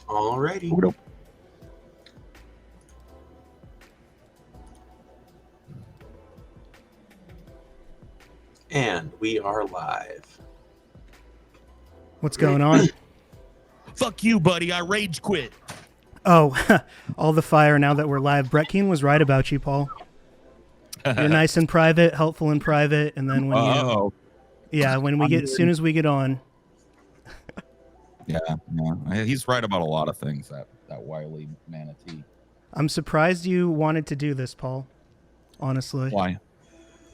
Alrighty. Oodle. And we are live. What's going on? Fuck you, buddy. I rage quit. Oh, all the fire now that we're live. Brett Keane was right about you, Paul. You're nice in private, helpful in private, and then when as soon as we get on. Yeah, he's right about a lot of things, that wily manatee. I'm surprised you wanted to do this, Paul. Honestly. Why?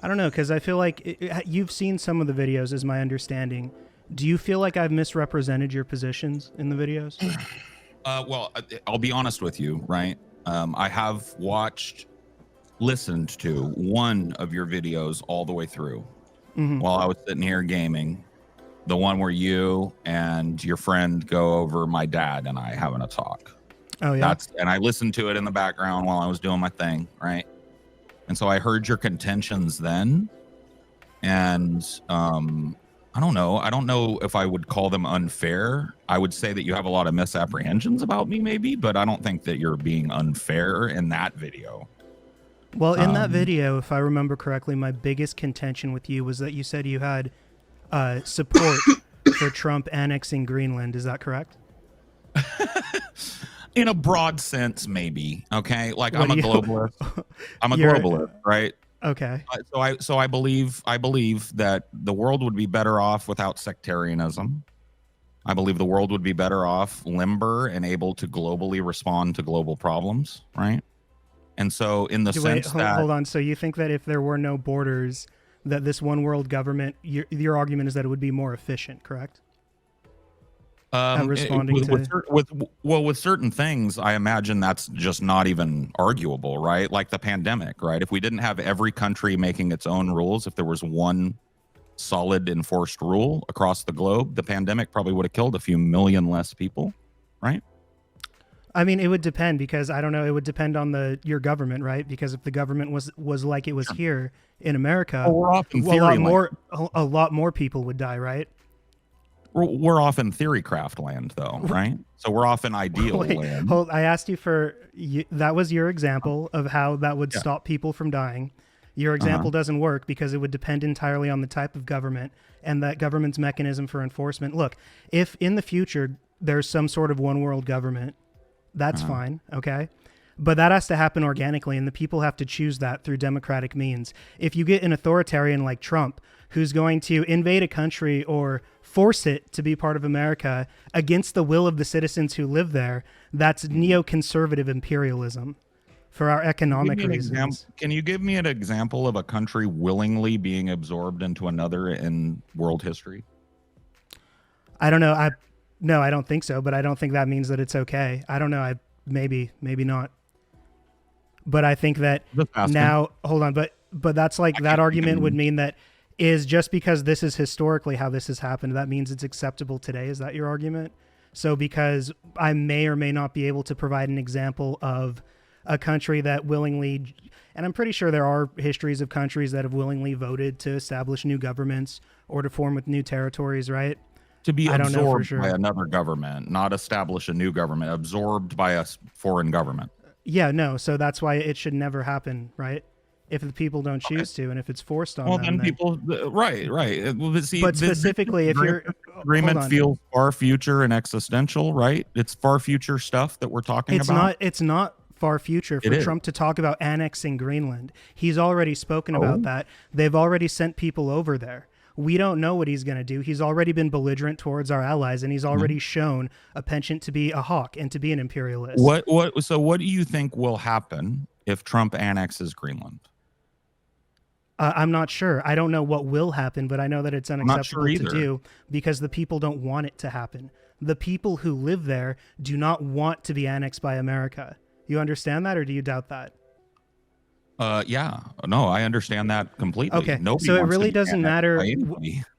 I don't know, because I feel like you've seen some of the videos, is my understanding. Do you feel like I've misrepresented your positions in the videos? Well, I'll be honest with you, right? I have listened to one of your videos all the way through while I was sitting here gaming. The one where you and your friend go over my dad and I having a talk. Oh, yeah? And I listened to it in the background while I was doing my thing, right? And so I heard your contentions then. And I don't know if I would call them unfair. I would say that you have a lot of misapprehensions about me, maybe, but I don't think that you're being unfair in that video. Well, in that video, if I remember correctly, my biggest contention with you was that you said you had support for Trump annexing Greenland. Is that correct? In a broad sense, maybe. Okay, like I'm a globalist. I'm a globalist, right? Okay. So I believe that the world would be better off without sectarianism. I believe the world would be better off limber and able to globally respond to global problems, right? And so in the hold on. So you think that if there were no borders, that this one world government, your argument is that it would be more efficient, correct? Responding with certain things, I imagine that's just not even arguable, right? Like the pandemic, right? If we didn't have every country making its own rules, if there was one solid enforced rule across the globe, the pandemic probably would have killed a few million less people, right? I mean, it would depend, because I don't know. It would depend on your government, right? Because if the government was like it was here in America, a lot more people would die, right? We're off in theorycraft land, though, right? So we're off in ideal land. I asked you that was your example of how that would stop people from dying. Your example doesn't work because it would depend entirely on the type of government and that government's mechanism for enforcement. Look, if in the future there's some sort of one world government, that's fine, okay? But that has to happen organically, and the people have to choose that through democratic means. If you get an authoritarian like Trump, who's going to invade a country or force it to be part of America against the will of the citizens who live there, that's neoconservative imperialism for our economic reasons. Can you give me an example of a country willingly being absorbed into another in world history? I don't know. No, I don't think so, but I don't think that means that it's okay. I don't know. Maybe not. But I think that now, hold on, but that's like that argument would mean that is just because this is historically how this has happened, that means it's acceptable today. Is that your argument? So because I may or may not be able to provide an example of a country that willingly, and I'm pretty sure there are histories of countries that have willingly voted to establish new governments or to form with new territories, right? To be absorbed by another government, not establish a new government, absorbed by a foreign government. Yeah, no. So that's why it should never happen, right? If the people don't choose to, and if it's forced on them. Well, then people, right. But specifically, if your agreement feels far future and existential, right? It's far future stuff that we're talking about. It's not far future for Trump to talk about annexing Greenland. He's already spoken about that. They've already sent people over there. We don't know what he's going to do. He's already been belligerent towards our allies, and he's already shown a penchant to be a hawk and to be an imperialist. So what do you think will happen if Trump annexes Greenland? I'm not sure. I don't know what will happen, but I know that it's unacceptable to do because the people don't want it to happen. The people who live there do not want to be annexed by America. You understand that, or do you doubt that? Yeah. No, I understand that completely. Okay. Nobody so it really doesn't matter.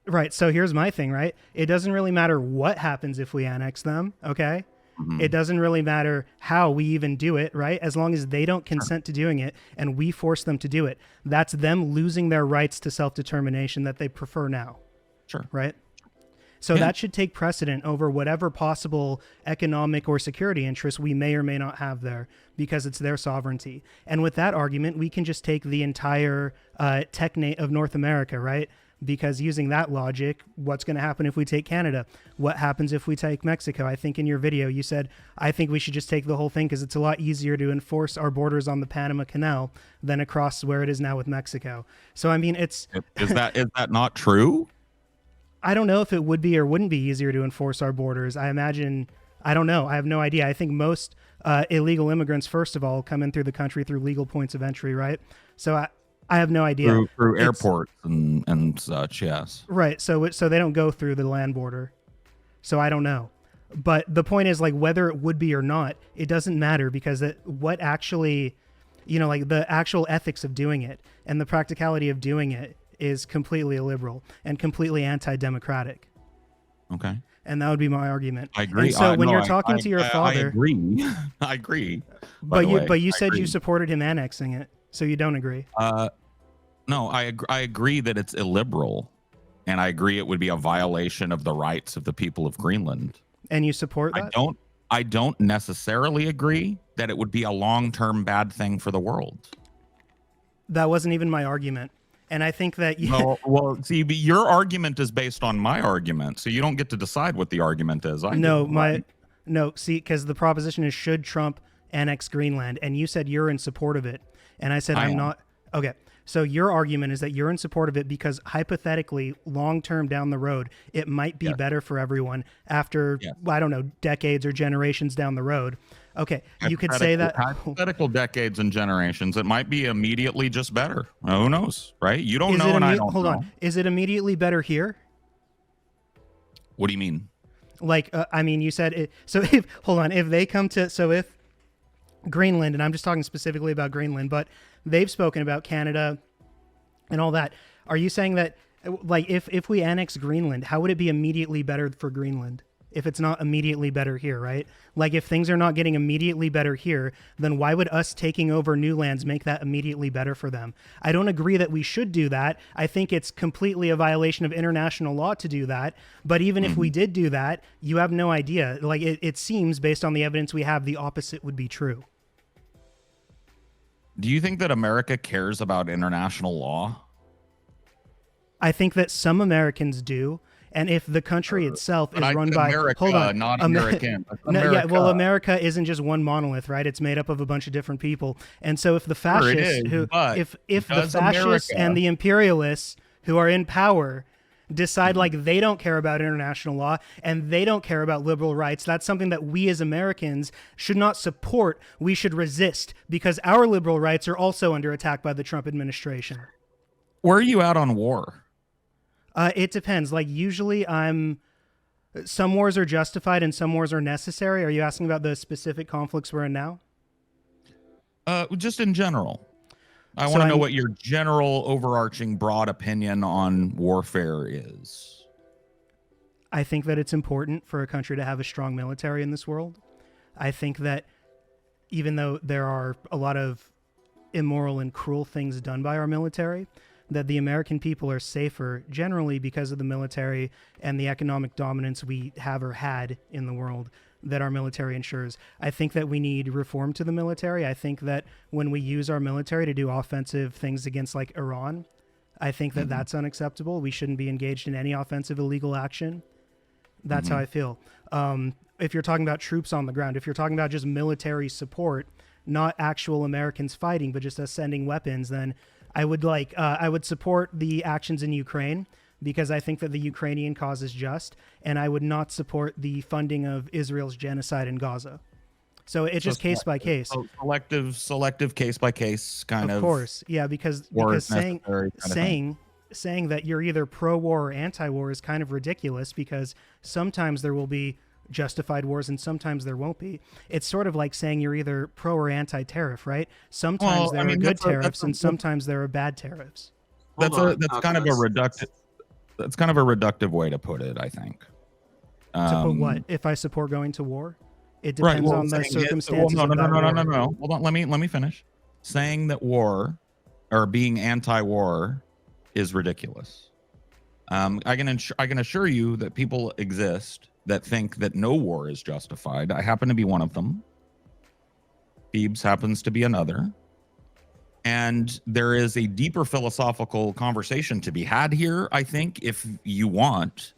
Right. So here's my thing, right? It doesn't really matter what happens if we annex them. Okay. It doesn't really matter how we even do it, right? As long as they don't consent to doing it and we force them to do it, that's them losing their rights to self-determination that they prefer now. Sure. Right. So that should take precedent over whatever possible economic or security interests we may or may not have there, because it's their sovereignty. And with that argument, we can just take the entire technate of North America, right? Because using that logic, what's going to happen if we take Canada? What happens if we take Mexico? I think in your video you said, I think we should just take the whole thing because it's a lot easier to enforce our borders on the Panama Canal than across where it is now with Mexico. So, I mean, it's... Is that not true? I don't know if it would be or wouldn't be easier to enforce our borders. I imagine, I don't know. I have no idea. I think most illegal immigrants, first of all, come in through the country through legal points of entry, right? So I have no idea. Through airports and such, yes. Right. So they don't go through the land border. So I don't know. But the point is, like, whether it would be or not, it doesn't matter, because what actually, like the actual ethics of doing it and the practicality of doing it is completely illiberal and completely anti-democratic. Okay. And that would be my argument. I agree. And so when you're talking to your father, I agree. I agree. But you said you supported him annexing it, so you don't agree. No, I agree that it's illiberal, and I agree it would be a violation of the rights of the people of Greenland. And you support that? I don't necessarily agree that it would be a long-term bad thing for the world. That wasn't even my argument. And I think that well, see, your argument is based on my argument, so you don't get to decide what the argument is. See, because the proposition is, should Trump annex Greenland? And you said you're in support of it, and I said I'm not. Okay, so your argument is that you're in support of it because hypothetically, long term down the road, it might be better for everyone after I don't know, decades or generations down the road. Okay, you could say that hypothetical decades and generations, it might be immediately just better. Who knows, right? You don't know, and I don't know. Hold on, is it immediately better here? What do you mean? Like, I mean, you said it. So if they come to, so if Greenland, and I'm just talking specifically about Greenland, but they've spoken about Canada and all that. Are you saying that, like, if we annex Greenland, how would it be immediately better for Greenland? If it's not immediately better here, right? Like, if things are not getting immediately better here, then why would us taking over new lands make that immediately better for them? I don't agree that we should do that. I think it's completely a violation of international law to do that. But even if we did do that, you have no idea. Like, it seems, based on the evidence we have, the opposite would be true. Do you think that America cares about international law? I think that some Americans do. And if the country itself is run by America, not American. Well, America isn't just one monolith, right? It's made up of a bunch of different people. And so if the fascists if the fascists and the imperialists who are in power decide like they don't care about international law and they don't care about liberal rights, that's something that we as Americans should not support. We should resist, because our liberal rights are also under attack by the Trump administration. Where are you at on war? It depends. Like, usually some wars are justified and some wars are necessary. Are you asking about the specific conflicts we're in now? Just in general. I want to know what your general overarching broad opinion on warfare is. I think that it's important for a country to have a strong military in this world. I think that even though there are a lot of immoral and cruel things done by our military, that the American people are safer generally because of the military and the economic dominance we have or had in the world that our military ensures. I think that we need reform to the military. I think that when we use our military to do offensive things against, like, Iran, I think that that's unacceptable. We shouldn't be engaged in any offensive illegal action. That's how I feel. If you're talking about troops on the ground, if you're talking about just military support, not actual Americans fighting, but just us sending weapons, then I would support the actions in Ukraine, because I think that the Ukrainian cause is just, and I would not support the funding of Israel's genocide in Gaza. So it's just case by case. Selective case by case kind of. Of course, yeah, because saying that you're either pro-war or anti-war is kind of ridiculous, because sometimes there will be justified wars and sometimes there won't be. It's sort of like saying you're either pro or anti-tariff, right? Sometimes there are good tariffs and sometimes there are bad tariffs. That's kind of a reductive way to put it, I think. To put what? If I support going to war? It depends on the circumstances. No. Hold on, let me finish. Saying that war or being anti-war is ridiculous. I can assure you that people exist that think that no war is justified. I happen to be one of them. Thebes happens to be another. And there is a deeper philosophical conversation to be had here, I think, if you want,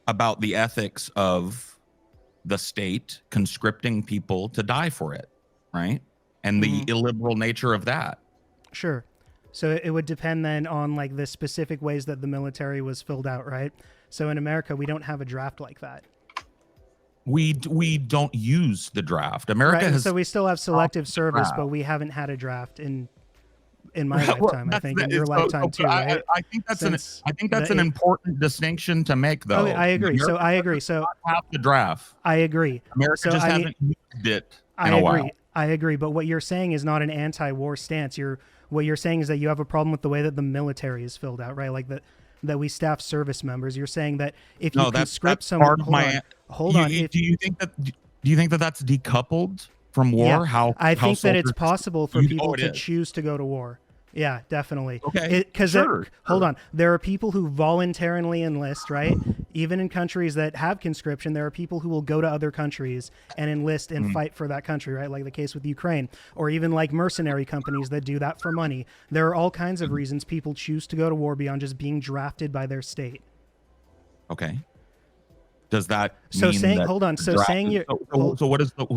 about the ethics of the state conscripting people to die for it, right? And the illiberal nature of that. Sure. So it would depend then on like the specific ways that the military was filled out, right? So in America, we don't have a draft like that. We don't use the draft. America right, has, so we still have selective service, but we haven't had a draft in my lifetime. I think in your lifetime too, right? I think that's an important distinction to make, though. I agree. America So I agree. So have the draft. I agree. America so just hasn't used it in a while. I agree. But what you're saying is not an anti-war stance. What you're saying is that you have a problem with the way that the military is filled out, right? Like that we staff service members. You're saying that if you conscript someone, hold on. Do you think that that's decoupled from war? Yeah, I think that it's possible for people to choose to go to war. Yeah, definitely. Okay. Hold on. There are people who voluntarily enlist, right? Even in countries that have conscription, there are people who will go to other countries and enlist and fight for that country, right? Like the case with Ukraine, or even like mercenary companies that do that for money. There are all kinds of reasons people choose to go to war beyond just being drafted by their state. Okay. Does that so mean saying that hold on so saying you so what is the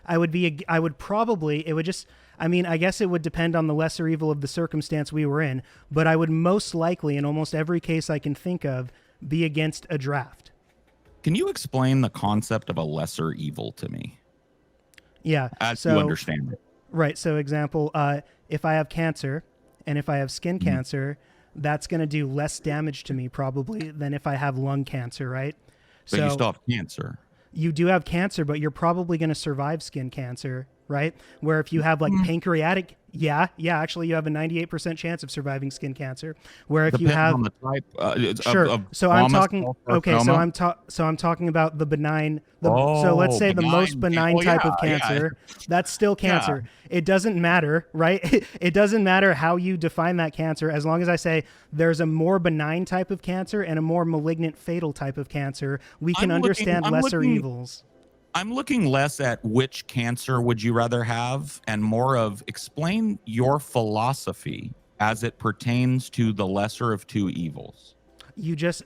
I would probably it would just I mean I guess it would depend on the lesser evil of the circumstance we were in, but I would most likely in almost every case I can think of be against a draft. Can you explain the concept of a lesser evil to me? Yeah, as you understand it. Right. So example, if I have cancer and if I have skin cancer, that's going to do less damage to me probably than if I have lung cancer, right? But you still have cancer. You do have cancer, but you're probably going to survive skin cancer, right? Where if you have like pancreatic, actually you have a 98% chance of surviving skin cancer. Where if you have on the type, sure. So I'm talking. Okay. So I'm talking about the benign. So let's say the most benign type of cancer. That's still cancer. Yeah. It doesn't matter, right? It doesn't matter how you define that cancer, as long as I say there's a more benign type of cancer and a more malignant, fatal type of cancer. We can understand lesser evils. I'm looking less at which cancer would you rather have and more of explain your philosophy as it pertains to the lesser of two evils.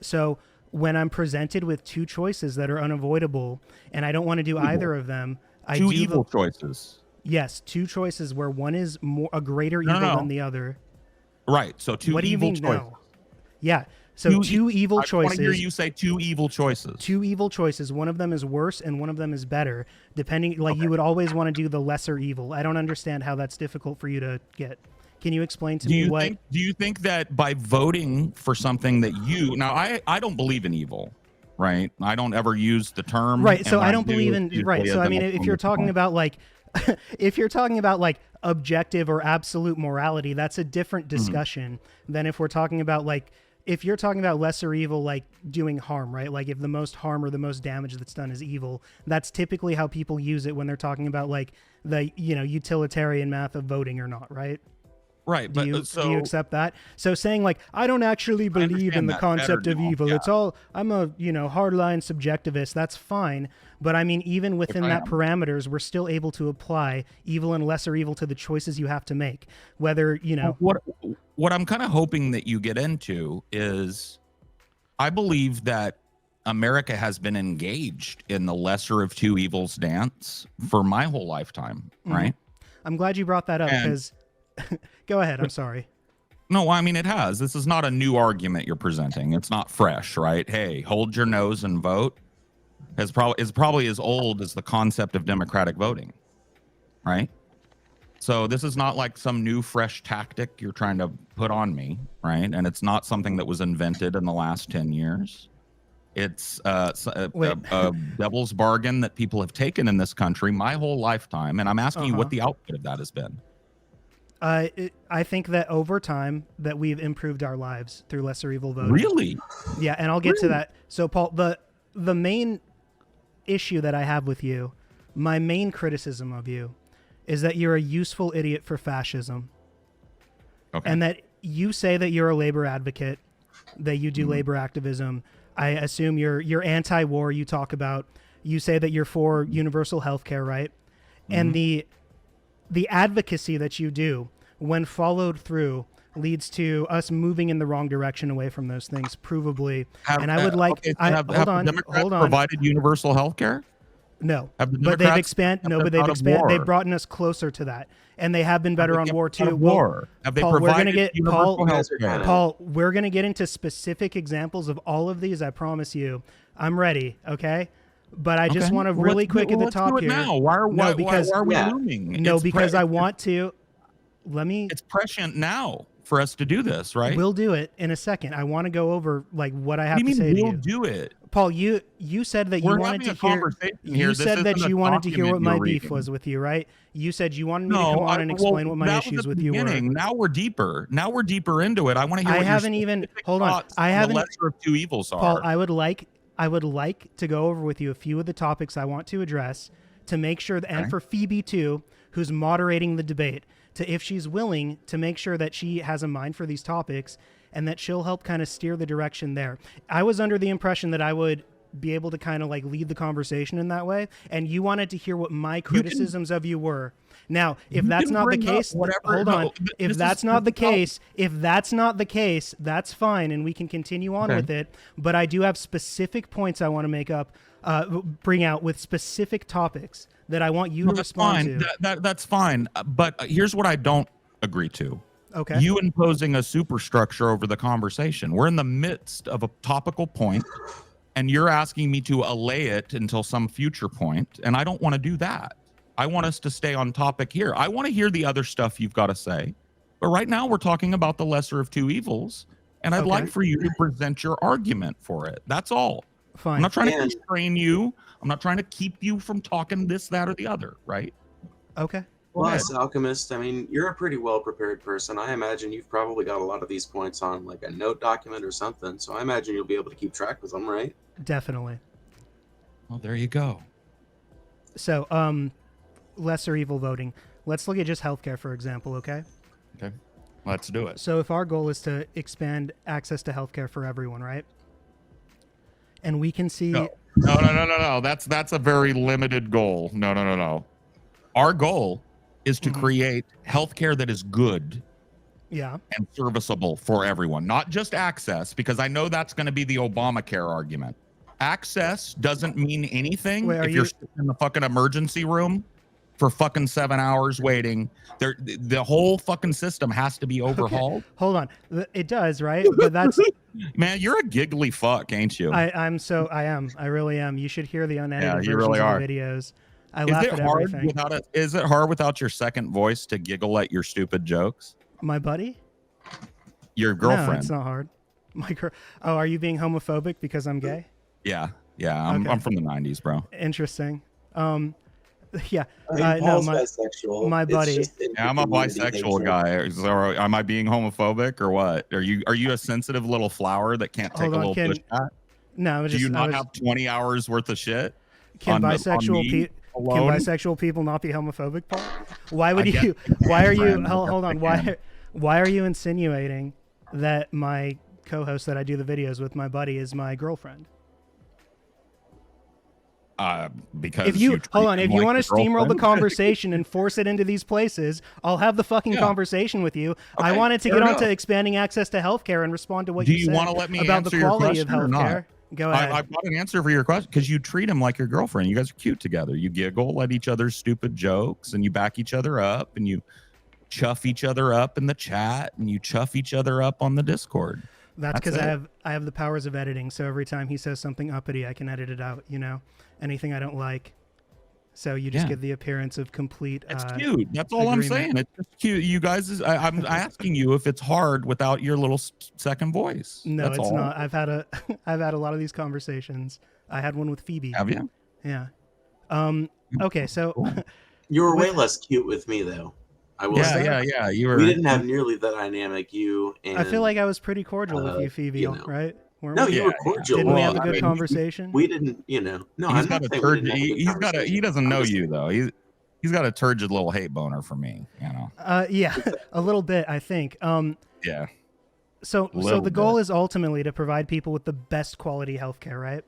So when I'm presented with two choices that are unavoidable and I don't want to do either of them, two evil choices. Yes, two choices where one is a greater evil than the other. Right. So two evil choices. No? Yeah. So two evil choices. I want to hear you say two evil choices. Two evil choices. One of them is worse and one of them is better. Depending, you would always want to do the lesser evil. I don't understand how that's difficult for you to get. Can you explain to me what? Do you think that by voting for something that I don't believe in evil, right? I don't ever use the term. Right. So I don't believe in, right. So I mean, if you're talking about if you're talking about objective or absolute morality, that's a different discussion than if we're talking about if you're talking about lesser evil, like doing harm, right? Like if the most harm or the most damage that's done is evil, that's typically how people use it when they're talking about the utilitarian math of voting or not, right? Right. Do you accept that? So saying I don't actually believe in the concept of evil. Yeah. It's all, I'm a, hardline subjectivist. That's fine. But I mean, even within that parameters, we're still able to apply evil and lesser evil to the choices you have to make. Whether, What I'm kind of hoping that you get into is I believe that America has been engaged in the lesser of two evils dance for my whole lifetime, right? I'm glad you brought that up because go ahead. I'm sorry. No, I mean, it has. This is not a new argument you're presenting. It's not fresh, right? Hey, hold your nose and vote is probably as old as the concept of democratic voting, right? So this is not like some new, fresh tactic you're trying to put on me, right? And it's not something that was invented in the last 10 years. It's a devil's bargain that people have taken in this country my whole lifetime. And I'm asking you what the output of that has been. I think that over time that we've improved our lives through lesser evil voting. Really? Yeah, and I'll get to that. So, Paul, the main issue that I have with you, my main criticism of you, is that you're a useful idiot for fascism. Okay. And that you say that you're a labor advocate, that you do labor activism. I assume you're anti-war. You talk about, you say that you're for universal health care, right? And the advocacy that you do, when followed through, leads to us moving in the wrong direction away from those things, provably. And I would like, have Democrats provided universal health care? No, Have the but they've Democrats they've brought us closer to that, and they have been better on war too. Have they Paul, provided universal health care? Paul, we're gonna get into specific examples of all of these. I promise you, I'm ready. Okay, but I just want to really quick at the top here. Now, why are we looming? No, because I want to. Let me. It's prescient now for us to do this, right? We'll do it in a second. I want to go over like what I have to say to you. We'll do it. Paul, you said that you wanted to hear. You said that you wanted to hear what my beef was with you, right? You said you wanted me to come on and explain what my issues with you were. Now we're deeper. Now we're deeper into it. I want to hear. I haven't even. Hold on. I haven't. The lesser of two evils are. Paul, I would like to go over with you a few of the topics I want to address to make sure that, and for Phoebe too, who's moderating the debate, to if she's willing to make sure that she has a mind for these topics and that she'll help kind of steer the direction there. I was under the impression that I would be able to kind of like lead the conversation in that way, and you wanted to hear what my criticisms of you were. Now, if that's not the case, hold on. If that's not the case, that's fine, and we can continue on with it. But I do have specific points I want to bring out with specific topics that I want you to respond to. That's fine. But here's what I don't agree to. Okay. You imposing a superstructure over the conversation. We're in the midst of a topical point, and you're asking me to allay it until some future point, and I don't want to do that. I want us to stay on topic here. I want to hear the other stuff you've got to say. But right now we're talking about the lesser of two evils, and I'd like for you to present your argument for it. That's all. Fine. I'm not trying to constrain you. I'm not trying to keep you from talking this, that, or the other, right? Okay. Plus, Alchemist, I mean, you're a pretty well-prepared person. I imagine you've probably got a lot of these points on like a note document or something, so I imagine you'll be able to keep track with them, right? Definitely. Well, there you go. So, lesser evil voting. Let's look at just healthcare, for example, okay? Okay. Let's do it. So if our goal is to expand access to healthcare for everyone, right? And we can see... No. That's a very limited goal. No. Our goal is to create healthcare that is good and serviceable for everyone, not just access, because I know that's going to be the Obamacare argument. Access doesn't mean anything if you're sitting in the fucking emergency room for fucking 7 hours waiting. The whole fucking system has to be overhauled. Okay. Hold on. It does, right? But that's... Man, you're a giggly fuck, ain't you? I am. I really am. You should hear the unedited versions really of the videos. I laugh at everything. Is it hard without your second voice to giggle at your stupid jokes? My buddy? Your girlfriend? No, it's not hard. Oh, are you being homophobic because I'm gay? Yeah. I'm from the 90s, bro. Interesting. Yeah. Paul's bisexual. My buddy. I'm a bisexual guy. So am I being homophobic or what? Are you a sensitive little flower that can't take a little pushback? No, do you not have 20 hours worth of shit? Can bisexual people not be homophobic, Paul? Why would you? Why are you? Hold on. Why are you insinuating that my co-host that I do the videos with, my buddy, is my girlfriend? Because if you want to steamroll the conversation and force it into these places, I'll have the fucking conversation with you. Okay, I wanted to get on to expanding access to healthcare and respond to what you said. Do you want to let me about answer the quality your question of healthcare? Go ahead. I've got an answer for your question, because you treat him like your girlfriend. You guys are cute together. You giggle at each other's stupid jokes, and you back each other up, and you chuff each other up in the chat, and you chuff each other up on the Discord. That's because I have the powers of editing. So every time he says something uppity, I can edit it out. Anything I don't like. So you just get the appearance of complete. It's cute. That's all I'm saying. It's just cute. You guys, I'm asking you if it's hard without your little second voice. No, it's not. I've had a lot of these conversations. I had one with Phoebe. Have you? Yeah. Okay, so you were way less cute with me, though. I will say. Yeah. You were. We didn't have nearly the dynamic. You and I feel like I was pretty cordial with you, Phoebe. Right? No, you were cordial. Didn't we have a good conversation? We didn't, No, he's got a turgid. He doesn't know you though. He's got a turgid little hate boner for me. Yeah, a little bit, I think. Yeah. So Little the goal bit. is ultimately to provide people with the best quality healthcare, right?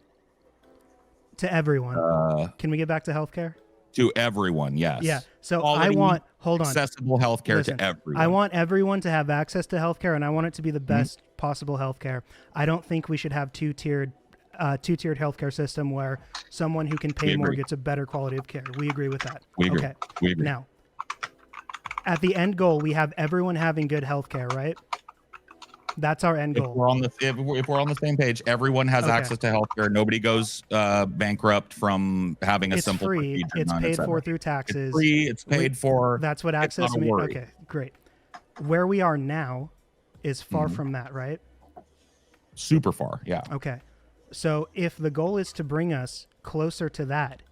To everyone. Can we get back to healthcare? To everyone, yes. Yeah. So Quality, I want, hold on. accessible healthcare Listen, to everyone. I want everyone to have access to healthcare, and I want it to be the best possible healthcare. I don't think we should have two-tiered healthcare system where someone who can pay more gets a better quality of care. We agree with that. We agree. Okay. We agree. Now, at the end goal, we have everyone having good healthcare, right? That's our end If goal. we're on the same page, everyone has Okay. access to healthcare. Nobody goes bankrupt from having a It's simple free. procedure It's done, paid etc. for through taxes. It's free. It's paid for. That's what It's access not a means. worry. Okay, great. Where we are now is far from that, right? Super far, yeah. Okay. So if the goal is to bring us closer to that,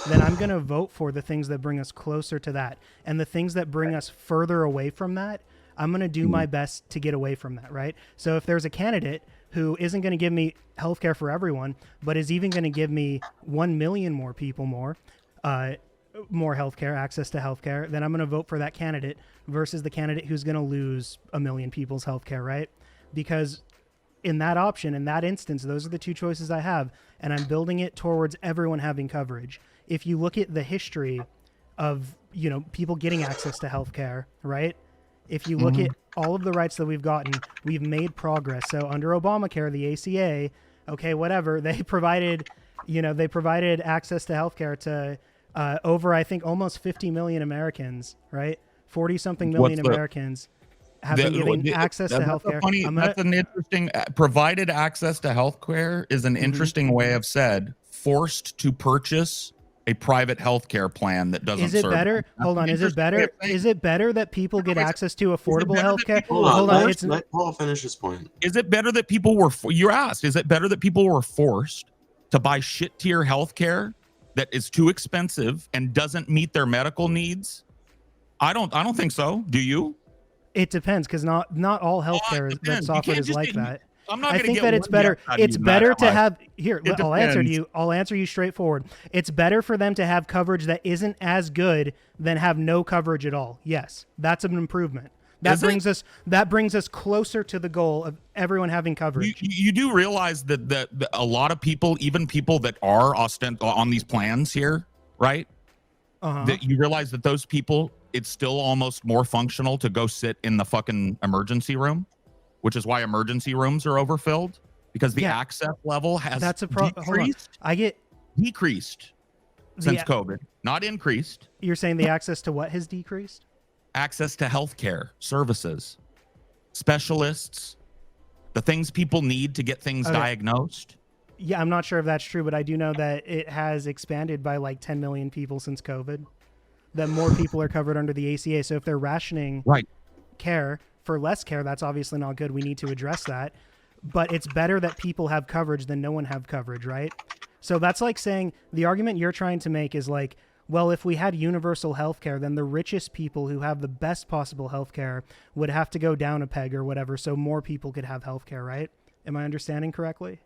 then I'm going to vote for the things that bring us closer to that. And the things that bring us further away from that, I'm going to do my best to get away from that, right? So if there's a candidate who isn't going to give me healthcare for everyone, but is even going to give me 1 million more people more healthcare, access to healthcare, then I'm going to vote for that candidate versus the candidate who's going to lose 1 million people's healthcare, right? Because in that option, in that instance, those are the two choices I have, and I'm building it towards everyone having coverage. If you look at the history of, people getting access to healthcare, right? If you look at all of the rights that we've gotten, we've made progress. So under Obamacare, the ACA, okay, whatever, they provided access to healthcare to over, I think, almost 50 million Americans, right? 40 something million Americans have been given access to healthcare. That's an interesting. Provided access to healthcare is an interesting way of said forced to purchase a private healthcare plan that doesn't serve. Is it better? Hold on. Is it better? Is it better that people get access to affordable healthcare? Hold on. Let Paul finish his point. Is it better that people were? You asked. Is it better that people were forced to buy shit tier healthcare that is too expensive and doesn't meet their medical needs? I don't think so. Do you? It depends, because not all healthcare that's offered is like that. I think that it's better. It's better to have here. I'll answer you straightforward. It's better for them to have coverage that isn't as good than have no coverage at all. Yes, that's an improvement. That brings us closer to the goal of everyone having coverage. You do realize that a lot of people, even people that are on these plans here, right? That you realize that those people, it's still almost more functional to go sit in the fucking emergency room, which is why emergency rooms are overfilled, because the access level has decreased since COVID, not increased. You're saying the access to what has decreased? Access to healthcare services, specialists, the things people need to get things diagnosed. Yeah, I'm not sure if that's true, but I do know that it has expanded by like 10 million people since COVID. That more people are covered under the ACA. So if they're rationing care for less care, that's obviously not good. We need to address that. But it's better that people have coverage than no one have coverage, right? So that's like saying the argument you're trying to make is like, well, if we had universal health care, then the richest people who have the best possible health care would have to go down a peg or whatever, so more people could have health care, right? Am I understanding correctly?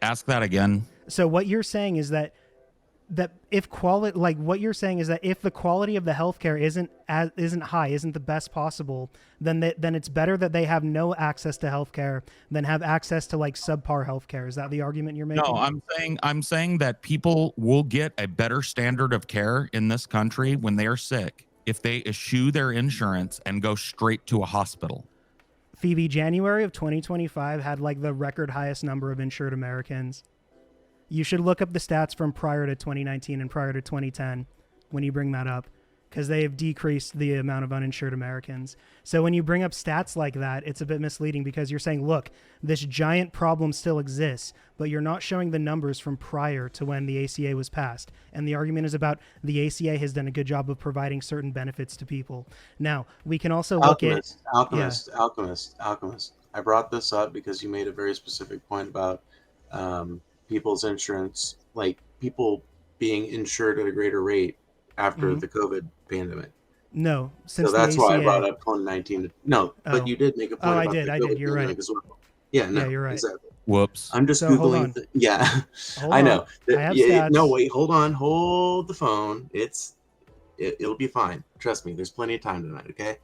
Ask that again. So what you're saying is that if if the quality of the healthcare isn't high, isn't the best possible, then it's better that they have no access to healthcare than have access to like subpar healthcare. Is that the argument you're making? No, I'm saying that people will get a better standard of care in this country when they are sick if they eschew their insurance and go straight to a hospital. Phoebe, January of 2025 had like the record highest number of insured Americans. You should look up the stats from prior to 2019 and prior to 2010 when you bring that up, because they have decreased the amount of uninsured Americans. So when you bring up stats like that, it's a bit misleading because you're saying, look, this giant problem still exists, but you're not showing the numbers from prior to when the ACA was passed. And the argument is about the ACA has done a good job of providing certain benefits to people. Now, we can also look at... Alchemist. I brought this up because you made a very specific point about people's insurance, like people being insured at a greater rate after the COVID pandemic. No, since so that's the ACA. why I brought up 2019. No, but you did make a point about the COVID You're right. as well. Yeah, no, you're right. Exactly. Whoops. I'm just Googling. I know. No, wait, hold on. Hold the phone. It'll be fine. Trust me. There's plenty of time tonight, okay?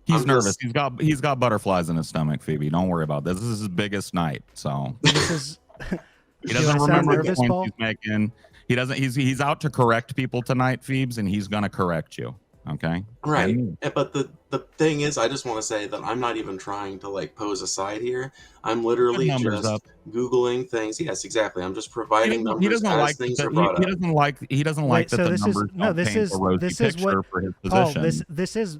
He's I'm nervous. just- He's got butterflies in his stomach, Phoebe. Don't worry about this. This is his biggest night. So This is. he Do I doesn't sound remember the nervous, points Paul? he's making. He doesn't. He's out to correct people tonight, Phoebes, and he's gonna correct you. Okay. Right. And But the thing is, I just want to say that I'm not even trying to like pose a side here. I'm literally Put numbers just up. Googling things. Yes, exactly. I'm just He providing doesn't, he numbers doesn't as like things that. are brought He up. doesn't like. He doesn't Wait, like that so the this is numbers no. don't This paint is a rosy this is picture what for his Paul. position.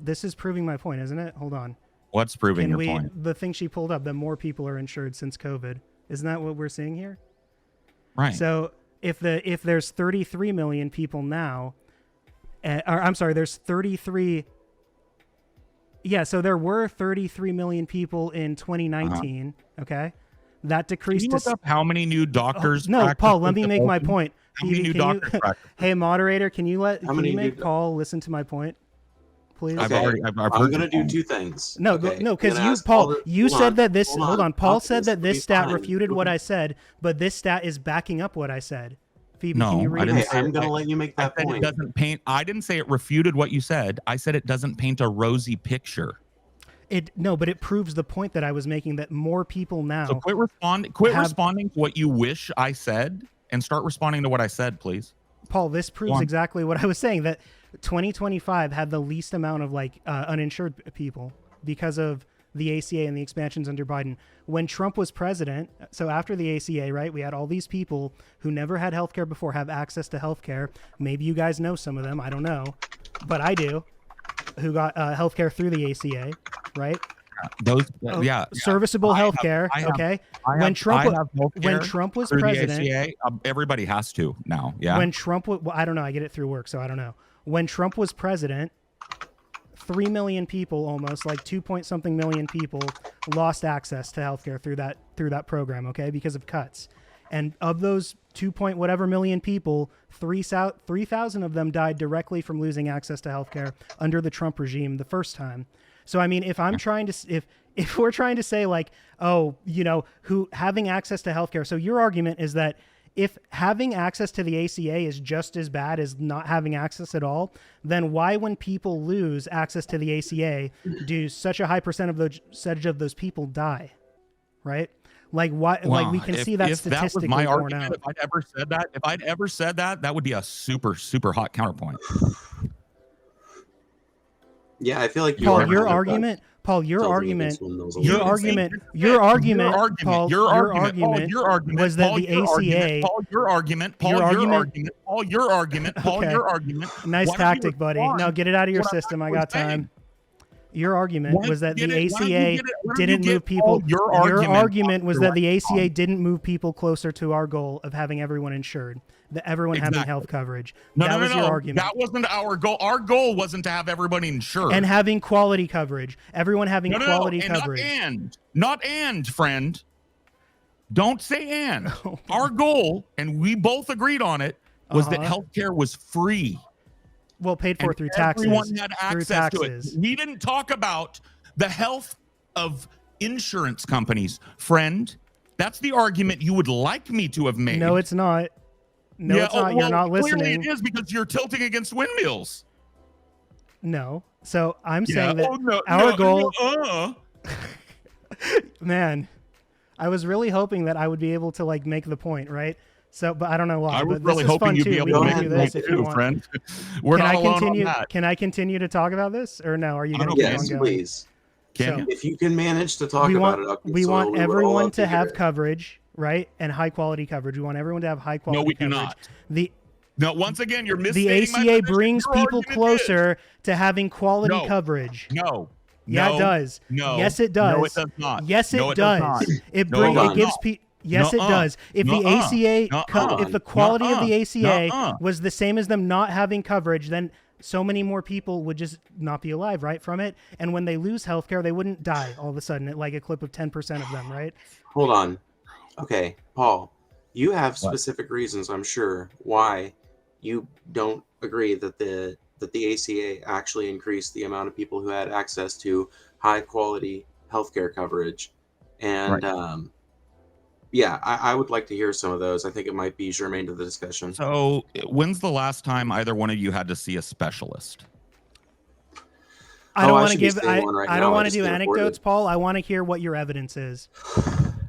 This is proving my point, isn't it? Hold on. What's proving Can your we point? the thing she pulled up that more people are insured since COVID? Isn't that what we're seeing here? Right. So if there's 33 million people now, or I'm sorry, there's 33. Yeah, so there were 33 million people in 2019. Okay, that Can decreased you to. look up how many new doctors? No, Paul. Let me practices make my open? point. How many Phoebe, new can you, doctors practices? hey, moderator, can you many make new Paul listen to my point, please? I've Okay, already. I've I'm heard gonna your do point. two things. No, okay? no, I'm because gonna you, ask all Paul, the- you hold said on, that this. hold Hold on. on, Paul Alchemist, said that it'll be this stat fine. refuted what I said, but this stat is backing up what I said. Phoebe, No, can you I read didn't it? Okay, I'm gonna I- let you make I that said it point. doesn't paint. I didn't say it refuted what you said. I said it doesn't paint a rosy picture. No, but it proves the point that I was making that more people now. So quit have- responding to what you wish I said, and start responding to what I said, please. Paul, this proves on. exactly what I was saying, that 2025 had the least amount of uninsured people because of the ACA and the expansions under Biden. When Trump was president, so after the ACA, right, we had all these people who never had healthcare before have access to healthcare. Maybe you guys know some of them, I don't know, but I do, who got healthcare through the ACA, right? Those, yeah, Serviceable I have- healthcare, I have- okay? I When have Trump healthcare was through the president, ACA, everybody has to now. Yeah. when Trump was, well, I don't know, I get it through work, so I don't know. When Trump was president, 3 million people, almost like 2-point-something million people, lost access to healthcare through that program, okay, because of cuts. And of those 2-point-whatever million people, 3,000 of them died directly from losing access to healthcare under the Trump regime the first time. So I mean, if I'm trying to, if we're trying to say like, oh, you know, who having access to healthcare. So your argument is that if having access to the ACA is just as bad as not having access at all, then why, when people lose access to the ACA, do such a high percentage of those people die, right? Like why? Well, like we can see that if that was statistically my borne argument, out. if I'd ever said that, that would be a super, super hot counterpoint. Yeah, I feel like you Paul, are your kind of, argument, Paul, your tilting argument, against one of those a your little bit. argument, Paul, your argument was that Paul, the your ACA, argument, Paul, your argument, Okay. your argument. nice Why don't you tactic, buddy. respond Now get it out of your what I'm system. I actually got saying? time. Your argument Why don't was that you the get it? Why don't you ACA get it? Why don't didn't you move get people. all your argument was off that the your ACA right didn't move people closer to our goal of having everyone insured, that everyone having Exactly. health coverage. No, That no, was no, your no. argument. That wasn't our goal. Our goal wasn't to have everybody insured. And having quality coverage. Everyone having no, quality and coverage. not and, friend. Don't say and. Oh, Our goal, and we both agreed on it, was that Uh-huh. healthcare was free. Well, paid for And through taxes. everyone had Through access to taxes. it. We didn't talk about the health of insurance companies, friend. That's the argument you would like me to have made. No, it's not. No, Yeah, it's not. well, You're not clearly listening. it is, because you're tilting against windmills. No. So I'm saying that Oh, no, our no, goal, no, man, I was really hoping that I would be able to like make the point, right? So, but I don't know why. I was but really this is fun hoping you'd too. be able We to can make do it this too, if you want. friend. We're Can not I alone continue? on that. Can I continue to talk about this, or no? Are you going to Okay. keep Yes, on going? please. Can So- you? If you can manage to talk we about want it, Alchemist, we so want we would all everyone love to hear have it. coverage, right, and high quality coverage. We want everyone to have high quality No, we do coverage. not. The No, once again, you're the misstating my ACA position. brings Your people argument is- closer to having quality No. coverage. No. Yeah, no, it does. No. Yes, it does. No, it does not. Yes, it No, it does. does not. It No, brings. it It does gives not. people. Yes, it Nuh-uh. does. If the Nuh-uh. ACA, Nuh-uh. if the quality of the Nuh-uh. ACA Nuh-uh. was the same as them not having coverage, then so many more people would just not be alive, right, from it. And when they lose healthcare, they wouldn't die all of a sudden at like a clip of 10% of them, right? Hold on. Okay, Paul, you have What? specific reasons, I'm sure, why you don't agree that the ACA actually increased the amount of people who had access to high quality healthcare coverage. And yeah, I would like to hear some of those. I think it might be germane to the discussion. So, when's the last time either one of you had to see a specialist? I don't I want to should be give. saying one right I now. don't I want to just do can't afford anecdotes, it. Paul. I want to hear what your evidence is.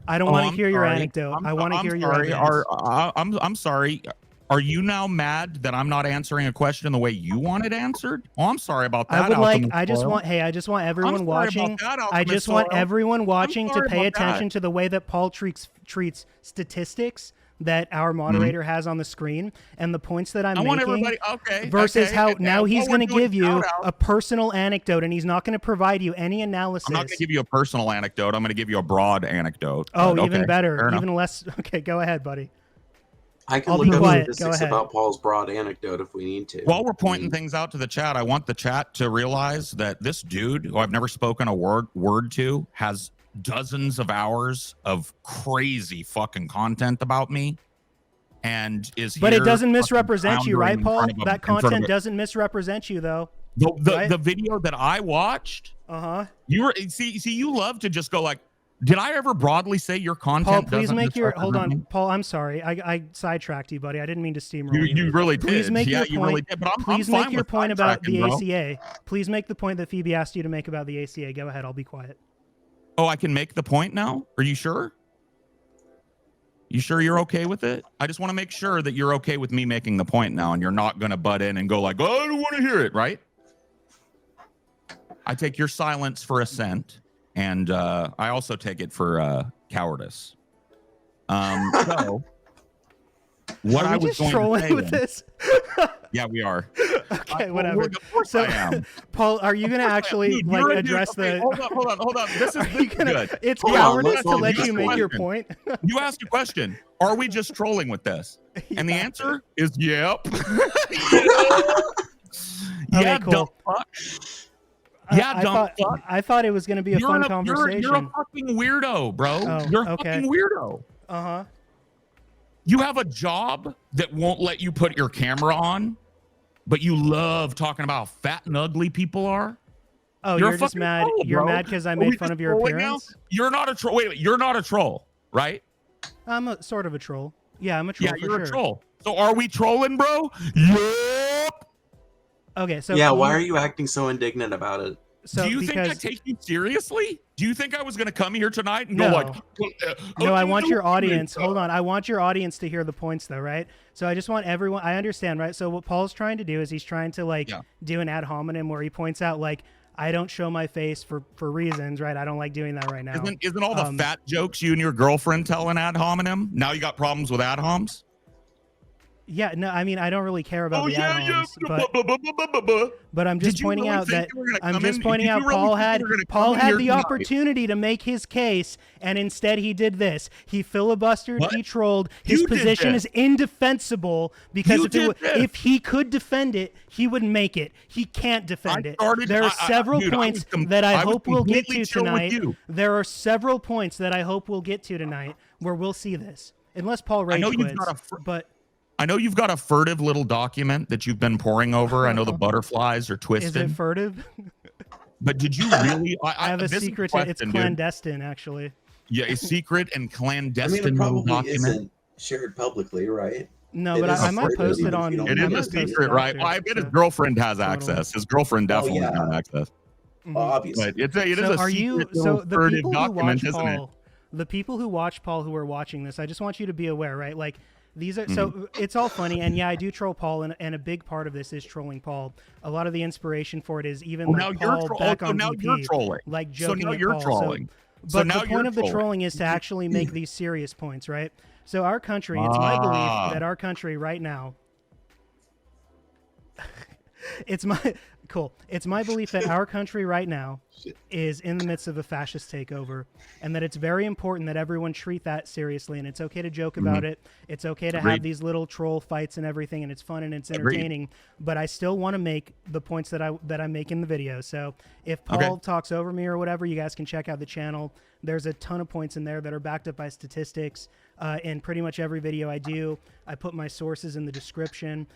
I don't Oh, want to I'm hear your sorry. anecdote. I want to I'm hear your sorry. evidence. I'm sorry. Are you now mad that I'm not answering a question the way you want it answered? Oh, I'm sorry about I that, would like. Alchemist I just Soil. want. Hey, I just want I'm everyone sorry watching. about that, I Alchemist just want Soil. everyone watching to sorry pay about that. attention to the way that Paul treats statistics that our moderator has on the screen and the points that I'm I want making everybody okay. versus okay, how and now he's while we're going to doing give you shout-outs, a personal anecdote and he's not going to provide you any analysis. I'm not going to give you a personal anecdote. I'm going to give you a broad anecdote. Oh, but even okay, better, fair enough. even less. Okay, go ahead, buddy. I can I'll look be up quiet. Go statistics ahead. about Paul's broad anecdote if we need to. While we're pointing things out to the chat, I want the chat to realize that this dude, who I've never spoken a word to, has dozens of hours of crazy fucking content about me, and is But it here doesn't fucking misrepresent you, right, floundering in Paul? front of That content doesn't misrepresent you, though. right? the video that I watched. Uh-huh. You were see you love to just go like, did I ever broadly say your content? Paul, please doesn't make your hold misrepresent on. me? Paul, I'm sorry. I sidetracked you, buddy. I didn't mean to steamroll you. You really Please did. make Yeah, your you point. really did. But I'm Please fine make your with point about the sidetracking, bro. ACA. Please make the point that Phoebe asked you to make about the ACA. Go ahead. I'll be quiet. Oh, I can make the point now? Are you sure? You sure you're okay with it? I just want to make sure that you're okay with me making the point now and you're not going to butt in and go like, oh, I don't want to hear it, right? I take your silence for assent, and I also take it for cowardice. So, what Are I we was just going to trolling say with then- this? Yeah, we are. Okay, Well, whatever. of course So, I am. Paul, are you going to actually Dude, like you're a dude- address okay, the? hold on. This Are is you gonna, good. it's Hold on, cowardice let's to all let just you make your question. point. You asked a question. Are we just trolling with this? And the Yeah. answer is yep. Okay, cool. dumb fuck. Yeah, dumb fuck. I thought it was going to be a fun conversation. You're a fucking weirdo, bro. Oh, You're a okay. fucking weirdo. Uh-huh. You have a job that won't let you put your camera on, but you love talking about how fat and ugly people are. Oh, You're a you're just fucking mad. troll, You're bro. mad because I Are we made fun just of your trolling now? appearance. You're not a troll. Wait, you're not a troll, right? I'm a sort of a troll. Yeah, I'm a troll Yeah, for you're sure. a troll. So are we trolling, bro? Yep. Okay, so Yeah, why are you acting so indignant about it? So Do you think I because take you seriously? Do you think I was going to come here tonight and No. go like, no, I want your audience. Hold on, I want your audience to hear the points, though, right? So I just want everyone. I understand, right? So what Paul's trying to do is he's trying to like do an ad hominem where he points out like I don't show my face for reasons, right? I don't like doing that right now. Isn't all the fat jokes you and your girlfriend tell an ad hominem? Now you got problems with ad homs? Yeah, no, I mean I don't really care about the ad homs, yeah. but I'm just Did you pointing really out think that you were gonna I'm come just in- pointing did you out really Paul think you had were gonna come in had here the tonight? opportunity to make his case, and instead he did this. He filibustered, What? he trolled. His You did position this. is indefensible because You if did this. if he could defend it, he would make it. He can't defend it. started- There are I- several dude, I was points com- that I I was hope we'll get completely to chill with tonight. you. There are several points that I hope we'll get to tonight where we'll see this. Unless Paul rage I know you've quits, got a but I know you've got a furtive little document that you've been poring over. I know the butterflies are is twisted. it furtive? But did you really? I have a this is the secret. question, It's dude. clandestine, actually. Yeah, a secret and I clandestine mean, it probably document. isn't shared publicly, right? No, It but is I a might secret, post even it if on. you don't It I is might a post it secret, right? after, Well, I bet his so- girlfriend has Totally. access. His girlfriend Oh, definitely yeah. has access. Mhm. Obviously. But it is So a are secret you? little So the furtive people who document, watch isn't it? Paul, the people who watch Paul who are watching this, I just want you to be aware, right? Like these are Mm-hmm. so it's all funny, and yeah, I do troll Paul, and a big part of this is trolling Paul. A lot of the inspiration for it is even Oh, like now you're Paul tro- back oh, so on now VP, you're trolling. like So joking now at you're Paul. trolling. So, So but now the you're point of the trolling. trolling is to actually make these serious points, right? So our country, it's my belief that our country right now. It's my belief that our country right now is in the midst of a fascist takeover, and that it's very important that everyone treat that seriously. And it's okay to joke about it. It's okay to have Agreed. these little troll fights and everything, and it's fun and it's Agreed. entertaining. But I still want to make the points that I make in the video. So if Paul talks over me or whatever, you guys can check out the channel. There's a ton of points in there that are backed up by statistics. In pretty much every video I do, I put my sources in the description.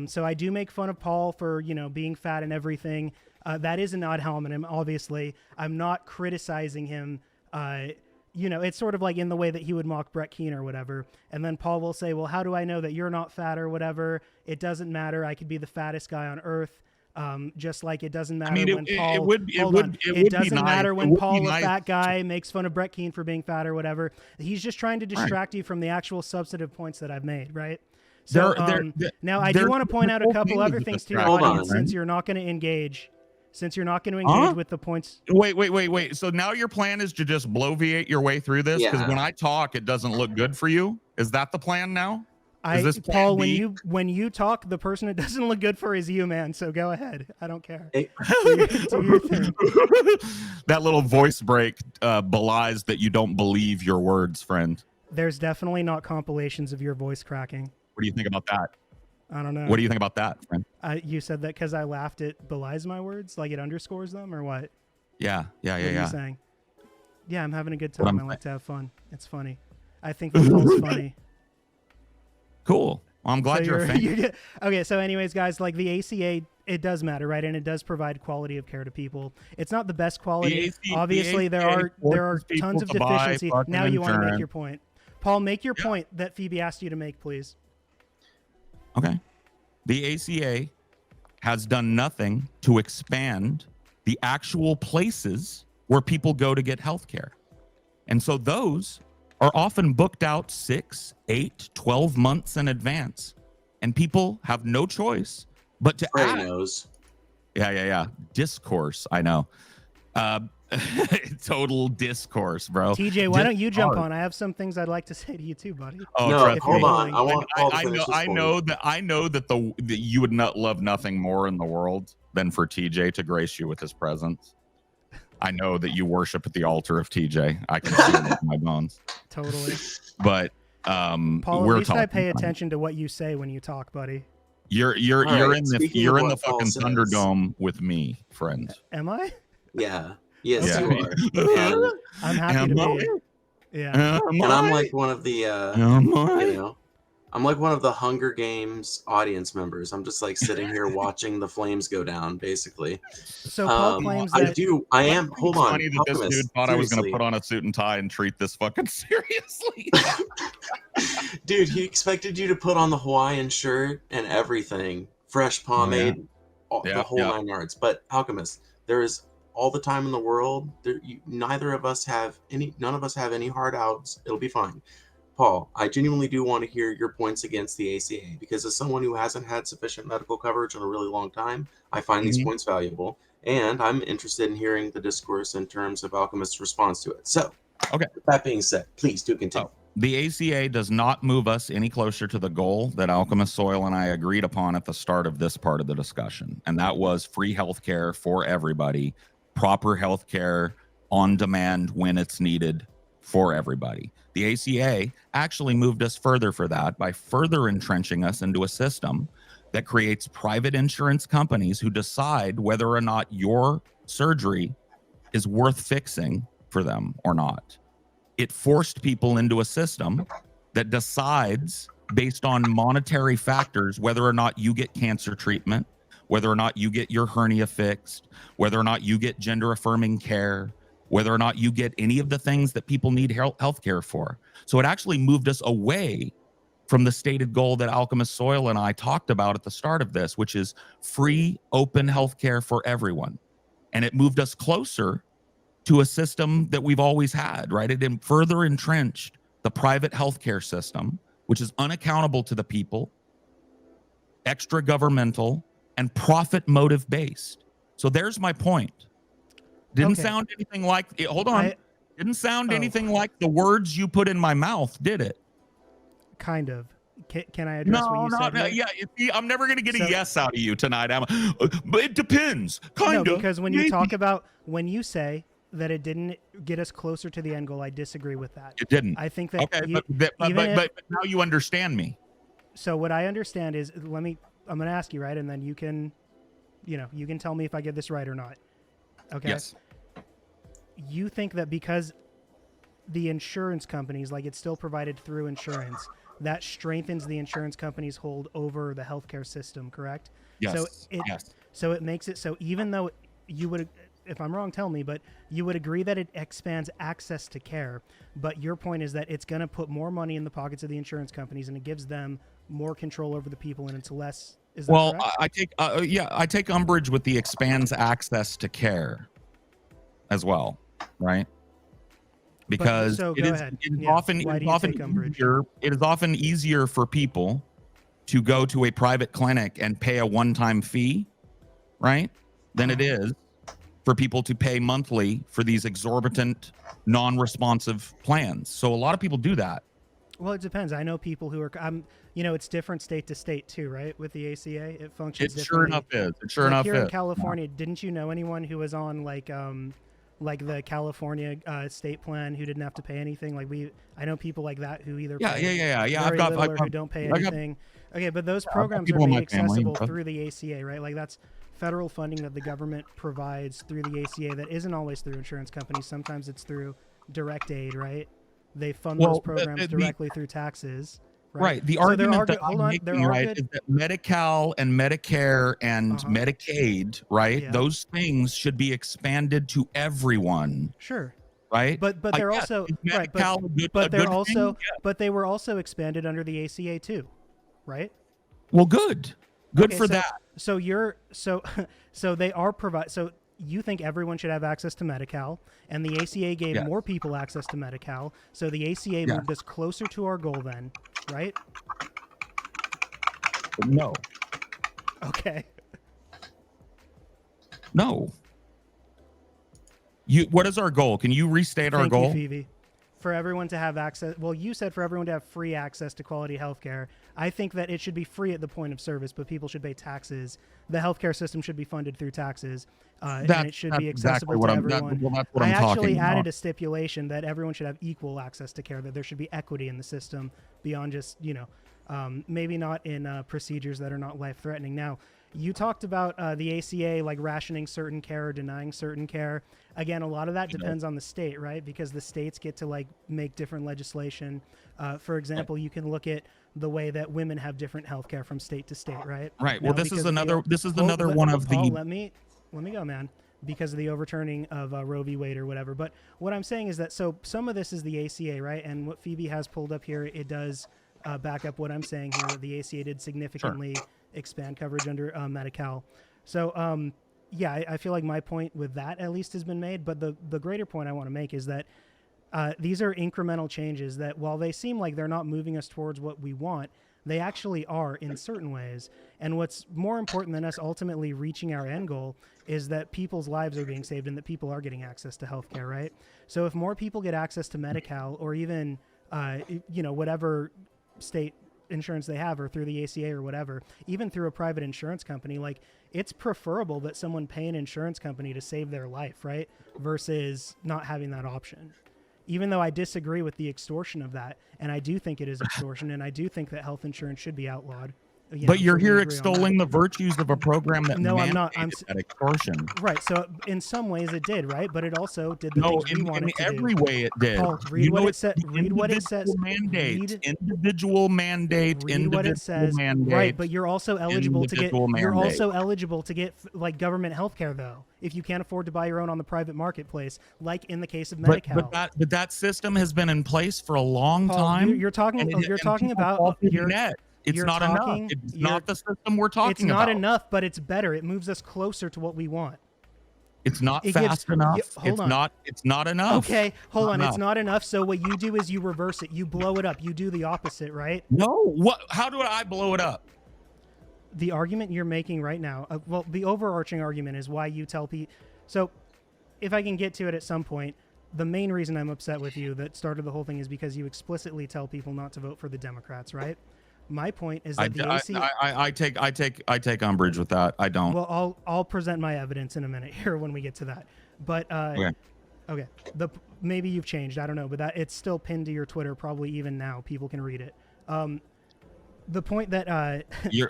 So I do make fun of Paul for, being fat and everything. That is an ad hominem, obviously. I'm not criticizing him. It's sort of like in the way that he would mock Brett Keane or whatever. And then Paul will say, well, how do I know that you're not fat or whatever? It doesn't matter. I could be the fattest guy on earth. Just like it doesn't matter I mean, when Paul. it would It doesn't be matter nice. when It would Paul, be a nice. fat guy, makes fun of Brett Keane for being fat or whatever. He's just trying to Right. distract you from the actual substantive points that I've made, right? So now I do there- want to point out a whole couple thing other is a things to your distraction, audience, right? since you're not going to engage. Since you're not going to engage Huh? with the points. Wait. So now your plan is to just bloviate your way through this? Because Yeah. when I talk, it doesn't look good for you. Is that the plan now? Is this plan Paul, B? when you talk, the person it doesn't look good for is you, man. So go ahead. I don't care. Hey. Do your thing. That little voice break belies that you don't believe your words, friend. There's definitely not compilations of your voice cracking. What do you think about that? I don't know. What do you think about that, friend? You said that because I laughed, it belies my words, like it underscores them, or what? Yeah. What are you saying? Yeah, I'm having a good What time. I'm I like to have fun. It's funny. I think that Paul's funny. Cool. Well, I'm glad you're a fan. Okay, so anyways, guys, like the ACA, it does matter, right? And it does provide quality of care to people. It's not the best quality. Obviously, there are tons of deficiencies. Now you want to make your point. Paul, make your point that Phoebe asked you to make, please. Okay. The ACA has done nothing to expand the actual places where people go to get health care. And so those are often booked out 6, 8, 12 months in advance. And people have no choice but to Trey add. knows. Yeah. Discourse, I know. Total discourse, bro. TJ, why don't you jump on? I have some things I'd like to say to you too, buddy. Oh, No, trust hold me. on. I want Paul to finish this I point. know that that you would not love nothing more in the world than for TJ to grace you with his presence. I know that you worship at the altar of TJ. I can feel it in my bones. Totally. But Paul, we're at least I pay talking. attention to what you say when you talk, buddy. You're right, in speaking of the what Paul fucking says. Thunderdome with me, friend. Am I? Yeah. Yes, Yeah. you are. And, I'm happy to be. Yeah. and I'm like one of the, I'm like one of the Hunger Games audience members. I'm just like sitting here watching the flames go down, basically. So Paul claims that I am. Hold on. Funny that this Alchemist, dude thought I was going to seriously. put on a suit and tie and treat this fucking seriously. Dude, he expected you to put on the Hawaiian shirt and everything, fresh pomade, the whole 9 yards. But Alchemist, there is all the time in the world. None of us have any hard outs. It'll be fine. Paul, I genuinely do want to hear your points against the ACA, because as someone who hasn't had sufficient medical coverage in a really long time, I find these points valuable, and I'm interested in hearing the discourse in terms of Alchemist's response to it. So, okay. With that being said, please do continue. The ACA does not move us any closer to the goal that Alchemist Soil and I agreed upon at the start of this part of the discussion, and that was free healthcare for everybody, proper healthcare on demand when it's needed for everybody. The ACA actually moved us further for that by further entrenching us into a system that creates private insurance companies who decide whether or not your surgery is worth fixing for them or not. It forced people into a system that decides based on monetary factors whether or not you get cancer treatment, whether or not you get your hernia fixed, whether or not you get gender affirming care, whether or not you get any of the things that people need health care for. So it actually moved us away from the stated goal that Alchemist Soil and I talked about at the start of this, which is free, open healthcare for everyone. And it moved us closer to a system that we've always had, right? It further entrenched the private healthcare system, which is unaccountable to the people, extra governmental, and profit motive based. So there's my point. Didn't sound anything like didn't sound anything like the words you put in my mouth, did it? Kind of. Can I address what you said? No, yeah. See, I'm never gonna get a yes out of you tonight. But it depends. Kind of. No, because when you talk about, when you say that it didn't get us closer to the end goal, I disagree with that. It didn't. I think that. Okay, but now you understand me. So what I understand is, I'm going to ask you, right, and then you can tell me if I get this right or not. Okay. Yes. You think that because the insurance companies, like it's still provided through insurance, that strengthens the insurance companies' hold over the healthcare system, correct? Yes. So it makes it so even though you would, if I'm wrong, tell me, but you would agree that it expands access to care. But your point is that it's going to put more money in the pockets of the insurance companies and it gives them more control over the people, and it's less Is that Well, correct? I take umbrage with the expands access to care as well, right? Because So it go is ahead. it is Yeah. often Why do you take umbrage? it is often easier for people to go to a private clinic and pay a one-time fee, right? Than it is for people to pay monthly for these exorbitant non-responsive plans. So a lot of people do that. Well, it depends. I know people who are. It's different state to state too, right? With the ACA, it functions It sure differently. enough is. It sure Like enough here in is. California, didn't you know anyone who was on like the California state plan who didn't have to pay anything? I know people like that who either Yeah, pay yeah. very little or who don't pay anything. Okay, but those programs are people in made my family accessible and through the ACA, right? Like that's federal funding that the government provides through the ACA that isn't always through insurance companies. Sometimes it's through direct aid, right? They fund those programs directly through taxes. Right. The So argument that I'm making, right, is that Medi-Cal and Medicare and Medicaid, right, Yeah. those things should be expanded to everyone. Sure. Right. But they're also right. But they were also expanded under the ACA too, right? Well, good. Good for that. So you're so they are provide. So you think everyone should have access to Medi-Cal, and the ACA gave more people access to Medi-Cal. So the ACA moved us closer to our goal then, right? No. Okay. No. What is our goal? Can you restate our goal? Thank you, Phoebe. For everyone to have access. Well, you said for everyone to have free access to quality healthcare. I think that it should be free at the point of service, but people should pay taxes. The healthcare system should be funded through taxes, and it should be accessible to everyone. That's what I I'm actually talking added about. a stipulation that everyone should have equal access to care, that there should be equity in the system beyond just, maybe not in procedures that are not life-threatening. Now, you talked about the ACA like rationing certain care or denying certain care. Again, a lot of that depends on the state, right? Because the states get to like make different legislation. For example, you can look at the way that women have different health care from state to state, right? Right. Now, Well, this is another one of the. Let me go, man. Because of the overturning of Roe v. Wade or whatever. But what I'm saying is that some of this is the ACA, right? And what Phoebe has pulled up here, it does back up what I'm saying here. That the ACA did significantly expand coverage under Medi-Cal. So, I feel like my point with that at least has been made. But the greater point I want to make is that these are incremental changes that while they seem like they're not moving us towards what we want, they actually are in certain ways. And what's more important than us ultimately reaching our end goal is that people's lives are being saved and that people are getting access to healthcare, right? So if more people get access to Medi-Cal or even, whatever state insurance they have or through the ACA or whatever, even through a private insurance company, like it's preferable that someone pay an insurance company to save their life, right? Versus not having that option. Even though I disagree with the extortion of that, and I do think it is extortion, and I do think that health insurance should be outlawed. But you're here extolling the virtues of a program that no, I'm not. that extortion. Right. So in some ways it did, right? But it also did the things we wanted to do. In every way it did. Paul, read what it said. Read what it says. Individual mandate. Read what it says. Right. But you're also eligible to get. You're also eligible to get like government health care though, if you can't afford to buy your own on the private marketplace, like in the case of Medi-Cal. But that system has been in place for a long time. You're talking about. It's not enough. It's not the system we're talking about. It's not enough, but it's better. It moves us closer to what we want. It's not fast enough. It's not enough. Okay, hold on. It's not enough. So what you do is you reverse it. You blow it up. You do the opposite, right? No. What? How do I blow it up? The argument you're making right now, the overarching argument is why you tell people. So if I can get to it at some point, the main reason I'm upset with you that started the whole thing is because you explicitly tell people not to vote for the Democrats, right? My point is that I take umbrage with that. I don't. Well, I'll present my evidence in a minute here when we get to that. But okay. Maybe you've changed. I don't know, but that it's still pinned to your Twitter. Probably even now, people can read it. The point that you're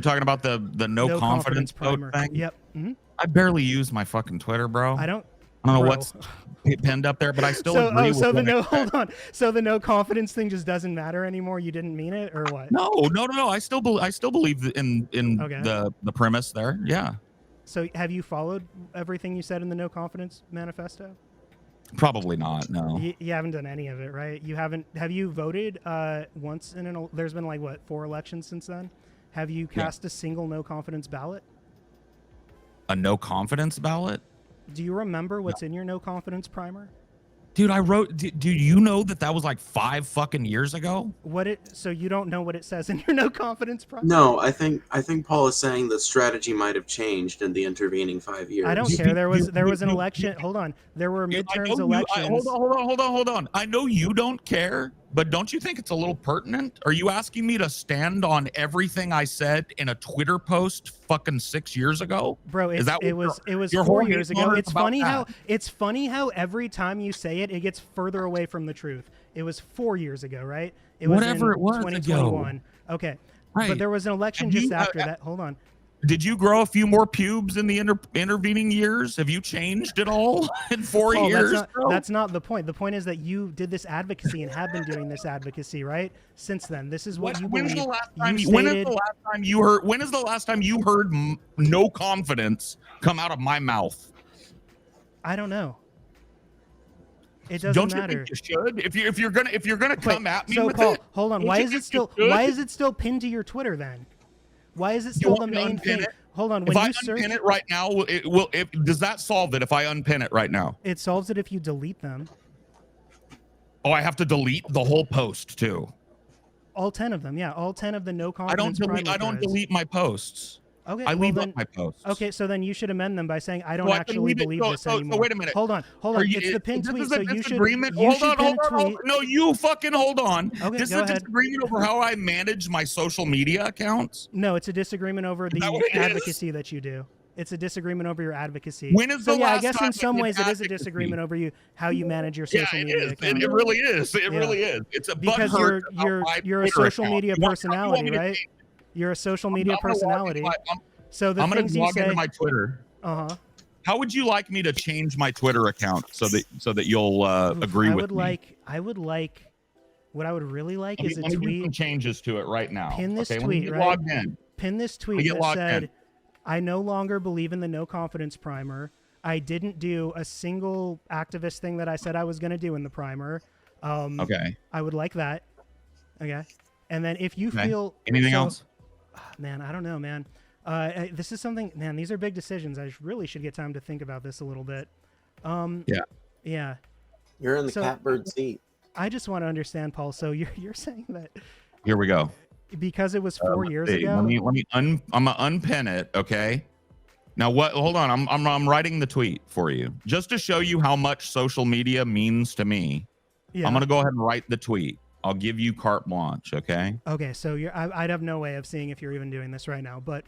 talking about the no confidence vote thing. Yep. Mm-hmm. I barely use my fucking Twitter, bro. I don't know what's pinned up there, but I still agree with hold on. So the no confidence thing just doesn't matter anymore. You didn't mean it, or what? No. I still believe in the premise there. Yeah. So have you followed everything you said in the no confidence manifesto? Probably not. No. You haven't done any of it, right? You haven't. Have you voted once there's been like 4 elections since then? Have you cast a single no confidence ballot? A no confidence ballot? Do you remember what's in your no confidence primer? Dude, I wrote. Do you know that was like 5 fucking years ago? So you don't know what it says in your no confidence primer? No, I think Paul is saying the strategy might have changed in the intervening 5 years. I don't care. There was an election. Hold on. There were midterms elections. Hold on. I know you don't care, but don't you think it's a little pertinent? Are you asking me to stand on everything I said in a Twitter post fucking 6 years ago? Bro, it was your 4 whole years ago. It's about funny how every time you say it, it gets further away from the truth. It was 4 years ago, right? It was Whatever in it was 2021. ago. Okay. Right. But there was an election just after that. Hold on. Did you grow a few more pubes in the intervening years? Have you changed at all in 4 years? That's not the point. The point is that you did this advocacy and have been doing this advocacy, right? Since then, this is what you believe. When is the last time you heard no confidence come out of my mouth? I don't know. It doesn't Don't you matter. think you should? If you're gonna come at me so with Paul, it, hold on. Why is it still pinned to your Twitter then? Why is it still the main thing? Hold on. When if I you search unpin it right now, does that solve it if I unpin it right now? It solves it if you delete them. Oh, I have to delete the whole post too. All 10 of them, yeah. All 10 of the no confidence. I don't delete my posts. Okay, I leave up my posts. Okay, so then you should amend them by saying I don't actually believe this anymore. So wait a minute. Hold on. It's the pinned tweet, so you should pin a tweet. No, you fucking hold on. Okay, this is a disagreement over how I manage my social media accounts. No, it's a disagreement over the advocacy that you do. It's a disagreement over your advocacy. When is the last I guess time in some ways it is a advocacy? disagreement over how you manage your social media account. It really is. It really is. It's a because you're a social media personality, right? You're a social media personality. So the I'm gonna things you log say. into my Twitter. How would you like me to change my Twitter account so that you'll agree with me? I would like. What I would really like is a tweet. tweet. Some changes to it right now. Pin this tweet. tweet, right? Logged in. Pin this tweet that said, "I no longer believe in the no confidence primer. I didn't do a single activist thing that I said I was going to do in the primer." Okay. I would like that. Okay. And then if you feel anything else, man, I don't know, man. This is something, man. These are big decisions. I really should get time to think about this a little bit. Yeah. You're in the catbird seat. I just want to understand, Paul. So you're saying that? Here we go. Because it was 4 years ago. I'm gonna unpin it. Okay. Now what? Hold on. I'm writing the tweet for you just to show you how much social media means to me. Yeah. I'm gonna go ahead and write the tweet. I'll give you carte blanche. Okay. Okay. So I'd have no way of seeing if you're even doing this right now, but.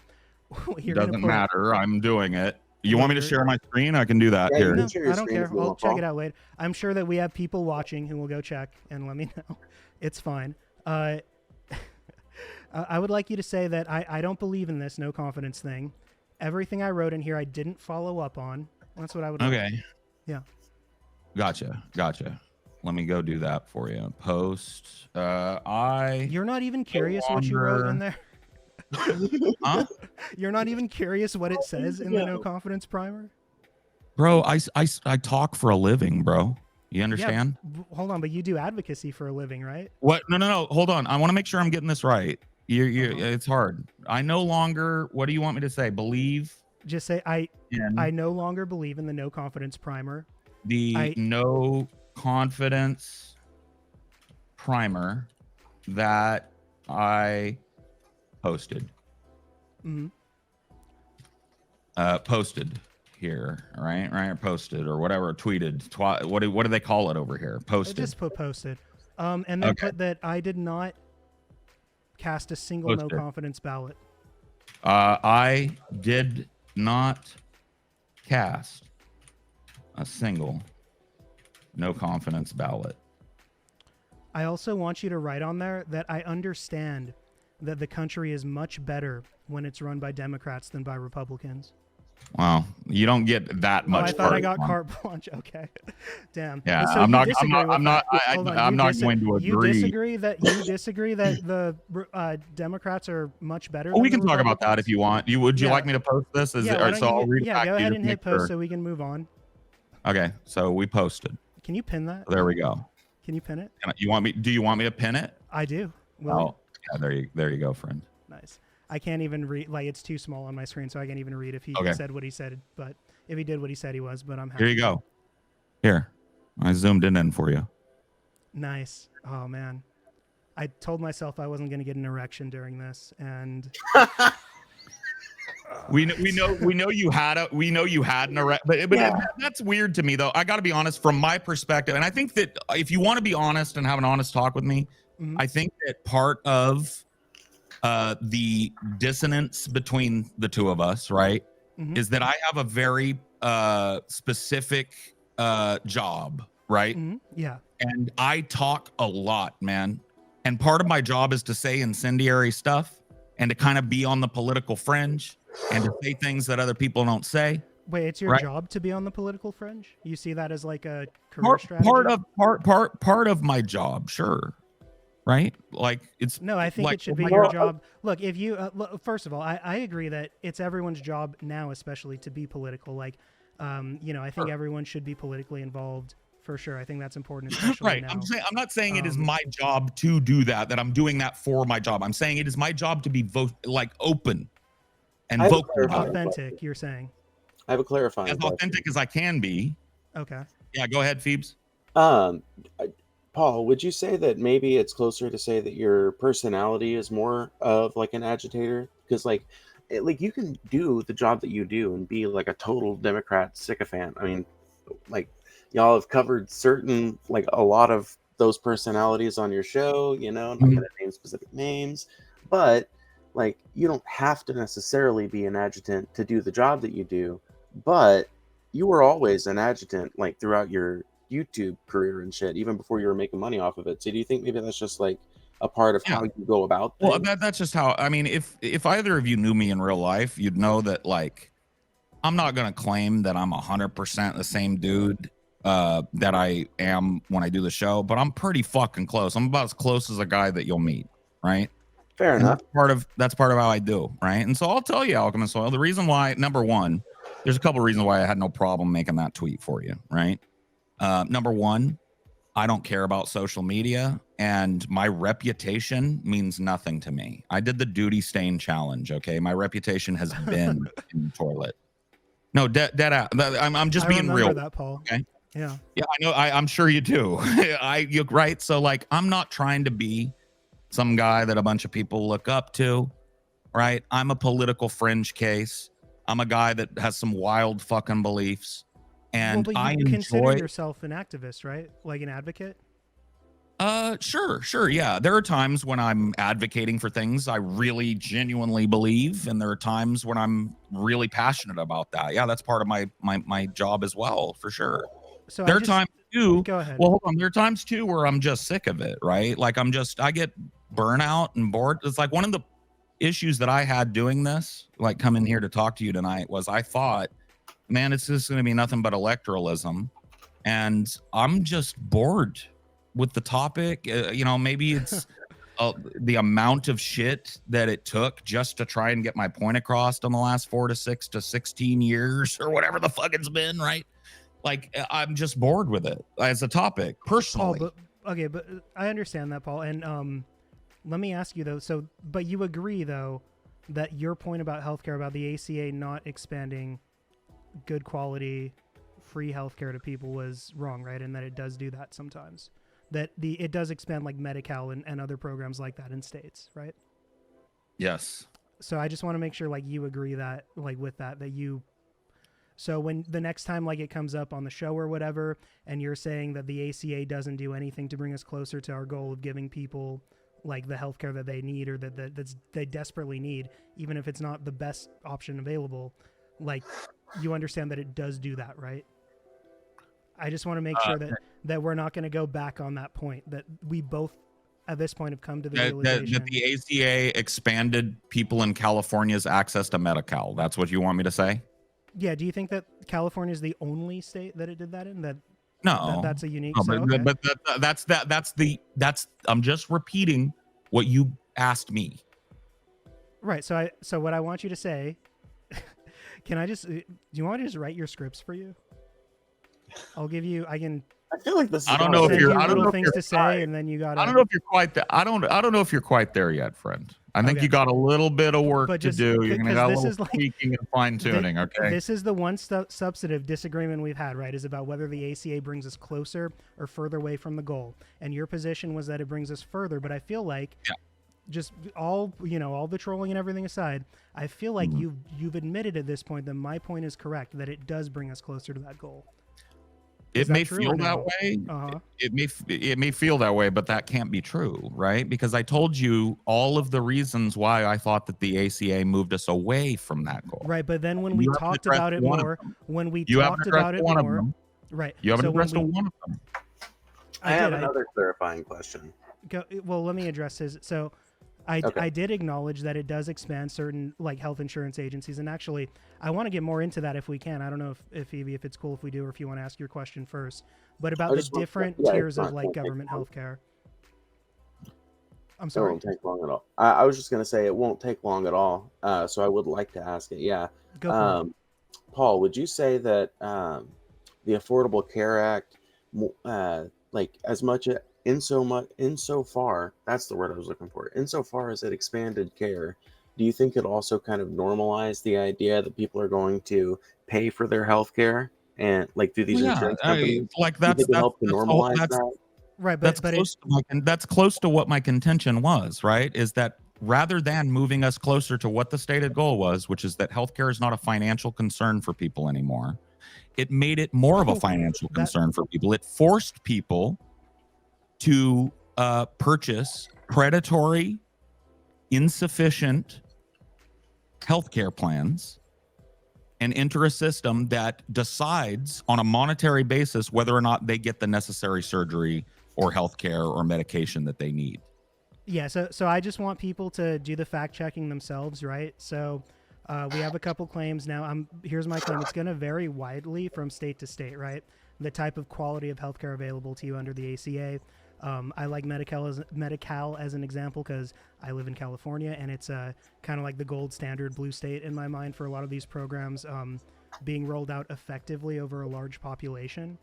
It doesn't matter. I'm doing it. You want me to share my screen? I can do that here. No, I don't care. I'll check it out later. I'm sure that we have people watching who will go check and let me know. It's fine. I would like you to say that I don't believe in this no confidence thing. Everything I wrote in here, I didn't follow up on. That's what I would. Okay. Like. Yeah. Gotcha. Let me go do that for you. Post. You're not even curious what you wrote in there. Huh? You're not even curious what it says in the no confidence primer? Bro, I talk for a living, bro. You understand? Yeah, hold on, but you do advocacy for a living, right? What? No. Hold on. I want to make sure I'm getting this right. It's hard. I no longer. What do you want me to say? Believe? Just say I no longer believe in the no confidence primer. No confidence primer that I posted. Posted here, right? Posted or whatever, tweeted. What do they call it over here? Posted. I just put posted. And then put that I did not cast a single no confidence ballot. I did not cast a single no confidence ballot. I also want you to write on there that I understand that the country is much better when it's run by Democrats than by Republicans. Wow, you don't get that much. I thought I got carte blanche. Okay, damn. Yeah, so I'm not going to agree. You disagree that the Democrats are much better. We can talk about that if you want. Would you like me to post this? I'll read it back go ahead and hit post so we can move on. Okay, so we posted. Can you pin that? There we go. Can you pin it? Do you want me to pin it? I do. Well, yeah, there you go, friend. Nice. I can't even read. Like, it's too small on my screen, so I can't even read if he Okay. said what he said. But if he did what he said he was, but I'm happy. Here you go. Here, I zoomed in for you. Nice. Oh man, I told myself I wasn't going to get an erection during this, and we know you had an erection, but that's weird to me though. I got to be honest from my perspective, and I think that if you want to be honest and have an honest talk with me, I think that part of the dissonance between the two of us, right, is that I have a very specific job, right? Yeah. And I talk a lot, man. And part of my job is to say incendiary stuff and to kind of be on the political fringe and to say things that other people don't say. Wait, it's your right? job to be on the political fringe? You see that as like a career strategy? Part of my job, sure. Right? Like it's no, I think like, it should be your job. Look, if you first of all, I agree that it's everyone's job now, especially to be political. Like, I think everyone should be politically involved for sure. I think that's important, especially right. now. I'm not saying it is my job to do that I'm doing that for my job. I'm saying it is my job to be open and vocal. Authentic, you're saying. I have a clarifying as question. Authentic as I can be. Okay. Yeah, go ahead, Phoebes. Paul, would you say that maybe it's closer to say that your personality is more of like an agitator? Because like you can do the job that you do and be like a total Democrat sycophant. I mean, like y'all have covered a lot of those personalities on your show, I'm not going to name specific names, but like you don't have to necessarily be an adjutant to do the job that you do, but you were always an adjutant like throughout your YouTube career and shit, even before you were making money off of it. So do you think maybe that's just like a part of how you go about things? Well, that's just how, I mean, if either of you knew me in real life, you'd know that like, I'm not going to claim that I'm 100% the same dude that I am when I do the show, but I'm pretty fucking close. I'm about as close as a guy that you'll meet. Right. Fair enough. That's part of how I do. Right. And so I'll tell you, Alchemist Soil, the reason why, number one, there's a couple of reasons why I had no problem making that tweet for you. Right. Number one, I don't care about social media and my reputation means nothing to me. I did the duty stain challenge. Okay. My reputation has been in the toilet. No, dead out. I'm just being real. That, Paul. Okay. Yeah. Yeah, I know. I'm sure you do. You're right. So like, I'm not trying to be some guy that a bunch of people look up to. Right. I'm a political fringe case. I'm a guy that has some wild fucking beliefs. And but you consider yourself an activist, right? Like an advocate? Sure. Yeah. There are times when I'm advocating for things I really genuinely believe. And there are times when I'm really passionate about that. Yeah, that's part of my job as well, for sure. So there are times too. Go ahead. Well, hold on. There are times too where I'm just sick of it, right? Like I get burnout and bored. It's like one of the issues that I had doing this, like coming here to talk to you tonight, was I thought, man, it's just going to be nothing but electoralism. And I'm just bored with the topic. Maybe it's the amount of shit that it took just to try and get my point across in the last 4 to 6 to 16 years or whatever the fuck it's been, right? Like, I'm just bored with it as a topic, personally. Paul, but I understand that, Paul. And let me ask you, though, but you agree, though, that your point about healthcare, about the ACA not expanding good quality, free healthcare to people was wrong, right? And that it does do that sometimes. That it does expand like Medi-Cal and other programs like that in states, right? Yes. So I just want to make sure like you agree that like with that you. So when the next time like it comes up on the show or whatever, and you're saying that the ACA doesn't do anything to bring us closer to our goal of giving people like the healthcare that they need or that they desperately need, even if it's not the best option available, like you understand that it does do that, right? I just want to make sure that we're not going to go back on that point, that we both at this point have come to the realization that the ACA expanded people in California's access to Medi-Cal. That's what you want me to say? Yeah. Do you think that California is the only state that it did that in? That's a unique. That's I'm just repeating what you asked me. Right. So what I want you to say, do you want me to just write your scripts for you? I'll give you. I feel like this. I don't know if you're. I don't know things to say, and then you got. I don't know if you're quite. I don't know if you're quite there yet, friend. I think Okay. you got a little bit of work But to just do. You're gonna got a because this little is like tweaking and fine tuning. Okay. this is the one substantive disagreement we've had, right? Is about whether the ACA brings us closer or further away from the goal. And your position was that it brings us further, but I feel like just all the trolling and everything aside, I feel like you've admitted at this point that my point is correct, that it does bring us closer to that goal. It may feel that way. Uh-huh. It may feel that way, but that can't be true, right? Because I told you all of the reasons why I thought that the ACA moved us away from that goal. Right, but then when we talked about it more, right? You haven't addressed one of them. I have another clarifying question. Well, let me address his. So, I did acknowledge that it does expand certain like health insurance agencies, and actually, I want to get more into that if we can. I don't know if Evie, if it's cool if we do, or if you want to ask your question first. But about the different tiers of like government healthcare. I'm sorry. It won't take long at all. I was just going to say it won't take long at all. So I would like to ask it. Yeah. Go for it. Paul, would you say that the Affordable Care Act, like as much insofar, that's the word I was looking for. Insofar as it expanded care, do you think it also kind of normalized the idea that people are going to pay for their health care and like through these insurance companies? That's help to normalize that. Right, that's close to what my contention was, right? Is that rather than moving us closer to what the stated goal was, which is that healthcare is not a financial concern for people anymore, it made it more of a financial concern for people. It forced people to purchase predatory, insufficient healthcare plans and enter a system that decides on a monetary basis whether or not they get the necessary surgery or healthcare or medication that they need. Yeah, so I just want people to do the fact checking themselves, right? So we have a couple claims now. Here's my claim. It's going to vary widely from state to state, right? The type of quality of healthcare available to you under the ACA. I like Medi-Cal as an example because I live in California, and it's kind of like the gold standard blue state in my mind for a lot of these programs being rolled out effectively over a large population.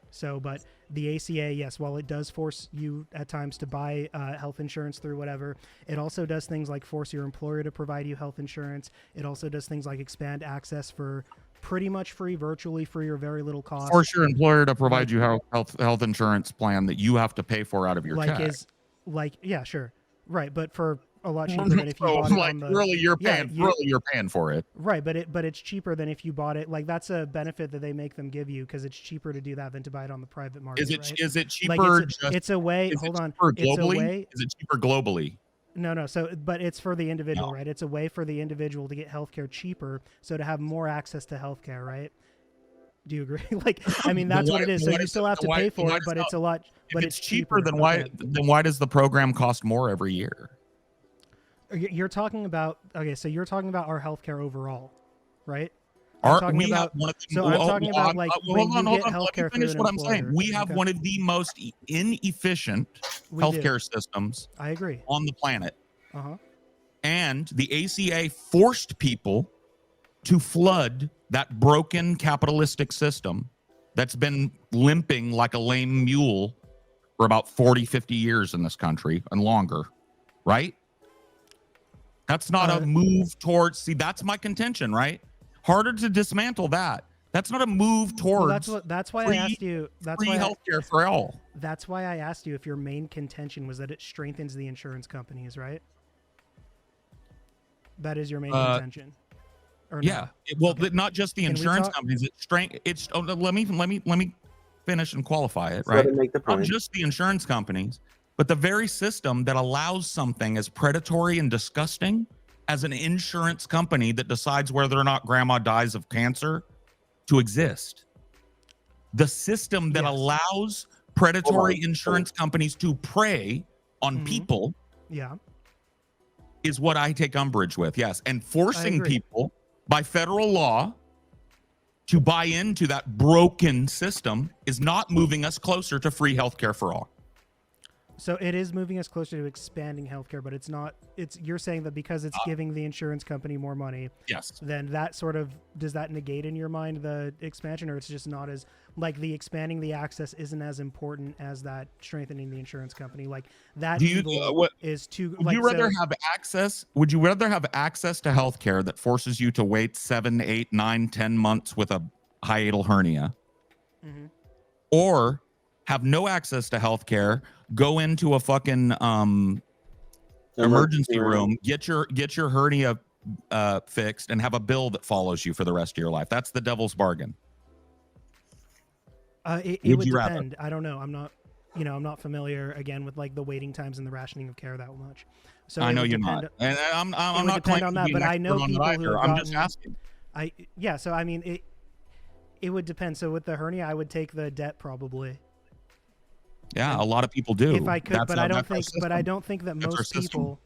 So, but the ACA, yes, while it does force you at times to buy health insurance through whatever, it also does things like force your employer to provide you health insurance. It also does things like expand access for pretty much free, virtually free, or very little cost. Force your employer to provide you health insurance plan that you have to pay for out of your check. Yeah, sure, right, but for a lot cheaper than if you bought it on the. Really, you're paying for it. Right, but it's cheaper than if you bought it. Like that's a benefit that they make them give you because it's cheaper to do that than to buy it on the private market. Is it cheaper? Like it's a way. Hold on. It's a way. Is it cheaper globally? No. So, but it's for the individual, right? It's a way for the individual to get healthcare cheaper, so to have more access to healthcare, right? Do you agree? Like, I mean, that's what it is. So you still have to pay for it, but it's a lot. But it's cheaper. Then why does the program cost more every year? You're talking about so you're talking about our healthcare overall, right? I'm talking about when you get healthcare. Finish what I'm saying. We have one of the most inefficient healthcare systems. I agree. On the planet. Uh-huh. And the ACA forced people to flood that broken capitalistic system that's been limping like a lame mule for about 40, 50 years in this country and longer, right? That's not a move towards, that's my contention, right? Harder to dismantle that. That's not a move towards that's why I asked you. That's free healthcare for all. That's why I asked you if your main contention was that it strengthens the insurance companies, right? That is your main contention. Or yeah. No? Not just the insurance companies. Let me finish and qualify it, right? Not just the insurance companies, but the very system that allows something as predatory and disgusting as an insurance company that decides whether or not grandma dies of cancer to exist. The system that allows predatory insurance companies to prey on people is what I take umbrage with, yes. And forcing people by federal law to buy into that broken system is not moving us closer to free healthcare for all. So it is moving us closer to expanding healthcare, but it's not. It's you're saying that because it's giving the insurance company more money, Yes. then that sort of does that negate in your mind the expansion, or it's just not as like the expanding the access isn't as important as that strengthening the insurance company. Like that evil is too. Would like, you rather so, have access? Would you rather have access to healthcare that forces you to wait 7, 8, 9, 10 months with a hiatal hernia, or have no access to healthcare, go into a fucking emergency room, get your hernia fixed, and have a bill that follows you for the rest of your life? That's the devil's bargain. It would depend. I don't know. I'm not familiar again with like the waiting times and the rationing of care that much. So I know you're not, and I'm not depend claiming on to that, be but an I know expert on people that who either. have I'm just asking. So I mean it would depend. So with the hernia, I would take the debt probably. Yeah, And a lot of people do. If I could, but I don't think that That's most people.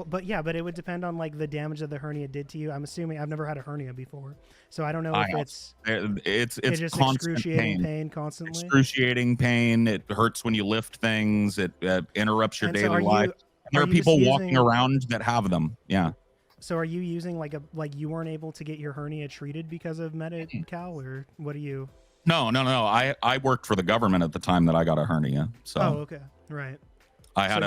But yeah, but it would depend on like the damage that the hernia did to you. I'm assuming I've never had a hernia before, so I don't know if it's just constant excruciating pain constantly. Excruciating pain. It hurts when you lift things. It interrupts your daily life. There are people walking around that have them. Yeah. So are you using like you weren't able to get your hernia treated because of Medi-Cal, or what are you? No. I worked for the government at the time that I got a hernia. So. Oh, okay, right. I had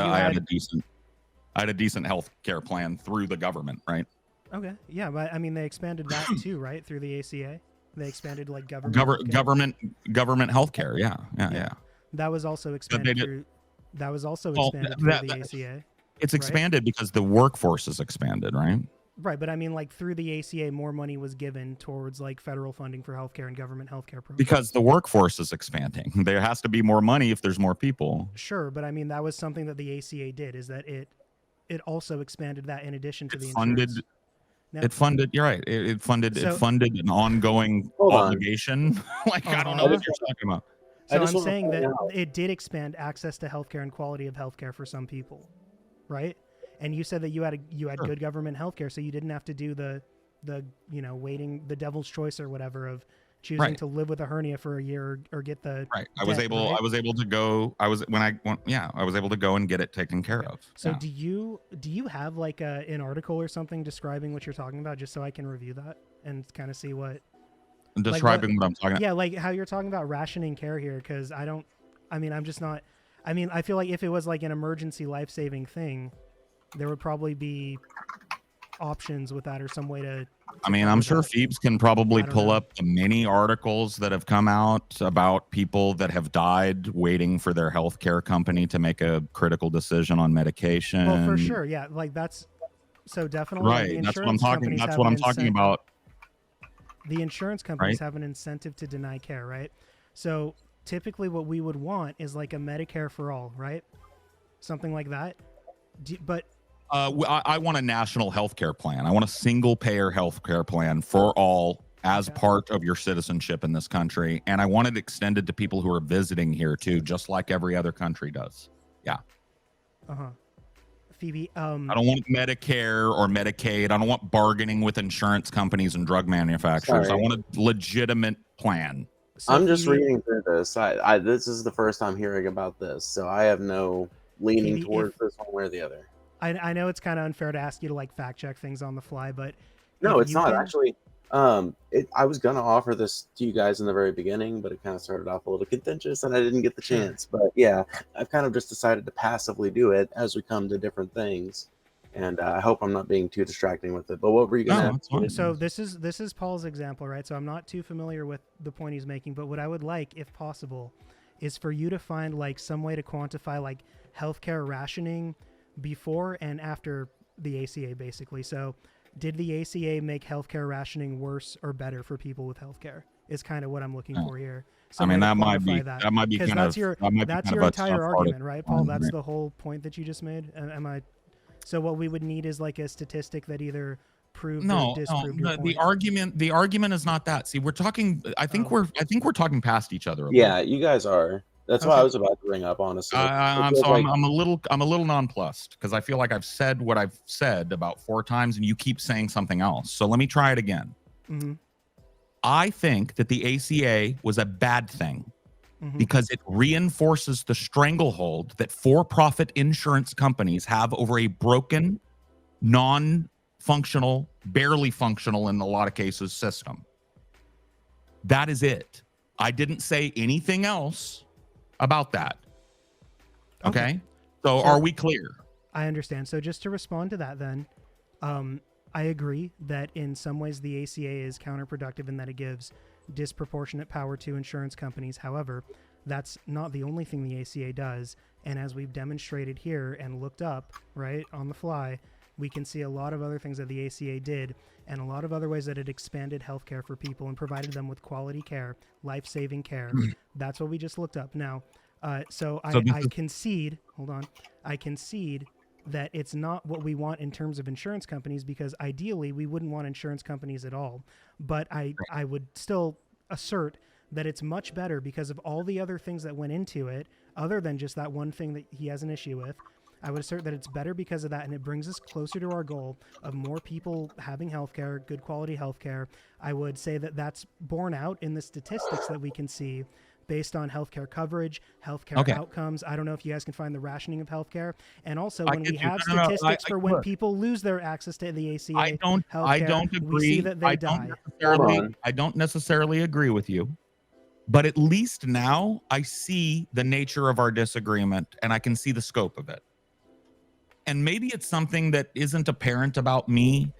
a decent health care plan through the government, right? Okay, yeah, but I mean they expanded that too, right? Through the ACA, they expanded like government health care. Yeah. That was also expanded through. That was also expanded through the ACA. It's expanded because the workforce is expanded, right? Right, but I mean, like through the ACA, more money was given towards like federal funding for healthcare and government healthcare programs. Because the workforce is expanding. There has to be more money if there's more people. Sure, but I mean that was something that the ACA did. Is that it also expanded that in addition to the insurance. Now, it funded. You're right. It funded an ongoing obligation. Like I don't know what you're talking about. So I'm saying that it did expand access to healthcare and quality of healthcare for some people, right? And you said that you had good government healthcare, so you didn't have to do the waiting, the devil's choice or whatever of choosing to live with a hernia for a year or get the I was able to go. I was able to go and get it taken care of. So do you have like an article or something describing what you're talking about, just so I can review that and kind of see what describing what I'm talking about? Yeah, like how you're talking about rationing care here, because I feel like if it was like an emergency life-saving thing, there would probably be options with that or some way to I'm sure Phoebes can probably pull up the many articles that have come out about people that have died waiting for their healthcare company to make a critical decision on medication. Well, for sure, yeah, like that's so definitely right. That's what I'm talking. That's what I'm talking about. The insurance companies have an incentive to deny care, right? So typically, what we would want is like a Medicare for all, right? Something like that. But I want a national health care plan. I want a single payer health care plan for all as part of your citizenship in this country. And I want it extended to people who are visiting here too, just like every other country does. Yeah. Phoebe, I don't want Medicare or Medicaid. I don't want bargaining with insurance companies and drug manufacturers. I want a legitimate plan. So I'm just reading through this. This is the first time hearing about this, so I have no leaning towards this one way or the other. I know it's kind of unfair to ask you to like fact check things on the fly, but no, it's not actually. I was gonna offer this to you guys in the very beginning, but it kind of started off a little contentious, and I didn't get the chance. But yeah, I've kind of just decided to passively do it as we come to different things, and I hope I'm not being too distracting with it. But what were you gonna? So this is Paul's example, right? So I'm not too familiar with the point he's making, but what I would like, if possible, is for you to find like some way to quantify like healthcare rationing before and after the ACA, basically. So did the ACA make healthcare rationing worse or better for people with healthcare is kind of what I'm looking for here. So that might be kind that's of your entire argument, right, Paul? That's the whole point that you just made. So what we would need is like a statistic that either proved or disproved your point. The argument is not that. See, we're talking. I think we're talking past each other. Yeah, you guys are. That's what I was about to bring up, honestly. I'm a little nonplussed because I feel like I've said what I've said about 4 times, and you keep saying something else. So let me try it again. Mm-hmm. I think that the ACA was a bad thing because it reinforces the stranglehold that for-profit insurance companies have over a broken, non-functional, barely functional in a lot of cases system. That is it. I didn't say anything else about that. Okay? So are we clear? I understand. So just to respond to that then, I agree that in some ways the ACA is counterproductive in that it gives disproportionate power to insurance companies. However, that's not the only thing the ACA does. And as we've demonstrated here and looked up, right, on the fly, we can see a lot of other things that the ACA did and a lot of other ways that it expanded healthcare for people and provided them with quality care, life-saving care. That's what we just looked up. Now, I concede, hold on, I concede that it's not what we want in terms of insurance companies, because ideally we wouldn't want insurance companies at all. But I would still assert that it's much better because of all the other things that went into it, other than just that one thing that he has an issue with. I would assert that it's better because of that, and it brings us closer to our goal of more people having healthcare, good quality healthcare. I would say that that's borne out in the statistics that we can see based on healthcare coverage, healthcare outcomes. I don't know if you guys can find the rationing of healthcare. And also when we have statistics for when people lose their access to the ACA healthcare, I don't agree. We see that they die. I don't necessarily agree with you. But at least now I see the nature of our disagreement and I can see the scope of it. And maybe it's something that isn't apparent about me.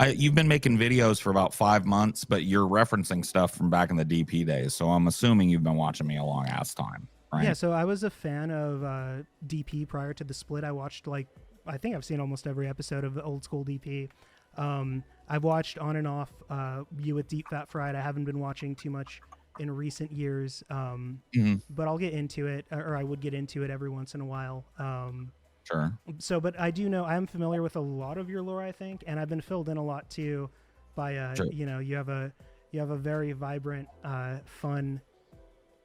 You've been making videos for about 5 months, but you're referencing stuff from back in the DP days. So I'm assuming you've been watching me a long ass time, right? Yeah, so I was a fan of DP prior to the split. I watched, I think I've seen almost every episode of the old school DP. I've watched on and off You with Deep Fat Fried. I haven't been watching too much in recent years, but I'll get into it, or I would get into it every once in a while. Sure. So, but I do know, I'm familiar with a lot of your lore, I think, and I've been filled in a lot too by, sure. You have a very vibrant, fun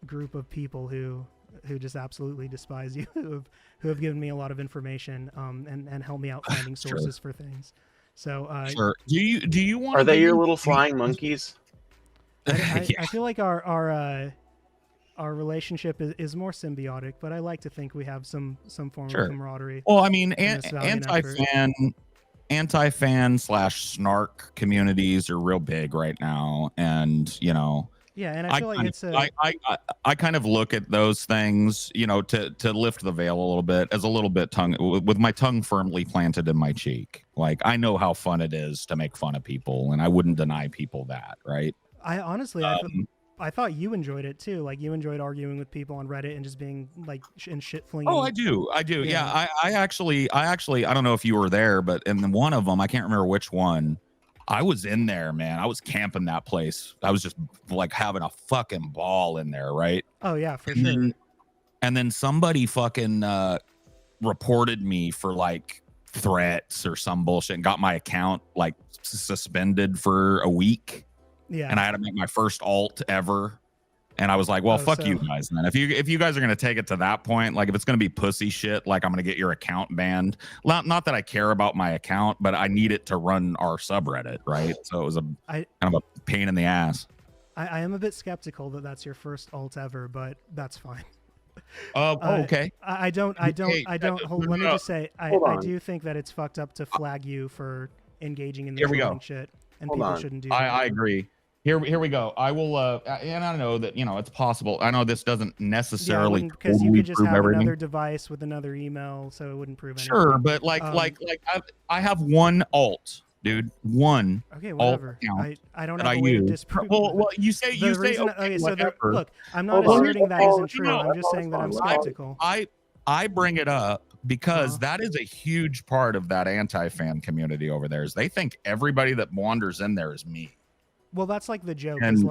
group of people who just absolutely despise you, who have given me a lot of information, and helped me out finding sources for things. So, sure. Do you want? Are they your little flying monkeys? I feel like our relationship is more symbiotic, but I like to think we have some form of camaraderie. Well, I mean, anti-fan / snark communities are real big right now, and yeah, and I feel like it's I kind of look at those things, to lift the veil a little bit, as a little bit with my tongue firmly planted in my cheek. Like, I know how fun it is to make fun of people, and I wouldn't deny people that, right? I honestly, I thought you enjoyed it too. Like, you enjoyed arguing with people on Reddit and just being like and shit flinging. Oh, I do. Yeah, I actually, I don't know if you were there, but in one of them, I can't remember which one, I was in there, man. I was camping that place. I was just like having a fucking ball in there, right? Oh yeah, for sure. And then somebody fucking reported me for like threats or some bullshit and got my account like suspended for a week. Yeah. And I had to make my first alt ever. And I was like, well, fuck you guys, man. If you guys are going to take it to that point, like if it's going to be pussy shit, like I'm going to get your account banned. Not that I care about my account, but I need it to run our subreddit, right? So it was kind of a pain in the ass. I am a bit skeptical that that's your first alt ever, but that's fine. Okay. I don't. Let me just say, I do think that it's fucked up to flag you for engaging in the trolling shit, and people shouldn't do that. I agree. Here we go. I will, and I know that it's possible. I know this doesn't necessarily because you could just have another device with another email, so it wouldn't prove anything. Sure, but I have one alt, dude. One. Okay, whatever. I don't have a way to disprove. Well, you say okay. So look, I'm not asserting that isn't true. I'm just saying that I'm skeptical. I bring it up because that is a huge part of that anti-fan community over there. Is they think everybody that wanders in there is me. Well, that's like the joke. Is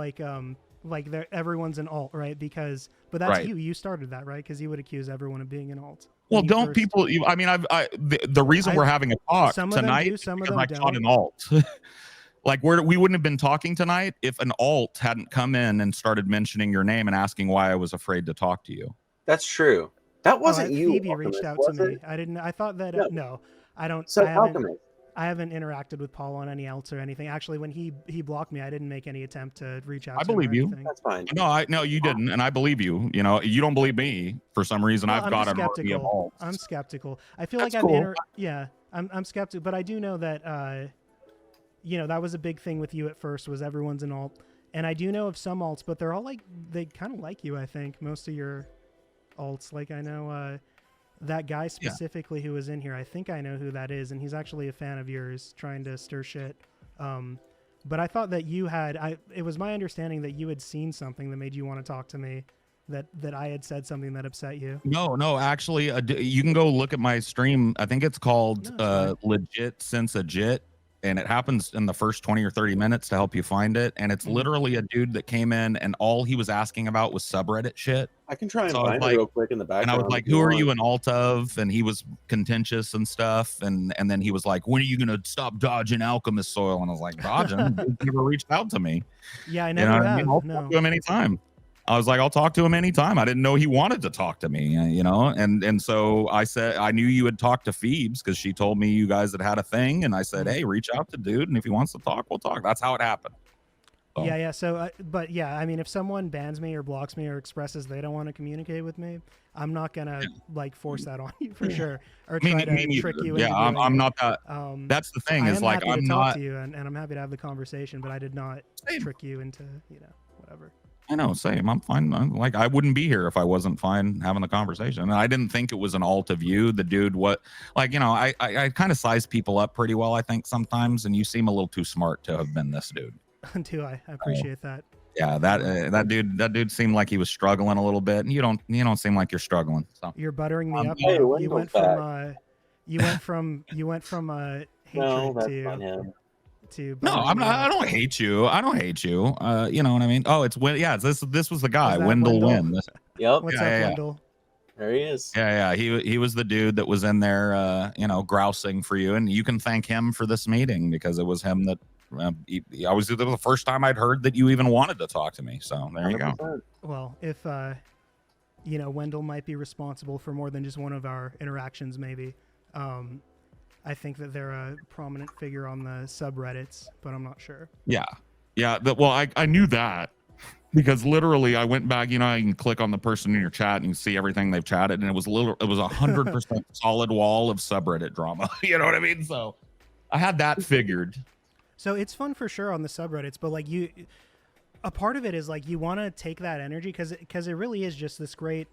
everyone's an alt, right? But that's you. You started that, right? Because you would accuse everyone of being an alt. Well, don't people? The reason we're having a talk tonight is because I taught an alt. Like we wouldn't have been talking tonight if an alt hadn't come in and started mentioning your name and asking why I was afraid to talk to you. That's true. That wasn't you. Phoebe reached out to me. I didn't. I thought that no, I don't. So Alchemist. I haven't interacted with Paul on any else or anything. Actually, when he blocked me, I didn't make any attempt to reach out I to him believe or you. anything. That's fine. No, you didn't, and I believe you. You know, you don't believe me for some reason. Well, I've I'm got just an army of skeptical. alts. I'm skeptical. I feel That's like cool. I'm skeptical, but I do know that you know, that was a big thing with you at first, was everyone's an alt. And I do know of some alts, but they're all like, they kind of like you, I think, most of your alts. Like, I know that guy specifically who was in here, I think I know who that is, and he's actually a fan of yours, trying to stir shit. But I thought that you had, it was my understanding that you had seen something that made you want to talk to me, that I had said something that upset you. No, actually, you can go look at my stream. I think it's called Legit Since a Jit, and it happens in the first 20 or 30 minutes to help you find it. And it's literally a dude that came in, and all he was asking about was subreddit shit. I can try and So find it real quick in the background. And I was like, who are you an alt of? And he was contentious and stuff. And then he was like, when are you going to stop dodging Alchemist soil? And I was like, dodging? He never reached out to me. Yeah, I never have. I'll talk to him anytime. I was like, I'll talk to him anytime. I didn't know he wanted to talk to me, you know? And so I said, I knew you had talked to Phoebes because she told me you guys had a thing. And I said, hey, reach out to dude. And if he wants to talk, we'll talk. That's how it happened. So. Yeah. So, but yeah, I mean, if someone bans me or blocks me or expresses they don't want to communicate with me, I'm not gonna like force that on you for sure, or try to trick you. Yeah, I'm not that. That's the thing is like I'm not. Talk to you, and I'm happy to have the conversation, but I did not trick you into whatever. I know, same. I'm fine. Like I wouldn't be here if I wasn't fine having the conversation. And I didn't think it was an alt of you. The dude, I kind of size people up pretty well, I think sometimes, and you seem a little too smart to have been this dude. Do I appreciate that. Yeah, that dude seemed like he was struggling a little bit, and you don't seem like you're struggling. So you're buttering me up. Hey, you went from hatred to no, I'm not. I don't hate you. I don't hate you. You know what I mean? Oh, it's this was the guy, Wendell Wynn. Yep. What's up, Wendell? There he is. Yeah. He was the dude that was in there, grousing for you, and you can thank him for this meeting because it was him that. It was the first time I'd heard that you even wanted to talk to me. So there 100%. You go. Well, if Wendell might be responsible for more than just one of our interactions, maybe. I think that they're a prominent figure on the subreddits, but I'm not sure. Yeah. I knew that because literally I went back. You can click on the person in your chat and you see everything they've chatted, and it was 100% solid wall of subreddit drama. You know what I mean? So I had that figured. So it's fun for sure on the subreddits, but like a part of it is like you want to take that energy because it really is just this great.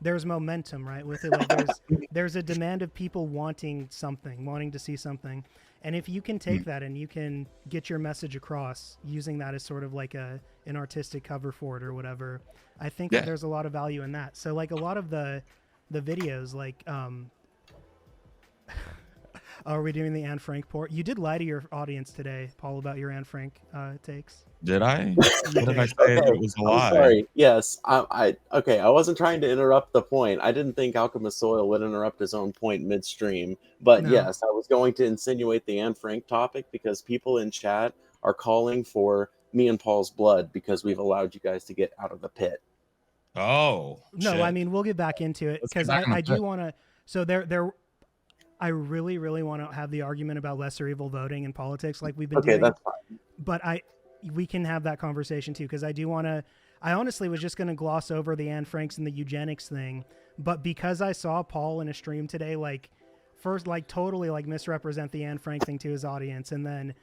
There's momentum, right? With it, like there's a demand of people wanting to see something, and if you can take that and you can get your message across using that as sort of like an artistic cover for it or whatever, I think that there's a lot of value in that. So like a lot of the videos, like are we doing the Anne Frank port? You did lie to your audience today, Paul, about your Anne Frank takes. Did I? What did I say? It was a lie. I'm sorry. Yes. I wasn't trying to interrupt the point. I didn't think Alchemist Soil would interrupt his own point midstream. But yes, I was going to insinuate the Anne Frank topic because people in chat are calling for me and Paul's blood because we've allowed you guys to get out of the pit. Oh. No, shit. I mean, we'll get back into it because I do want to. So I really, really want to have the argument about lesser evil voting in politics like we've been doing. That's fine. But we can have that conversation too because I do want to. I honestly was just going to gloss over the Anne Franks and the eugenics thing, but because I saw Paul in a stream today, like first, like totally like misrepresent the Anne Frank thing to his audience, and then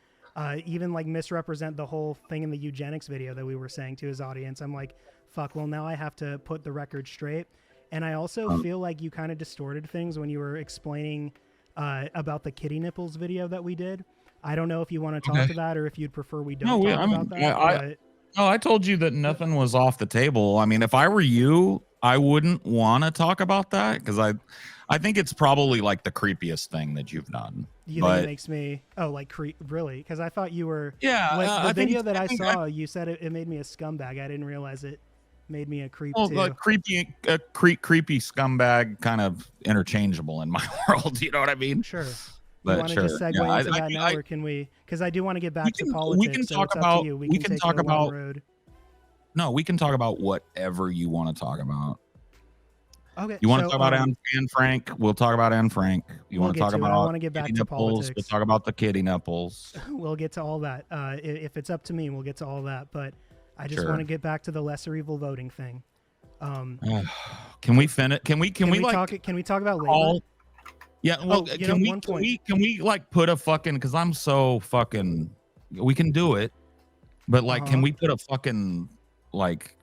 even like misrepresent the whole thing in the eugenics video that we were saying to his audience. I'm like, fuck. Well, now I have to put the record straight, and I also feel like you kind of distorted things when you were explaining. About the kitty nipples video that we did. I don't know if you want to talk to that or if you'd prefer we don't talk about that. I told you that nothing was off the table. I mean, if I were you, I wouldn't want to talk about that because I think it's probably like the creepiest thing that you've done. You think it makes me really? Because I thought you were the video that I saw. You said it made me a scumbag. I didn't realize it made me a creep too. Like creepy scumbag, kind of interchangeable in my world. You know what I mean? Sure. You want to just segue into that now, or can we? Because I do want to get back to politics. We can talk about. We can talk about. Road. No, we can talk about whatever you want to talk about. Okay. You want to So, talk about Anne Frank? We'll talk about Anne Frank. You we'll want to get talk to it. I about want to get back kitty to nipples? We'll politics. talk about the kitty nipples. We'll get to all that. If it's up to me, we'll get to all that. But I just Sure. want to get back to the lesser evil voting thing. Can we finish? Can we like talk? Can we talk about labor? all? Yeah. Well, Oh, can we like put a fucking? Because I'm so fucking. We can do it, but like, can we put a fucking like?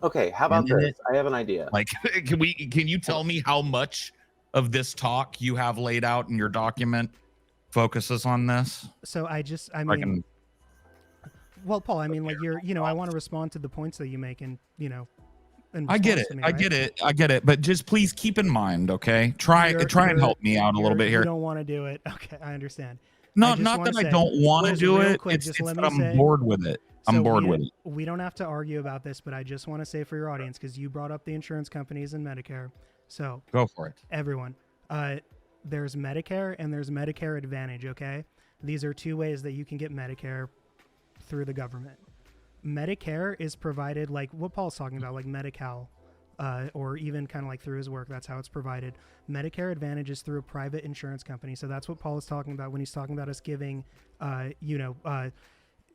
Okay, how about this? I have an idea. Like, can you tell me how much of this talk you have laid out in your document focuses on this? So well, Paul, I mean, like I want to respond to the points that you make, and I get it. I get it. But just please keep in mind, okay? Try and help me out a little bit here. You don't want to do it. Okay, I understand. Not that I don't want to do it. It's that I'm bored with it. I'm bored with it. We don't have to argue about this, but I just want to say for your audience, because you brought up the insurance companies and Medicare. So go for it. Everyone. There's Medicare and there's Medicare Advantage, okay? These are two ways that you can get Medicare through the government. Medicare is provided like what Paul's talking about, like Medi-Cal, or even kind of like through his work. That's how it's provided. Medicare Advantage is through a private insurance company. So that's what Paul is talking about when he's talking about us giving,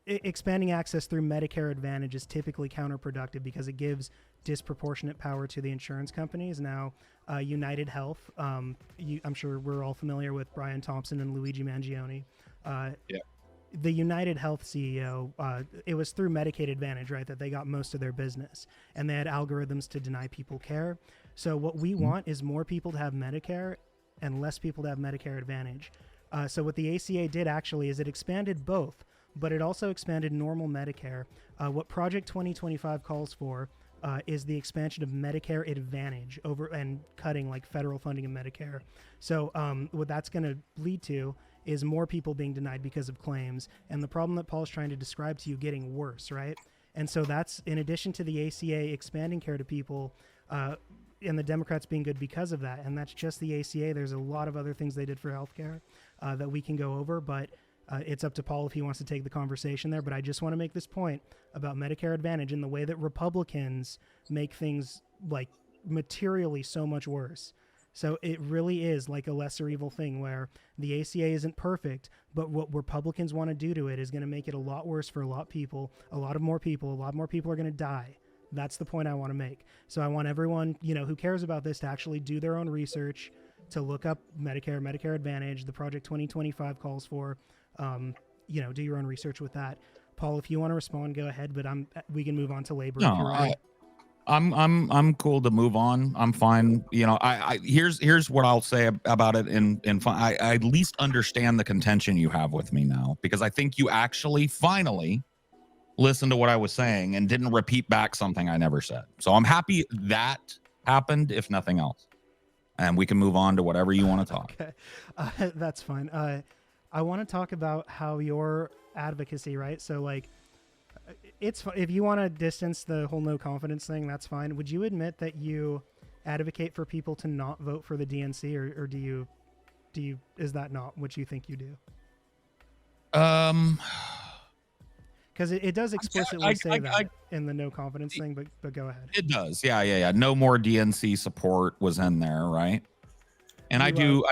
expanding access through Medicare Advantage is typically counterproductive because it gives disproportionate power to the insurance companies. Now, United Health, I'm sure we're all familiar with Brian Thompson and Luigi Mangione. The United Health CEO, it was through Medicaid Advantage, right, that they got most of their business. And they had algorithms to deny people care. So what we want is more people to have Medicare and less people to have Medicare Advantage. So what the ACA did actually is it expanded both, but it also expanded normal Medicare. What Project 2025 calls for is the expansion of Medicare Advantage over and cutting like federal funding of Medicare. So what that's going to lead to is more people being denied because of claims, and the problem that Paul's trying to describe to you getting worse, right? And so that's in addition to the ACA expanding care to people, and the Democrats being good because of that. And that's just the ACA. There's a lot of other things they did for healthcare that we can go over, but it's up to Paul if he wants to take the conversation there. But I just want to make this point about Medicare Advantage and the way that Republicans make things like materially so much worse. So it really is like a lesser evil thing where the ACA isn't perfect, but what Republicans want to do to it is going to make it a lot worse for a lot more people are going to die. That's the point I want to make. So I want everyone, who cares about this to actually do their own research, to look up Medicare Advantage, the Project 2025 calls for, do your own research with that. Paul, if you want to respond, go ahead, but we can move on to labor. No, I'm cool to move on. I'm fine. Here's what I'll say about it. I at least understand the contention you have with me now, because I think you actually finally listened to what I was saying and didn't repeat back something I never said. So I'm happy that happened, if nothing else. And we can move on to whatever you want to talk. Okay. That's fine. I want to talk about how your advocacy, right? So like, if you want to distance the whole no confidence thing, that's fine. Would you admit that you advocate for people to not vote for the DNC, or do you is that not what you think you do? Because it does explicitly say that in the no confidence thing, but go ahead. It does. Yeah. No more DNC support was in there, right? And I do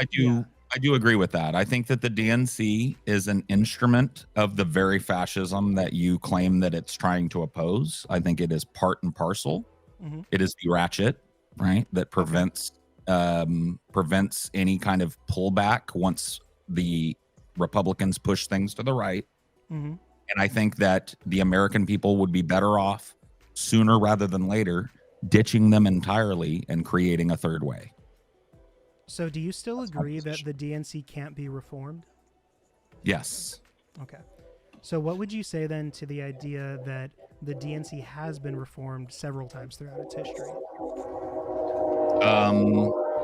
agree with that. I think that the DNC is an instrument of the very fascism that you claim that it's trying to oppose. I think it is part and parcel. Mm-hmm. It is the ratchet, right, that prevents any kind of pullback once the Republicans push things to the right. Mm-hmm. And I think that the American people would be better off sooner rather than later ditching them entirely and creating a third way. So do you still agree that the DNC can't be reformed? Yes. Okay. So what would you say then to the idea that the DNC has been reformed several times throughout its history?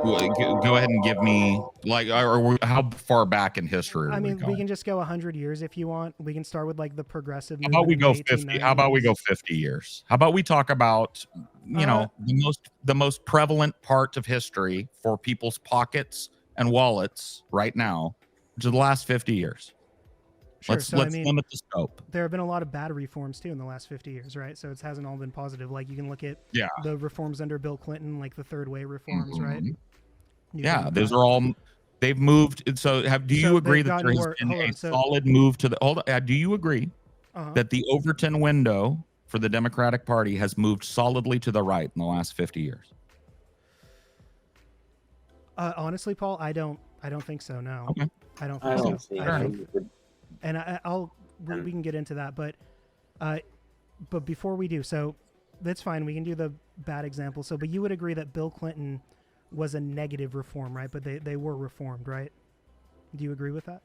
Go ahead and give me, like, or how far back in history are we can just go 100 years if you want. We can start with like the progressive movement. How about we go 50? How about we go 50 years? How about we talk about, the most prevalent part of history for people's pockets and wallets right now, which is the last 50 years. Sure. Let's So I mean, limit the scope. there have been a lot of bad reforms too in the last 50 years, right? So it hasn't all been positive. Like you can look at the reforms under Bill Clinton, like the third way reforms, right? Yeah, those are all they've moved. So do you agree that there has been a solid move to the do you agree that the Overton window for the Democratic Party has moved solidly to the right in the last 50 years? Honestly, Paul, I don't think so. No, okay. I don't think don't so. see And we can get into that, but before we do, so that's fine. We can do the bad example. So, but you would agree that Bill Clinton was a negative reform, right? But they were reformed, right? Do you agree with that?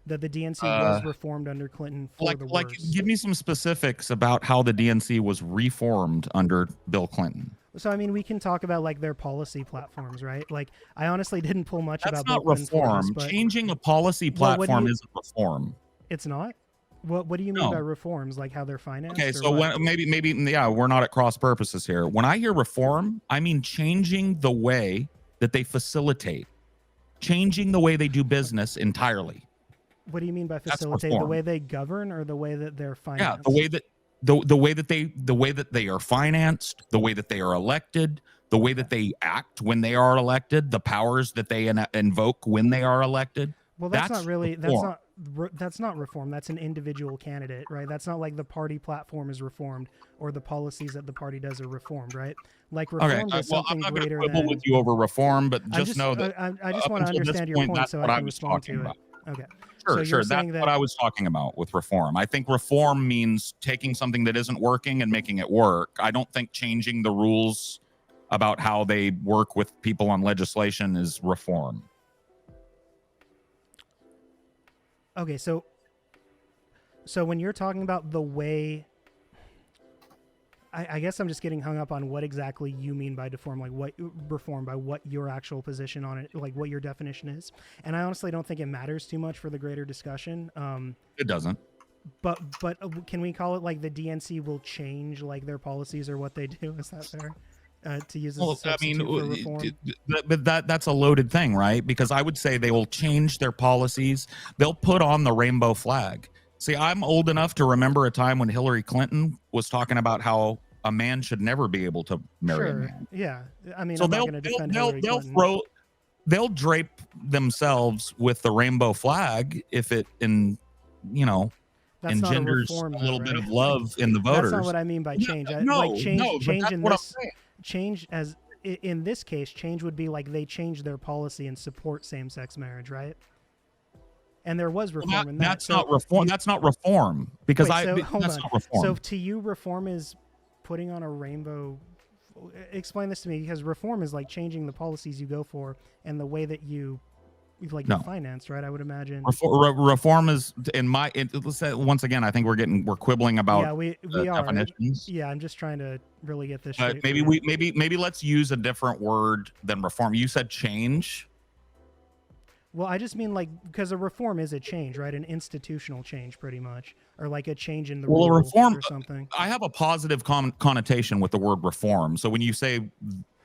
That the DNC was reformed under Clinton for the worse. Give me some specifics about how the DNC was reformed under Bill Clinton. So I mean, we can talk about like their policy platforms, right? Like, I honestly didn't pull much That's about not Bill reform. But changing a policy platform isn't reform. It's not. What do you mean by reforms? Like how they're financed? Okay, so maybe we're not at cross purposes here. When I hear reform, I mean changing the way that they facilitate, changing the way they do business entirely. What do you mean by facilitate? The way they govern or the way that they're financed? Yeah, the way that they are financed, the way that they are elected, the way that they act when they are elected, the powers that they invoke when they are elected. Well, that's not really that's not reform. That's an individual candidate, right? That's not like the party platform is reformed or the policies that the party does are reformed, right? Like reform is something greater than. I'm not going to quibble with you over reform, but just know that I just want to understand your point so I can respond to it. Okay. Sure. That's what I was talking about with reform. I think reform means taking something that isn't working and making it work. I don't think changing the rules about how they work with people on legislation is reform. Okay, so when you're talking about the way, I guess I'm just getting hung up on what exactly you mean by reform, like what reform, by what your actual position on it, like what your definition is. And I honestly don't think it matters too much for the greater discussion. It doesn't. But can we call it like the DNC will change like their policies or what they do? Is that fair? To use as a substitute for reform? But that's a loaded thing, right? Because I would say they will change their policies. They'll put on the rainbow flag. See, I'm old enough to remember a time when Hillary Clinton was talking about how a man should never be able to marry a man. Yeah, I mean, so I'm not going to defend Hillary Clinton. They'll drape themselves with the rainbow flag if it engenders a little bit of love in the voters. That's not what I mean by change. Change as in this case, change would be like they change their policy and support same-sex marriage, right? And there was reform in that. That's not reform. That's not reform because that's not reform. So to you, reform is putting on a rainbow. Explain this to me, because reform is like changing the policies you go for and the way that you you're financed, right? I would imagine. Reform is let's say, once again, I think we're quibbling about we are definitions. Yeah, I'm just trying to really get this straight. Maybe let's use a different word than reform. You said change. Well, I just mean like because a reform is a change, right? An institutional change, pretty much, or like a change in the rules reform or something. I have a positive connotation with the word reform. So when you say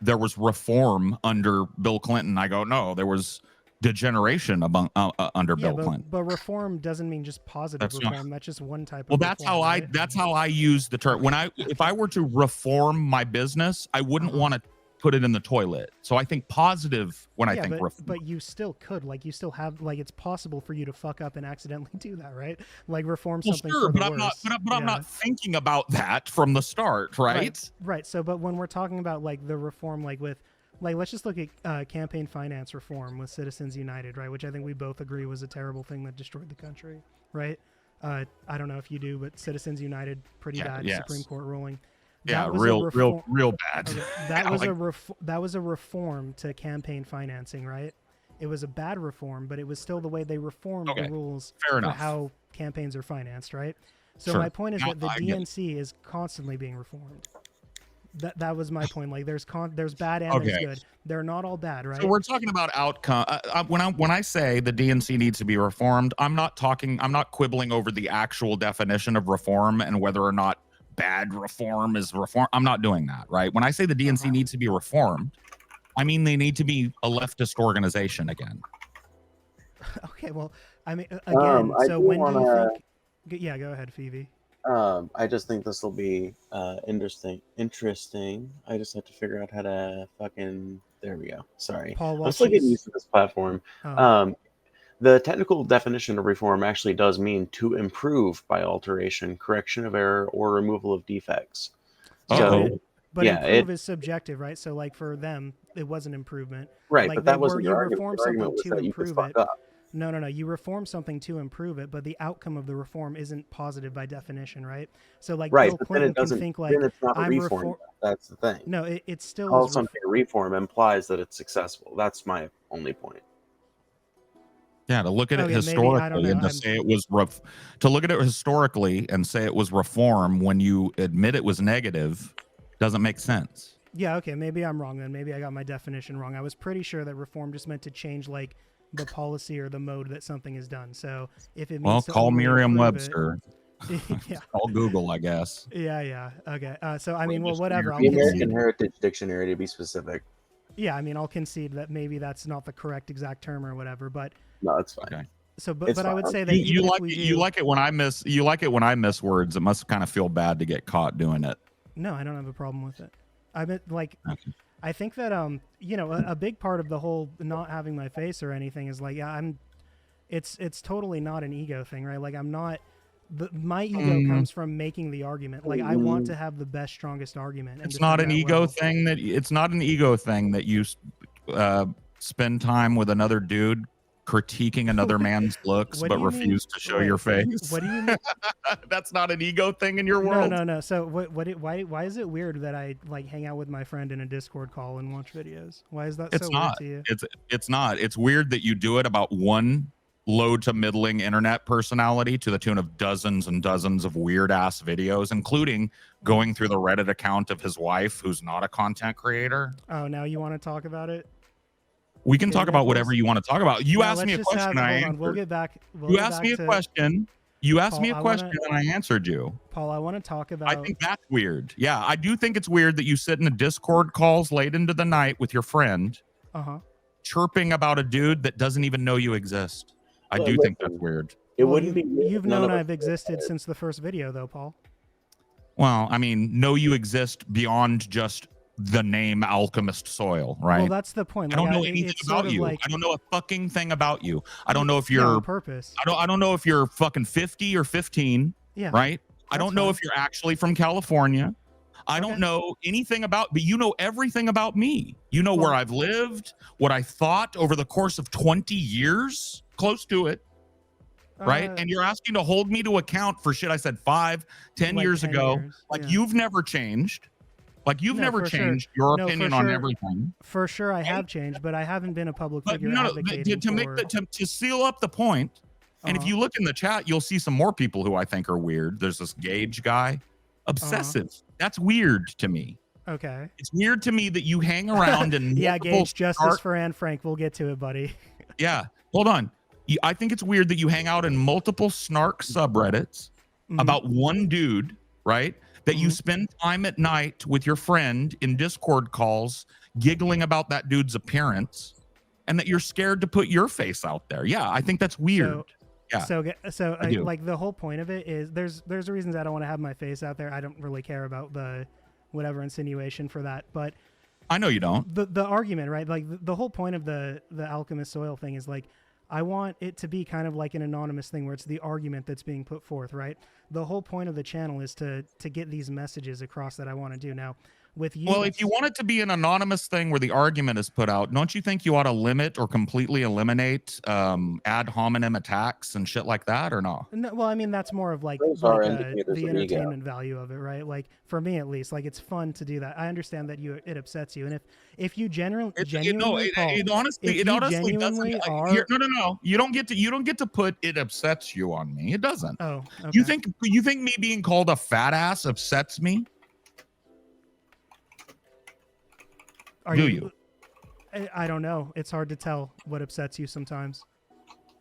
there was reform under Bill Clinton, I go, no, there was degeneration under Bill Clinton. But reform doesn't mean just positive reform. That's just one type of that's reform, that's how I use the term. If I were to reform my business, I wouldn't want to put it in the toilet. So I think positive when I think reform. But you still could, like, you still have, like, it's possible for you to fuck up and accidentally do that, right? Like reform something for the worse. I'm not thinking about that from the start, right? Right. So, but when we're talking about like the reform, like with, like, let's just look at campaign finance reform with Citizens United, right? Which I think we both agree was a terrible thing that destroyed the country, right? I don't know if you do, but Citizens United, pretty bad Supreme Court ruling. Real bad. Okay. That was a reform to campaign financing, right? It was a bad reform, but it was still the way they reformed the rules for how campaigns are financed, right? So my point is that the DNC is constantly being reformed. That was my point. Like there's bad and there's good. They're not all bad, right? So we're talking about outcome. When I say the DNC needs to be reformed, I'm not quibbling over the actual definition of reform and whether or not bad reform is reform. I'm not doing that, right? When I say the DNC needs to be reformed, I mean they need to be a leftist organization again. Okay, well, I mean, again, I so do when want do you to. think? Yeah, go ahead, Phoebe. I just think this will be interesting. Interesting. I just have to figure out how to fucking. There we go. Sorry, Paul, I'm while still getting used she's to this platform. oh, Um, the technical definition of reform actually does mean to improve by alteration, correction of error, or removal of defects. yeah, but Uh-oh. So, but yeah, improve is subjective, right? So like for them, it was an improvement. right, Like but they that were wasn't you your argument. reform Your argument something was to that you could improve fuck it. up. No. You reform something to improve it, but the outcome of the reform isn't positive by definition, right? So like Right, Bill but then it Clinton can doesn't. think Then like it's not a I'm reform. reform. That's the thing. No, it still Call is. something a reform implies that it's successful. That's my only point. Yeah, to look at it Okay, maybe I don't historically know. and to say it was to look at it historically and say it was reform when you admit it was negative doesn't make sense. Yeah, okay, maybe I'm wrong then. Maybe I got my definition wrong. I was pretty sure that reform just meant to change like the policy or the mode that something is done. So if it Well, means to call only improve it, Merriam-Webster. yeah, Call Google, I guess. yeah. Okay, so I mean, well, Dictionary whatever. of I'll The Evil. American concede. Heritage Dictionary, to be specific. Yeah, I mean, I'll concede that maybe that's not the correct exact term or whatever. But No, it's fine. Okay. so, It's but I would fine. say that You even if like we it, do, you like it when I miss words. It must kind of feel bad to get caught doing it. no, I don't have a problem with it. I mean, like, Okay. I think that you know, a big part of the whole not having my face or anything is like, yeah, it's totally not an ego thing, right? Like I'm not. My ego comes from making the argument. Like I want to have the best, strongest argument. And It's not defend an that ego well. thing that you spend time with another dude critiquing another man's looks What but do you mean? refuse to show Wait, your face. What do you mean? That's not an ego thing in your world. No. So why is it weird that I like hang out with my friend in a Discord call and watch videos? Why is that It's so not. weird to you? It's not. It's weird that you do it about one low to middling internet personality to the tune of dozens and dozens of weird ass videos, including going through the Reddit account of his wife, who's not a content creator. Oh, now you want to talk about it? We can Okay, talk about Nicholas. whatever you want to talk about. You No, asked let's me a just question. have- I hold on. We'll answered. get back. You asked me a question. You asked me a question and I answered you. Paul, I want to talk about. I think that's weird. Yeah, I do think it's weird that you sit in a Discord calls late into the night with your friend, chirping about a dude that doesn't even know you exist. I do think that's weird. It wouldn't be. You've known I've existed since the first video, though, Paul. Well, I mean, know you exist beyond just the name Alchemist Soil, right? Well, that's the point. I Like, don't know anything about you. Like, I don't know a fucking thing about you. I don't know if yeah, you're on purpose. I don't know if you're fucking 50 or 15. Yeah. Right? I don't know fine. if you're actually from California. I don't know anything about, but you know everything about me. You know where I've lived, what I thought over the course of 20 years, close to it. Right? And you're asking to hold me to account for shit I said 5, 10 like years 10 ago. years, Like yeah. you've never changed. Like you've No, never for sure. changed your No, for opinion on sure. everything. For sure, I have changed, but I haven't been a public But figure no, advocating to make for. to seal up the point, and if you look in the chat, you'll see some more people who I think are weird. There's this Gage guy, obsessive. That's weird to me. Okay. It's weird to me that you hang around and yeah, Gage, justice for Anne Frank. We'll get to it, buddy. Yeah, hold on. I think it's weird that you hang out in multiple snark subreddits about one dude, right? That you spend time at night with your friend in Discord calls, giggling about that dude's appearance, and that you're scared to put your face out there. Yeah, I think that's weird. So like the whole point of it is there's reasons I don't want to have my face out there. I don't really care about the whatever insinuation for that, but I know you don't. The argument, right? Like the whole point of the Alchemist soil thing is like I want it to be kind of like an anonymous thing where it's the argument that's being put forth, right? The whole point of the channel is to get these messages across that I want to do. Now, with you, well, if you want it to be an anonymous thing where the argument is put out, don't you think you ought to limit or completely eliminate ad hominem attacks and shit like that, or no? No, well, I mean that's more of like indicators the of ego. entertainment value of it, right? Like for me at least, like it's fun to do that. I understand that it upsets you, and if you genuinely, it honestly genuinely doesn't. are, No. You don't get to put it upsets you on me. It doesn't. Oh, okay. You think me being called a fat ass upsets me? Do you? I don't know. It's hard to tell what upsets you sometimes.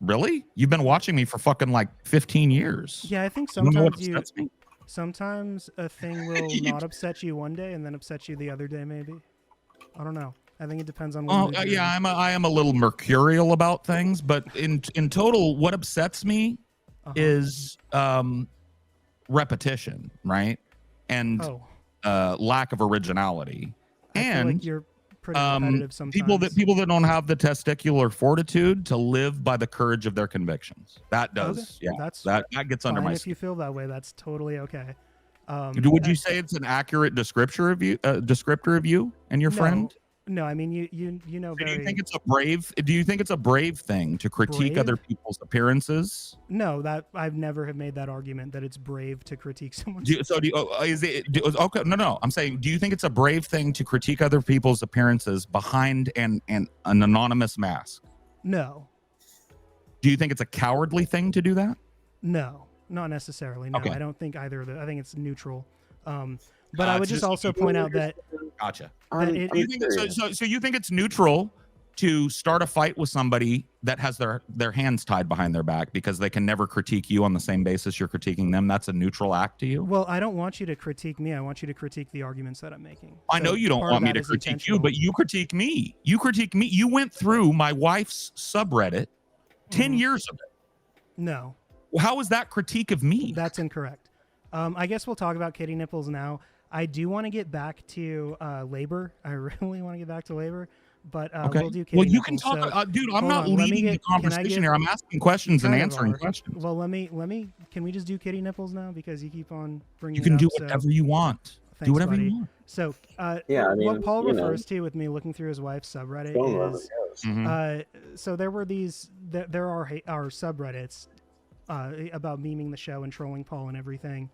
Really? You've been watching me for fucking like 15 years. Yeah, I think You don't know what sometimes upsets me? sometimes a thing will not upset you one day and then upset you the other day, maybe. I don't know. I think it depends on Well, what yeah, I am a little mercurial about things, but in total, what upsets me is repetition, right? And Oh, lack of originality, I feel like and you're pretty repetitive people sometimes. that don't have the testicular fortitude to live by the courage of their convictions. That does, Okay, yeah, that's that gets under fine my if you skin. feel that way. That's totally okay. Would you say it's an accurate descriptor of you and your No, friend? no. I mean, you know Do you very think it's a brave? Do you think it's a brave thing to critique other brave. people's appearances? No, that I've never have made that argument that it's brave to critique someone's. Is it okay? No. I'm saying, do you think it's a brave thing to critique other people's appearances behind an anonymous mask? No, Do you think it's a cowardly thing to do that? no, not necessarily. No, Okay. I don't think either of the. I think it's neutral. But I would just also point out that Gotcha. that it, You think so you think it's neutral to start a fight with somebody that has their hands tied behind their back because they can never critique you on the same basis you're critiquing them? That's a neutral act to you? well, I don't want you to critique me. I want you to critique the arguments that I'm making. I know you don't part of want me that to is critique you, intentional. but you critique me. You critique me. You went through my wife's subreddit, 10 years of it. No, How is that critique of me? that's incorrect. I guess we'll talk about kitty nipples now. I do want to get back to labor. I really want to get back to labor, but we'll do kitty Well, nipples. you can talk, So, dude. I'm hold not on, let me leading the get- can I conversation get- here. I'm asking questions and kind of answering are. questions. Well, let me. Can we just do kitty nipples now because you keep on bringing. You can it do up, so- whatever you want. Thanks, Do whatever buddy. you want. So, Yeah, I mean, what Paul you know. refers to with me looking through his wife's subreddit Going wherever is, it goes. Mhm. so there were these, there are subreddits about memeing the show and trolling Paul and everything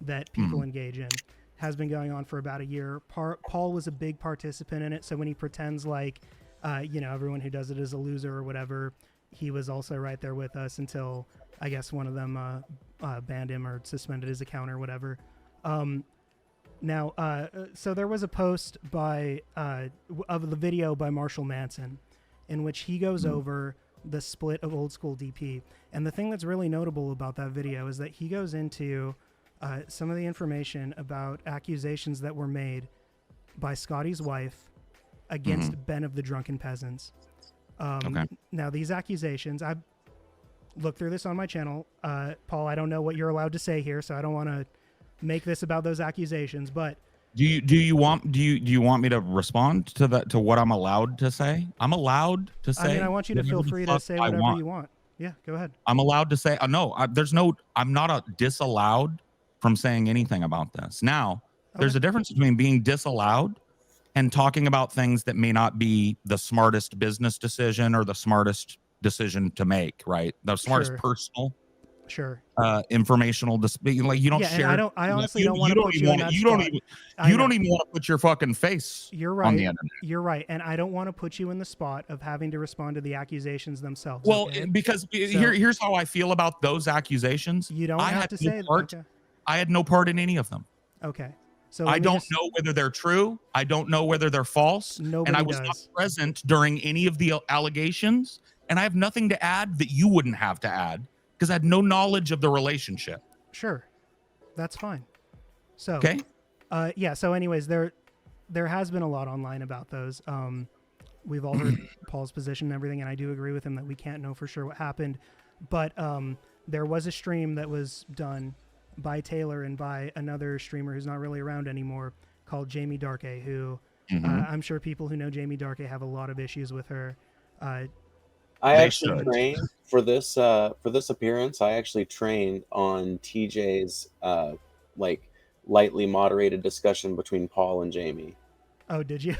that people engage in. Has been going on for about a year. Paul was a big participant in it, so when he pretends like, everyone who does it is a loser or whatever, he was also right there with us until I guess one of them banned him or suspended his account or whatever. So there was a post of the video by Marshall Manson in which he goes over the split of old school DP. And the thing that's really notable about that video is that he goes into some of the information about accusations that were made by Scotty's wife against Ben of the Drunken Peasants. Okay. Now, these accusations, I looked through this on my channel. Paul, I don't know what you're allowed to say here, so I don't want to make this about those accusations, but Do you want me to respond to that, to what I'm allowed to say? I'm allowed to say. I mean, I want you to feel whatever the free to fuck say I whatever want. you want. Yeah, go ahead. I'm allowed to say. I'm not disallowed from saying anything about this. Now, there's a difference between being disallowed and talking about things that may not be the smartest business decision or the smartest decision to make, right? The smartest Sure. personal Sure. informational like you don't Yeah, and share. I honestly don't want to put you in that you spot. don't even want to put your fucking face You're on the right. internet. You're right, and I don't want to put you in the spot of having to respond to the accusations themselves. Well, okay? because So- here's how I feel about those accusations. You don't I have had to no say part. okay. I had no part in any of them. Okay. So I let me don't just- know whether they're true. I don't know whether they're false. Nobody and I was does. not present during any of the allegations. And I have nothing to add that you wouldn't have to add because I had no knowledge of the relationship. Sure, that's fine. So Okay. yeah. So anyways, there has been a lot online about those. We've all heard Paul's position and everything, and I do agree with him that we can't know for sure what happened. But there was a stream that was done by Taylor and by another streamer who's not really around anymore called Jamie Darkay, who I'm sure people who know Jamie Darkay have a lot of issues with her. I They actually should. trained for this appearance. I actually trained on TJ's like lightly moderated discussion between Paul and Jamie. Oh, did you?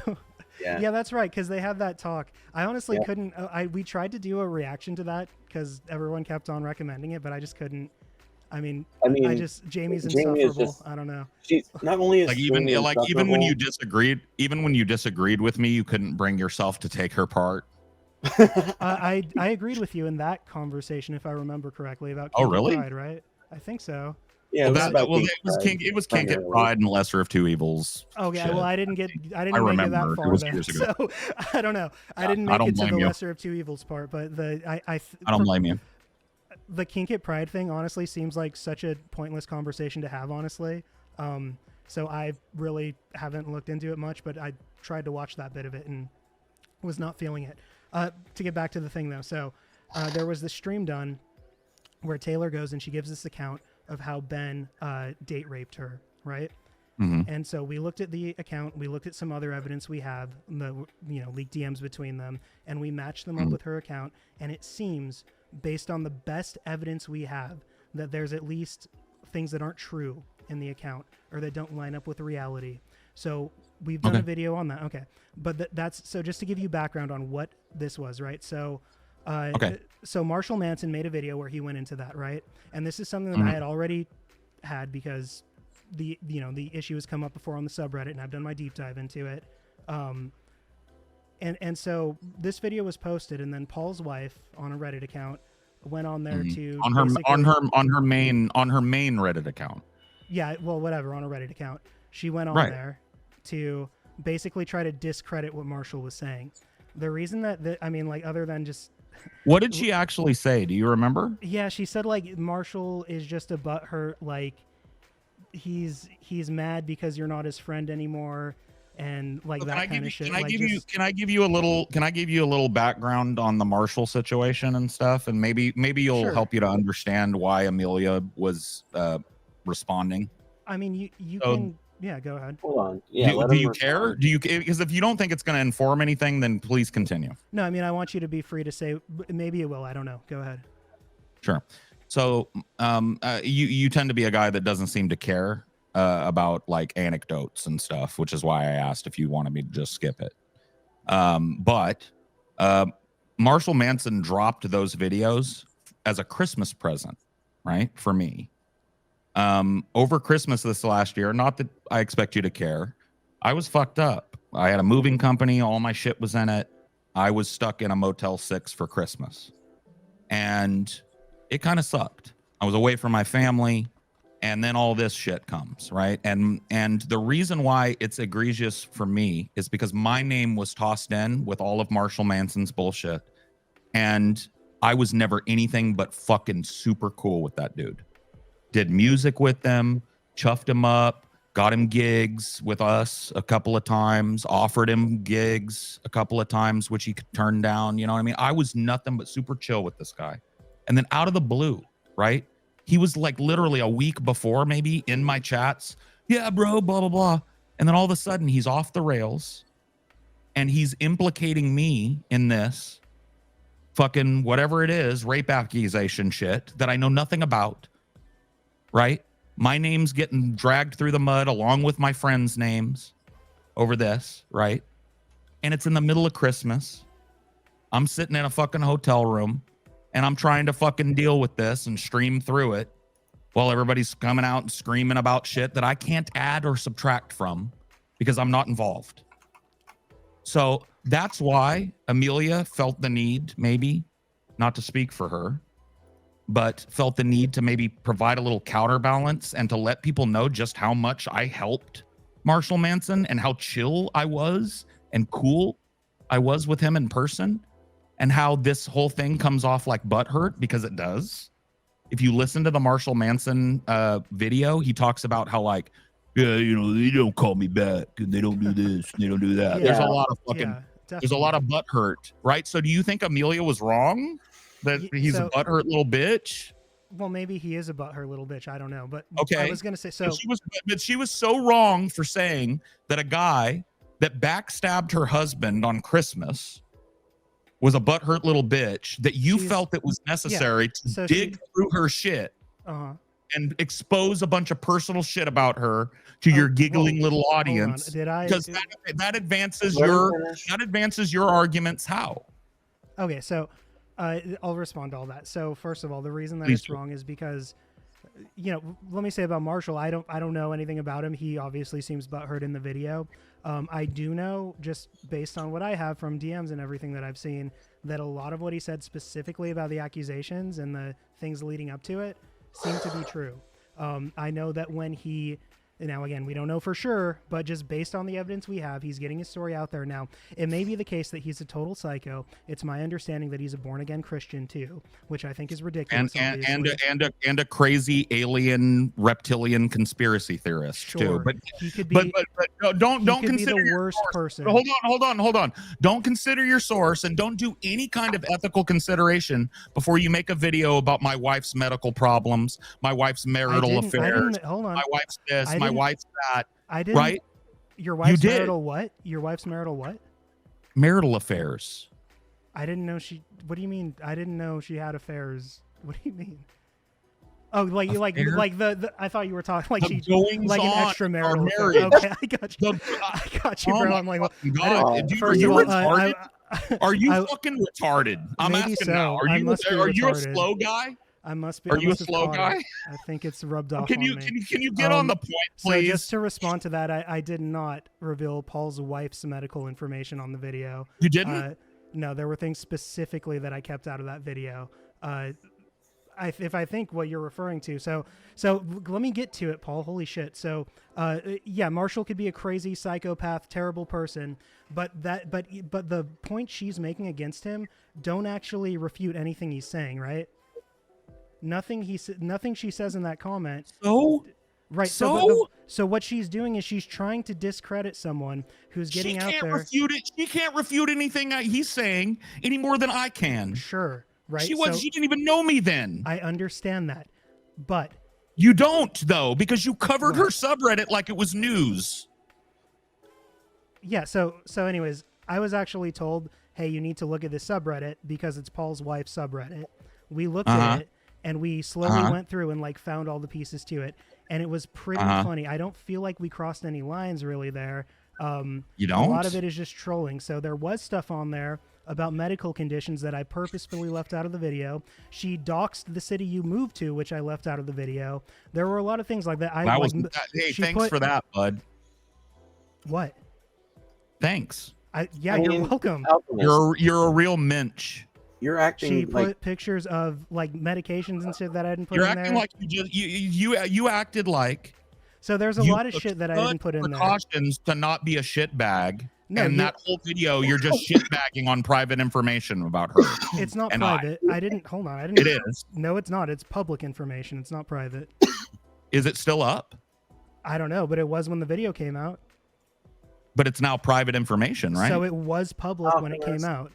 Yeah. Yeah, that's right, because they had that talk. I honestly Yeah. couldn't. We tried to do a reaction to that because everyone kept on recommending it, but I just couldn't. I mean, Jamie's Jamie is insufferable. just- I don't know. She's not only is Like Jamie even when you insufferable- disagreed with me, you couldn't bring yourself to take her part. I agreed with you in that conversation, if I remember correctly, about Oh, Kinky really? Pride, right? I think so. Yeah, it was about Kink Pride, It was Kink at primarily. Pride and Lesser of Two Evils. Okay, shit. well, I didn't make it remember. that It far was then, years ago. so I don't know. I didn't I make don't it to the blame you. lesser of two evils part, but I don't blame you. the Kink at Pride thing honestly seems like such a pointless conversation to have, honestly. So I really haven't looked into it much, but I tried to watch that bit of it, and was not feeling it. To get back to the thing though, so there was this stream done where Taylor goes and she gives this account of how Ben date raped her, right? And so we looked at the account, we looked at some other evidence we have, the leaked DMs between them, and we matched them up with her account. And it seems, based on the best evidence we have, that there's at least things that aren't true in the account or that don't line up with reality. So we've done a video on that. Okay. But that's, so just to give you background on what this was, right? So, so Marshall Manson made a video where he went into that, right? And this is something that I had already had because the issue has come up before on the subreddit and I've done my deep dive into it. And so this video was posted and then Paul's wife on a Reddit account went on there to on her main Reddit account. Yeah, well, whatever, on a Reddit account. She went on there to basically try to discredit what Marshall was saying. The reason that I mean, like, other than just... What did she actually say? Do you remember? Yeah, she said, like, Marshall is just a butthurt, like, he's mad because you're not his friend anymore, and, like, that kind of shit. Can I give you a little background on the Marshall situation and stuff, and maybe you'll help you to understand why Amelia was responding? I mean, you can... Yeah, go ahead. Hold on. Yeah. Do you care? Because if you don't think it's going to inform anything, then please continue. No, I mean, I want you to be free to say, maybe it will. I don't know. Go ahead. Sure. So you tend to be a guy that doesn't seem to care about like anecdotes and stuff, which is why I asked if you wanted me to just skip it. But Marshall Manson dropped those videos as a Christmas present, right? For me. Over Christmas this last year, not that I expect you to care, I was fucked up. I had a moving company, all my shit was in it. I was stuck in a Motel 6 for Christmas. And it kind of sucked. I was away from my family, and then all this shit comes, right? And the reason why it's egregious for me is because my name was tossed in with all of Marshall Manson's bullshit. And I was never anything but fucking super cool with that dude. Did music with them, chuffed him up, got him gigs with us a couple of times, offered him gigs a couple of times, which he could turn down. You know what I mean? I was nothing but super chill with this guy. And then out of the blue, right? He was like literally a week before maybe in my chats. Yeah, bro, blah, blah, blah. And then all of a sudden he's off the rails and he's implicating me in this fucking whatever it is, rape accusation shit that I know nothing about. Right? My name's getting dragged through the mud along with my friends' names over this, right? And it's in the middle of Christmas. I'm sitting in a fucking hotel room and I'm trying to fucking deal with this and stream through it while everybody's coming out and screaming about shit that I can't add or subtract from because I'm not involved. So that's why Amelia felt the need, maybe, not to speak for her, but felt the need to maybe provide a little counterbalance and to let people know just how much I helped Marshall Manson and how chill I was and cool I was with him in person, and how this whole thing comes off like butthurt, because it does. If you listen to the Marshall Manson video, he talks about how like, yeah, you know, they don't call me back and they don't do this, and they don't do that. Yeah. There's a lot of fucking, there's a lot of butthurt, right? So do you think Amelia was wrong? That he's a butthurt little bitch? Well, maybe he is a butthurt little bitch. I don't know. But okay. I was going to say, so she was so wrong for saying that a guy that backstabbed her husband on Christmas was a butthurt little bitch, that you felt it was necessary to dig through her shit and expose a bunch of personal shit about her to your giggling little audience. Did I? Because that advances your arguments. How? Okay, so I'll respond to all that. So first of all, the reason that it's wrong is because, you know, let me say about Marshall, I don't know anything about him. He obviously seems butthurt in the video. I do know, just based on what I have from DMs and everything that I've seen, that a lot of what he said specifically about the accusations and the things leading up to it seem to be true. I know that when he Now, again, we don't know for sure, but just based on the evidence we have, he's getting his story out there now. It may be the case that he's a total psycho. It's my understanding that he's a born-again Christian too, which I think is ridiculous. And a crazy alien reptilian conspiracy theorist too. But he could be. But don't consider the worst person. Hold on. Don't consider your source, and don't do any kind of ethical consideration before you make a video about my wife's medical problems, my wife's marital affairs. Hold on. My wife's this, my wife's that. I didn't. Right? Your wife's marital what? Your wife's marital what? Marital affairs. I didn't know she. What do you mean? I didn't know she had affairs. What do you mean? Oh, like the I thought you were talking like she like an extramarital affair. Okay, I got you, bro. I'm like, God, are you fucking retarded? I'm asking now. Are you a slow guy? I must be. Are you a slow guy? I think it's rubbed off. Can you get on the point, please? So just to respond to that, I did not reveal Paul's wife's medical information on the video. You didn't? No, there were things specifically that I kept out of that video. If I think what you're referring to, so let me get to it, Paul. Holy shit! So, yeah, Marshall could be a crazy psychopath, terrible person, but the point she's making against him don't actually refute anything he's saying, right? Nothing she says in that comment. So. Right. So what she's doing is she's trying to discredit someone who's getting out there. She can't refute anything he's saying any more than I can. Sure. Right. She didn't even know me then. I understand that, but you don't though, because you covered her subreddit like it was news. Yeah. So anyways, I was actually told, hey, you need to look at this subreddit because it's Paul's wife's subreddit. We looked at it and we slowly went through and like found all the pieces to it. And it was pretty funny. I don't feel like we crossed any lines really there. You don't? A lot of it is just trolling. So there was stuff on there about medical conditions that I purposefully left out of the video. She doxed the city you moved to, which I left out of the video. There were a lot of things like that. Thanks for that, bud. What? Thanks. You're welcome. You're a real mensch. You're acting. She put pictures of like medications and shit that I didn't put in there. You're acting like you acted like. So there's a lot of shit that I didn't put in there. Precautions to not be a shitbag. No, and that whole video, you're just shitbagging on private information about her. It's not private. I didn't. Hold on. I didn't. It is. No, it's not. It's public information. It's not private. Is it still up? I don't know, but it was when the video came out. But it's now private information, right? So it was public when it came out.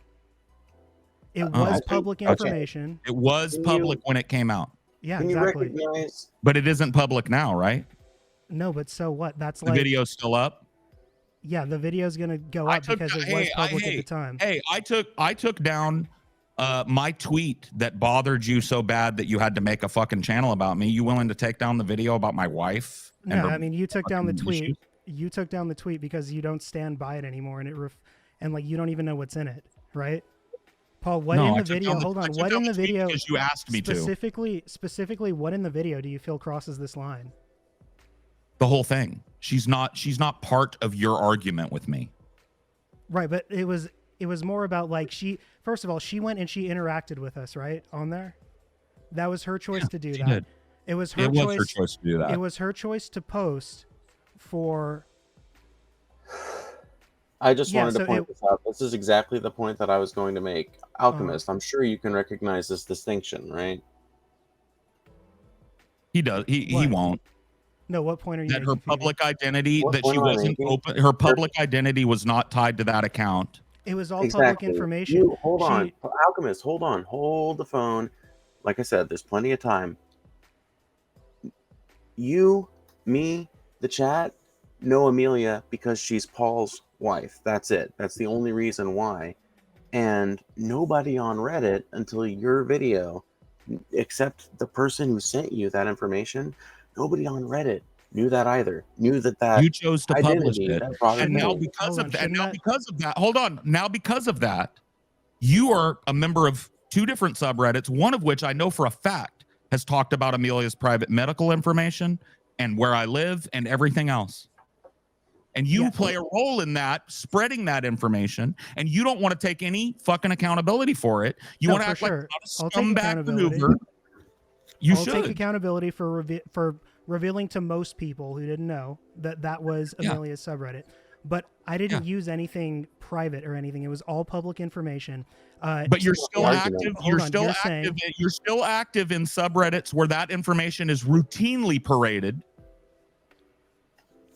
It was public information. It was public when it came out. Yeah, Can exactly. You recognize? But it isn't public now, right? No, but so what? That's the video's still up. Yeah, the video's gonna go up because it was public at the time. Hey, I took down my tweet that bothered you so bad that you had to make a fucking channel about me. You willing to take down the video about my wife? No, I mean you took down the tweet. Issues? You took down the tweet because you don't stand by it anymore, and like you don't even know what's in it, right? Paul, what in the video? Hold on. What in the video? Because you asked me to. Specifically, what in the video do you feel crosses this line? The whole thing. She's not part of your argument with me. Right, but it was more about like first of all, she went and she interacted with us, right? On there. That was her choice to do that. Did. It was her choice to do that. It was her choice to post for I just wanted to point this out. This is exactly the point that I was going to make. Alchemist, I'm sure you can recognize this distinction, right? He does. He won't. No, what point are you making? That her public identity, what that she wasn't open. Her public identity was not tied to that account. It was all public information. Hold on. Alchemist, hold on. Hold the phone. Like I said, there's plenty of time. You, me, the chat, know Amelia because she's Paul's wife. That's it. That's the only reason why. And nobody on Reddit until your video, except the person who sent you that information, nobody on Reddit knew that either. Knew that you chose to publish it. And now because of that, hold on. Now because of that, you are a member of two different subreddits, one of which I know for a fact has talked about Amelia's private medical information and where I live and everything else. And you play a role in that, spreading that information, and you don't want to take any fucking accountability for it. You want to act like a scumbag maneuver. You should take accountability for revealing to most people who didn't know that was Amelia's subreddit. But I didn't use anything private or anything. It was all public information. But you're still active. You're still active. Saying, you're still active in subreddits where that information is routinely paraded.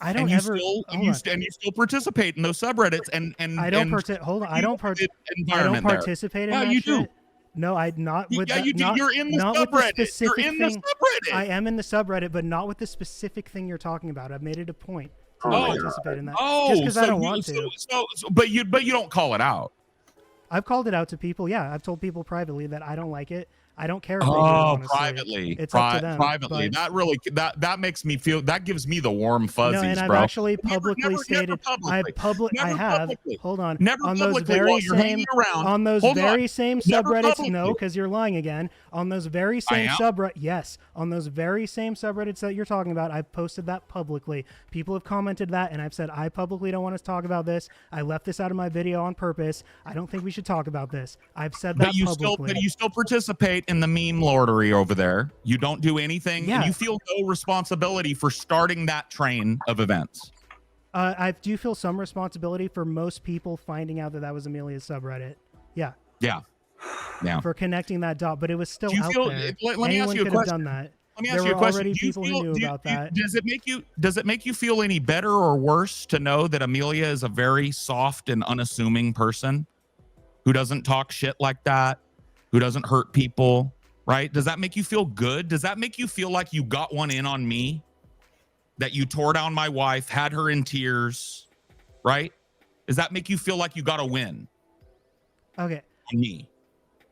I don't and ever. You still participate in those subreddits. And I don't hold on. I don't participate in that. You do. No, not with that. You do. You're in the subreddit. You're in the subreddit. I am in the subreddit, but not with the specific thing you're talking about. I've made it a point to participate in that. Just because I don't want to. But you don't call it out. I've called it out to people. Yeah, I've told people privately that I don't like it. I don't care if they do it, honestly. Privately. It's up to them. Privately. That makes me feel, that gives me the warm fuzzies, no, and I've bro. actually publicly stated, hold on. Never on those very same, around. On those very same subreddits, no, because you're lying again. On those very same subreddits, on those very same subreddits that you're talking about, I've posted that publicly. People have commented that, and I've said, I publicly don't want to talk about this. I left this out of my video on purpose. I don't think we should talk about this. I've said that publicly. But you still participate in the meme lordery over there. You don't do anything, and you feel no responsibility for starting that train of events. I do feel some responsibility for most people finding out that was Amelia's subreddit. Yeah. For connecting that dot, but it was still out there. Let me ask you a question. Done that. Let me ask you a question. Already people who knew about that. Does it make you feel any better or worse to know that Amelia is a very soft and unassuming person who doesn't talk shit like that, who doesn't hurt people? Right? Does that make you feel good? Does that make you feel like you got one in on me? That you tore down my wife, had her in tears, right? Does that make you feel like you got a win? Okay. On me?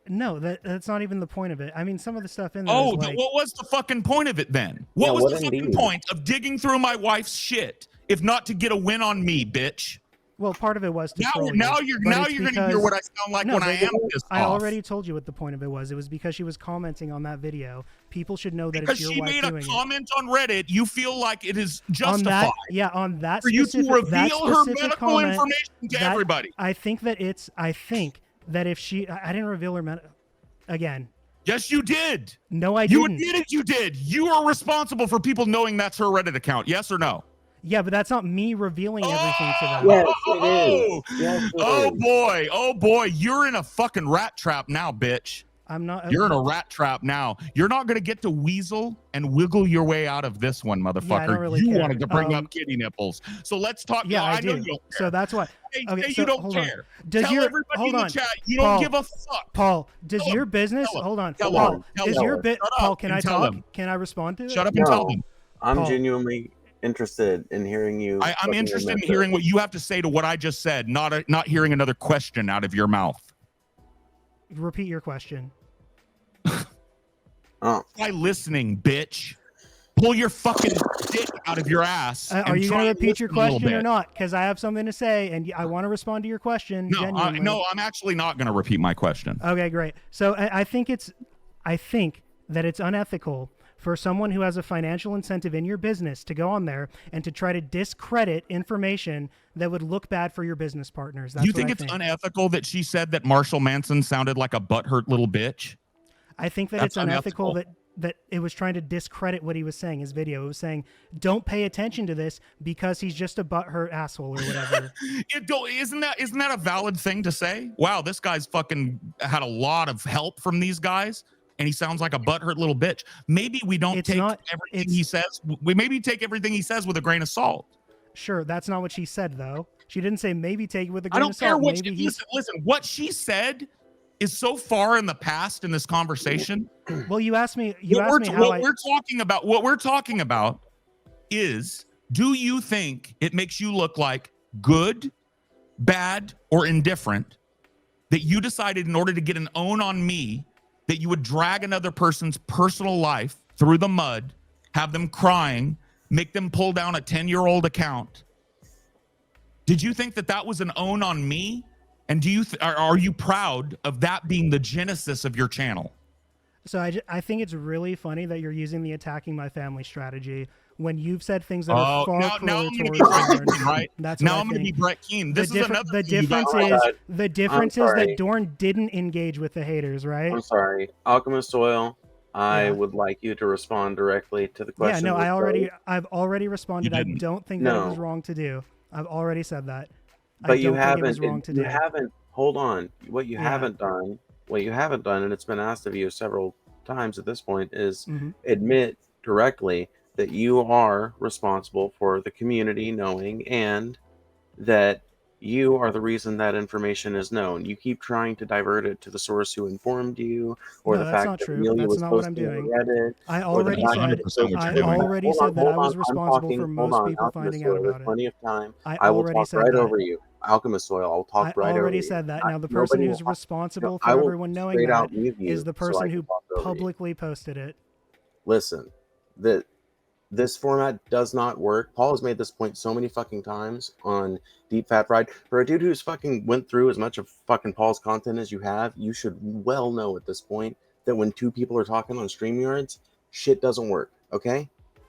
No, that's not even the point of it. I mean, some of the stuff in there. What was the fucking point of it then? What was the fucking point of digging through my wife's shit if not to get a win on me, bitch? Well, part of it was to troll now you're going to hear what I sound like when I am pissed off. I already told you what the point of it was. It was because she was commenting on that video. People should know that it's your wife doing it. Because she made a comment on Reddit, you feel like it is justified. On that for you to reveal her medical information to everybody. I think that if she, I didn't reveal her again. Yes, you did. No, I didn't. You admitted you did. You are responsible for people knowing that's her Reddit account. Yes or no? Yeah, but that's not me revealing everything to them. Yes, it is. Yes, Oh boy, you're in a fucking rat trap now, bitch. I'm not. You're in a rat trap now. You're not going to get to weasel and wiggle your way out of this one, motherfucker. Yeah, I don't really you care. wanted to bring up kitty nipples. So let's talk. Yeah, I know do. you don't care. So that's why. Okay, you don't care. Tell everybody in the chat you don't give a fuck. Paul, does your business... Hold on. Paul, Paul, can I talk? Can I respond to it? Shut up and tell them. I'm genuinely interested in hearing you. I'm interested in hearing what you have to say to what I just said, not hearing another question out of your mouth. Repeat your question. Try listening, bitch. Pull your fucking dick out of your ass. Are you going to repeat your question or not? Because I have something to say, and I want to respond to your question. No, I'm actually not going to repeat my question. Okay, great. So I think that it's unethical for someone who has a financial incentive in your business to go on there and to try to discredit information that would look bad for your business partners. That's you think it's unethical that she said that Marshall Manson sounded like a butthurt little bitch? I think that it's unethical that it was trying to discredit what he was saying. His video, it was saying, don't pay attention to this because he's just a butthurt asshole or whatever. Isn't that a valid thing to say? Wow, this guy's fucking had a lot of help from these guys, and he sounds like a butthurt little bitch. Maybe we don't take everything he says. We maybe take everything he says with a grain of salt. Sure, that's not what she said, though. She didn't say maybe take it with a grain of salt. I don't care what listen, what she said is so far in the past in this conversation. Well, you asked me what we're talking about is, do you think it makes you look like good, bad, or indifferent that you decided in order to get an own on me that you would drag another person's personal life through the mud, have them crying, make them pull down a 10-year-old account? Did you think that was an own on me? And are you proud of that being the genesis of your channel? So I think it's really funny that you're using the attacking my family strategy when you've said things that are far now I'm going to be Brett Keane, right? I'm going to be Brett Keane. The difference is that Dorn didn't engage with the haters, right? I'm sorry. Alchemist Oil, I Yeah. would like you to respond directly to the question. Yeah, no, was I've already responded. I didn't. don't think that it was No. wrong to do. I've already said that. But I you don't think it was haven't. wrong to You do. haven't. Hold on. What you Yeah. haven't done. What you haven't done, and it's been asked of you several times at this point, is Mhm. admit directly that you are responsible for the community knowing, and that you are the reason that information is known. You keep trying to divert it to the source who informed you, or No, the that's fact not that true. Amelia That's was not what I'm posting on doing. Reddit. I Or the already fact said that 100% what I you're doing. already said that I was responsible for Hold most on, people Alchemist finding Soil, out there's about it. plenty of time. I I will already talk said right that. over you. Alchemist Soil, I'll talk I right over already you. said that. Now, the person Nobody who's will. responsible I for will everyone knowing straight that out mute you is the so I person can who talk over you. publicly posted it. Listen, this format does not work. Paul has made this point so many fucking times on Deep Fat Fried. For a dude who's fucking went through as much of fucking Paul's content as you have, you should well know at this point that when two people are talking on StreamYards, shit doesn't work, okay?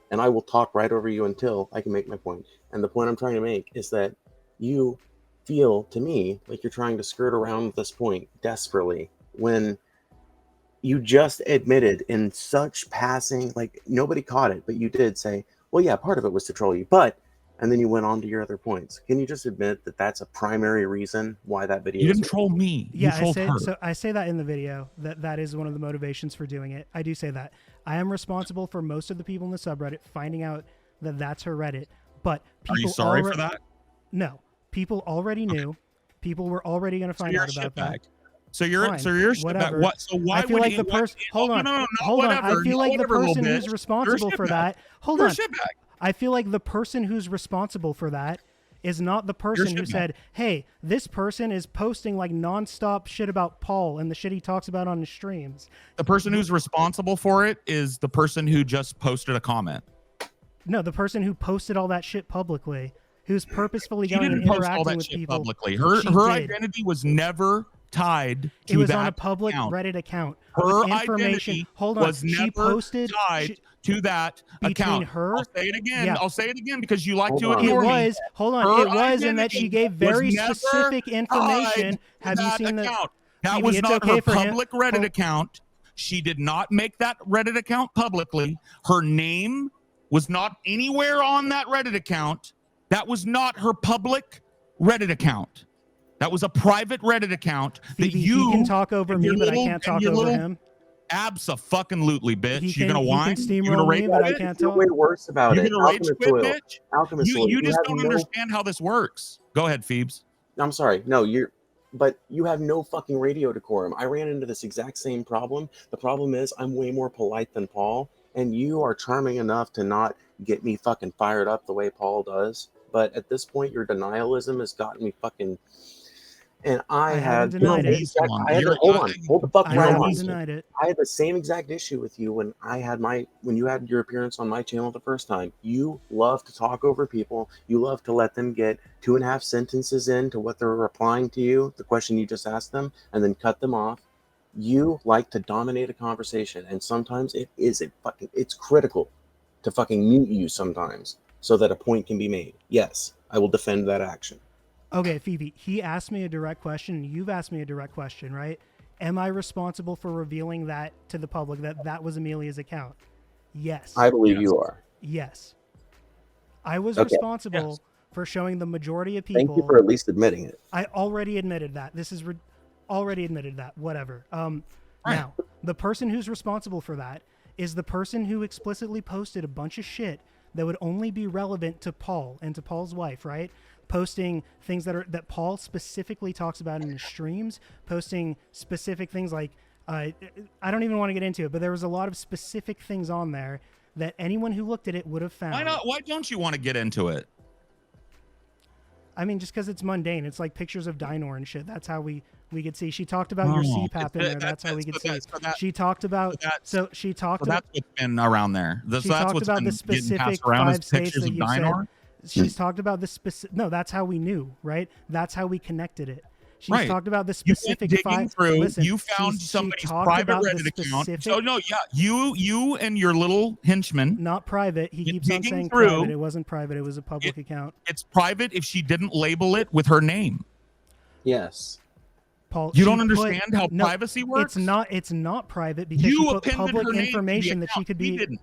And I will talk right over you until I can make my point. And the point I'm trying to make is that you feel, to me, like you're trying to skirt around this point desperately when you just admitted in such passing, like nobody caught it, but you did say, well, yeah, part of it was to troll you, but, and then you went on to your other points. Can you just admit that that's a primary reason why that video You is didn't troll me. You Yeah, trolled her. I say that in the video that is one of the motivations for doing it. I do say that. I am responsible for most of the people in the subreddit finding out that that's her Reddit, but people Are you sorry for that? No, people already knew. People were already going to find you're out a about that. shitbag. So you're Fine, a shitbag. whatever. What? So why I feel would like you, the person. Hold on, no, hold on. whatever, I feel like the whatever, little person who's bitch. responsible You're a for shitbag. that. Hold You're on. a shitbag. I feel like the person who's responsible for that is not the person who shitbag. said, "Hey, this person is posting like nonstop shit about Paul and the shit he talks about on his streams." The person who's responsible for it is the person who just posted a comment. No, the person who posted all that shit publicly, who's purposefully She going and didn't post all interacting that with shit people publicly. She Her did. identity was never tied to It was that on a public account. Reddit account Her with information. identity Hold on, was she never posted tied to that between account. her. I'll say it again. Yeah. I'll say it again because you like Hold to on. It ignore me. was. Hold on. Her It was in that she identity gave very was never specific information. tied Have to you that seen the? account. That Phoebe, was it's not okay her for him- public Reddit Hold- account. She did not make that Reddit account publicly. Her name was not anywhere on that Reddit account. That was not her public Reddit account. That was a private Reddit account Phoebe, that you he can talk over and me, your but I little- can't and talk your over little him. Abso-fucking-lutely, bitch. He You can- gonna he whine? can You steamroll gonna rage me, but I quit? can't You're talk. way worse about You it. gonna rage Alchemist quit, Soil. bitch? Alchemist Soil. You just have don't no- understand how this works. Go ahead, Phoebes. I'm sorry. No, but you have no fucking radio decorum. I ran into this exact same problem. The problem is I'm way more polite than Paul, and you are charming enough to not get me fucking fired up the way Paul does. But at this point, your denialism has gotten me fucking. And I haven't had denied it. Hold the fuck I right haven't on. denied it. I had the same exact issue with you when you had your appearance on my channel the first time. You love to talk over people. You love to let them get 2.5 sentences into what they're replying to you, the question you just asked them, and then cut them off. You like to dominate a conversation, and sometimes it's critical to fucking mute you sometimes so that a point can be made. Yes, I will defend that action. Okay, Phoebe, he asked me a direct question, and you've asked me a direct question, right? Am I responsible for revealing that to the public, that was Amelia's account? Yes. I believe you are. Yes. I was Okay. responsible for showing the majority of people. Thank you for at least admitting it. I already admitted that. Already admitted that. Whatever. Now, the person who's responsible for that is the person who explicitly posted a bunch of shit that would only be relevant to Paul and to Paul's wife, right? Posting things that Paul specifically talks about in his streams, posting specific things like, I don't even want to get into it, but there was a lot of specific things on there that anyone who looked at it would have found. Why not? Why don't you want to get into it? I mean, just because it's mundane. It's like pictures of Dinor and shit. That's how we could see. She talked about your CPAP in there. That's how we could see. She talked about. She talked about. That's what's been around there. She talked about the specific 5 states that you said. She's talked about the specific. No, that's how we knew, right? That's how we connected it. She's talked about the specific five. Listen, you found somebody's private Reddit account. So no, yeah, you and your little henchman. Not private. He keeps on saying through, private. It wasn't private. It was a public account. It's private if she didn't label it with her name. Yes. Paul, You she don't put- understand how no, privacy works? It's not private because You she put appended public her name to the information that she account. could We be. didn't.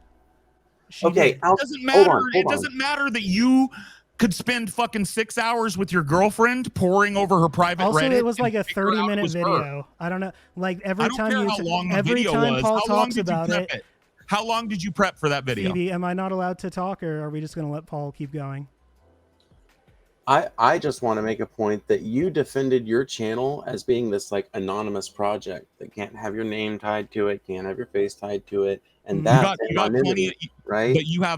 She Okay, did. Al- It doesn't hold matter. on, It hold on. doesn't matter that you could spend fucking 6 hours with your girlfriend poring over her private Also, Reddit. it was like and a figure out it 30-minute was her. video. I don't know. Like I every don't time care you, how long the every video time was. Paul How long talks did you about prep it. How long did you prep for that video? Phoebe, am I not allowed to talk, or are we just going to let Paul keep going? I just want to make a point that you defended your channel as being this like anonymous project that can't have your name tied to it, can't have your face tied to it, and Mhm. that's You got plenty anonymity, of, right?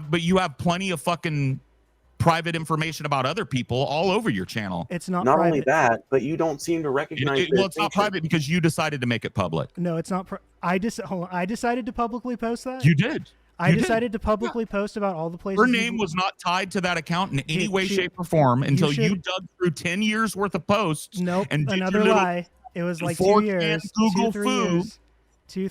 but you have plenty of fucking private information about other people all over your channel. It's not Not private. only that, but you don't seem to recognize the Well, it's not distinction. private because you decided to make it public. No, it's not. Hold on. I decided to publicly post that. You did. I You did. decided to publicly post about all the places. Her name was not tied to that account in any way, she- shape, or form until you should- dug through 10 years worth of posts. Nope. and did your Another little lie. It was like 2 4chan years. Google 3 foo. years.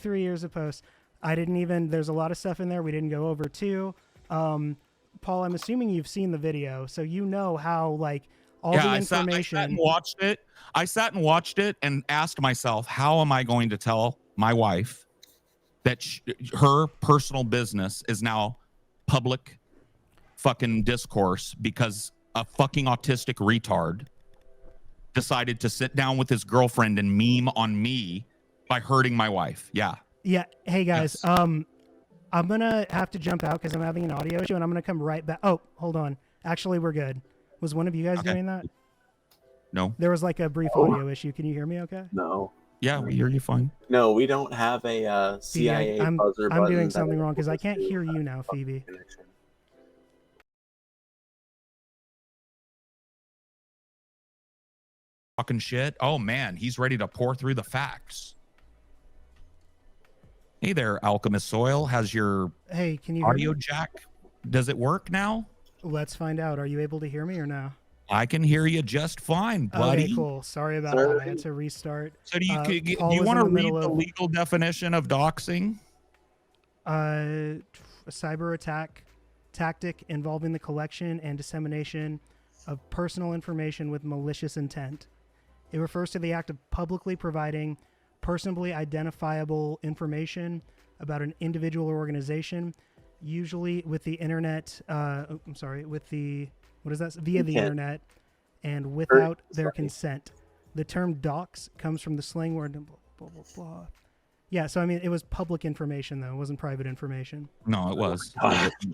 3 years of posts. I didn't even. There's a lot of stuff in there we didn't go over too. Paul, I'm assuming you've seen the video, so you know how like all the information. I sat and watched it. I sat and watched it and asked myself, how am I going to tell my wife that her personal business is now public fucking discourse because a fucking autistic retard decided to sit down with his girlfriend and meme on me by hurting my wife? Yeah. Yeah. Hey guys. Yes. I'm gonna have to jump out because I'm having an audio issue, and I'm gonna come right back. Oh, hold on. Actually, we're good. Was one of you guys doing that? No. There was like a brief audio issue. Can you hear me? Okay. No. Yeah, we hear you fine. No, we don't have a CIA I'm buzzer I'm button doing that something wrong enables because I us can't to hear you now, Phoebe. connection. Fucking shit. Oh man, he's ready to pour through the facts. Hey there, Alchemist Soil. Has your Hey, can you hear audio me? jack? Does it work now? Let's find out. Are you able to hear me or no? I can hear you just fine, buddy. Okay, cool. Sorry about that. I had to restart. So do you Paul do you was want in to the read middle the of- legal definition of doxing? A cyber attack tactic involving the collection and dissemination of personal information with malicious intent. It refers to the act of publicly providing personally identifiable information about an individual or organization, usually with the internet. With the what is that? Via the internet, and without their consent. The term dox comes from the slang word blah blah blah blah. Yeah, so I mean, it was public information though; it wasn't private information. No, it was.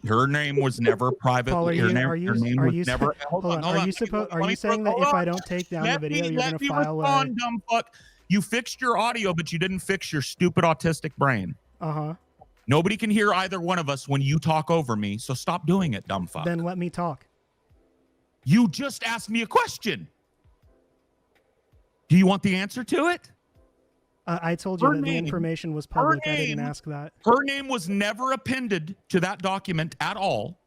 Her name was never private. Paul, are her you name, are you her name are was you never. hold on? Are you supposed? Are Let you me saying that hold if on. I don't take down the Let video, me- you're let gonna me file respond, dumb fuck. You fixed your audio, but you didn't fix your stupid autistic brain. a? Nobody can hear either one of us when you talk over me, so stop doing it, dumb fuck. Then let me talk. You just asked me a question. Do you want the answer to it? I told you Her that the name- information was public. I didn't name- ask that. Her name was never appended to that document at all.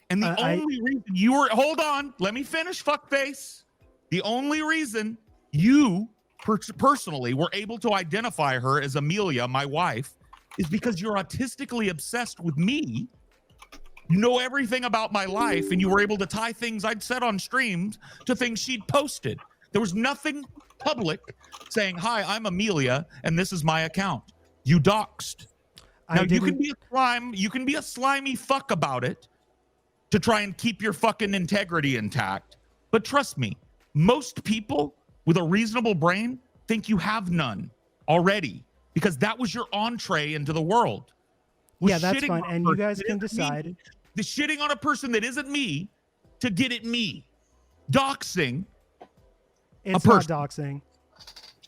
And the only reason you were, hold on, let me finish, fuckface. The only reason you personally were able to identify her as Amelia, my wife, is because you're autistically obsessed with me. You know everything about my life, and you were able to tie things I'd said on streams to things she'd posted. There was nothing public saying, "Hi, I'm Amelia, and this is my account." You doxed. Now you can be a slime, you can be a slimy fuck about it to try and keep your fucking integrity intact. But trust me, most people with a reasonable brain think you have none already, because that was your entree into the world. Was Yeah, that's shitting fine. on a And you person guys that can isn't decide. me, the shitting on a person that isn't me to get at me. Doxing. It's person. not doxing.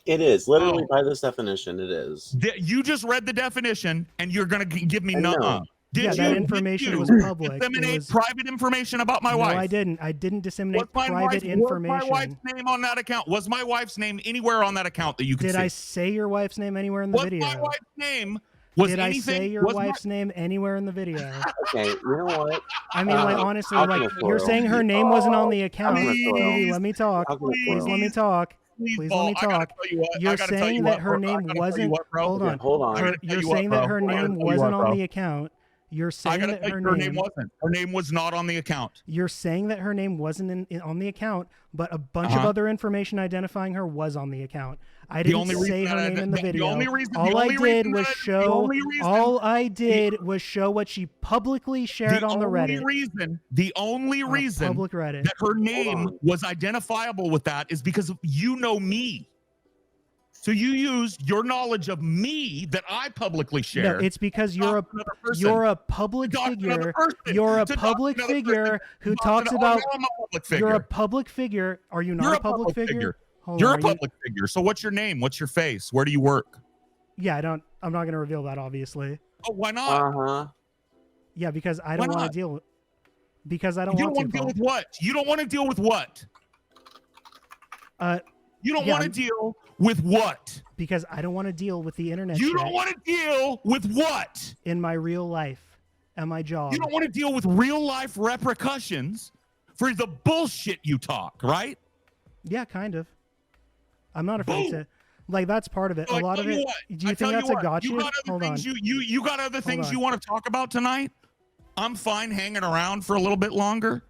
It is literally by this definition. It is. You just read the definition, and you're gonna give me I know. nuh-uh. Yeah, Did that you information was did you public. It disseminate was- private information about my No, wife? I didn't. I didn't disseminate Was my private wife's information. name on that account? Was my wife's name anywhere on that account that you could Did see? I say your wife's name anywhere in the Was video? my wife's name? Was Did I anything? say your was wife's name anywhere in the video? Okay, you know what? I mean, like honestly, like Alchemist you're Oil. saying her name wasn't on the account. Alchemist Oil. Phoebe, let me talk. Alchemist Please Oil. let me talk. Please, Please Paul, let me I gotta talk. tell you what, I You're gotta tell saying you that what, her bro. I name gotta tell you wasn't. what, bro. Hold on. Hold on. I gotta tell You're you what, saying bro. that her I gotta name tell you wasn't what, on bro. the account. You're I saying gotta that tell her you, her name. name wasn't. Her name was not on the account. You're saying that her name wasn't on the account, but a bunch of other information identifying her was on the account. I didn't say her name in the video. All I did was show. All I did was show what she publicly shared on the Reddit. The only reason public Reddit that her name was identifiable with that is because you know me. So you used your knowledge of me that I publicly shared. No, it's because you're a public figure. You're a public figure who talks about. You're a public figure. Are you not a public figure? You're a public figure. So what's your name? What's your face? Where do you work? Yeah, I'm not going to reveal that, obviously. Oh, why not? Yeah, because I don't want to deal with. Because I don't want to. You don't want to deal with what? You don't want to deal with what? You don't want to deal with what? Because I don't want to deal with the internet. You don't want to deal with what? In my real life and my job. You don't want to deal with real life repercussions for the bullshit you talk, right? Yeah, kind of. I'm not afraid to. Like, that's part of it. So a lot of it. Do you think that's a gotcha? Hold on. You got other things you want to talk about tonight? I'm fine hanging around for a little bit longer,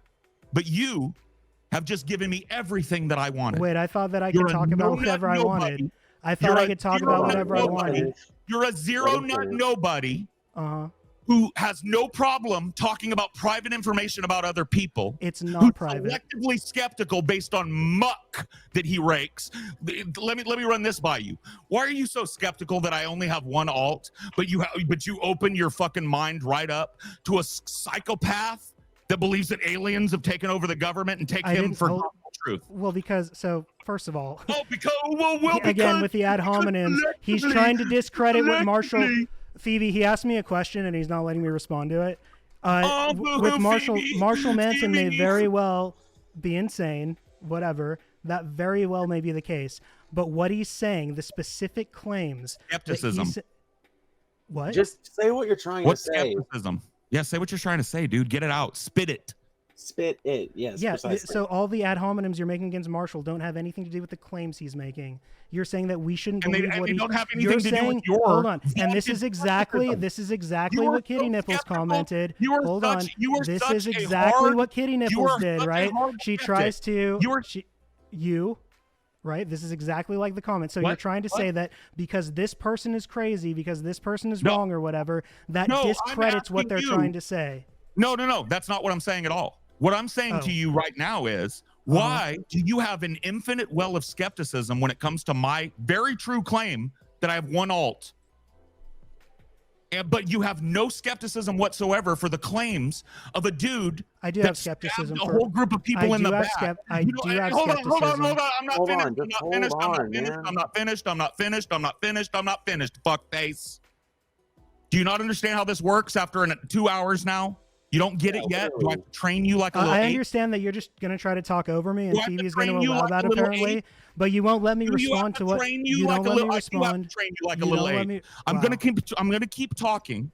but you have just given me everything that I wanted. Wait, I thought that I could talk about whatever I wanted. I thought I could talk about whatever I wanted. You're a zero nut nobody who has no problem talking about private information about other people. It's not private. Collectively skeptical based on muck that he rakes. Let me run this by you. Why are you so skeptical that I only have one alt, but you open your fucking mind right up to a psychopath that believes that aliens have taken over the government and take him for truth? Well, because first of all, again with the ad hominems, he's trying to discredit what Marshall. Phoebe, he asked me a question and he's not letting me respond to it. With Marshall Manson may very well be insane, whatever. That very well may be the case. But what he's saying, the specific claims. Skepticism. What? Just say what you're trying to say. Skepticism? Yeah, say what you're trying to say, dude. Get it out. Spit it. Spit it. Yes. Yeah. Precisely. So all the ad hominems you're making against Marshall don't have anything to do with the claims he's making. You're saying that we shouldn't believe what he. Don't have anything to do with your. Hold on. And this is exactly what Kitty Nipples commented. Hold on. This is exactly what Kitty Nipples did, right? She tries to. Right? This is exactly like the comment. So you're trying to say that because this person is crazy, because this person is wrong or whatever, that discredits what they're trying to say. No. That's not what I'm saying at all. What I'm saying to you right now is, why do you have an infinite well of skepticism when it comes to my very true claim that I have one alt? But you have no skepticism whatsoever for the claims of a dude. I do have skepticism for a whole group of people in the back. I do have skepticism. Hold on. I'm not finished. Fuckface. Do you not understand how this works after 2 hours now? You don't get it yet? Do I have to train you like a little I understand that you're just going to try to talk over me, and Phoebe's going to allow that apparently, but you won't let me respond to what you don't let me respond. I'm going to keep talking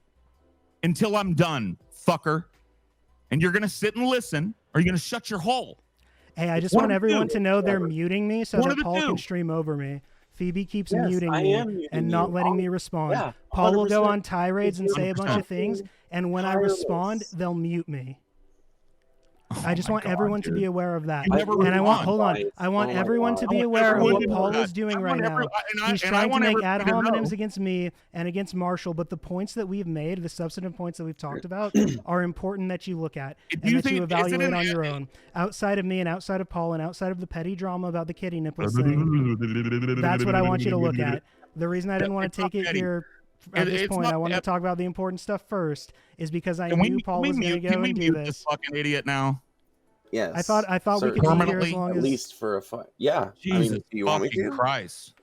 until I'm done, fucker. And you're going to sit and listen, or you're going to shut your hole. Hey, I just want everyone to know they're muting me so that Paul can stream over me. Phoebe keeps muting me and not letting me respond. Yeah, Paul will go on tirades and say a bunch of things, and when I respond, they'll mute me. I just want everyone to be aware of that. And I want everyone to be aware of what Paul is doing right now. He's trying to make ad hominems against me and against Marshall, but the points that we've made, the substantive points that we've talked about, are important that you look at and that you evaluate on your own. Outside of me and outside of Paul and outside of the petty drama about the kitty nipples thing, that's what I want you to look at. The reason I didn't want to take it here at this point, I wanted to talk about the important stuff first, is because I knew Paul was going to go and do this. Fucking idiot now. Yes. I thought we could be here as long as, at least for a fight. Yeah. Jesus fucking Christ.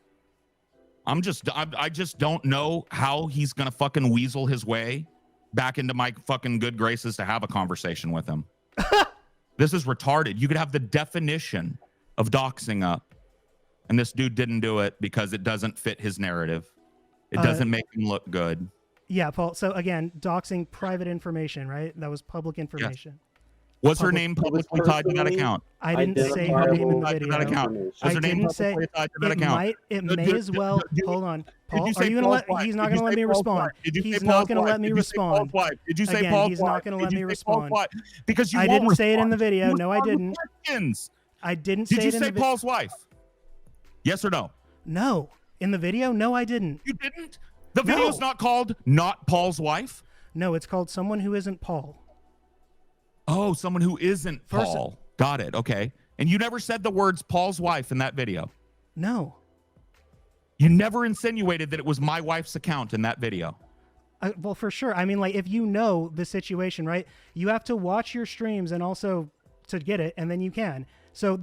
I just don't know how he's gonna fucking weasel his way back into my fucking good graces to have a conversation with him. This is retarded. You could have the definition of doxing up, and this dude didn't do it because it doesn't fit his narrative. It doesn't make him look good. Yeah, Paul. So again, doxing private information, right? That was public information. Yes. Was her name publicly tied to that account? I didn't say her name in the video. I didn't say it may as well. Hold on. Paul, are you gonna let? He's not gonna let me respond. He's not gonna let me respond. Did you say Again, Paul's he's wife? not gonna let me respond. Because you I won't didn't say it in the respond. video. You No, I respond with didn't. questions. I didn't Did say you it in say the video. Paul's wife? Yes or no? No. In the video? No, I didn't. You didn't? The video's not called Not Paul's Wife? No, it's called Someone Who Isn't Paul. Oh, someone who isn't Paul. Got it. Okay. And you never said the words Paul's wife in that video. No. You never insinuated that it was my wife's account in that video. Well, for sure. I mean, like, if you know the situation, right, you have to watch your streams and also to get it, and then you can. So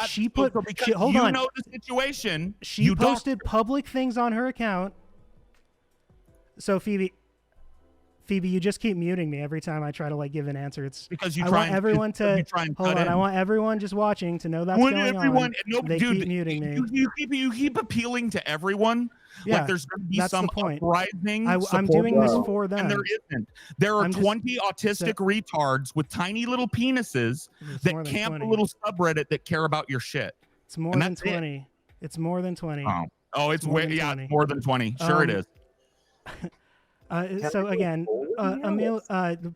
she put. Hold on. You know the situation. She posted public things on her account. So Phoebe, you just keep muting me every time I try to give an answer. It's because you I want everyone to hold on. I want everyone just watching to know that's going on. They keep muting me. You keep appealing to everyone. Yeah, like there's going to be some uprising. I'm doing this for them. And there isn't. There are 20 autistic retards with tiny little penises that camp a little subreddit that care about your shit. It's more than 20. It's more than 20. Oh, it's way, yeah, more than 20. Sure it is. So again,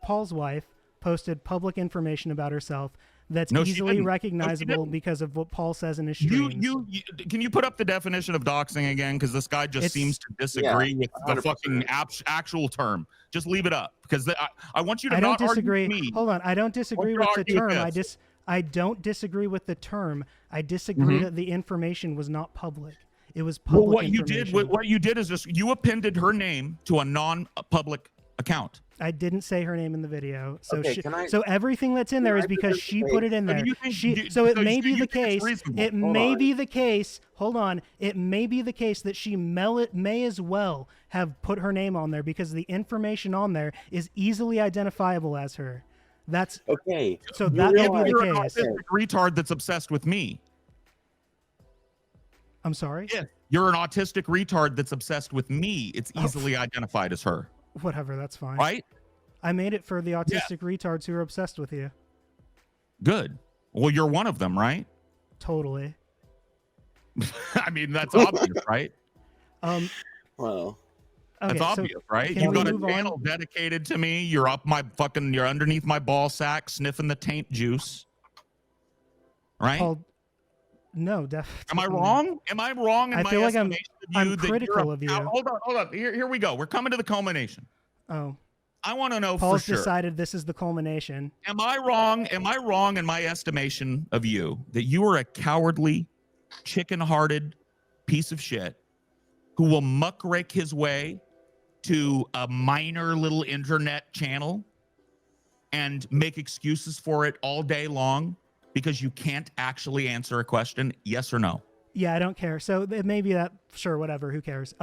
Paul's wife posted public information about herself that's easily recognizable because of what Paul says in his streams. Can you put up the definition of doxing again? Because this guy just seems to disagree with the fucking actual term. Just leave it up because I want you to not disagree. Argue with me. Hold on, I don't disagree with the term. I don't disagree with the term. I disagree that the information was not public. It was public. Well, what you did is just you appended her name to a non-public account. I didn't say her name in the video. So so everything that's in there is because she put it in there. It may be the case. It may be the case. Hold on. It may be the case that she may as well have put her name on there because the information on there is easily identifiable as her. That's okay. So that may be the case. You're an autistic retard that's obsessed with me. I'm sorry? Yeah. You're an autistic retard that's obsessed with me. It's easily identified as her. Whatever, that's fine. Right? I made it for the autistic retards who are obsessed with you. Good. Well, you're one of them, right? Totally. I mean, that's obvious, right? Well, that's obvious, right? You've got a channel dedicated to me. You're you're underneath my ball sack sniffing the taint juice. Right? No, definitely. Am I wrong? Am I wrong in my feel like estimation I'm of you? critical of you. Hold on. Here we go. We're coming to the culmination. Oh. I want to know Paul's for sure. decided this is the culmination. Am I wrong? Am I wrong in my estimation of you that you are a cowardly, chicken-hearted piece of shit who will muckrake his way to a minor little internet channel and make excuses for it all day long? Because you can't actually answer a question, yes or no? Yeah, I don't care. So it may be that, sure, whatever, who cares?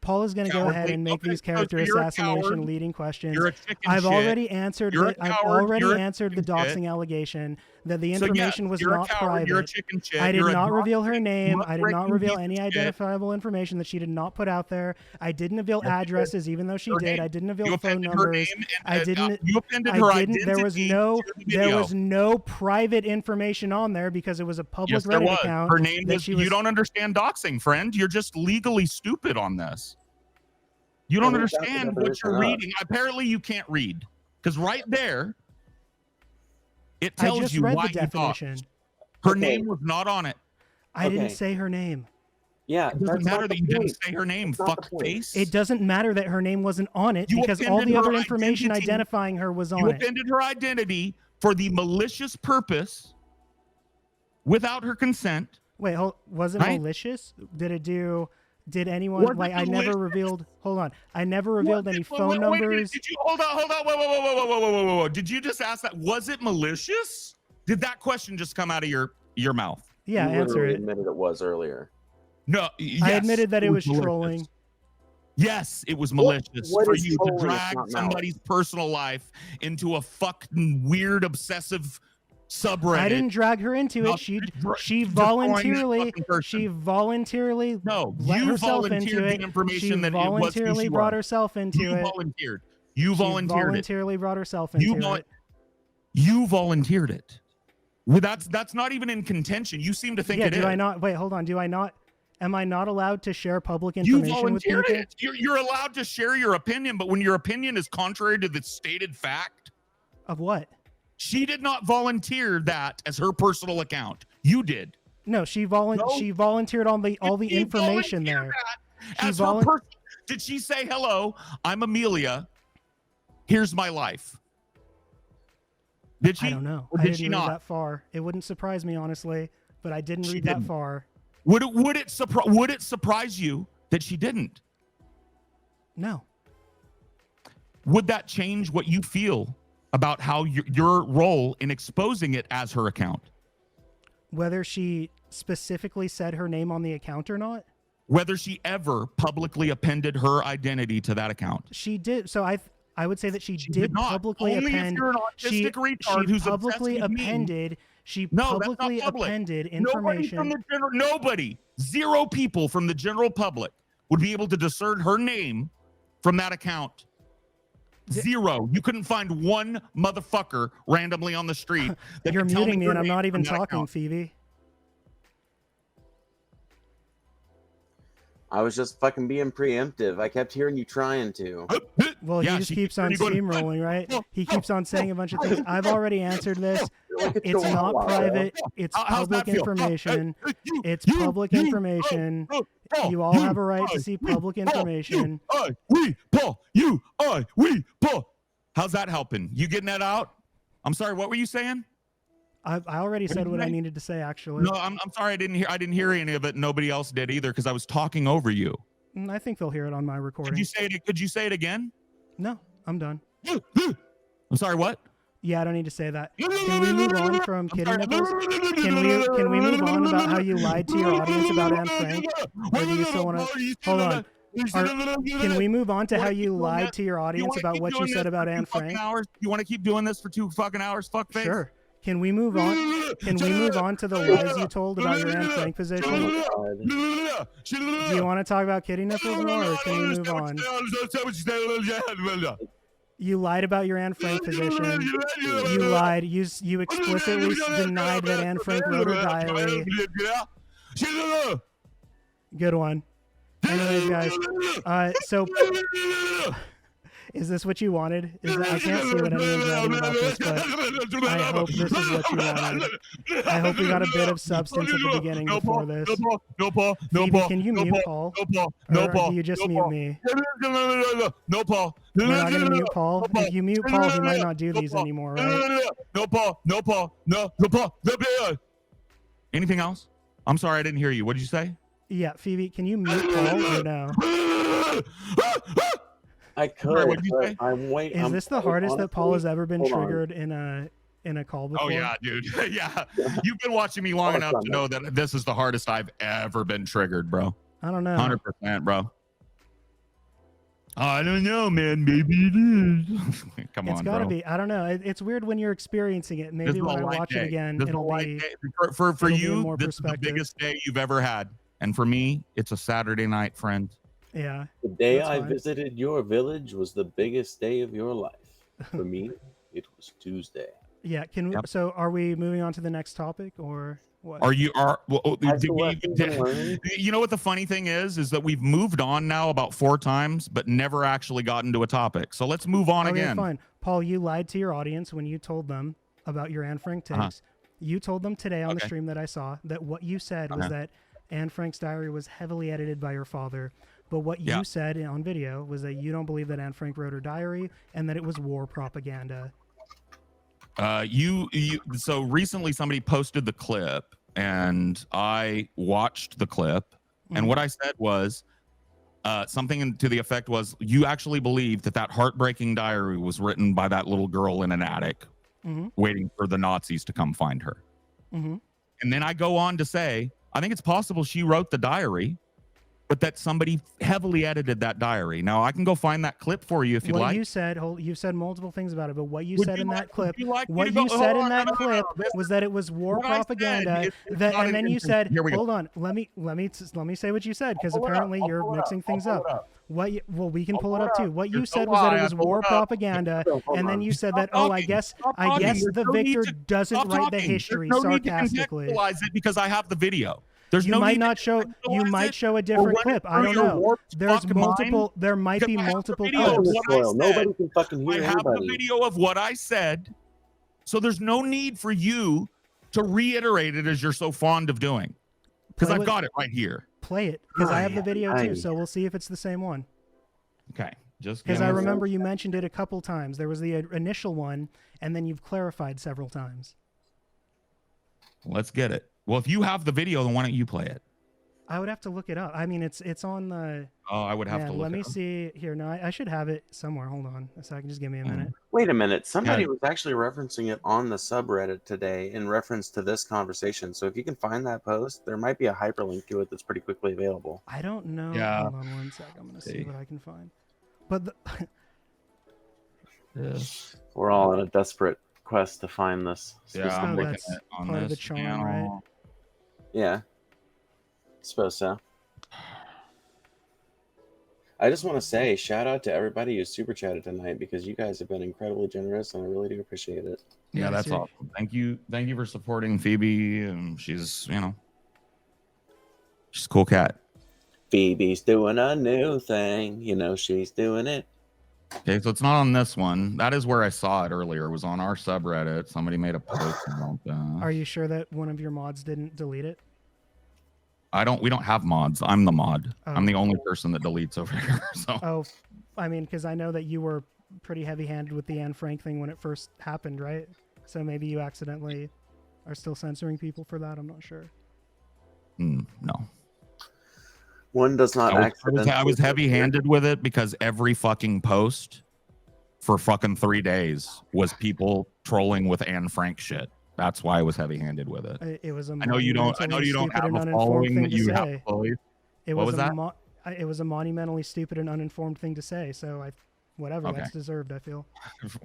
Paul is going to go ahead and make these character assassination leading questions. I've already answered the doxing allegation that the information was not private. I did not reveal her name. I did not reveal any identifiable information that she did not put out there. I didn't reveal addresses, even though she did. I didn't reveal phone numbers. I didn't. There was no private information on there because it was a public Reddit account. Her name was. You don't understand doxing, friend. You're just legally stupid on this. You don't understand what you're reading. Apparently, you can't read because right there, it tells you why you doxed. Her name was not on it. I didn't say her name. Yeah, it doesn't matter that you didn't say her name. Fuck face. It doesn't matter that her name wasn't on it because all the other information identifying her was on it. You appended her identity for the malicious purpose without her consent. Wait, was it malicious? Did anyone I never revealed? Hold on, I never revealed any phone numbers. Did you hold on? Whoa. Did you just ask that? Was it malicious? Did that question just come out of your mouth? Yeah, answer it. Admitted it was earlier. No, yes, I admitted that it was trolling. Yes, it was malicious for you to drag somebody's personal life into a fucking weird, obsessive subreddit. I didn't drag her into it. She voluntarily no, let you herself volunteered into the it. information that voluntarily it was brought herself into it. Volunteered. You volunteered voluntarily brought herself into it. You volunteered it. Well, that's not even in contention. You seem to think it is. Do I not? Wait, hold on. Do I not? Am I not allowed to share public You information with people? volunteered it. You're allowed to share your opinion, but when your opinion is contrary to the stated fact, Of what? she did not volunteer that as her personal account. You did. No, she volunteered on all the She information there. volunteered that She as her did she say, hello, I'm Amelia. Here's my life? Did she? I don't know. Or I did didn't she read not? that far. It wouldn't surprise me, honestly, but I didn't read that far. Would it surprise you that she didn't? No. Would that change what you feel about how your role in exposing it as her account? Whether she specifically said her name on the account or not? Whether she ever publicly appended her identity to that account? She did. So I would say that she did not. publicly Only append. if you're an autistic retard She who's publicly obsessed with me. appended. She No, that's not publicly public. appended Nobody information. from the nobody, zero people from the general public would be able to discern her name from that account. Zero. You couldn't find one motherfucker randomly on the street. That You're could tell muting me, your and I'm name not even from that talking, account. Phoebe. I was just fucking being preemptive. I kept hearing you trying to. Well, Yeah, he just she keeps keeps on going, steamrolling, right? He keeps on saying a bunch of things. I've already answered this. Look at It's your not wallet. private. It's How's that public feel? information. You, It's you, public you, information. Paul, You all have a right to see public information. We, Paul. How's that helping? You getting that out? I'm sorry. What were you saying? I already did said you what I say? needed to say, actually. No, I'm sorry. I didn't hear any of it. Nobody else did either because I was talking over you. I think they'll hear it on my recording. Could you say it again? No, I'm done. I'm sorry. What? Yeah, I don't need to say that. Can we move on from kitty nipples? Can we move on about how you lied to your audience about Anne Frank? Or do you still want to? Hold on. Can we move on to how you lied to your audience about what you said about Anne Frank? You want to keep doing this for 2 fucking hours? Fuckface? Sure. Can we move on? Can we move on to the lies you told about your Anne Frank position? Do you want to talk about kitty nipples more, or can we move on? You lied about your Anne Frank position. You lied. You explicitly denied that Anne Frank wrote her diary. Good one. Anyways, guys. So, is this what you wanted? I can't see what anyone's writing about this, but I hope this is what you wanted. I hope we got a bit of substance at the beginning before this. No, Paul. Phoebe, can you mute Paul? No, Or Paul. do you just mute me? No, Paul. We're not going to mute Paul? If you mute Paul, he might not do these anymore, right? No, Paul. No, Paul. Anything else? I'm sorry, I didn't hear you. What did you say? Yeah, Phoebe, can you mute Paul or no? I could, Sorry, what'd you but say? I'm waiting. Is this the hardest that Paul has ever been Hold on. triggered in a call before? Oh yeah, dude. Yeah. You've been watching me long enough to know that this is the hardest I've ever been triggered, bro. I don't know. 100%, bro. I don't know, man. Maybe it is. Come on, It's got to bro. be. I don't know. It's weird when you're experiencing it. This Maybe is when a I light watch day. it again, This is a it'll light be. day. For it'll be you, more this is the perspective. biggest day you've ever had. And for me, it's a Saturday night, friend. Yeah. The day That's I fine. visited your village was the biggest day of your life. For me, it was Tuesday. Yeah. Can we, Yep. So are we moving on to the next topic or what? Well, Has the lesson been learned? you know what the funny thing is that we've moved on now about 4 times, but never actually gotten to a topic. So let's move on Okay, again. fine. Paul, you lied to your audience when you told them about your Anne Frank takes. Uh-huh. You told them today on the Okay. stream that I saw that what you said was Uh-huh. that Anne Frank's diary was heavily edited by your father. But what you Yeah. said on video was that you don't believe that Anne Frank wrote her diary and that it was war propaganda. So recently somebody posted the clip and I watched the clip and what I said was something to the effect was you actually believe that heartbreaking diary was written by that little girl in an attic waiting for the Nazis to come find her. Mm-hmm. And then I go on to say, I think it's possible she wrote the diary, but that somebody heavily edited that diary. Now I can go find that clip for you if you'd What like. you said, you said multiple things about it, but what you Would said you in like- that clip, would you like me what to go- you hold said on, in that no. clip This was that it was war what I said propaganda. is That not and then even- you said, Here we go. hold on, let me say what you said because Pull it up, apparently I'll you're pull it mixing up, things I'll up. pull it up. Well, we can pull it pull up it too. up. What you There's said no was that lie, it was I pulled war it up. propaganda, Hold and then on. you said Stop that I talking. guess Stop I talking. guess There's the no need victor to- doesn't Stop write the talking. history There's no need to sarcastically. contextualize it because I have the video. There's You no might need not to show. You contextualize might it show a or different run it clip. I through don't your know. warped There's fuck multiple. mind, There might because be I have the multiple video of clips. what I Soil. Nobody said. can fucking I hear have the anybody. video of what I said. So there's no need for you to reiterate it as you're so fond of doing. Because Play I've with- got it right here. Play it because I have the video Aye. too. So we'll see if it's the same one. Okay. Just Because give I me a remember you mentioned it a couple times. There was the initial one, and then you've clarified several times. Let's get it. Well, if you have the video, then why don't you play it? I would have to look it up. I mean, it's on the. Oh, I would have to look Let me it up. see here. No, I should have it somewhere. Hold on a second. Just give me a minute. Wait a minute. Somebody Yeah. was actually referencing it on the subreddit today in reference to this conversation. So if you can find that post, there might be a hyperlink to it that's pretty quickly available. I don't know. Yeah. Hold on one sec. I'm gonna see See. what I can find. But the, We're all on a desperate quest to find this. Yeah, I'm Oh, looking that's at on part of this the charm, channel. right? Yeah. Suppose so. I just want to say shout out to everybody who super chatted tonight because you guys have been incredibly generous and I really do appreciate it. Yeah, Nice, that's you're- awesome. Thank you for supporting Phoebe. And she's a cool cat. Phoebe's doing a new thing. You know, she's doing it. Okay, so it's not on this one. That is where I saw it earlier. It was on our subreddit. Somebody made a post about that. are you sure that one of your mods didn't delete it? We don't have mods. I'm the mod. Oh. I'm the only person that deletes over here. So Oh, I mean, because I know that you were pretty heavy-handed with the Anne Frank thing when it first happened, right? So maybe you accidentally are still censoring people for that. I'm not sure. no. One does not I was heavy-handed with it because every fucking post for fucking 3 days was people trolling with Anne Frank shit. That's why I was heavy-handed with it. It was a I know you don't monumentally have stupid and a uninformed following thing that to you say. have. It What was was that? It was a monumentally stupid and uninformed thing to say. So whatever, Okay. that's deserved. I feel.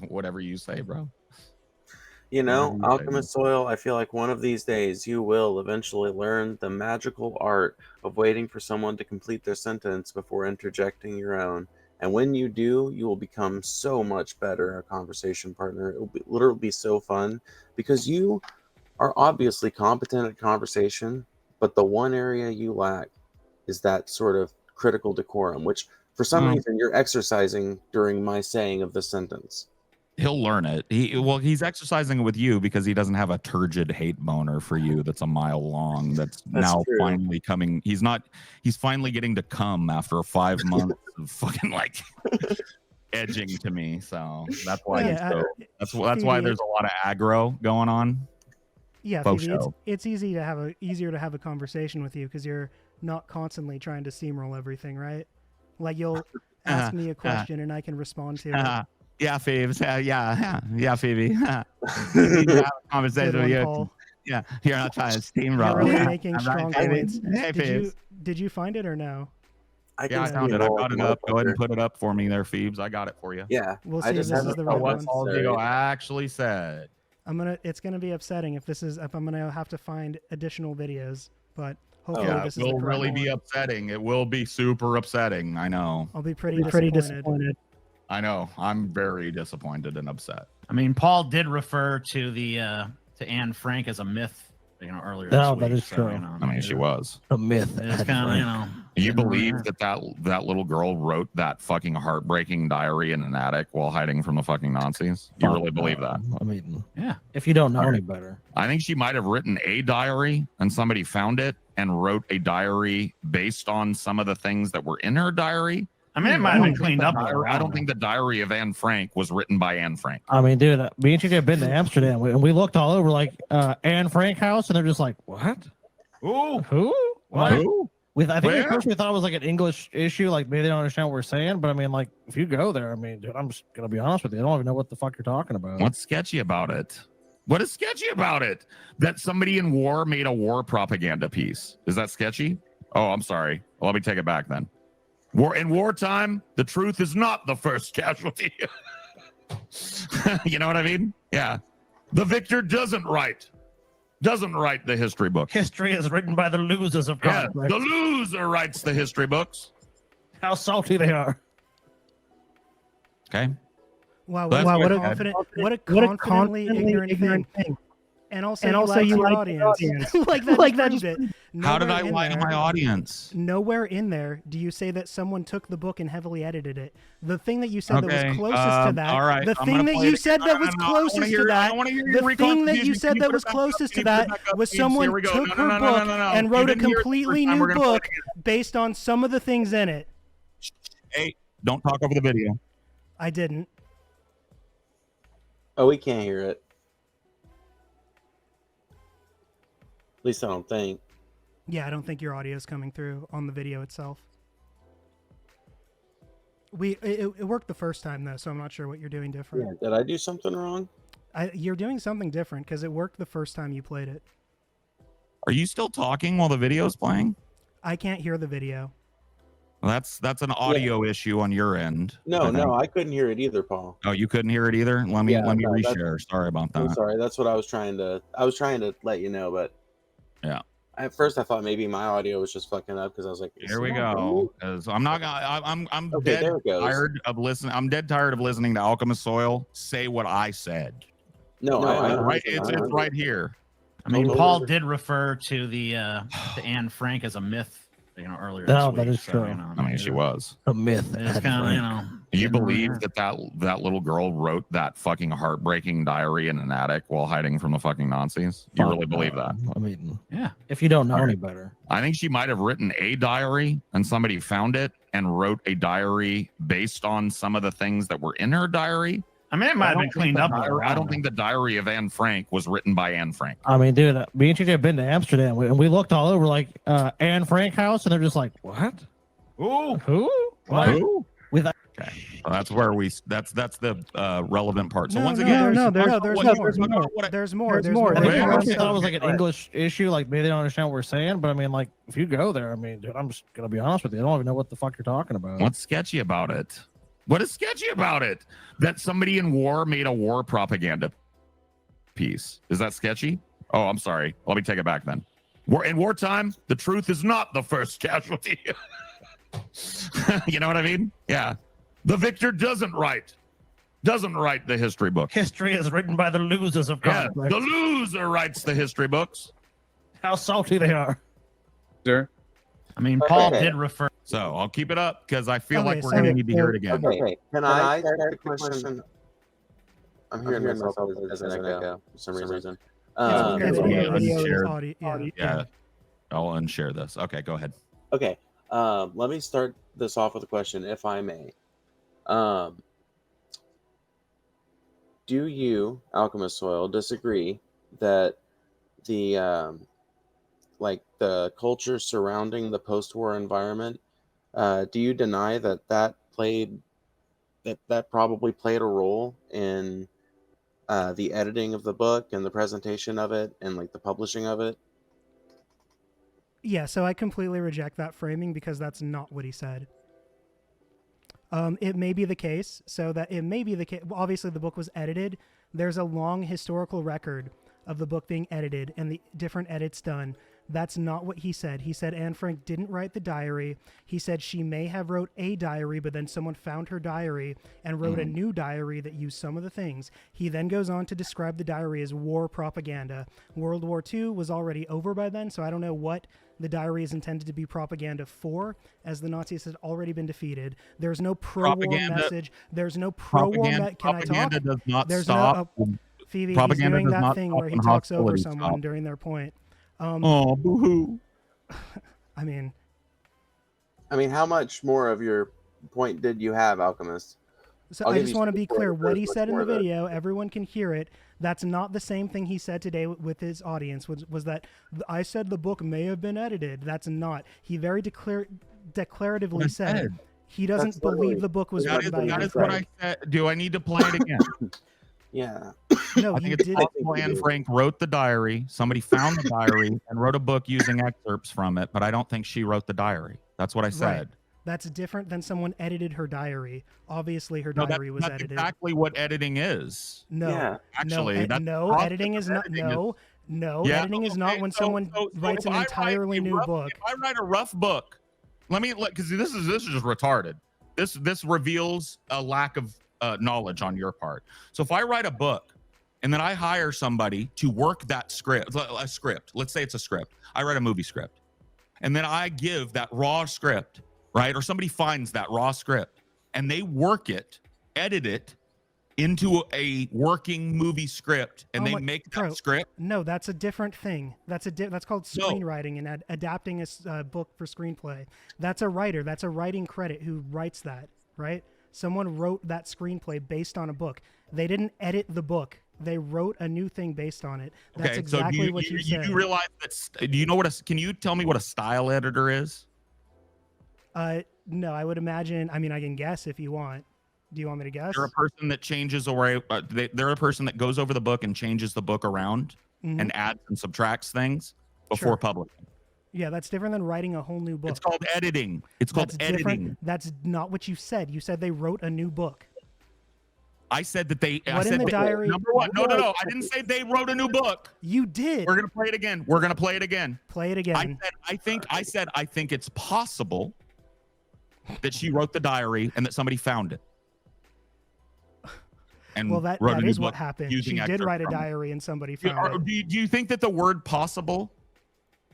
Whatever you say, bro. You know, Whatever you say, Alchemist Soil, I feel like one of these days you will eventually learn the magical art of waiting for someone to complete their sentence before interjecting your own. And when you do, you will become so much better a conversation partner. It will literally be so fun because you are obviously competent at conversation, but the one area you lack is that sort of critical decorum, which for some reason you're exercising during my saying of the sentence. He'll learn it. He's exercising it with you because he doesn't have a turgid hate boner for you that's a mile long. That's now true. finally coming. He's finally getting to come after 5 months of fucking like edging to me. So that's why. That's why Phoebe, there's a lot of aggro going on. Yeah, Faux Phoebe, show. it's easier to have a conversation with you because you're not constantly trying to steamroll everything, right? Like you'll ask me a question and I can respond to it. Yeah, Phoebe. Yeah, Phoebe. You have a conversation Good with one, you. Paul. Yeah, you're not trying to steamroll. You're really making I'm not strong kidding. points. Hey, Phoebe. Did you find it or no? Yeah, I found it. I got it up. Go ahead and put it up for me there, Phoebes. I got it for you. Yeah, We'll see I if just this haven't is the felt right what one. Paulsego actually said. It's gonna be upsetting if I'm gonna have to find additional videos, but hopefully Yeah, this it is the will correct really one. be upsetting. It will be super upsetting. I know. I'll be pretty disappointed. I know. I'm very disappointed and upset. I mean, Paul did refer to the to Anne Frank as a myth, earlier. No, this that week, is so, true. I mean, she was. A myth. It's kind of, You believe that little girl wrote that fucking heartbreaking diary in an attic while hiding from the fucking Nazis? You really believe that? I mean, yeah. if you don't know any better. I think she might have written a diary and somebody found it and wrote a diary based on some of the things that were in her diary. I mean, it might have been cleaned up. I don't think the diary of Anne Frank was written by Anne Frank. I mean, dude, me and you have been to Amsterdam, and we looked all over like Anne Frank house, and they're just like, what? Ooh, Who? what? Like, I think Where? at first we thought it was like an English issue, like maybe they don't understand what we're saying. But I mean, like if you go there, I mean, dude, I'm just gonna be honest with you, I don't even know what the fuck you're talking about. What's sketchy about it? What is sketchy about it? That somebody in war made a war propaganda piece. Is that sketchy? Oh, I'm sorry. Well, let me take it back then. In wartime, the truth is not the first casualty. You know what I mean? Yeah. The victor doesn't write the history book. History is written by the losers of Yeah, conflict. the loser writes the history books. How salty they are. Okay. Wow, That's what a good. confidently ignorant thing. And also you like your audience. like that just proved it. How did Nowhere I in lie to there- my audience? Nowhere in there do you say that someone took the book and heavily edited it. The thing that you said that Okay, was closest to that, all right, the I'm thing gonna that play you it said again. that was closest to that, the thing that you said that was closest to that was someone took her book and wrote a completely new book based on some of the things in it. Hey, don't talk over the video. I didn't. Oh, we can't hear it. At least I don't think. Yeah, I don't think your audio is coming through on the video itself. It worked the first time though, so I'm not sure what you're doing different. Yeah, did I do something wrong? You're doing something different because it worked the first time you played it. Are you still talking while the video's playing? I can't hear the video. Well, that's an audio issue on your end. No, I think. I couldn't hear it either, Paul. Oh, you couldn't hear it either? Let me reshare. Sorry about that. I'm sorry. That's what I was trying to let you know, but yeah. At first I thought maybe my audio was just fucking up because I was like, here we go. Because I'm not gonna I'm Okay, dead tired of listening. I'm dead tired of listening to Alchemist Soil say what I said. No, right. It's right here. I mean, Totally Paul different. did refer to the to Anne Frank as a myth, earlier. No, this that week, is true. I mean, she was. A myth. It's kind of, You believe that little girl wrote that fucking heartbreaking diary in an attic while hiding from the fucking Nazis? You really believe that? I mean, yeah. if you don't know any better. I think she might have written a diary and somebody found it and wrote a diary based on some of the things that were in her diary. I mean, it might have been cleaned up. I don't think the diary of Anne Frank was written by Anne Frank. I mean, dude, me and TJ have been to Amsterdam and we looked all over like Anne Frank house, and they're just like, what? Ooh. Who? What? Who? With Okay. Well, that's where that's the relevant part. So No, once no, again, there's more. I mean, Wait, I wait, thought it was like an English issue, like maybe they don't understand what we're saying, but I mean, like, if you go there, I mean, dude, I'm just gonna be honest with you, I don't even know what the fuck you're talking about. What's sketchy about it? What is sketchy about it? That somebody in war made a war propaganda piece. Is that sketchy? Oh, I'm sorry. Let me take it back then. In wartime, the truth is not the first casualty. You know what I mean? Yeah. The victor doesn't write the history book. History is written by the losers of Yeah, conflict. the loser writes the history books. How salty they are. Sir? I mean, Paul Okay. did refer. So I'll keep it up because I feel Okay, like we're so- going to need to hear it again. Okay, can I start the question? I'm hearing myself as an echo for some reason. Yeah, It's yeah, video is unshared. audio. Yeah. Yeah, I'll unshare this. Okay, go ahead. Okay, let me start this off with a question, if I may. Do you, Alchemist Soil, disagree that the the culture surrounding the post-war environment, do you deny that probably played a role in the editing of the book and the presentation of it and like the publishing of it? Yeah, so I completely reject that framing because that's not what he said. It may be the case, obviously the book was edited. There's a long historical record of the book being edited and the different edits done. That's not what he said. He said Anne Frank didn't write the diary. He said she may have wrote a diary, but then someone found her diary and wrote a new diary that used some of the things. He then goes on to describe the diary as war propaganda. World War II was already over by then, so I don't know what the diary is intended to be propaganda for, as the Nazis had already been defeated. There's no pro-war message. There's no pro-war message. Can I talk? Propaganda does not There's stop. Phoebe, Propaganda he's doing does that not thing stop where he when talks over hostility someone stops. during their point. Oh, boo-hoo. I mean, how much more of your point did you have, Alchemist? so I'll I give just you want to some be more clear. of What it, he much said in more the of it. video, everyone can hear it. That's not the same thing he said today with his audience. Was that I said the book may have been edited? That's not. He very declaratively said he doesn't That's literally- believe the book was That written by is Anne what Frank. I said. Do I need to play it again? Yeah. No, I he think it's did. possible Anne Frank wrote the diary. Somebody found the diary and wrote a book using excerpts from it, but I don't think she wrote the diary. That's what I said. Right. That's different than someone edited her diary. Obviously, her No, diary was that's edited. exactly what editing is. No, Yeah. Actually, no, that's no. process Editing is of not. editing No, no. Yeah, Editing is not okay, when so- someone so writes if an I write entirely a new rough- book. If I write a rough book, because this is just retarded. This reveals a lack of knowledge on your part. So if I write a book and then I hire somebody to work that script, a script. Let's say it's a script. I write a movie script, and then I give that raw script, right? Or somebody finds that raw script, and they work it, edit it into a working movie script, and they make that script. No, that's a different thing. That's called No. screenwriting and adapting a book for screenplay. That's a writer. That's a writing credit who writes that, right? Someone wrote that screenplay based on a book. They didn't edit the book. They wrote a new thing based on it. That's Okay, exactly so what you said. You realize that? Do you know what? Can you tell me what a style editor is? No, I would imagine. I mean, I can guess if you want. Do you want me to guess? They're a person that changes or they're a person that goes over the book and changes the book around and adds and subtracts things before publishing. Yeah, that's different than writing a whole new book. It's called editing. It's called editing. Different. That's not what you said. You said they wrote a new book. I said that they. What in the diary? Number one. No. I didn't say they wrote a new book. You did. We're gonna play it again. We're gonna play it again. Play it again. I think it's possible that she wrote the diary and that somebody found it. And well, that is what happened. She did write a diary and somebody found it. Do you think that the word possible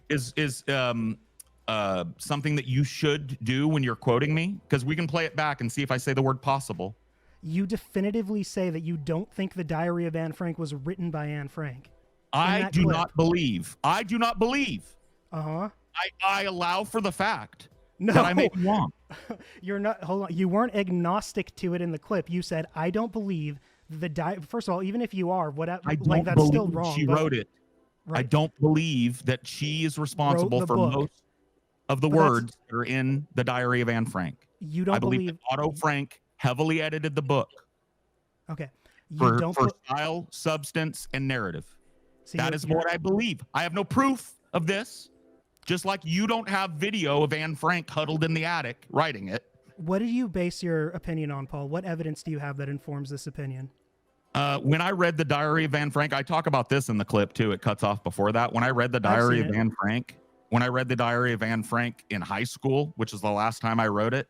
is something that you should do when you're quoting me? Because we can play it back and see if I say the word possible. You definitively say that you don't think the Diary of Anne Frank was written by Anne Frank. I do not believe. Uh-huh. I allow for the fact that I may be wrong. You're not. Hold on. You weren't agnostic to it in the clip. You said, I don't believe first of all, even if you are, that's still wrong. She wrote it. Right. I don't believe that she is responsible for most of the words that are in the Diary of Anne Frank. You don't believe that Otto Frank heavily edited the book. Okay. For style, substance, and narrative. See, that is what I believe. I have no proof of this. Just like you don't have video of Anne Frank huddled in the attic writing it. What do you base your opinion on, Paul? What evidence do you have that informs this opinion? When I read the Diary of Anne Frank, I talk about this in the clip too. It cuts off before that. When I read the Diary of Anne Frank in high school, which is the last time I wrote it,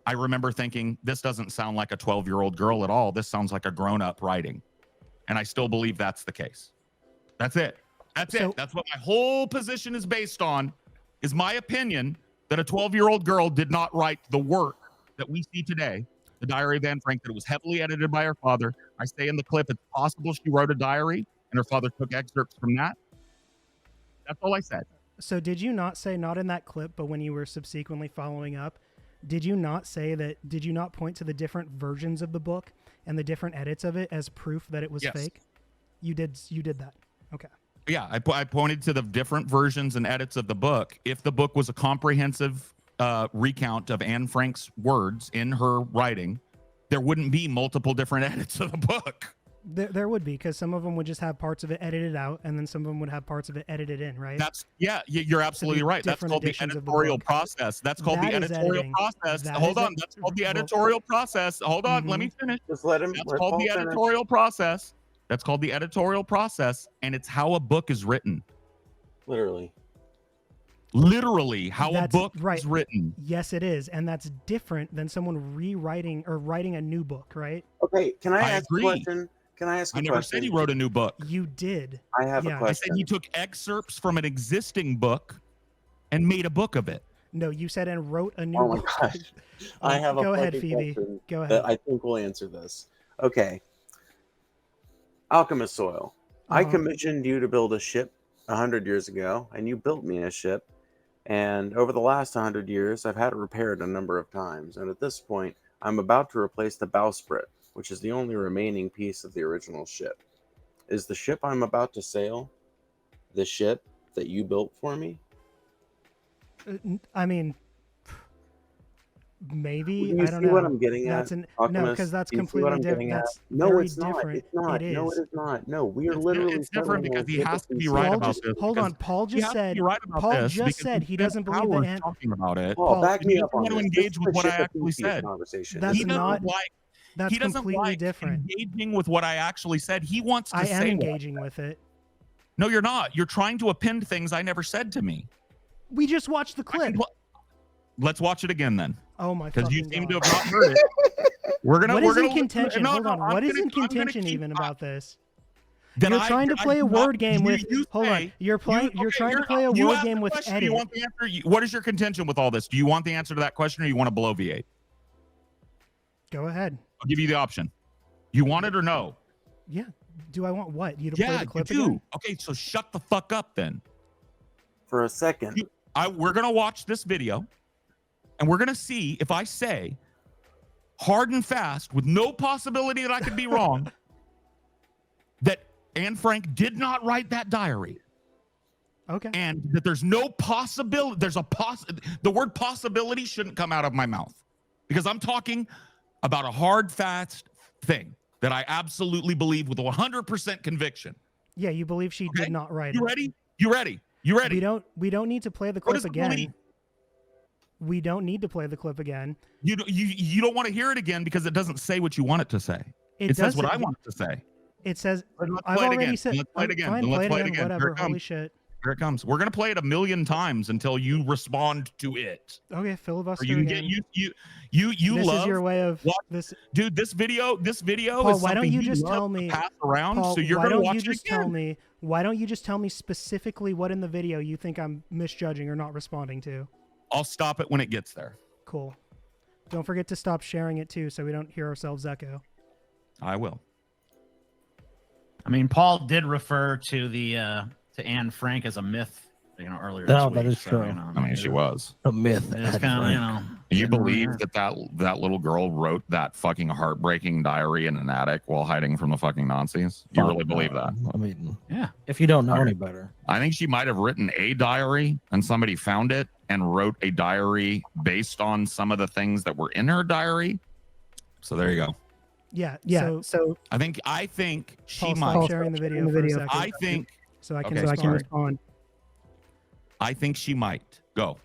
I remember thinking, this doesn't sound like a 12-year-old girl at all. This sounds like a grown-up writing. And I still believe that's the case. That's it. That's it. That's what my whole position is based on, is my opinion that a 12-year-old girl did not write the work that we see today, the Diary of Anne Frank, that it was heavily edited by her father. I say in the clip, it's possible she wrote a diary and her father took excerpts from that. That's all I said. So did you not say, not in that clip, but when you were subsequently following up, did you not point to the different versions of the book and the different edits of it as proof that it was fake? You did that. Okay. Yeah, I pointed to the different versions and edits of the book. If the book was a comprehensive recount of Anne Frank's words in her writing, there wouldn't be multiple different edits of the book. There would be, because some of them would just have parts of it edited out, and then some of them would have parts of it edited in, right? You're absolutely right. That's called the editorial process. That's called the editorial process. Hold on. That's called the editorial process. Hold on. Let me finish. Just let him. That's called the editorial process. That's called the editorial process, and it's how a book is written. Literally how a book is written. Yes, it is, and that's different than someone rewriting or writing a new book, right? Okay, can I ask a question? I never said he wrote a new book. You did. I have a question. I said he took excerpts from an existing book and made a book of it. No, you said and wrote a new book. Oh my gosh. I have a Go ahead, Phoebe. Go ahead. I think we'll answer this. Okay. Alchemist Soil. I commissioned you to build a ship 100 years ago, and you built me a ship. And over the last 100 years, I've had it repaired a number of times. And at this point, I'm about to replace the bowsprit, which is the only remaining piece of the original ship. Is the ship I'm about to sail the ship that you built for me? I mean, maybe. I don't know what I'm getting at. No, because that's completely different. No, it's not. Different. It's not. It no, it is not. No, we are literally. It's different because he has to be right about this. Hold on, Paul just said. Paul just said he doesn't believe that Anne. Talking about it. Paul, back me up on this. Engage with what I actually said. That's not. That's completely different. Engaging with what I actually said. He wants to say. I am engaging with it. No, you're not. You're trying to append things I never said to me. We just watched the clip. Let's watch it again then. Oh my! Because you seem to have not heard it. What is in contention? Hold on. What is in contention even about this? Then You're trying to play a word game with. Hold on. say- You're playing. You're trying to play a you word asked game the with question, edit. You want the answer? What is your contention with all this? Do you want the answer to that question, or you want to bloviate? Go ahead. I'll give you the option. You want it or no? Yeah. Do I want what? You to play Yeah, the clip you do. again? Okay, so shut the fuck up then. For a second. We're gonna watch this video, and we're gonna see if I say hard and fast, with no possibility that I could be wrong, that Anne Frank did not write that diary. Okay. And that there's no possibility. The word possibility shouldn't come out of my mouth, because I'm talking about a hard, fast thing that I absolutely believe with 100% conviction. Yeah, you believe she Okay? did not write You it. ready? You ready? You ready? We don't need to play the What clip is the again. belief? We don't need to play the clip again. You don't want to hear it again because it doesn't say what you want it to say. It says what I want it to say. It says Let's I've play it already again. said. Let's play it again. Fine, Let's play play it it again. again. Here Whatever. it Holy comes. shit. Here it comes. We're gonna play it 1,000,000 times until you respond to it. Okay, Or filibuster you can again. get you This love is your way of what- this. dude. This video Paul, is why something don't you just love tell to me? pass around. Paul, so you're why gonna don't watch you it just again. tell me? Why don't you just tell me specifically what in the video you think I'm misjudging or not responding to? I'll stop it when it gets there. Cool. Don't forget to stop sharing it too, so we don't hear ourselves echo. I will. I mean, Paul did refer to the to Anne Frank as a myth, earlier No, this that week. is true. I mean, she was. A myth. It's kind of, You getting believe there. that little girl wrote that fucking heartbreaking diary in an attic while hiding from the fucking Nazis? You really believe that? I mean, Yeah. if you don't know Okay. any better. I think she might have written a diary and somebody found it and wrote a diary based on some of the things that were in her diary. So there you go. Yeah. Yeah. So I think she Paul, might. stop sharing the video for a second, I think so I can Okay, sorry. respond. I think she might. Go.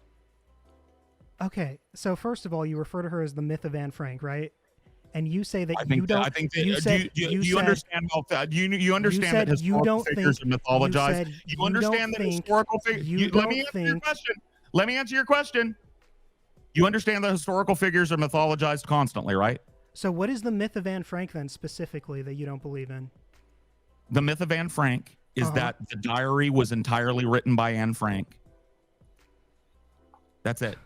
Okay. So first of all, you refer to her as the myth of Anne Frank, right? And you say that I think you don't. I think that, you said, do you you said, understand how you understand said that you historical don't figures think- are mythologized. said You you understand don't that think- historical figures. you Let don't me answer your think- question. Let me answer your question. You understand that historical figures are mythologized constantly, right? So what is the myth of Anne Frank then specifically that you don't believe in? The myth of Anne Frank is Uh-huh. that the diary was entirely written by Anne Frank. That's it.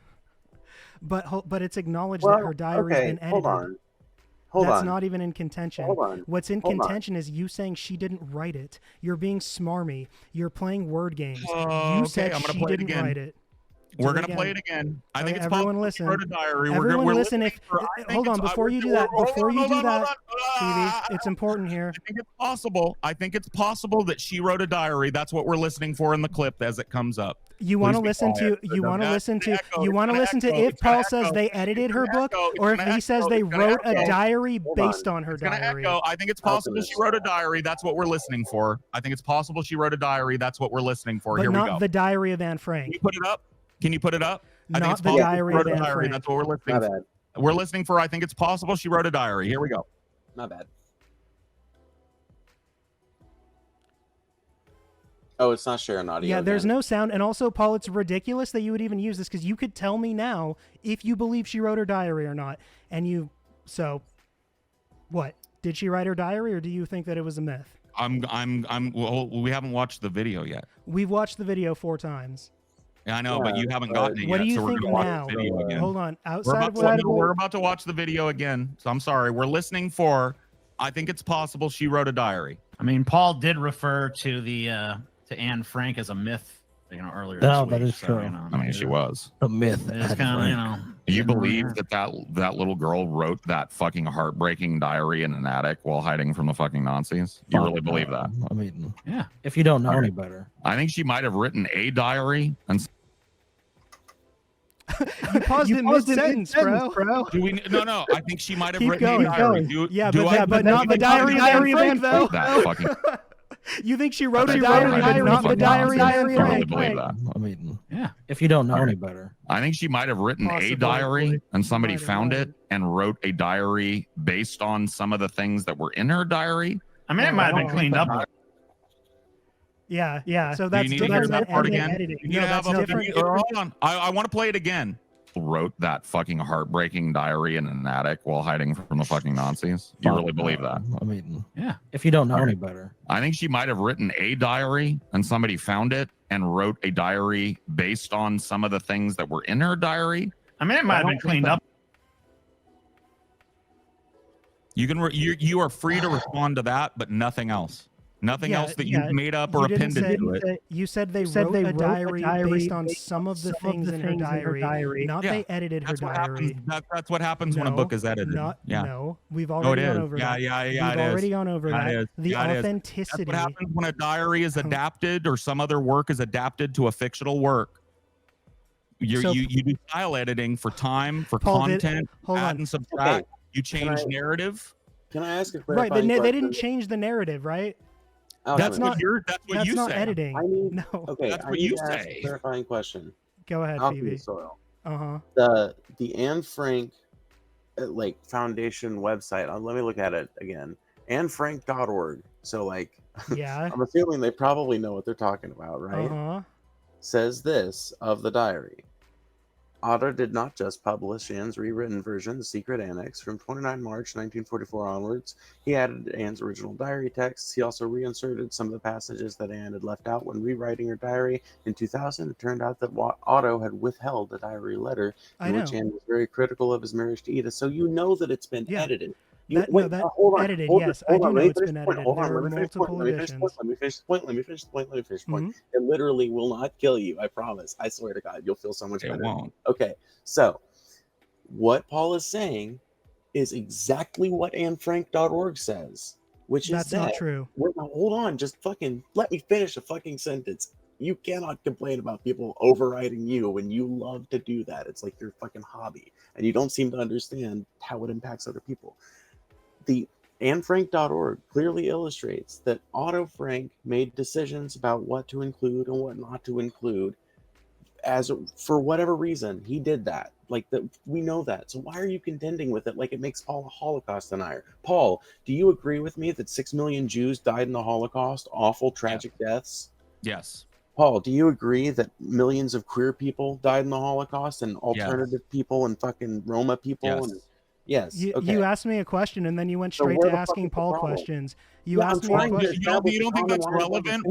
But it's acknowledged that her diary's been edited. Hold on. Hold That's on. not even in contention. Hold on. What's in Hold on. contention is you saying she didn't write it. You're being smarmy. You're playing word games. Okay, You said I'm gonna she play it didn't again. write it. Do We're it gonna again. play it again. I think Okay, it's everyone possible listen. she wrote a diary. Everyone we're listen. looking If for- I think hold on, it's- before you do we're- that, hold before on, you hold do on, that, hold on. Stevie, it's important here. I think it's possible. I think it's possible that she wrote a diary. That's what we're listening for in the clip as it comes up. You want to Please be listen to quiet. you want to It's listen gonna to echo. you It's want to gonna listen to echo. if It's gonna Paul says echo. they edited It's her gonna book echo. It's or if gonna he says echo. they It's gonna wrote a echo. diary Hold based on. on her It's gonna diary. echo. I think it's possible Alchemist. she wrote a diary. That's what we're listening for. I think it's possible she wrote a diary. That's what we're listening for. But Here we not go. the diary of Anne Can Frank. you put it up? Can you put it up? I think Not it's the possible diary she wrote of a Anne diary. Frank. That's what we're My listening for. bad. We're listening for. I think it's possible she wrote a diary. Here we go. My bad. Oh, it's not sharing audio. Yeah, there's again. no sound. And also, Paul, it's ridiculous that you would even use this because you could tell me now if you believe she wrote her diary or not. And so what? Did she write her diary or do you think that it was a myth? Well, we haven't watched the video yet. We've watched the video 4 times. Yeah, I know, but Yeah, you haven't but- gotten it What yet. do you so think we're gonna now? watch the video again. Hold on. We're Outside about, of to, what we're about to watch the video again. So I'm sorry. We're listening for. I think it's possible she wrote a diary. I mean, Paul did refer to the to Anne Frank as a myth, earlier No, this that week. is true. I mean, she was. A myth. It's Anne kind Frank. of, You getting believe there. that little girl wrote that fucking heartbreaking diary in an attic while hiding from the fucking Nazis? You really believe that? I mean, Yeah. if you don't know Okay. any better. I think she might have written a diary. And you paused it mid-sentence, bro. do we? No. I think she might have Keep written going, a diary. Yeah, do but not the diary of Anne Frank, though. That fucking. You think she wrote a That's diary, fucking but not the fucking diary of nonsense. Anne I really Frank? believe that. I mean, Yeah. if you don't know Okay. any better. I think she might have written Possibly. a diary and somebody Might have found read. it and wrote a diary based on some of the things that were in her diary. I mean, it might have been cleaned up. Yeah. So Do you that's need to hear different than that part editing. again? editing. You No, have that's a different. hold on. I want to play it again. wrote that fucking heartbreaking diary in an attic while hiding from the fucking Nazis? You really believe that? I mean, Yeah. if you don't know any better. I think she might have written a diary and somebody found it and wrote a diary based on some of the things that were in her diary. I mean, it might have been cleaned up. You can you are free to respond to that, but nothing else. Nothing else that you made up or appended to it. You said they wrote a diary based on some of the things in her diary. Not they edited her diary. That's what happens when a book is edited. No, we've already gone over that. Yeah, we've already gone over that. The authenticity. That's what happens when a diary is adapted or some other work is adapted to a fictional work. You do style editing for time, for content, add and subtract. You change narrative. Can I ask a clarifying question? Right, they didn't question? change the narrative, right? That's what you not say. editing. No. Okay, that's what you say. Ask a clarifying question. Go ahead, Phoebe. Soil. Uh-huh. The Anne Frank foundation website. Let me look at it again. AnneFrank.org. So yeah. I'm assuming they probably know what they're talking about, right? Uh-huh. Says this of the diary. Otto did not just publish Anne's rewritten version, The Secret Annex, from 29 March 1944 onwards. He added Anne's original diary texts. He also reinserted some of the passages that Anne had left out when rewriting her diary. In 2000, it turned out that Otto had withheld a diary letter in which Anne was very critical of his marriage to Edith. So you know that it's been edited. Edited, yes. I do know it's been edited. There are multiple editions. Let me finish the point. It literally will not kill you, I promise. I swear to God, you'll feel so much better. It won't. Okay, so what Paul is saying is exactly what AnneFrank.org says, which is that's not true. Hold on, just fucking let me finish a fucking sentence. You cannot complain about people overriding you when you love to do that. It's like your fucking hobby, and you don't seem to understand how it impacts other people. The AnneFrank.org clearly illustrates that Otto Frank made decisions about what to include and what not to include. For whatever reason, he did that. We know that. So why are you contending with it like it makes Paul a Holocaust denier? Paul, do you agree with me that 6 million Jews died in the Holocaust? Awful, tragic deaths? Yes. Paul, do you agree that millions of queer people died in the Holocaust and alternative people and fucking Roma people? Yes. Yes. You asked me a question and then you went straight to asking Paul questions. You asked me a question. You don't think that's relevant?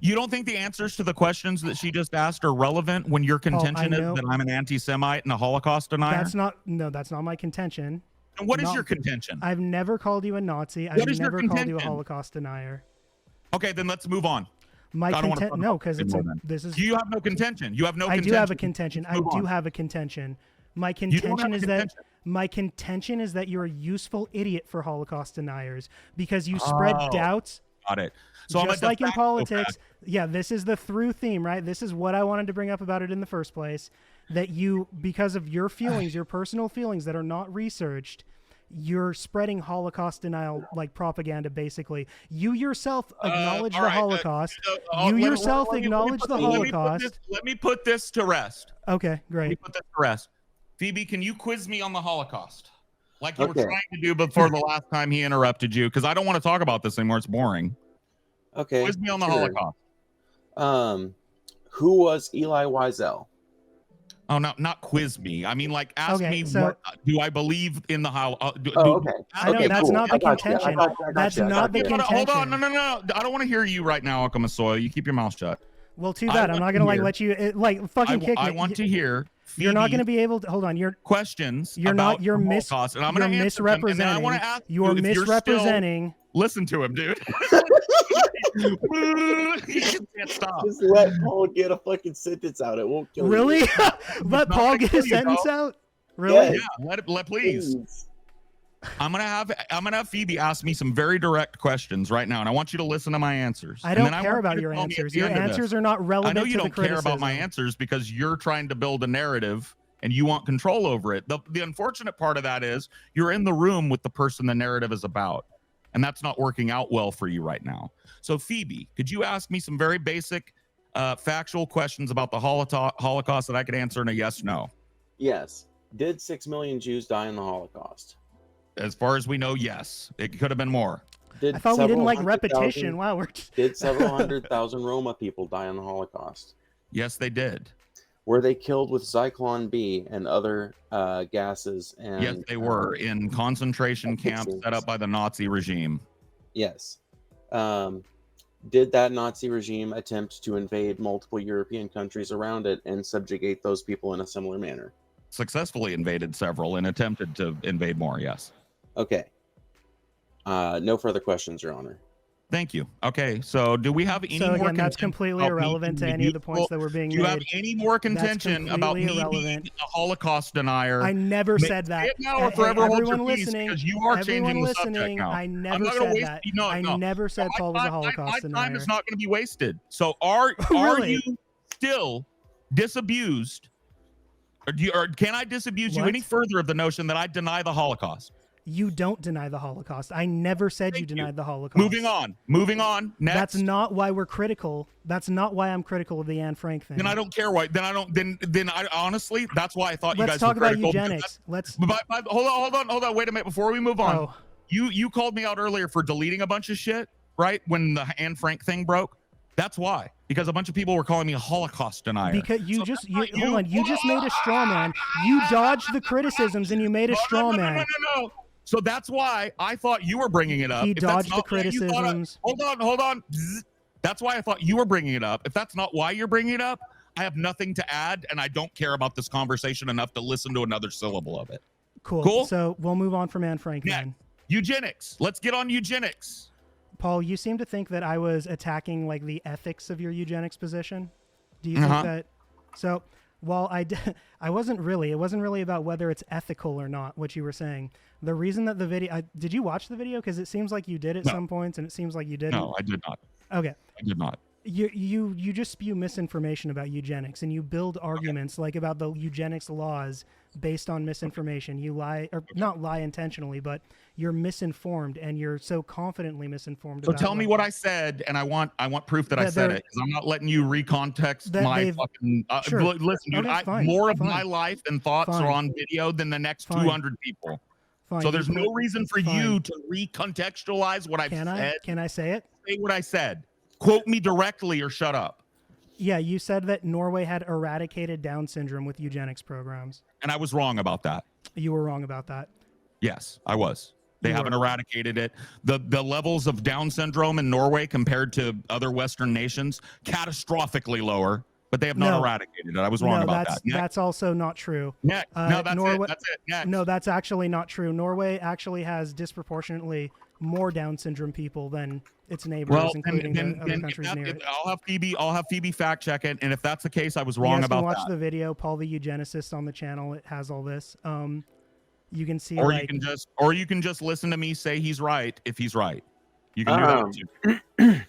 You don't think the answers to the questions that she just asked are relevant when your contention is that I'm an anti-Semite and a Holocaust denier? That's not my contention. And what is your contention? I've never called you a Nazi. I've never called you a Holocaust denier. Okay, then let's move on. No, because this is. You have no contention. You have no. I do have a contention. I do have a contention. My contention is that you're a useful idiot for Holocaust deniers because you spread doubts. Got it. So just like in politics, this is the through theme, right? This is what I wanted to bring up about it in the first place. That you, because of your feelings, your personal feelings that are not researched, you're spreading Holocaust denial like propaganda, basically. You yourself acknowledge the Holocaust. You yourself acknowledge the Holocaust. Let me put this to rest. Okay, great. Let me put this to rest. Phoebe, can you quiz me on the Holocaust? Like you were trying to do before the last time he interrupted you, because I don't want to talk about this anymore. It's boring. Okay. Quiz me on the Holocaust. Who was Eli Wiesel? Oh, no, not quiz me. I mean, like, ask me, do I believe in the Holocaust? That's not the contention. That's not the contention. Hold on. No. I don't want to hear you right now, Alchemist Soil. You keep your mouth shut. Well, too bad. I'm not going to let you fucking kick me. I want to hear. Phoebe, you're not going to be able to hold on. Your questions. You're not. You're misrepresenting. You're misrepresenting. Listen to him, dude. He can't stop. Just let Paul get a fucking sentence out. It won't kill you. Really? Let Paul get a sentence out? Really? Yeah. Let please. I'm gonna have Phoebe ask me some very direct questions right now, and I want you to listen to my answers. I don't care about your answers. Your answers are not relevant. I know you to don't care about my answers because you're trying to build a narrative and you want control over it. The unfortunate part of that is you're in the room with the person the narrative is about, and that's not working out well for you right now. So Phoebe, could you ask me some very basic, factual questions about the Holocaust that I could answer in a yes/no? Yes. Did 6 million Jews die in the Holocaust? As far as we know, yes. It could have been more. I thought we didn't like repetition. Wow, did several 100,000 Roma people die in the Holocaust? Yes, they did. Were they killed with Zyklon B and other gases? And Yes, they were in concentration camps set up by the Nazi regime. Yes. Did that Nazi regime attempt to invade multiple European countries around it and subjugate those people in a similar manner? Successfully invaded several and attempted to invade more, yes. Okay. No further questions, Your Honor. Thank you. Okay, so do we have any So more again, that's contention completely about me irrelevant to being any of the points useful? that were being Do you have made. any more contention about me irrelevant. being a Holocaust denier? I never said Say that. it now or forever hold your Everyone peace, listening, because you are changing the subject listening, now. I I'm never not gonna said waste, that. no, I no. never said Paul was a Holocaust my denier. time is not going to be wasted. So are Really? you still disabused, or can I disabuse you What? any further of the notion that I deny the Holocaust? You don't deny the Holocaust. I never said you Thank you. denied the Holocaust. Moving on. Next. That's not why we're critical. That's not why I'm critical of the Anne Frank thing. Then I don't care why. Then I honestly, that's why I thought you Let's guys talk were about critical. eugenics. Let's. Hold on. Wait a minute. Before we move on, Oh, you called me out earlier for deleting a bunch of shit, right? When the Anne Frank thing broke. That's why. Because a bunch of people were calling me a Holocaust denier. because you just hold on. You just made a straw man. You dodged the criticisms and you made a straw man. No. So that's why I thought you were bringing it up. He If that's dodged the not why you thought criticisms. Hold on. Zzz. That's why I thought you were bringing it up. If that's not why you're bringing it up, I have nothing to add, and I don't care about this conversation enough to listen to another syllable of it. Cool. So we'll move on from Anne Frank then. Eugenics. Let's get on eugenics. Paul, you seem to think that I was attacking like the ethics of your eugenics position. Do you think that? So while I wasn't really. It wasn't really about whether it's ethical or not. What you were saying. The reason that the video. Did you watch the video? Because it seems like you did at some points, and it seems like you didn't. No, I did not. Okay. I did not. You just spew misinformation about eugenics, and you build arguments like about the eugenics laws based on misinformation. You lie, or not lie intentionally, but you're misinformed, and you're so confidently misinformed. So tell me what I said, and I want proof that I said it, because I'm not letting you recontext my fucking. Sure. Listen, dude, Okay, more of my life and thoughts are on video than the next 200 people. Fine. So there's no reason for you to recontextualize what I've said. Can I say it? Say what I said. Quote me directly or shut up. Yeah, you said that Norway had eradicated Down syndrome with eugenics programs. And I was wrong about that. You were wrong about that. Yes, I was. They haven't eradicated it. The levels of Down syndrome in Norway compared to other Western nations, catastrophically lower, but they have not eradicated it. I was wrong about that. That's also not true. No, that's Norway, it. That's it. Next. No, that's actually not true. Norway actually has disproportionately more Down syndrome people than its neighbors, including the other countries near it. I'll have Phoebe fact check it, and if that's the case, I was wrong about that. You can watch the video, Paul the Eugenicist on the channel. It has all this. You can see, or you can just listen to me say he's right if he's right. You can do that too.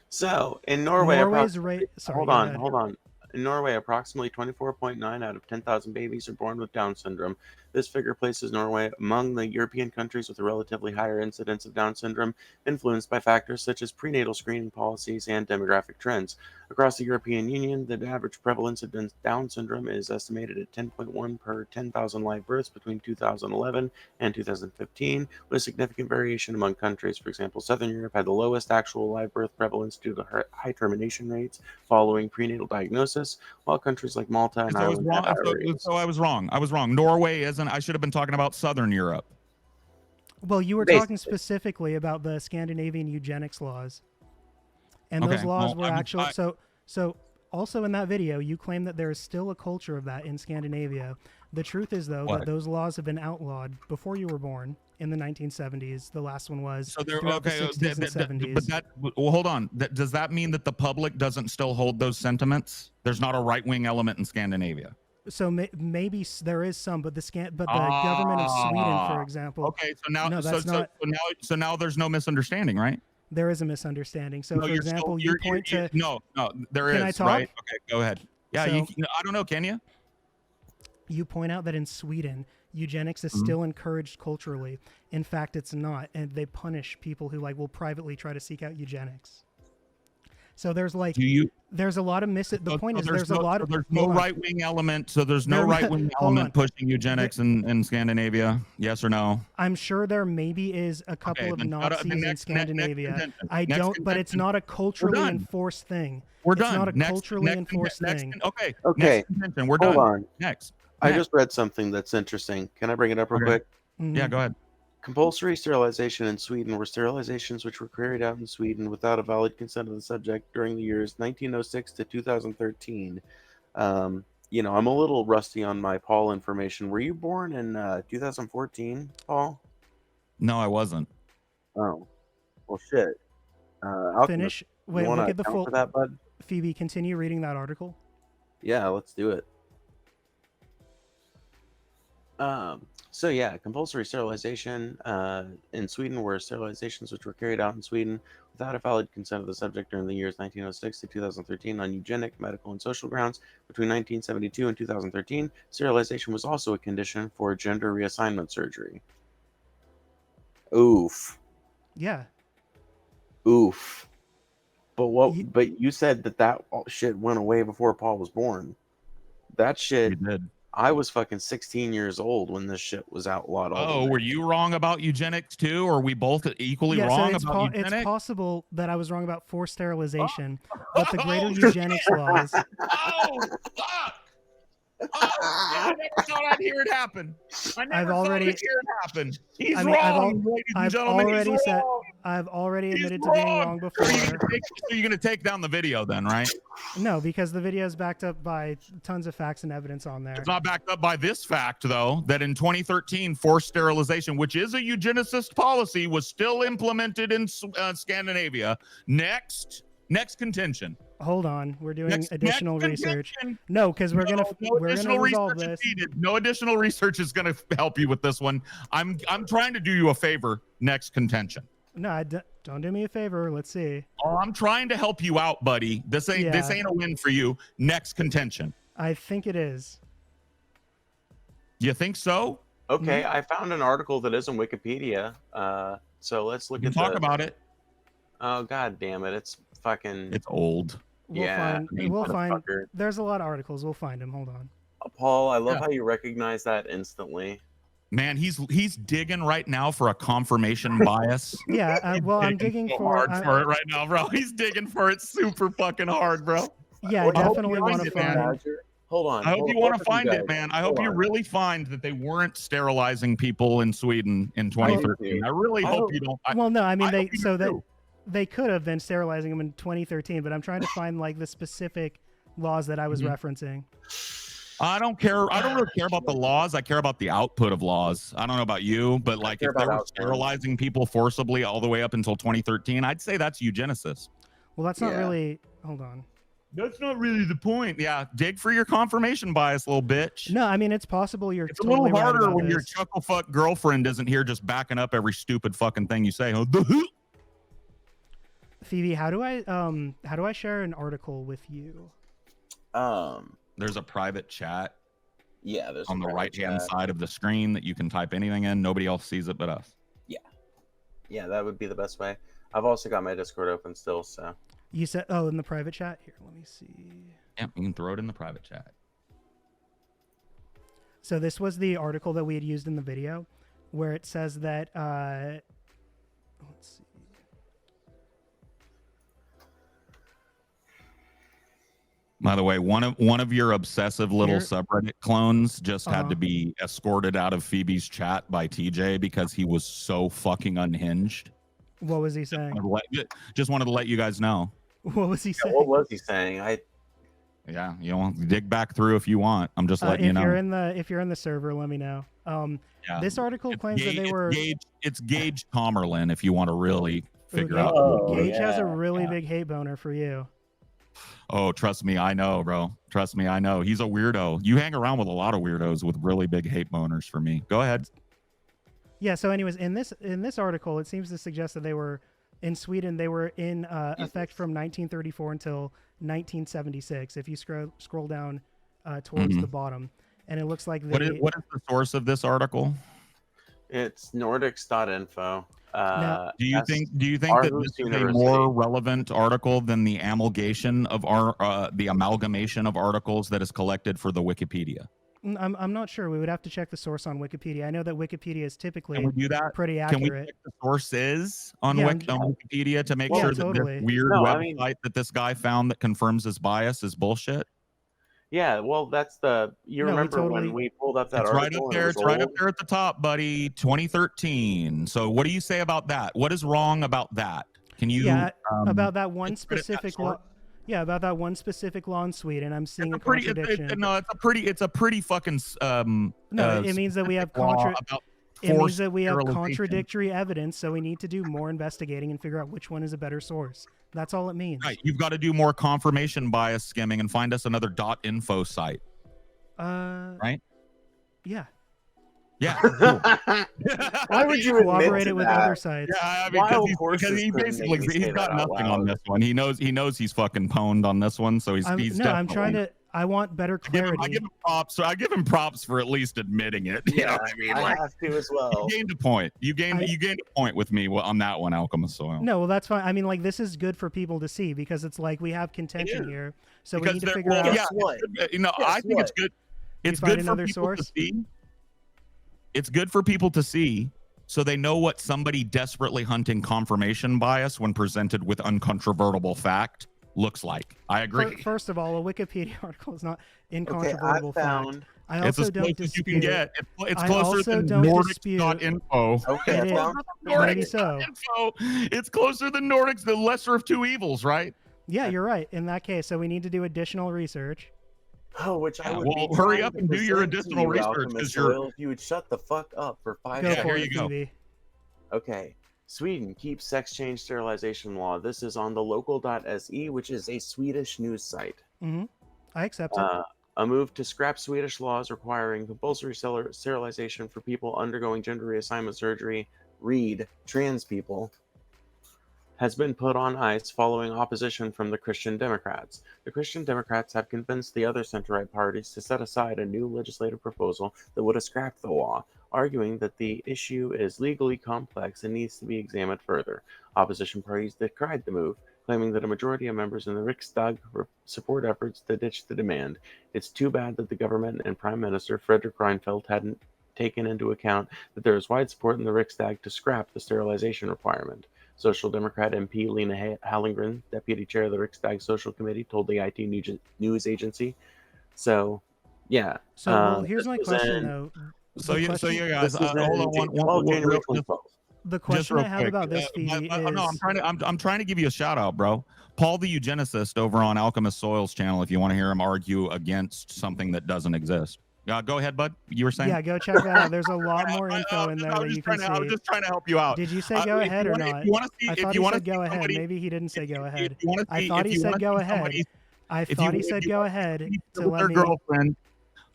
So in Norway, hold on. In Norway, approximately 24.9 out of 10,000 babies are born with Down syndrome. This figure places Norway among the European countries with a relatively higher incidence of Down syndrome, influenced by factors such as prenatal screening policies and demographic trends. Across the European Union, the average prevalence of Down syndrome is estimated at 10.1 per 10,000 live births between 2011 and 2015, with significant variation among countries. For example, Southern Europe had the lowest actual live birth prevalence due to high termination rates following prenatal diagnosis, while countries like Malta and Ireland had higher rates. So I was wrong. Norway isn't. I should have been talking about Southern Europe. Well, you were talking specifically about the Scandinavian eugenics laws. And those laws were actually so also in that video you claim that there is still a culture of that in Scandinavia. The truth is though that those laws have been outlawed before you were born in the 1970s. The last one was so they're the 60s and 70s. But hold on. Does that mean that the public doesn't still hold those sentiments? There's not a right-wing element in Scandinavia. So maybe there is some, but the government of Sweden, for example. Okay, so now there's no misunderstanding, right? There is a misunderstanding. So, for example, you point to... There is. Can I talk? Right? Okay, go ahead. Yeah, I don't know, can you? You point out that in Sweden, eugenics is still encouraged culturally. In fact, it's not, and they punish people who will privately try to seek out eugenics. So there's like Do you? there's a lot of the point is there's a no, lot so of there's no hold on. right wing element. So there's no There- right wing hold element on. pushing eugenics in Scandinavia. Yes or no? I'm sure there maybe is a couple Okay, of then shut up. Nazis in Scandinavia. contention. I Next don't, but it's contention. not a culturally done. enforced thing. We're It's done. not a culturally enforced thing. Okay. Okay, Next contention. We're hold done. on. Next. I Next. just read something that's interesting. Can I bring it up real Okay. quick? Mhm. Yeah, go ahead. Compulsory sterilization in Sweden were sterilizations which were carried out in Sweden without a valid consent of the subject during the years 1906 to 2013. You know, I'm a little rusty on my Paul information. Were you born in 2014, Paul? No, I wasn't. Oh, well, shit. Alchemist, Finish. you Wait, want look to at the account full. for that, bud? Phoebe, continue reading that article. Yeah, let's do it. So yeah, compulsory sterilization in Sweden were sterilizations which were carried out in Sweden without a valid consent of the subject during the years 1906 to 2013 on eugenic, medical, and social grounds. Between 1972 and 2013, sterilization was also a condition for gender reassignment surgery. Oof. Yeah. Oof. But what? Ye- But you said that shit went away before Paul was born. That shit. You did. I was fucking 16 years old when this shit was outlawed. All the Oh, way. were you wrong about eugenics too? Or are we both equally Yeah, so wrong it's, about it's eugenics? possible that I was wrong about forced sterilization, but the greater eugenics laws. Oh, fuck! Oh, I never thought I'd hear it happen. I never thought I'd hear it happen. He's I mean, wrong, ladies and I've gentlemen. already He's said wrong. I've already He's admitted to being wrong before. So you're gonna take down the video then, right? No, because the video is backed up by tons of facts and evidence on there. It's not backed up by this fact, though, that in 2013, forced sterilization, which is a eugenicist policy, was still implemented in Scandinavia. Next contention. Hold on, we're doing Next additional research. contention. No, because we're gonna additional resolve research this. is needed. No additional research is gonna help you with this one. I'm trying to do you a favor. Next contention. No, don't do me a favor. Let's see. Oh, I'm trying to help you out, buddy. This ain't a win for you. Next contention. I think it is. You think so? Okay, I found an article that is in Wikipedia. So let's look You at can talk about it. Oh god damn it! It's fucking. It's old. We'll Yeah, find. I mean, We'll find. motherfucker. There's a lot of articles. We'll find them. Hold on. Paul, I love Yeah. how you recognize that instantly. Man, he's digging right now for a confirmation bias. Yeah. Well, I'm digging so for. hard for it right now, bro. He's digging for it super fucking hard, bro. Yeah, I Well, I hope definitely you want find to it, man. find. Hold on. I hope hold you on, want both to of find it, guys. man. I Hold hope you on. really find that they weren't sterilizing people in Sweden in 2013. I really hope you don't. Well, no, I mean I they hope you so that do. they could have been sterilizing them in 2013, but I'm trying to find like the specific laws that I was Mhm. referencing. I don't care. I don't really care about the laws. I care about the output of laws. I don't know about you, but like care if they about were output. sterilizing people forcibly all the way up until 2013, I'd say that's eugenicist. Well, that's not Yeah. really. Hold on. That's not really the point. Yeah, dig for your confirmation bias, little bitch. No, I mean it's possible you're It's a totally little right harder about when your this. chuckle fuck girlfriend isn't here just backing up every stupid fucking thing you say. Phoebe, how do I share an article with you? There's a private chat Yeah, there's on a the private right hand chat. side of the screen that you can type anything in. Nobody else sees it but us. Yeah, that would be the best way. I've also got my Discord open still, so. You said in the private chat. Here, let me see. Yeah, you can throw it in the private chat. So this was the article that we had used in the video, where it says that let's see. By the way, one of your obsessive little Here- subreddit clones just had Uh-huh. to be escorted out of Phoebe's chat by TJ because he was so fucking unhinged. What was he saying? Just wanted to let you guys know. What was he Yeah, saying? what was he saying? Yeah, you know, dig back through if you want. I'm just letting you know. If you're in the server, let me know. Yeah. This article It's claims that they were. It's Gage Tomerlin if you want to really figure Gage, out. Oh, Gage has a yeah, really big hate boner for you. Oh, trust me, I know, bro. Trust me, I know. He's a weirdo. You hang around with a lot of weirdos with really big hate boners for me. Go ahead. Yeah. So, anyways, in this article, it seems to suggest that they were in Sweden. They were in effect from 1934 until 1976. If you scroll down towards Mhm. the bottom, and it looks like What is the source of this article? It's nordics.info. Do you think that Aarhus this is a University. more relevant article than the amalgamation of the amalgamation of articles that is collected for the Wikipedia? I'm not sure. We would have to check the source on Wikipedia. I know that Wikipedia is typically Can we do that? pretty Can we accurate. check the sources on, Yeah, on Wikipedia to make Yeah, sure that totally. this weird No, website I mean- that this guy found that confirms his bias is bullshit? Yeah, well, that's the. You No, we remember totally- when we pulled up that It's right article? up and it there. was It's right up old? there at the top, buddy. 2013. So what do you say about that? What is wrong about that? Can you about that one credit that specific source? law? Yeah, about that one specific law in Sweden. I'm seeing It's a contradiction. it's a pretty fucking No, it means that we have law about It means forced that we have sterilization. contradictory evidence, so we need to do more investigating and figure out which one is a better source. That's all it means. Right, you've got to do more confirmation bias skimming and find us another .info site. Right? Yeah. Yeah. Why would you admit Cooperate to it with that? other sites. Yeah, I mean, Wild because horses he couldn't basically make me he's say got that out nothing on loud. this one. He knows he's fucking pwned on this one, so he's I'm trying definitely- to. I want better clarity. I give him props. So I give him props for at least admitting it. You know Yeah, what I mean? I Like, have to as well. you gained a point. You gained a point with me on that one, Alchemist Soil. No, well, that's fine. I mean, like, this is good for people to see because it's like we have contention here, so we need to figure out. Guess what? You know, Guess I think it's what? good. It's find good for another people source? to see. It's good for people to see, so they know what somebody desperately hunting confirmation bias when presented with uncontrovertible fact looks like. I agree. First of all, a Wikipedia article is not Okay, incontrovertible I found. fact. I It's also as don't close as you can dispute. get. It's I closer also than don't dispute- Nordics.info. Okay, It I is. found. Maybe so. It's closer than Nordics, the lesser of two evils, right? Yeah, you're right. In that case, so we need to do additional research. Oh, which I Yeah, would well, be hurry trying up to and do your present to additional you, research, Alchemist 'cause you're- Soil, if you would shut the fuck up for 5 Go Yeah, seconds. for here it, you go. Phoebe. Okay. Sweden keeps sex change sterilization law. This is on the local.se, which is a Swedish news site. I accept it. A move to scrap Swedish laws requiring compulsory sterilization for people undergoing gender reassignment surgery, read trans people, has been put on ice following opposition from the Christian Democrats. The Christian Democrats have convinced the other center-right parties to set aside a new legislative proposal that would have scrapped the law, arguing that the issue is legally complex and needs to be examined further. Opposition parties decried the move, claiming that a majority of members in the Riksdag support efforts to ditch the demand. It's too bad that the government and Prime Minister Fredrik Reinfeldt hadn't taken into account that there is wide support in the Riksdag to scrap the sterilization requirement. Social Democrat MP Lena Hallengren, deputy chair of the Riksdag Social Committee, told the IT news agency. So, yeah. So, well, here's this my was question, in- though. So The you question- guys, This was hold in on one January real- 2012. The just question real I have quick. about this, Phoebe, is no, I'm trying to give you a shout out, bro. Paul the eugenicist over on Alchemist Soil's channel. If you want to hear him argue against something that doesn't exist, go ahead, bud. You were saying? yeah, go check that out. There's a lot more info in there that you can I was see. just trying to help you out. Did you say go If ahead you or wanna- not? If you want to see, I if thought you he want to said go ahead. somebody, Maybe he didn't say go ahead. If you want to I see, thought if he you said wanna go see ahead. somebody- I if thought you- he said if you go wanna ahead see to with let their me. girlfriend.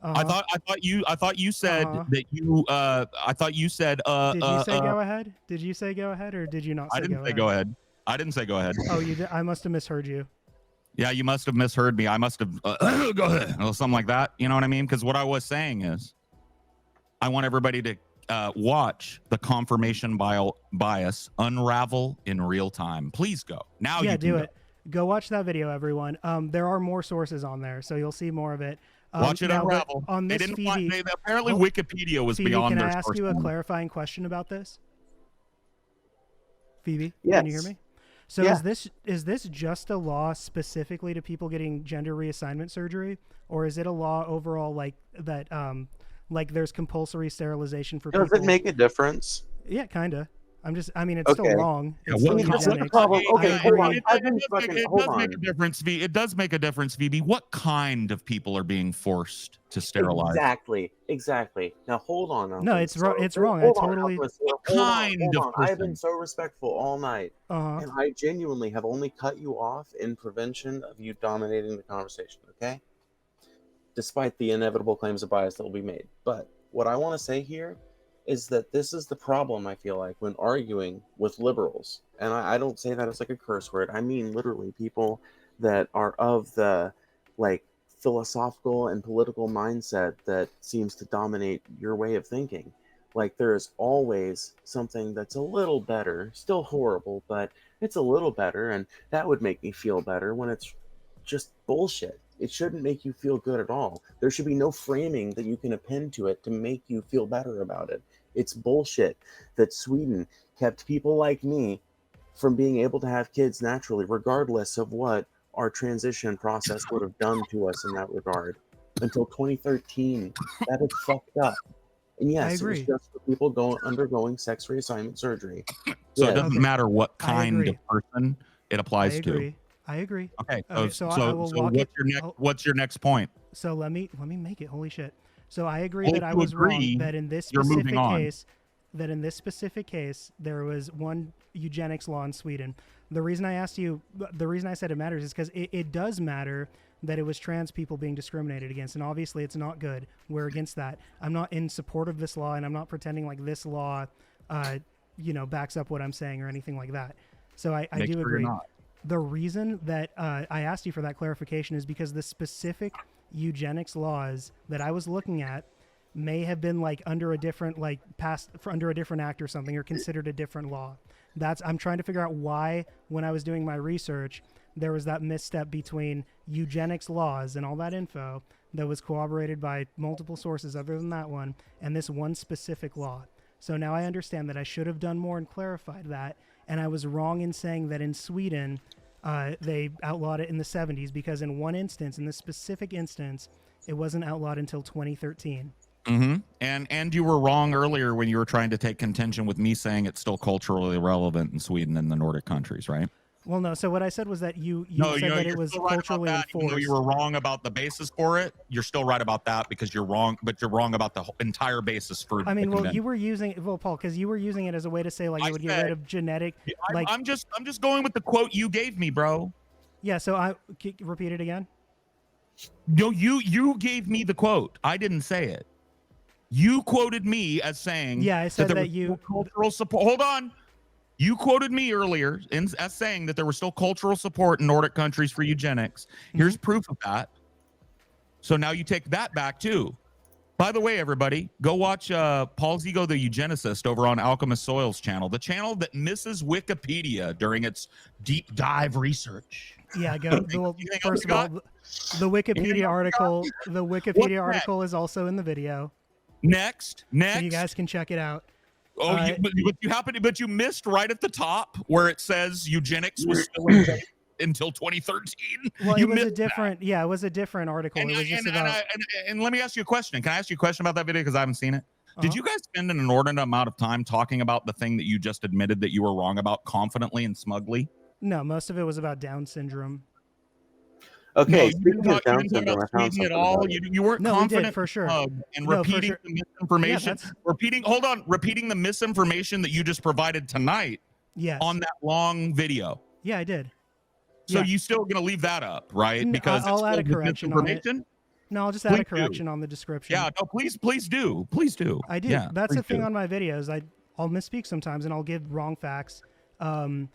I Uh-huh. thought you said that you I thought you said Did you say go ahead? Did you say go ahead or did you not say I didn't say ahead? go ahead. I didn't say go ahead. Oh, you did? I must have misheard you. Yeah, you must have misheard me. I must have go ahead or something like that. You know what I mean? Because what I was saying is, I want everybody to watch the confirmation bias unravel in real time. Please go now. Yeah, you do can it. Go watch that video, everyone. There are more sources on there, so you'll see more of it. Watch it now, but unravel. On They this, didn't Phoebe, want, apparently oh, Wikipedia was Phoebe, beyond can their I ask source you a code. clarifying question about this? Phoebe, Yes. can you hear me? So Yeah. is this just a law specifically to people getting gender reassignment surgery, or is it a law overall like that? Like there's compulsory sterilization for Does people? it make a difference? Yeah, kinda. I mean, it's Okay. still wrong. Yeah, It's what still kind- That's the eugenics. problem. Okay, I hold on. agree. I've been It fucking. does Hold make a on. difference, Phoebe. It does make a difference, Phoebe. What kind of people are being forced to sterilize? Exactly. Now hold on. No, Alchemist. it's wrong. It's wrong. I Hold on, totally. Alchemist. What Hold on, kind hold of on. I've been person? so respectful all night, Uh-huh. and I genuinely have only cut you off in prevention of you dominating the conversation. Okay. Despite the inevitable claims of bias that will be made, but what I want to say here is that this is the problem, I feel like, when arguing with liberals. And I don't say that as like a curse word. I mean literally people that are of the like philosophical and political mindset that seems to dominate your way of thinking. Like there is always something that's a little better, still horrible, but it's a little better, and that would make me feel better when it's just bullshit. It shouldn't make you feel good at all. There should be no framing that you can append to it to make you feel better about it. It's bullshit that Sweden kept people like me from being able to have kids naturally, regardless of what our transition process would have done to us in that regard. Until 2013, that is fucked up. And yes, it was agree. just for people undergoing sex reassignment surgery. So Yeah. it doesn't Okay. matter what I kind agree. of person it I applies to. agree. I agree. Okay, Okay, so, so I will walk what's it- your next I'll- what's your next point? So let me make it. Holy shit. So I agree Well, that if I you was agree, wrong that in this you're moving specific on. case there was one eugenics law in Sweden. The reason I said it matters is because it does matter that it was trans people being discriminated against, and obviously it's not good. We're against that. I'm not in support of this law, and I'm not pretending like this law backs up what I'm saying or anything like that. So I Make do sure you're agree. not. The reason that I asked you for that clarification is because the specific eugenics laws that I was looking at may have been like under a different under a different act or something, or considered a different law. I'm trying to figure out why, when I was doing my research, there was that misstep between eugenics laws and all that info that was corroborated by multiple sources other than that one, and this one specific law. So now I understand that I should have done more and clarified that, and I was wrong in saying that in Sweden they outlawed it in the 70s, because in one instance, in this specific instance, it wasn't outlawed until 2013. Mm-hmm. And you were wrong earlier when you were trying to take contention with me saying it's still culturally relevant in Sweden and the Nordic countries, right? Well, no. So what I said was that you said you're that it was still right about culturally that, even though enforced. you were wrong about the basis for it. You're still right about that because you're wrong, but you're wrong about the entire basis for. I mean, the well, you were using Paul, because you were using it as a way to say like it would get rid of genetic. Like I'm just going with the quote you gave me, bro. yeah. So repeat it again. No, you gave me the quote. I didn't say it. You quoted me as saying. Yeah, I said there that was you still cultural support. Hold on. You quoted me earlier as saying that there was still cultural support in Nordic countries for eugenics. Here's proof of that. So now you take that back too. By the way, everybody, go watch Paulsego the Eugenicist over on Alchemist Soil's channel, the channel that misses Wikipedia during its deep dive research. Yeah, go. Well, first of all, the Wikipedia article. The Wikipedia article is also in the video, Next. so you guys can check it out. Oh, but you missed right at the top where it says eugenics was still in place until 2013. Well, You it was a missed different. Yeah, it was a different article. And, it was just and, about. and let me ask you a question. Can I ask you a question about that video because I haven't seen it? Did Uh-huh. you guys spend an inordinate amount of time talking about the thing that you just admitted that you were wrong about confidently and smugly? No, most of it was about Down syndrome. Okay, No, you speaking didn't of talk Down syndrome, I found Sweden at something all. about it. You weren't No, we did, confident for sure. and No, for repeating sure. the misinformation. Yeah, that's- repeating the misinformation that you just provided tonight Yes. on that long video. Yeah, I did. So Yeah. you still gonna leave that up, right? No, Because I'll it's add a filled with correction on it. misinformation? No, I'll just add a Please do. correction on the description. Yeah, no, please do. Please do. I do. Yeah, That's please the thing do. on my videos. I'll misspeak sometimes and I'll give wrong facts. Yeah.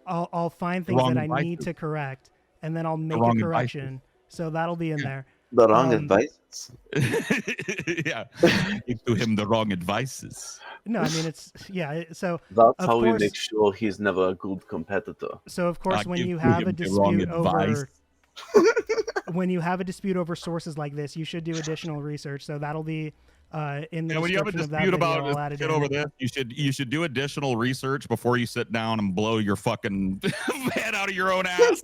I'll find things Wrong that I need advices. to correct, and then I'll make wrong a correction. So that'll be in there. The wrong Um, advice. Yeah, give to him the wrong advices. No, I mean So That's of how we course- make sure he's never a good competitor. so of course when give you to have a him the wrong dispute over advice. when you have a dispute over sources like this, you should do additional research. So that'll be in the Yeah, when you have a description of that dispute video. about I'll add this it shit in. over this, you should do additional research before you sit down and blow your fucking head out of your own ass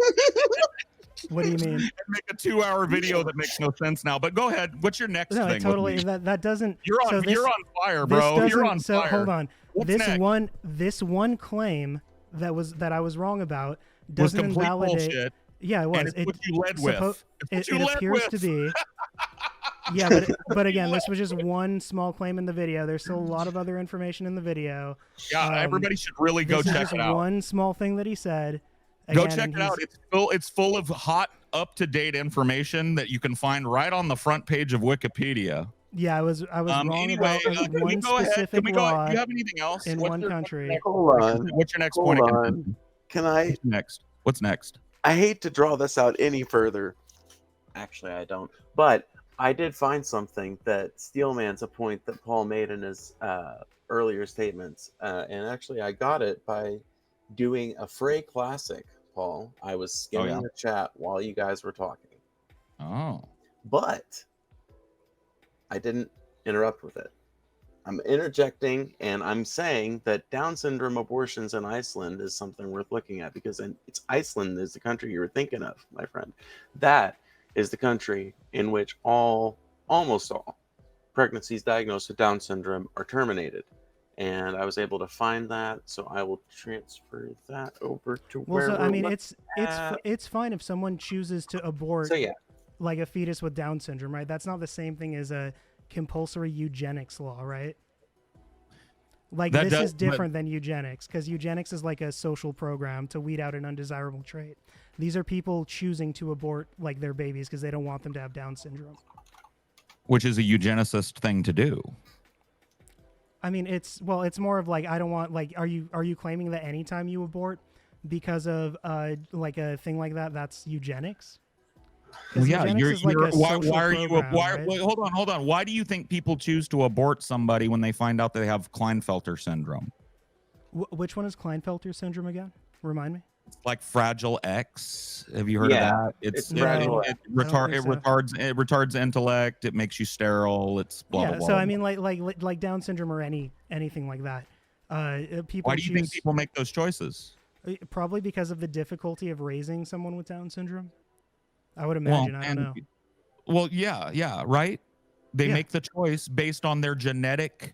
What do you mean? and make a 2-hour video that makes no sense now. But go ahead. What's your next No, thing? it with totally me? that doesn't. You're on. so this- you're on fire, this bro. You're doesn't- on so fire. hold on. What's this next? one claim that I was wrong about Was doesn't complete invalidate. bullshit. Yeah, it was. And it's what you led suppo- with. It's It, what you it led appears with. to be. Yeah, but again, this was just one small claim in the video. There's still a lot of other information in the video. Yeah, everybody should really go This is check just it out. one small thing that he said. Go Again, check and it out. It's full of hot, up-to-date information that you can find right on the front page of Wikipedia. Yeah, I was wrong Anyway, about can we one go ahead? specific Can we go? law Do you have anything else in What's one your- country. Hold on. What's your next Hold point? on. Can I? What's next? What's next? I hate to draw this out any further. Actually, I don't. But I did find something that Steelman's a point that Paul made in his earlier statements, and actually I got it by doing a Frey classic. Paul, I was skimming yeah? the chat while you guys were talking, Oh. but I didn't interrupt with it. I'm interjecting, and I'm saying that Down syndrome abortions in Iceland is something worth looking at, because it's Iceland is the country you were thinking of, my friend. That is the country in which almost all pregnancies diagnosed with Down syndrome are terminated. And I was able to find that, so I will transfer that over to Well, where so we're I mean, looking at. it's fine if someone chooses to abort So yeah, like a fetus with Down syndrome, right? That's not the same thing as a compulsory eugenics law, right? Like That this does- is different than eugenics, because eugenics is like a social program to weed out an undesirable trait. These are people choosing to abort like their babies because they don't want them to have Down syndrome. Which is a eugenicist thing to do. I mean, it's more of like, I don't want, like, are you claiming that anytime you abort because of like a thing like that, that's eugenics? 'Cause Well, yeah, eugenics is like a why social are you program, right? wait, hold on. Why do you think people choose to abort somebody when they find out they have Klinefelter syndrome? Which one is Klinefelter syndrome again? Remind me. It's like Fragile X. Have you heard Yeah, of that? it's No, fragile. It I don't think so. retards intellect. It makes you sterile. It's blah Yeah, blah blah. so blah, I mean, blah. like Down syndrome or anything like that. People Why do you think choose people make those choices? probably because of the difficulty of raising someone with Down syndrome. I would imagine. I don't know. Well, yeah, right. They Yeah. make the choice based on their genetic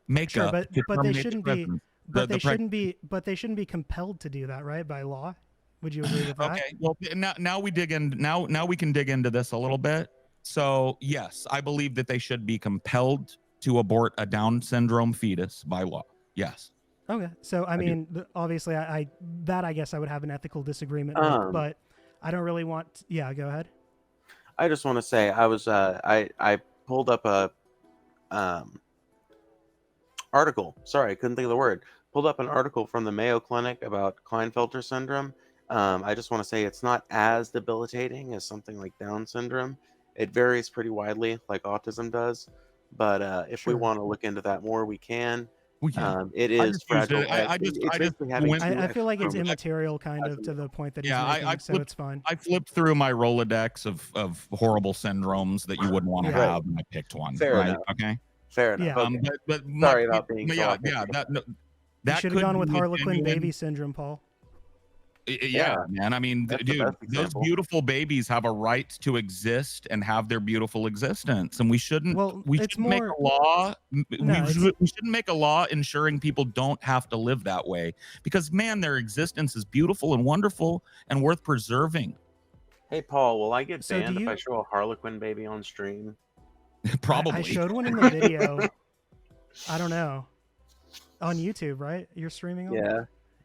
makeup. Sure, but to they terminate shouldn't the be. pregnancy. But The they preg- shouldn't be. But they shouldn't be compelled to do that, right? By law. Would you agree with that? Okay. Well, now we dig in. Now we can dig into this a little bit. So yes, I believe that they should be compelled to abort a Down syndrome fetus by law. Yes. Okay. So I do. mean, obviously, I guess I would have an ethical disagreement with, but I don't really want. Yeah, go ahead. I just want to say I was I pulled up a article. Sorry, I couldn't think of the word. Pulled up an article from the Mayo Clinic about Klinefelter syndrome. I just want to say it's not as debilitating as something like Down syndrome. It varies pretty widely, like autism does. But if we Sure. want to look into that more, we can. We can. It I is just used fragile. it. I It's just basically having went- two I feel like it's extra- immaterial, kind of, to the point that he's Yeah, making, I so flipped- it's fine. I flipped through my Rolodex of horrible syndromes that you wouldn't want to Yeah. have, and I picked one. Fair right? enough. Okay. Fair enough. Yeah. Okay. But Sorry about being so yeah, autistic. You that should have could gone with be a Harlequin genuine- baby syndrome, Paul. Yeah, Yeah. man. I mean, That's the dude, best those example. beautiful babies have a right to exist and have their beautiful existence, and we shouldn't. Well, we it's shouldn't make more- a law. No, we shouldn't make a law ensuring people don't have to live that way, because man, their existence is beautiful and wonderful and worth preserving. Hey, Paul, will I get So do banned if you- I show a Harlequin baby on stream? Probably. I showed one in the video. I don't know. On YouTube, right? You're streaming on? Yeah.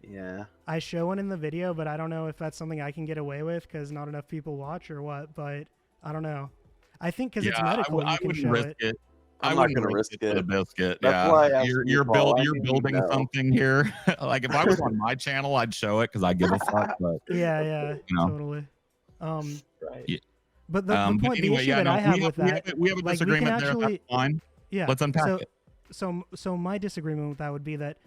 Yeah. I show one in the video, but I don't know if that's something I can get away with because not enough people watch or what. But I don't know. I think because it's medical, I you can wouldn't show risk it. it. I'm I not wouldn't gonna risk for the it. biscuit. That's Yeah, why I asked you're you, Paul. I you're knew you'd building know. something here. Like if I was on my channel, I'd show it because I give a fuck. But Yeah, You know. totally. Right. Yeah. But the but point, anyway, the issue yeah, that no, I have with that, we have a like, we can disagreement there. actually- That's fine. yeah. Let's unpack so, it. So my disagreement with that would be that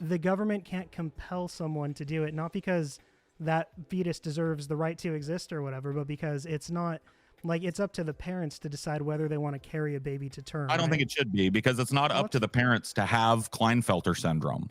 the government can't compel someone to do it, not because that fetus deserves the right to exist or whatever, but because it's not, like, it's up to the parents to decide whether they want to carry a baby to term. I don't think it should be, because it's not up to the parents to have Klinefelter syndrome.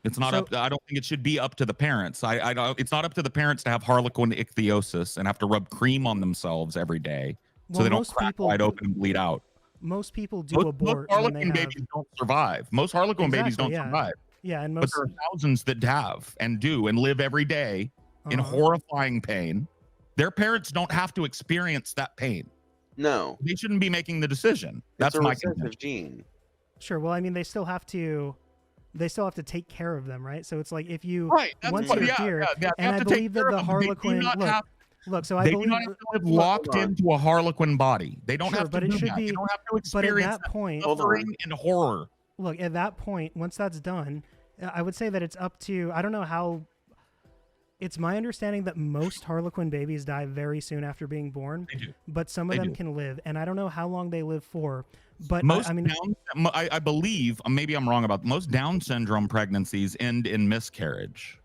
It's not So- up. I don't think it should be up to the parents. I don't. It's not up to the parents to have Harlequin ichthyosis and have to rub cream on themselves every day so Well, they don't most crack people- wide open and bleed out. Most people do Most abort when they Harlequin have. babies don't survive. Most Harlequin babies Exactly, don't yeah. survive. Yeah, and But most. there are thousands that have and do and live every day in uh-huh. horrifying pain. Their parents don't have to experience that pain. No. They shouldn't be making the decision. That's It's a my recessive contention. gene. Sure. Well, I mean, they still have to take care of them, right? So it's like if you Right. That's once what, you're yeah, here, yeah, they and have I to take believe that care the of them. They do Harlequin not look. have- Look, so I They do believe. not have to live look, locked hold on. into a Harlequin body. They don't Sure, have to but it do should that. be- They don't have to but at experience that point, Hold on. suffering and horror. look, at that point, once that's done, I would say that it's up to. I don't know how. It's my understanding that most Harlequin babies die very soon after being born, They do. but some of They them do. can live, and I don't know how long they live for. But Most I mean, I believe, maybe I'm wrong about most Down syndrome pregnancies end in miscarriage.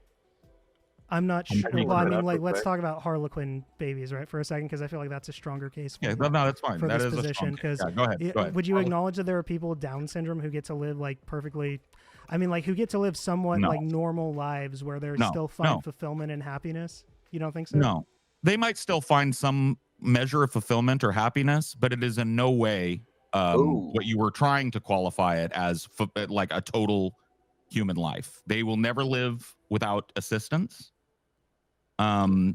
I'm not I'm sure. pretty Well, I sure. mean, Up like, real let's quick. talk about Harlequin babies, right, for a second, because I feel like that's a stronger case for, Yeah, no, that's fine. for That this is a position. strong case. Because Yeah, go ahead. Go ahead. would you acknowledge that there are people with Down syndrome who get to live like perfectly? I mean, like, who get to live somewhat No. like normal lives where they No, still find no. fulfillment and happiness? You don't think so? No, they might still find some measure of fulfillment or happiness, but it is in no way Ooh. what you were trying to qualify it as, like a total human life. They will never live without assistance. They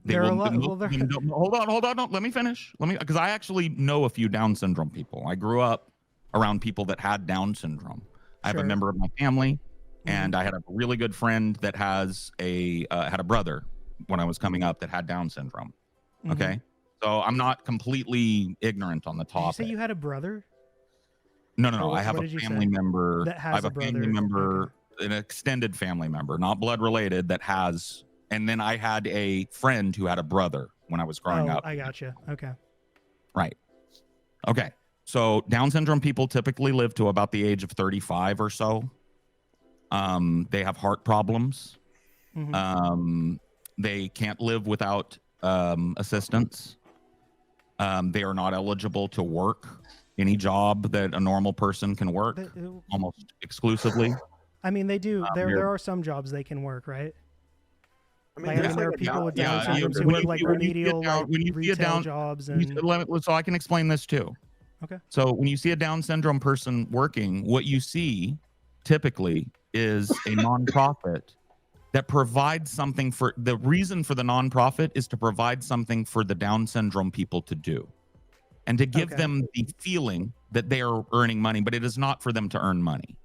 There are will. a lot. Well, Hold on. No, let me finish. Because I actually know a few Down syndrome people. I grew up around people that had Down syndrome. I have a Sure. member of my family, and I had a really good friend that has had a brother when I was coming up that had Down syndrome. Mhm. Okay, so I'm not completely ignorant on the Did you topic. say you had a brother? No. Or I have what a did you family say? member. That has I have a a family brother. member, an extended family member, not blood related, that has. And then I had a friend who had a brother when I was growing up. I gotcha. Okay. Right. Okay. So Down syndrome people typically live to about the age of 35 or so. They have heart problems. Mhm. They can't live without assistance. They are not eligible to work any job that a normal person can work, But, almost exclusively. I mean, they do. they're- There are some jobs they can work, right? I mean, Like, I there's mean, there like are people with Down yeah, syndromes who when work you- like when you see a remedial, Down- like when you see a retail Down- jobs, You- and so I can explain this too. okay. So when you see a Down syndrome person working, what you see typically is a nonprofit that provides something for the reason for the nonprofit is to provide something for the Down syndrome people to do and to give Okay. them the feeling that they are earning money, but it is not for them to earn money.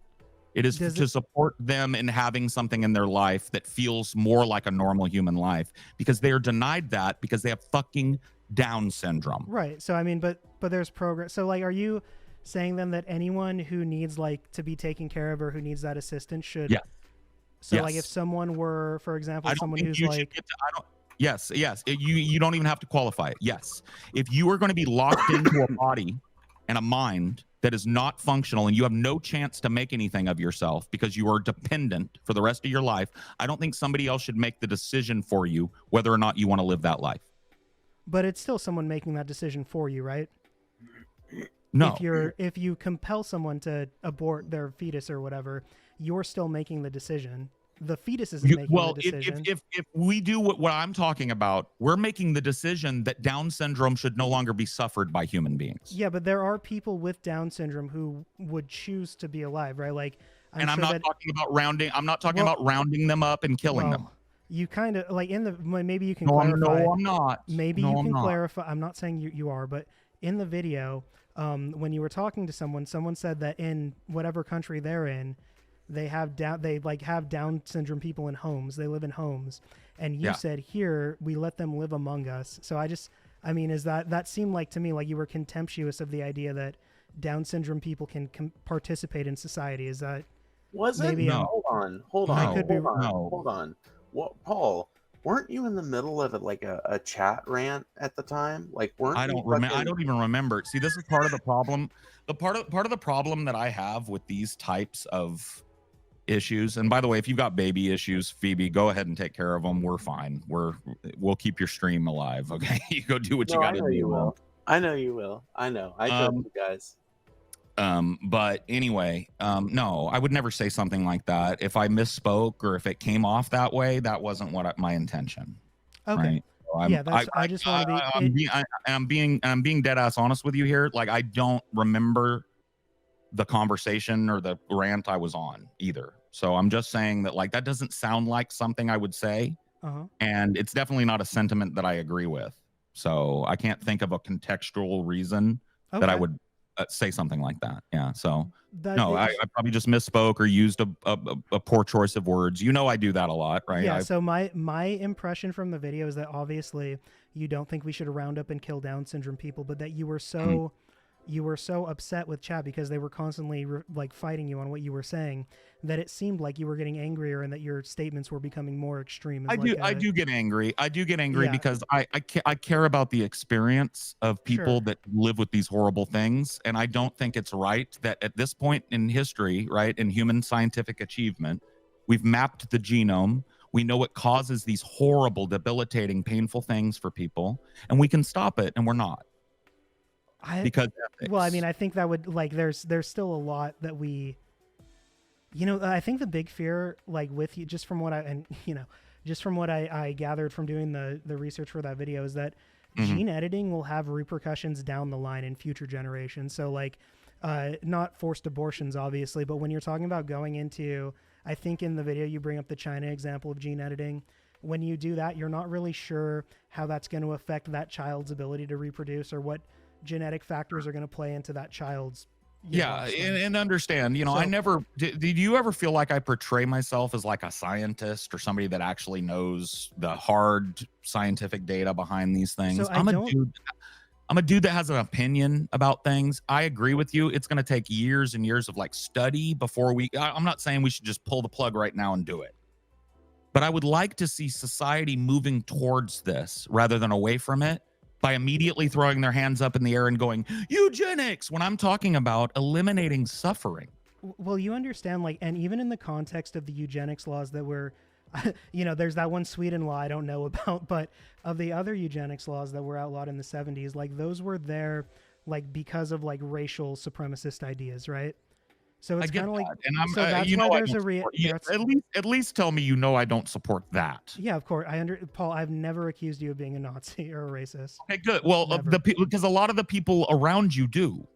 It is Does to it- support them in having something in their life that feels more like a normal human life because they are denied that because they have fucking Down syndrome. Right. So I mean, but there's progress. So like, are you saying then that anyone who needs like to be taken care of or who needs that assistance should? Yes. So like, if Yes. someone were, for example, I don't someone think who's you like, should get to, I don't. Yes. You don't even have to qualify it. Yes. If you are going to be locked into a body and a mind that is not functional and you have no chance to make anything of yourself because you are dependent for the rest of your life, I don't think somebody else should make the decision for you whether or not you want to live that life. but it's still someone making that decision for you, right? No. If you compel someone to abort their fetus or whatever, you're still making the decision. The fetus isn't making the decision. if we do what I'm talking about, we're making the decision that Down syndrome should no longer be suffered by human beings. Yeah, but there are people with Down syndrome who would choose to be alive, right? Like, I'm not talking about rounding. I'm not talking about rounding them up and killing them. You kind of like in the maybe you can No, clarify. I'm not. Maybe No, you I'm can not. clarify. I'm not saying you are, but in the video, when you were talking to someone said that in whatever country they're in, they have Down syndrome people in homes. They live in homes, and you said here we let them live among us. So I mean, is that seemed like to me like you were contemptuous of the idea that Down syndrome people can participate in society? Is that Was it? maybe No. Hold on. I could be- Hold on. What, Paul? Weren't you in the middle of it, like a chat rant at the time? Like, weren't I you don't remember. I fucking- don't even remember. See, this is part of the problem. The part of the problem that I have with these types of issues. And by the way, if you've got baby issues, Phoebe, go ahead and take care of them. We're fine. We'll keep your stream alive. Okay, you go do what you got to do. You will. I know you will. I know. I joke, you guys. But anyway, no, I would never say something like that. If I misspoke or if it came off that way, that wasn't my intention. okay? Right? So Yeah, I just want to be. I'm being dead ass honest with you here. Like, I don't remember the conversation or the rant I was on either. So I'm just saying that, like, that doesn't sound like something I would say, and it's definitely not a sentiment that I agree with. So I can't think of a contextual reason that I would say something like that. Yeah. So I probably just misspoke or used a poor choice of words. You know, I do that a lot, right? Yeah. So my impression from the video is that obviously you don't think we should round up and kill Down syndrome people, but that you were so you were so upset with chat because they were constantly like fighting you on what you were saying that it seemed like you were getting angrier and that your statements were becoming more extreme. I do get angry. I do get angry Yeah. because I care about the experience of people Sure. that live with these horrible things, and I don't think it's right that at this point in history, right, in human scientific achievement, we've mapped the genome. We know it causes these horrible, debilitating, painful things for people, and we can stop it, and we're not. Because ethics. Well, I mean, I think that would like there's still a lot that we, you know, I think the big fear like with you just from what I gathered from doing the research for that video is that gene editing will have repercussions down the line in future generations. So like not forced abortions obviously, but when you're talking about going into, I think in the video you bring up the China example of gene editing. When you do that, you're not really sure how that's going to affect that child's ability to reproduce or what genetic factors are going to play into that child's and understand, you know, So- I never did you ever feel like I portray myself as like a scientist or somebody that actually knows the hard scientific data behind these things? So I'm a dude that has an opinion about things. I agree with you. It's going to take years and years of like study before I'm not saying we should just pull the plug right now and do it. But I would like to see society moving towards this rather than away from it by immediately throwing their hands up in the air and going, eugenics, when I'm talking about eliminating suffering. Well, you understand, like, and even in the context of the eugenics laws that were, you know, there's that one Sweden law I don't know about, but of the other eugenics laws that were outlawed in the 70s, like, those were there, like, because of, like, racial supremacist ideas, right? So it's kind of like, and I'm, so that's you why know, there's at least tell me, you know, I don't support that. Yeah, of course. Paul, I've never accused you of being a Nazi or a racist. Okay, good. Well, because a lot of the people around you do.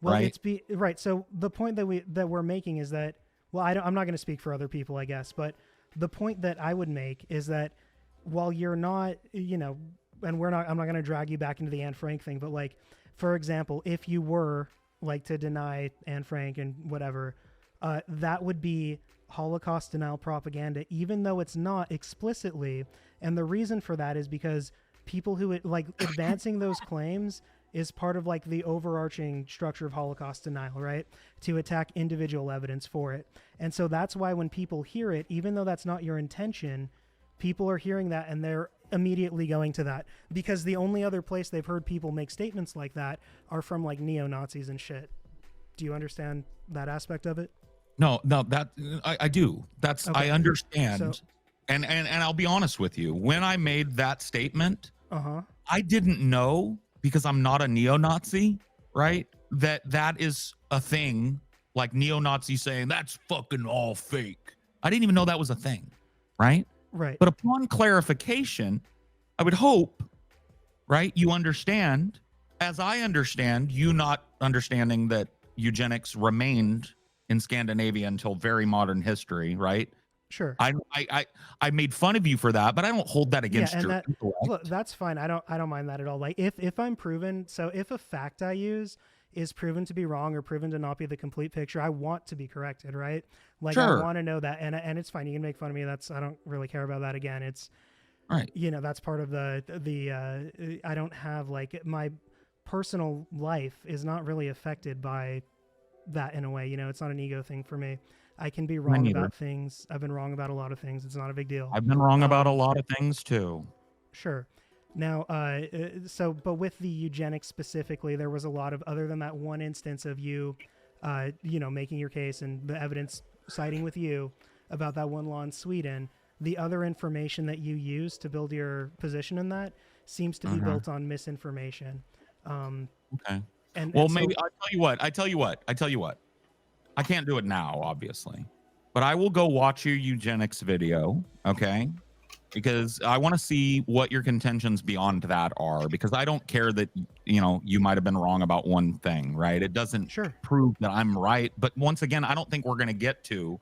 Well, right? Right. So the point that we're making is that, well, I'm not going to speak for other people, I guess, but the point that I would make is that while you're not, you know, and I'm not going to drag you back into the Anne Frank thing, but like, for example, if you were like to deny Anne Frank and whatever, that would be Holocaust denial propaganda, even though it's not explicitly. And the reason for that is because people who like advancing those claims is part of like the overarching structure of Holocaust denial, right? To attack individual evidence for it. And so that's why when people hear it, even though that's not your intention, people are hearing that and they're immediately going to that, because the only other place they've heard people make statements like that are from like neo-Nazis and shit. Do you understand that aspect of it? No, that I do. That's okay. I understand. So, and I'll be honest with you. When I made that statement, I didn't know, because I'm not a neo-Nazi, right? That is a thing, like neo-Nazi saying that's fucking all fake. I didn't even know that was a thing, right? Right. But upon clarification, I would hope, right, you understand, as I understand, you not understanding that eugenics remained in Scandinavia until very modern history, right? Sure. I made fun of you for that, but I don't hold that against you. Look, that's fine. I don't mind that at all. Like if I'm proven, so if a fact I use is proven to be wrong or proven to not be the complete picture, I want to be corrected, right? Like sure. I want to know that, and it's fine. You can make fun of me. I don't really care about that. Again, it's right. You know, that's part of the I don't have like my personal life is not really affected by that in a way. You know, it's not an ego thing for me. I can be wrong about things. I've been wrong about a lot of things. It's not a big deal. I've been wrong about a lot of things too. Sure. Now, but with the eugenics specifically, there was a lot of, other than that one instance of you, you know, making your case and the evidence siding with you about that one law in Sweden, the other information that you use to build your position in that seems to be built on misinformation. Okay. Well, maybe I'll tell you what. I can't do it now, obviously, but I will go watch your eugenics video, okay? Because I want to see what your contentions beyond that are, because I don't care that, you know, you might have been wrong about one thing, right? It doesn't prove that I'm right. But once again, I don't think we're going to get to,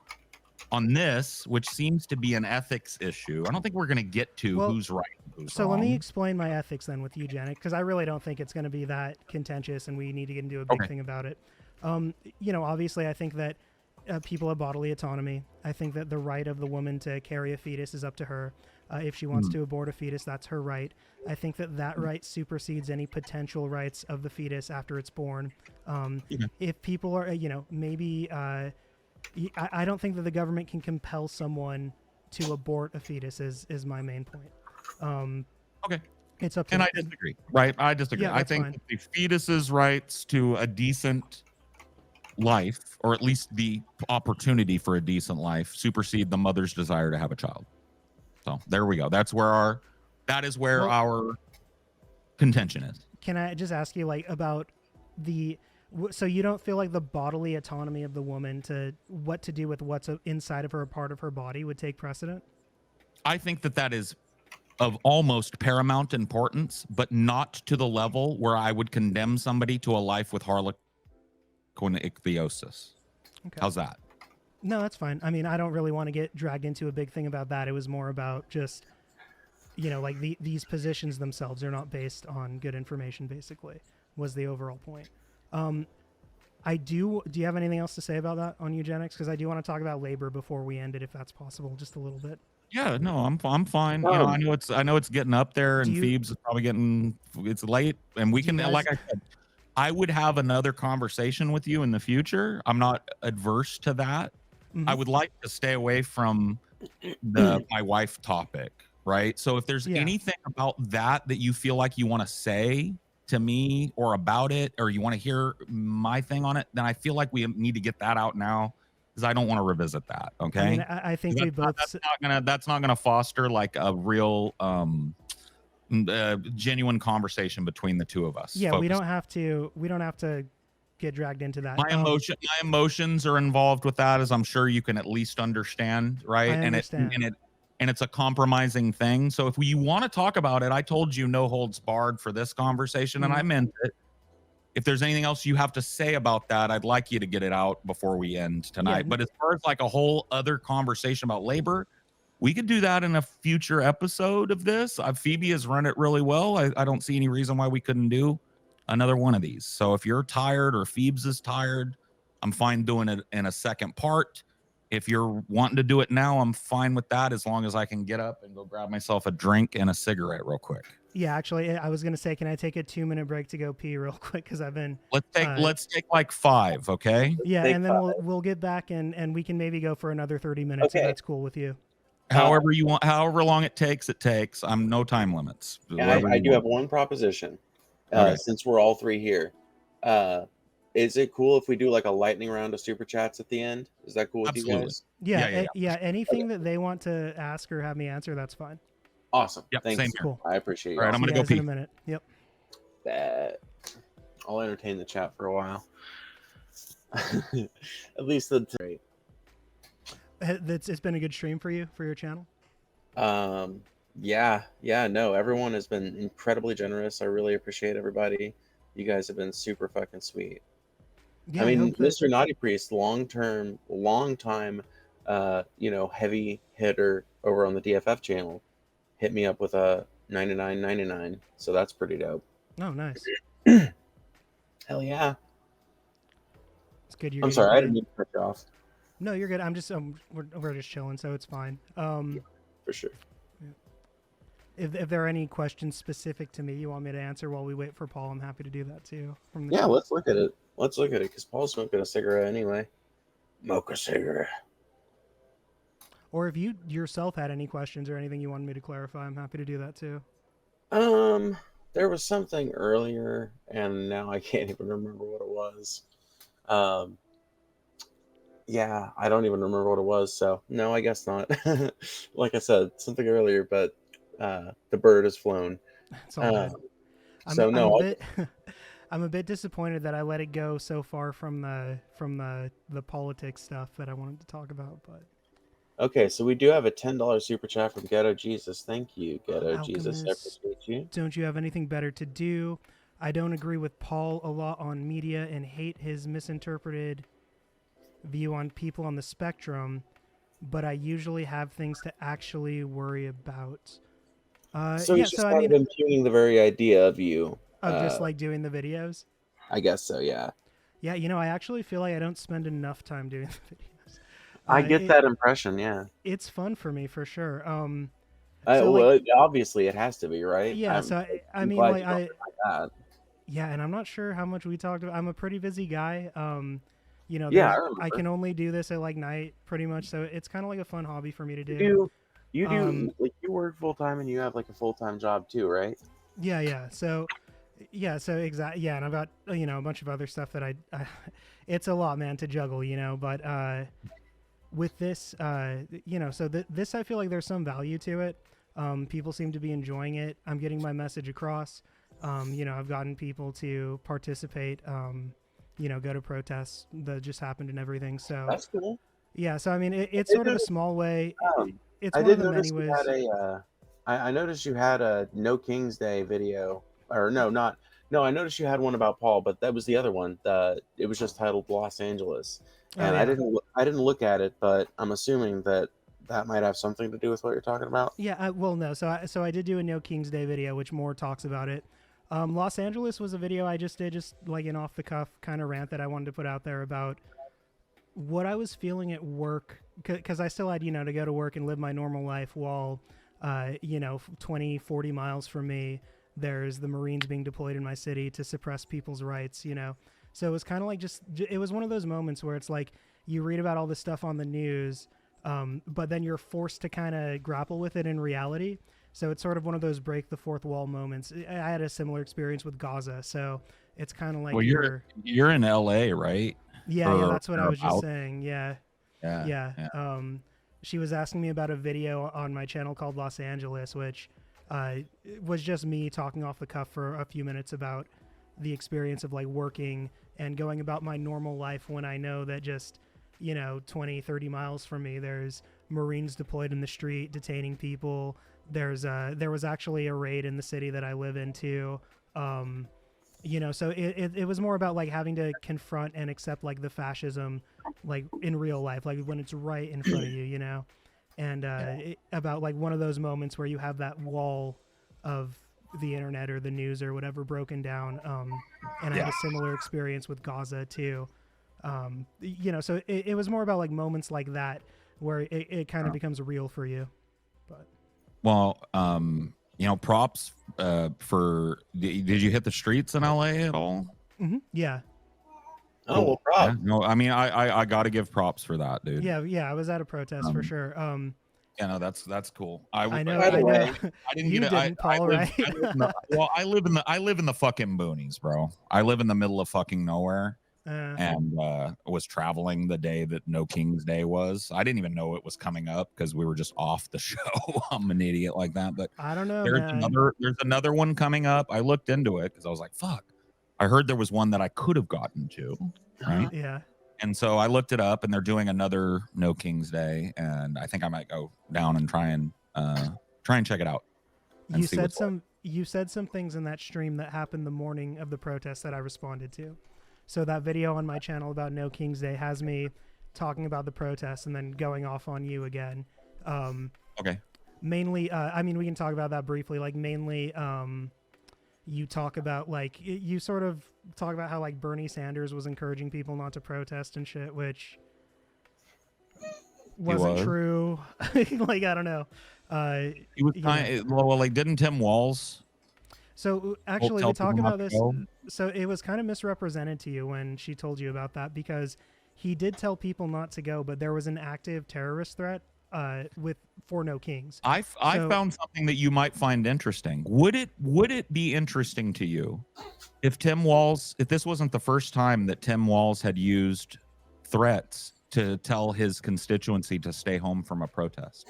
on this, which seems to be an ethics issue, I don't think we're going to get to who's right and who's wrong. So let me explain my ethics then with eugenics, because I really don't think it's going to be that contentious and we need to get into a big thing about it. You know, obviously, I think that people have bodily autonomy. I think that the right of the woman to carry a fetus is up to her. If she wants to abort a fetus, that's her right. I think that right supersedes any potential rights of the fetus after it's born. If people are, maybe I don't think that the government can compel someone to abort a fetus. Is my main point. Okay. It's up to. And I disagree. Right? I disagree. Yeah, I that's think fine. that the fetus's rights to a decent life, or at least the opportunity for a decent life, supersede the mother's desire to have a child. So there we go. That is where our contention is. Can I just ask you, like, about so you don't feel like the bodily autonomy of the woman to what to do with what's inside of her, a part of her body, would take precedent? I think that is of almost paramount importance, but not to the level where I would condemn somebody to a life with harlequin ichthyosis. Okay. How's that? No, that's fine. I mean, I don't really want to get dragged into a big thing about that. It was more about just, like these positions themselves are not based on good information, basically, was the overall point. Do you have anything else to say about that on eugenics? Because I do want to talk about labor before we end it, if that's possible, just a little bit. Yeah, no, I'm fine. I know it's getting up there, and Phoebes is probably it's late, and we can, like I said, I would have another conversation with you in the future. I'm not adverse to that. Mm-hmm. I would like to stay away from the my wife topic, right? So if there's anything about that you feel like you want to say to me or about it, or you want to hear my thing on it, then I feel like we need to get that out now, because I don't want to revisit that. Okay. I mean, I think we both. That's not gonna foster like a real genuine conversation between the two of us. Yeah, we don't have to get dragged into that. My emotions are involved with that, as I'm sure you can at least understand, right? I understand. And it's a compromising thing. So if you want to talk about it, I told you no holds barred for this conversation, and I meant it. If there's anything else you have to say about that, I'd like you to get it out before we end tonight. Yeah. But as far as like a whole other conversation about labor, we could do that in a future episode of this. Phoebe has run it really well. I don't see any reason why we couldn't do another one of these. So if you're tired or Phoebes is tired, I'm fine doing it in a second part. If you're wanting to do it now, I'm fine with that, as long as I can get up and go grab myself a drink and a cigarette real quick. Yeah, actually, I was gonna say, can I take a 2-minute break to go pee real quick? Because I've been. Let's take like 5, okay? Yeah, and then we'll get back and we can maybe go for another 30 minutes. Okay. If that's cool with you. However you want, however long it takes. I'm no time limits. Yeah, I do have one proposition. Okay. Since we're all three here, is it cool if we do like a lightning round of super chats at the end? Is that cool with you guys? Yeah. Anything that they want to ask or have me answer, that's fine. Awesome. Yep, thanks. Cool. I appreciate you. All right, I'm gonna go pee in a minute. Yep. I'll entertain the chat for a while. At least the three. It's been a good stream for you, for your channel. Yeah, no, everyone has been incredibly generous. I really appreciate everybody. You guys have been super fucking sweet. Yeah, I mean, Mr. Naughty Priest, long time, heavy hitter over on the DFF channel, hit me up with a $99.99. So that's pretty dope. Oh, nice. Hell yeah. It's good. I'm sorry, I didn't mean to cut you off. No, you're good. I'm just we're just chilling, so it's fine. Yeah, for sure. If there are any questions specific to me you want me to answer while we wait for Paul, I'm happy to do that too. Let's look at it. Because Paul's smoking a cigarette anyway. Mocha cigarette. Or if you yourself had any questions or anything you wanted me to clarify, I'm happy to do that too. There was something earlier, and now I can't even remember what it was. Yeah, I don't even remember what it was, so no, I guess not. Like I said, something earlier, but the bird has flown. It's all good. I'm a bit disappointed that I let it go so far from the politics stuff that I wanted to talk about, but. Okay, so we do have a $10 super chat from Ghetto Jesus. Thank you, Ghetto Jesus. I appreciate you. Don't you have anything better to do? I don't agree with Paul a lot on media and hate his misinterpreted view on people on the spectrum, but I usually have things to actually worry about. So he's just kind of impugning the very idea of you. Of just like doing the videos? I guess so, yeah. Yeah, I actually feel like I don't spend enough time doing the videos. I get that impression, yeah. It's fun for me, for sure. So, well, obviously it has to be, right? yeah, so I I'm mean, glad like you don't think like that. yeah, and I'm not sure how much we talked about. I'm a pretty busy guy. Yeah, I I remember. can only do this at like night pretty much, so it's kind of like a fun hobby for me to You do. do, you Um, do, like you work full time and you have like a full time job too, right? yeah, yeah. So, yeah, so exactly. Yeah, and I've got a bunch of other stuff that I it's a lot, man, to juggle, but with this, so this I feel like there's some value to it. People seem to be enjoying it. I'm getting my message across. I've gotten people to participate. Go to protests that just happened and everything. So That's cool. yeah, so I mean, it's did sort of a notice- small way. It's I one of did the many notice you ways. had I noticed you had a No King's Day video, or no, not no. I noticed you had one about Paul, but that was the other one. It was just titled Los Angeles, Oh and yeah, I didn't look at it, but I'm assuming that that might have something to do with what you're talking about. yeah. Well, no. So I did do a No King's Day video, which more talks about it. Los Angeles was a video I just did, just like an off the cuff kind of rant that I wanted to put out there about what I was feeling at work, because I still had, to go to work and live my normal life while, 20, 40 miles from me, there's the Marines being deployed in my city to suppress people's rights, So it was kind of like it was one of those moments where it's like you read about all this stuff on the news, but then you're forced to kind of grapple with it in reality. So it's sort of one of those break the fourth wall moments. I had a similar experience with Gaza. So it's kind of like Well, you're in LA, right? yeah, Or that's what I was just about? saying. Yeah. Yeah. She was asking me about a video on my channel called Los Angeles, which was just me talking off the cuff for a few minutes about the experience of like working and going about my normal life when I know that just 20, 30 miles from me there's Marines deployed in the street detaining people. There was actually a raid in the city that I live in too. So it was more about like having to confront and accept like the fascism like in real life, like when it's right in front of you, and about like one of those moments where you have that wall of the internet or the news or whatever broken down. And I had a similar experience with Gaza too. So it was more about like moments like that where it kind of becomes real for you. But Well, props for. Did you hit the streets in LA at all? yeah. Oh, well, prob. Yeah, no, I mean, I got to give props for that, dude. Yeah, I was at a protest for sure. Yeah, no, that's cool. I know. By the way, I didn't You get it. didn't, Paul, right? I live in the fucking boonies, bro. I live in the middle of fucking nowhere, and was traveling the day that No King's Day was. I didn't even know it was coming up because we were just off the show. I'm an idiot like that, but I don't know. there's another one coming up. I looked into it because I was like, fuck. I heard there was one that I could have gotten to, right? Yeah. And so I looked it up, and they're doing another No King's Day, and I think I might go down and try and check it out. You said some things in that stream that happened the morning of the protest that I responded to. So that video on my channel about No King's Day has me talking about the protest and then going off on you again. Okay. Mainly, I mean, we can talk about that briefly. Like mainly, you talk about like you sort of talk about how like Bernie Sanders was encouraging people not to protest and shit, which wasn't true. Like I don't know. He was well, like didn't Tim Walz? So actually, we tell talk people about not this. to go? So it was kind of misrepresented to you when she told you about that because he did tell people not to go, but there was an active terrorist threat for No Kings. I found something that you might find interesting. Would it be interesting to you if this wasn't the first time that Tim Walz had used threats to tell his constituency to stay home from a protest?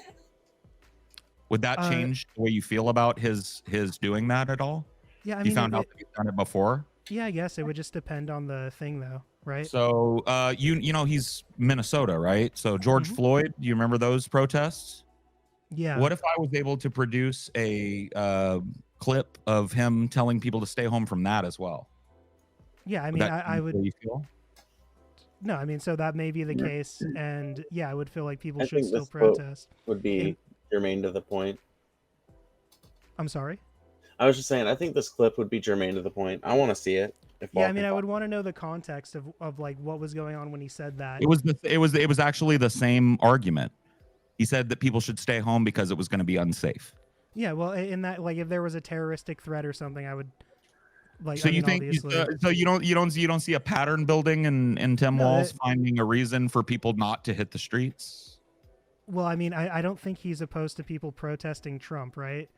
Would that change the way you feel about his doing that at all? Yeah, I you mean, found out that he's done it before. Yeah, I guess it would just depend on the thing, though, right? So, he's Minnesota, right? So George Floyd, do you remember those protests? Yeah. What if I was able to produce a clip of him telling people to stay home from that as well? Yeah, I mean, I would. You feel? No, I mean, so that may be the case, and yeah, I would feel like people should still this protest. Would be germane to the point. I'm sorry? I was just saying, I think this clip would be germane to the point. I want to see it. Yeah, I mean, I would want to know the context of like what was going on when he said that. It was actually the same argument. He said that people should stay home because it was going to be unsafe. Yeah, well, in that, like, if there was a terroristic threat or something, I would, like, So I you mean, think obviously. so you don't see a pattern building in Tim No, Walz finding a reason for people not to hit the streets? Well, I mean, I don't think he's opposed to people protesting Trump, right?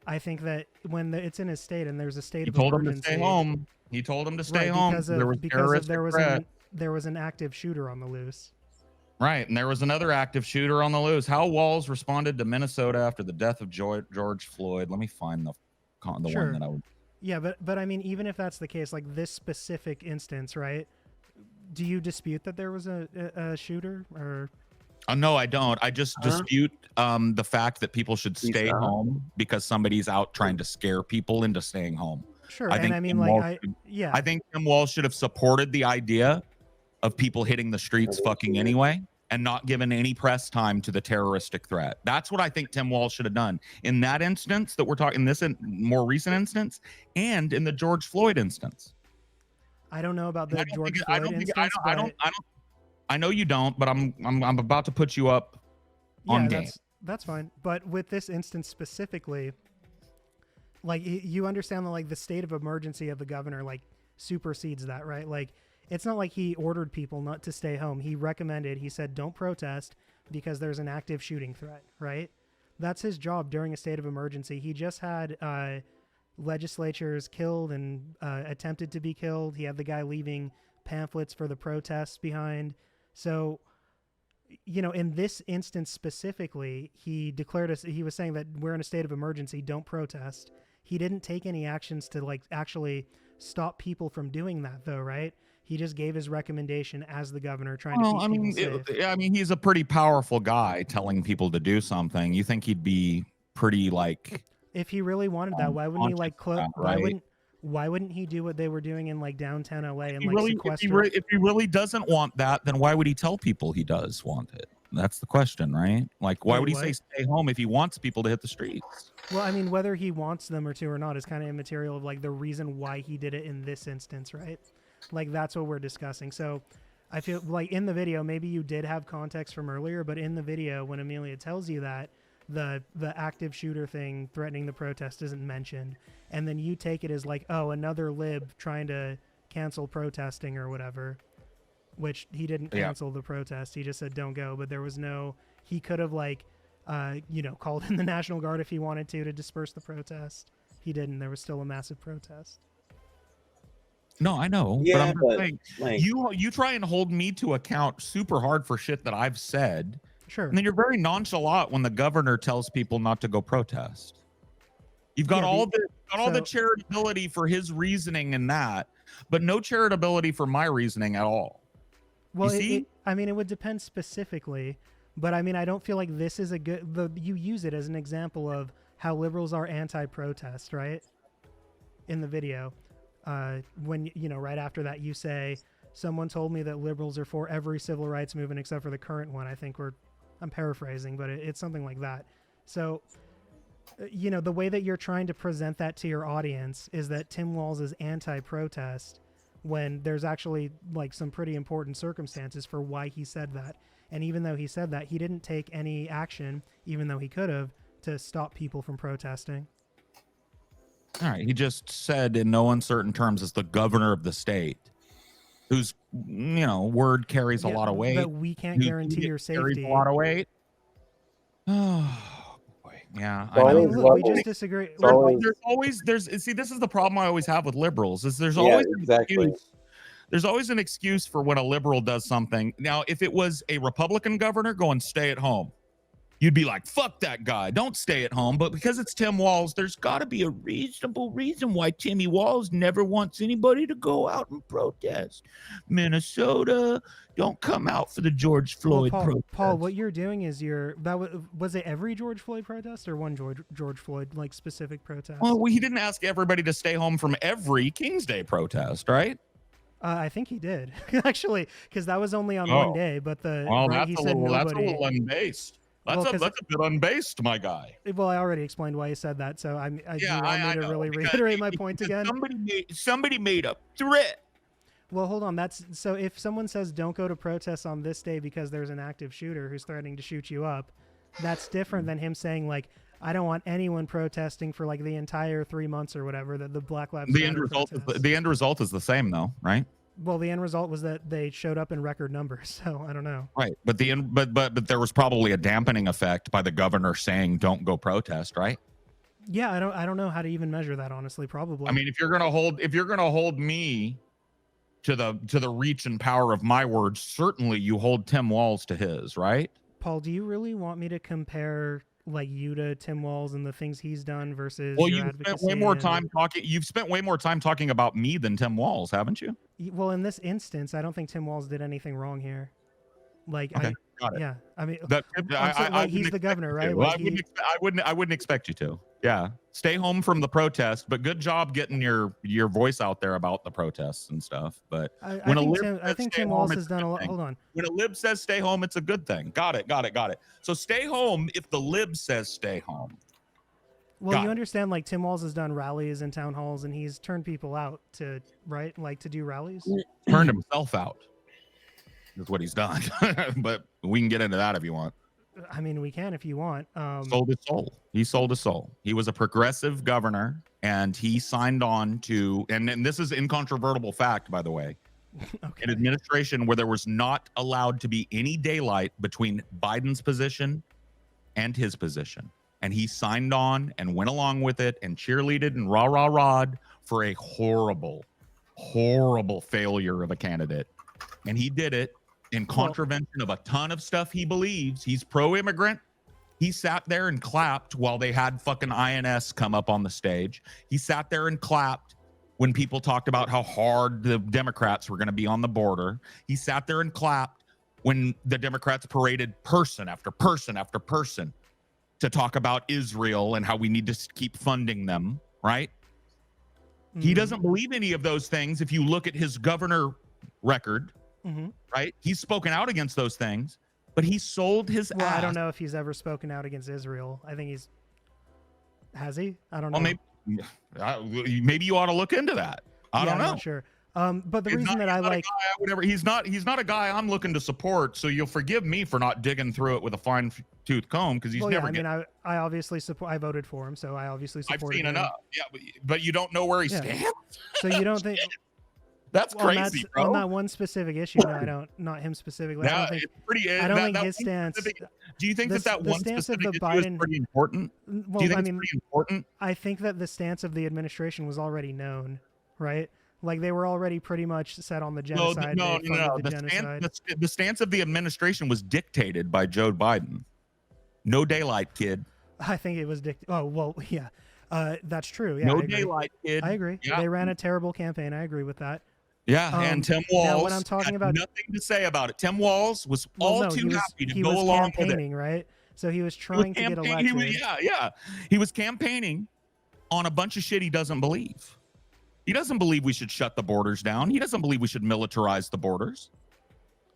I think that when it's in his state and there's a state He of told him to emergency, stay home. He told him to stay right? home. Because There was terroristic threat. there was an active shooter on the loose. Right, and there was another active shooter on the loose. How Walz responded to Minnesota after the death of George Floyd. Let me find the Sure. one that I would. Yeah, but I mean, even if that's the case, like this specific instance, right? Do you dispute that there was a shooter or? No, I don't. I just dispute the fact that people should stay home because somebody's out trying to scare people into staying home. Sure, I think and I mean, I think Tim Walz should have supported the idea of people hitting the streets fucking anyway and not given any press time to the terroristic threat. That's what I think Tim Walz should have done in that instance that we're talking, this more recent instance, and in the George Floyd instance. I don't know about the George Floyd instance. I know you don't, but I'm about to put you up on game. That's fine. But with this instance specifically, like you understand that like the state of emergency of the governor like supersedes that, right? Like it's not like he ordered people not to stay home. He said don't protest because there's an active shooting threat, right? That's his job during a state of emergency. He just had legislatures killed and attempted to be killed. He had the guy leaving pamphlets for the protests behind. So, you know, in this instance specifically, he was saying that we're in a state of emergency, don't protest. He didn't take any actions to like actually stop people from doing that though, right? He just gave his recommendation as the governor trying to keep people safe. I mean, he's a pretty powerful guy telling people to do something. You think he'd be pretty like if he really wanted that, why wouldn't he like why wouldn't he do what they were doing in like downtown LA and like sequester? If he really doesn't want that, then why would he tell people he does want it? That's the question, right? Like, why would he say stay home if he wants people to hit the streets? Well, I mean, whether he wants them or not is kind of immaterial of like the reason why he did it in this instance, right? Like that's what we're discussing. So I feel like in the video, maybe you did have context from earlier, but in the video, when Amelia tells you that, the active shooter thing threatening the protest isn't mentioned, and then you take it as like, oh, another lib trying to cancel protesting or whatever, which he didn't cancel the protest. He just said don't go, but there was no, he could have like called in the National Guard if he wanted to disperse the protest. He didn't. There was still a massive protest. No, I know, Yeah, but I'm just saying, you try and hold me to account super hard for shit that I've said. Sure. And then you're very nonchalant when the governor tells people not to go protest. You've got all the charitability for his reasoning in that, but no charitability for my reasoning at all. Well, I mean, it would depend specifically, but I mean, I don't feel like this is you use it as an example of how liberals are anti-protest, right? In the video, when, right after that, you say, someone told me that liberals are for every civil rights movement except for the current one. I think I'm paraphrasing, but it's something like that. So, the way that you're trying to present that to your audience is that Tim Walz is anti-protest when there's actually like some pretty important circumstances for why he said that. And even though he said that, he didn't take any action, even though he could have, to stop people from protesting. All right. He just said in no uncertain terms as the governor of the state, whose word carries a lot of weight. But we can't guarantee your safety. Carries a lot of weight. Oh boy, yeah. I mean, look, we just disagree. This is the problem I always have with liberals. Is there's always an excuse. There's always an excuse for when a liberal does something. Now, if it was a Republican governor going stay at home, you'd be like, fuck that guy, don't stay at home. But because it's Tim Walz, there's got to be a reasonable reason why Timmy Walz never wants anybody to go out and protest. Minnesota, don't come out for the George Floyd protest. Paul, what you're doing is was it every George Floyd protest or one George Floyd like specific protest? Well, he didn't ask everybody to stay home from every King's Day protest, right? I think he did actually, because that was only on one day. But that's a little unbased. That's a bit unbased, my guy. Well, I already explained why he said that, so I need to really reiterate my point again. Somebody made a threat. Well, hold on. So if someone says don't go to protests on this day because there's an active shooter who's threatening to shoot you up, that's different than him saying like, I don't want anyone protesting for like the entire 3 months or whatever that the Black Lives The end Matter result is protests. the end result is the same though, right? Well, the end result was that they showed up in record numbers. So I don't know. Right. But but there was probably a dampening effect by the governor saying don't go protest, right? Yeah, I don't know how to even measure that, honestly. Probably. I mean, if you're gonna hold me to the reach and power of my words, certainly you hold Tim Walz to his, right? Paul, do you really want me to compare like you to Tim Walz and the things he's done versus Well, your you've spent advocacy? way more time talking. You've spent way more time talking about me than Tim Walz, haven't you? Well, in this instance, I don't think Tim Walz did anything wrong here. Like, Okay, got it. yeah, I mean, That, like, he's the governor, right? Well, Like I wouldn't expect you to. Yeah, stay home from the protest. But good job getting your voice out there about the protests and stuff. But when I think Tim Walz has done a lot. Hold on. When a lib says stay home, it's a good thing. Got it. So stay home if the lib says stay home. Well, you understand, like Tim Walz has done rallies and town halls, and he's turned people out to to do rallies. Turned himself out. Is what he's done. But we can get into that if you want. I mean, we can if you want. Sold his soul. He sold his soul. He was a progressive governor, and he signed on to, and this is incontrovertible fact, by the way, okay. an administration where there was not allowed to be any daylight between Biden's position and his position. And he signed on and went along with it and cheerleaded and rah-rah-rah'd for a horrible, horrible failure of a candidate. And he did it in contravention of a ton of stuff he believes. He's pro-immigrant. He sat there and clapped while they had fucking INS come up on the stage. He sat there and clapped when people talked about how hard the Democrats were going to be on the border. He sat there and clapped when the Democrats paraded person after person after person to talk about Israel and how we need to keep funding them, right? Mm-hmm. He doesn't believe any of those things if you look at his governor record. Mm-hmm. Right? He's spoken out against those things, but he sold his ass. I don't know if he's ever spoken out against Israel. I think has he? I don't know. Well, maybe you ought to look into that. I don't know. I'm not sure. But the reason that I like he's not a guy I'm looking to support. So you'll forgive me for not digging through it with a fine tooth comb because he's never. I obviously support. I voted for him, so I obviously support. I've seen enough. Yeah, but you don't know where he stands. So you don't think. That's crazy, bro. On that one specific issue, no, I don't. Not him specifically. Yeah, I don't think his stance. Do you think that one specific issue is pretty important? Well, do you think it's pretty important? I think that the stance of the administration was already known, right? Like they were already pretty much set on the genocide. No. The stance of the administration was dictated by Joe Biden. No daylight, kid. I think it was dictated. Oh well, yeah, that's true. Yeah, no daylight, kid. I agree. Yeah. They ran a terrible campaign. I agree with that. Yeah, and Tim Walz when I'm talking about nothing to say about it. Tim Walz was too happy to go along with it. Right? So he was trying to get elected. He was campaigning on a bunch of shit he doesn't believe. He doesn't believe we should shut the borders down. He doesn't believe we should militarize the borders.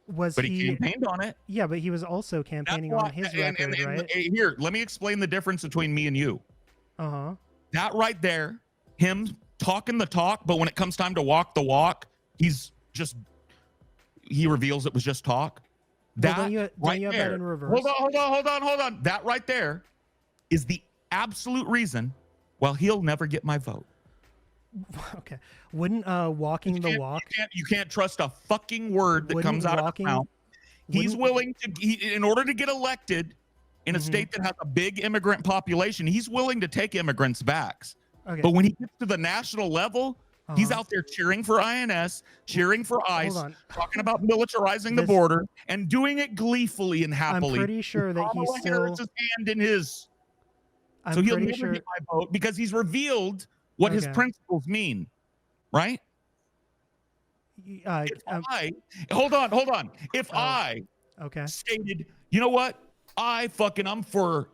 But he campaigned on it. Yeah, but he was also campaigning on his record, right? Here, let me explain the difference between me and you. Uh-huh. That right there, him talking the talk, but when it comes time to walk the walk, he reveals it was just talk. That you have that in reverse. Hold on. That right there is the absolute reason why he'll never get my vote. Okay. Wouldn't walking the walk? You can't trust a fucking word that comes out of his mouth. He's willing to, in order to get elected in a state that has a big immigrant population, he's willing to take immigrants' backs. Okay. But when he gets to the national level, he's out there cheering for INS, cheering for ICE, talking about militarizing the border, and doing it gleefully and happily. I'm pretty sure that he's still his hand in his. So he'll never get my vote because he's revealed what his principles mean, right? Hold on. If I stated, you know what, I'm for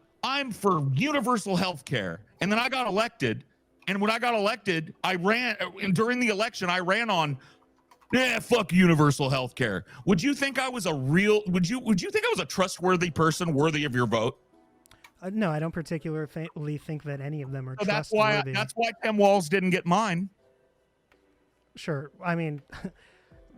universal health care, and then I got elected. And when I got elected, and during the election, I ran on, fuck universal health care. Would you think I was would you think I was a trustworthy person worthy of your vote? No, I don't particularly think that any of them are trustworthy. That's why Tim Walz didn't get mine. Sure. I mean.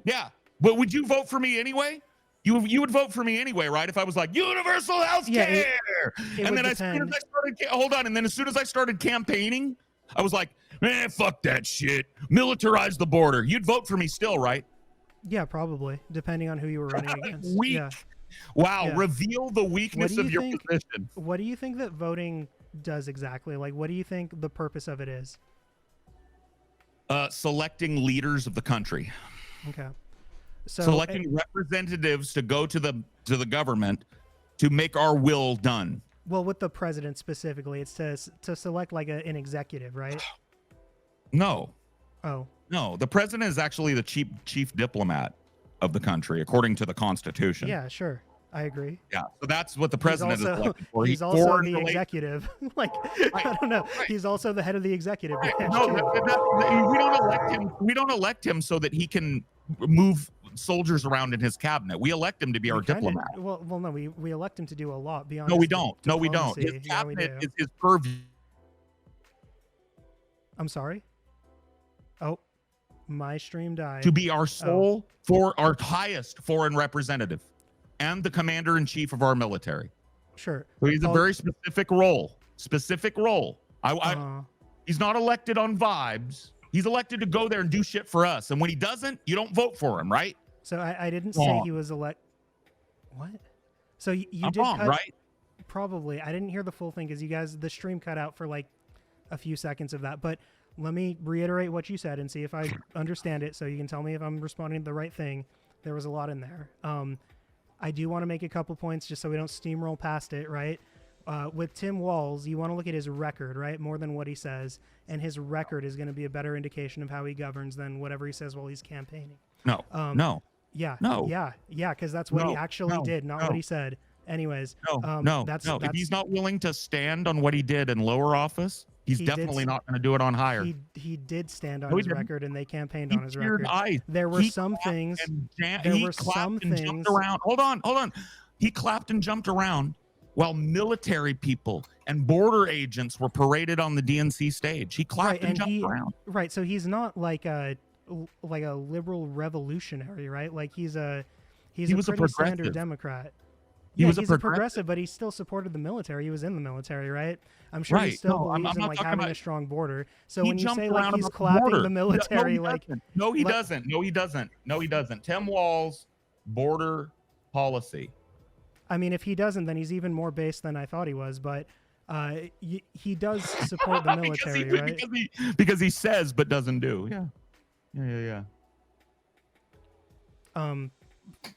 Yeah. But would you vote for me anyway? You would vote for me anyway, right? If I was like universal health care, it and would then as soon as I started, hold on, and then as soon as I started campaigning, I was like, man, fuck that shit, militarize the border. You'd vote for me still, right? Yeah, probably, depending on who you were running against. Weak. Yeah. Wow, Yeah. reveal the weakness of your position. What do you think that voting does exactly? Like, what do you think the purpose of it is? Selecting leaders of the country. Okay. So selecting representatives to go to the government to make our will done. Well, with the president specifically, it's to select like an executive, right? No. Oh. No, the president is actually the chief diplomat of the country, according to the Constitution. Yeah, sure. I agree. Yeah, so that's what the president is elected for. He's also the executive. Like, right. I don't know. Right. He's also the head of the executive branch. No, we don't elect him. We don't elect him so that he can move soldiers around in his cabinet. We elect him to be our diplomat. Well, no, we elect him to do a lot beyond. No, we don't. No, we don't. His cabinet is his purview. I'm sorry. Oh, my stream died. To be our sole for our highest foreign representative and the commander in chief of our military. Sure. So he's a very specific role. Specific role. He's not elected on vibes. He's elected to go there and do shit for us. And when he doesn't, you don't vote for him, right? So I didn't say he was What? So you did wrong, cut, right? Probably. I didn't hear the full thing because you guys, the stream cut out for like a few seconds of that. But let me reiterate what you said and see if I understand it, so you can tell me if I'm responding to the right thing. There was a lot in there. I do want to make a couple points just so we don't steamroll past it, right? With Tim Walz, you want to look at his record, right? More than what he says. And his record is going to be a better indication of how he governs than whatever he says while he's campaigning. No, no. Yeah. No. Yeah, because that's what he actually did, not what he said. Anyways. No. If he's not willing to stand on what he did in lower office, he's definitely not going to do it on higher. He did stand on his record, and they campaigned on his record. Ice. There were some things. Jumped around. Hold on. He clapped and jumped around while military people and border agents were paraded on the DNC stage. He clapped and jumped around. Right. So he's not like a liberal revolutionary, right? Like he was a pretty standard Democrat. He's a progressive, but he still supported the military. He was in the military, right? I'm sure he still believes in like having a strong border. So when you say like he's clapping the military, no, he doesn't. Tim Walz, border policy. I mean, if he doesn't, then he's even more based than I thought he was. But he does support the military, right? Because he says but doesn't do. Yeah.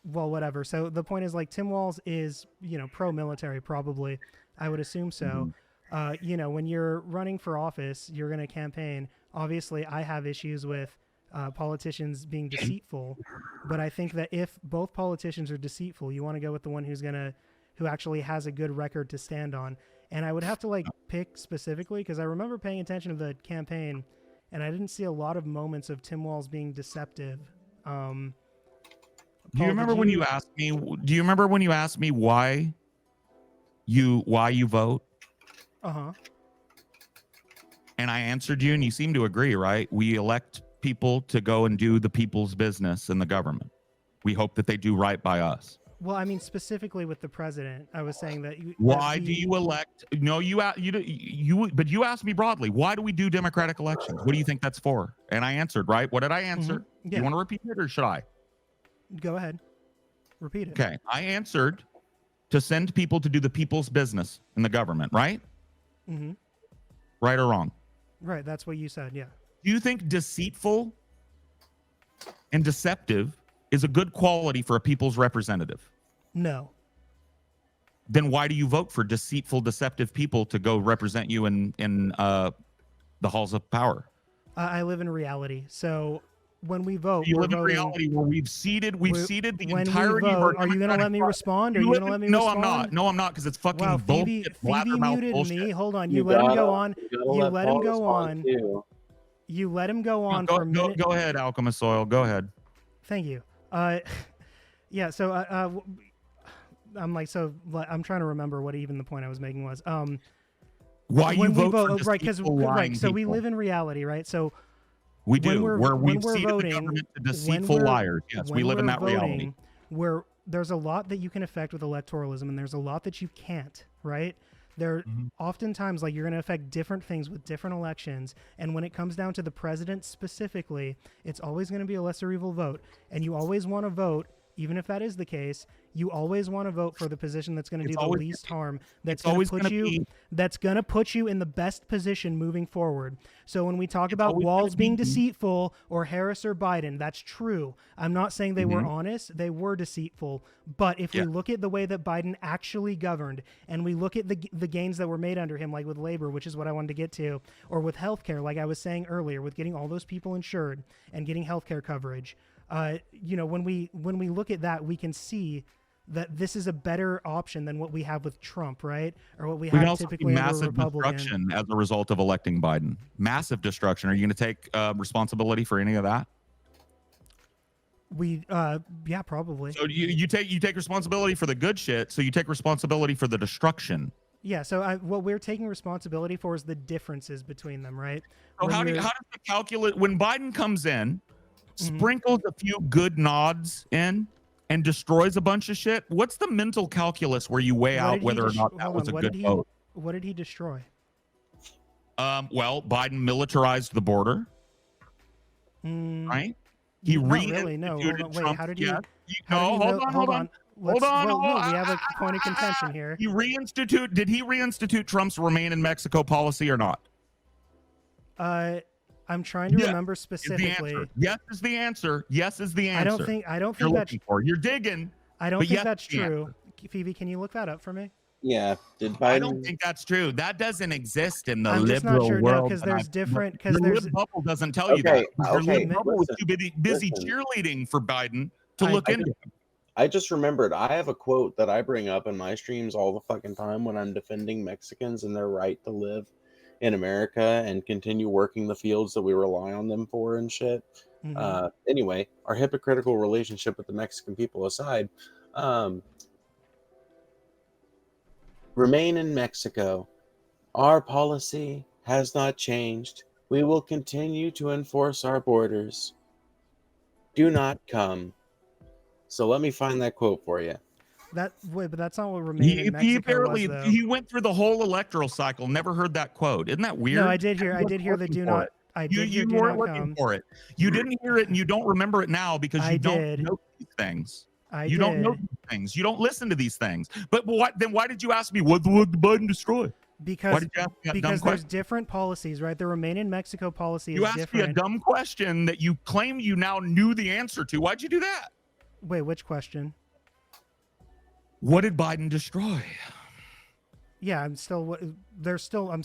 Well, whatever. So the point is, like, Tim Walz is, pro-military, probably. I would assume so. Mm-hmm. When you're running for office, you're going to campaign. Obviously, I have issues with politicians being deceitful, but I think that if both politicians are deceitful, you want to go with the one who actually has a good record to stand on. And I would have to pick specifically, because I remember paying attention to the campaign, and I didn't see a lot of moments of Tim Walz being deceptive. Do you remember when you asked me? Do you remember when you asked me why you vote? And I answered you, and you seem to agree, right? We elect people to go and do the people's business in the government. We hope that they do right by us. Well, I mean, specifically with the president, I was saying that. Why do you elect? No, you but you asked me broadly. Why do we do democratic elections? What do you think that's for? And I answered, right? What did I answer? Mm-hmm. Yeah. You want to repeat it, or should I? Go ahead. Repeat it. Okay. I answered to send people to do the people's business in the government, right? Mm-hmm. Right or wrong? Right. That's what you said. Yeah. Do you think deceitful and deceptive is a good quality for a people's representative? No. Then why do you vote for deceitful, deceptive people to go represent you in the halls of power? I live in reality. So when we vote, you live in reality where we've seated the entirety of our. Are you going to let me respond? Are you going to let me respond? No, I'm not, because it's fucking bullshit. Phoebe muted me. Hold on. You let him go on. You let him go on. You let him go on for a minute. Go ahead, Alchemist Soil. Go ahead. Thank you. Yeah. So I'm trying to remember what even the point I was making was. Why you vote for right? Because so we live in reality, right? So. We do. Where we've seated the government to deceitful liars. Yes, we live in that reality. We're there's a lot that you can affect with electoralism, and there's a lot that you can't, right? There oftentimes, like, you're going to affect different things with different elections, and when it comes down to the president specifically, it's always going to be a lesser evil vote, and you always want to vote, even if that is the case, you always want to vote for the position that's going to do the least harm, that's going to put you in the best position moving forward. So when we talk about Walz being deceitful or Harris or Biden, that's true. I'm not saying they were honest, they were deceitful. But if we look at the way that Biden actually governed, and we look at the gains that were made under him, like with labor, which is what I wanted to get to, or with healthcare, like I was saying earlier, with getting all those people insured and getting healthcare coverage, when we look at that, we can see that this is a better option than what we have with Trump, right? Or what we have typically under a massive Republican. destruction as a result of electing Biden. Massive destruction. Are you going to take responsibility for any of that? Yeah, probably. So you take responsibility for the good shit. So you take responsibility for the destruction. Yeah. So what we're taking responsibility for is the differences between them, right? So how does the calculate when Biden comes in, sprinkles a few good nods in, and destroys a bunch of shit? What's the mental calculus where you weigh out whether or not that was a good vote? What did he destroy? Well, Biden militarized the border, right? He reinstituted Wait, how did he? Hold on. We have a point of contention here. Did he reinstitute Trump's Remain in Mexico policy or not? I'm trying to remember specifically. Yes is the answer. Yes is the answer. I don't think that's. You're digging. I don't think that's true. Phoebe, can you look that up for me? Yeah. Did Biden? I don't think that's true. That doesn't exist in the I'm just liberal not sure, world. because there's different. Because the there's lib bubble doesn't tell you that. Your lib bubble was too busy listen. cheerleading for Biden to look into. I just remembered. I have a quote that I bring up in my streams all the fucking time when I'm defending Mexicans and their right to live in America and continue working the fields that we rely on them for and shit. Anyway, our hypocritical relationship with the Mexican people aside, remain in Mexico. Our policy has not changed. We will continue to enforce our borders. Do not come. So let me find that quote for you. But that's not what Remain in Mexico was, though. He went through the whole electoral cycle, never heard that quote. Isn't that weird? No, I did hear the do not. You weren't looking for it. You didn't hear it, and you don't remember it now because you don't know these things. You don't know these things. You don't listen to these things. But why did you ask me what did Biden destroy? Because there's different policies, right? The Remain in Mexico policy is different. You asked me a dumb question that you claim you now knew the answer to. Why'd you do that? Wait, which question? What did Biden destroy? Yeah, I'm still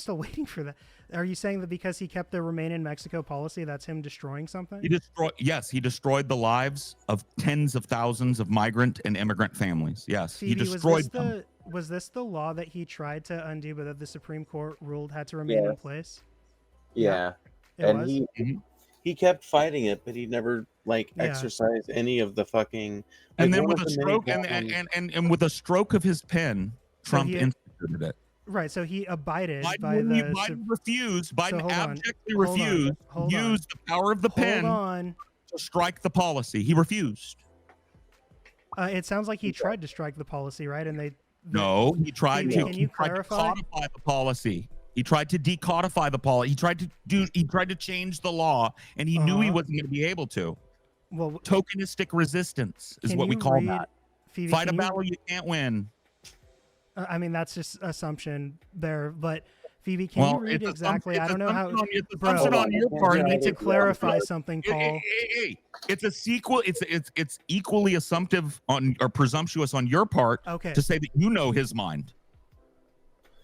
waiting for that. Are you saying that because he kept the Remain in Mexico policy, that's him destroying something? He destroyed the lives of tens of thousands of migrant and immigrant families. Yes, Phoebe, he destroyed them. Was this the law that he tried to undo, but that the Supreme Court ruled had to remain in place? Yeah. He kept fighting it, but he never exercised any of the fucking. And then with a stroke and with a stroke of his pen, Trump instituted it. Right, so he abided by Biden refused. Biden abjectly refused to use the power of the pen to strike the policy. He refused. It sounds like he tried to strike the policy, right? And he tried to codify the policy. He tried to decodify the policy. He tried to change the law, and he knew he wasn't going to be able to. Well, tokenistic resistance is what we call that. Phoebe, fight a battle you can't win. I mean, that's just assumption there, but Phoebe, can you read exactly? I don't know how. On your part. You need to clarify something, Paul. Hey, it's a sequel. It's equally assumptive or presumptuous on your part to say that you know his mind.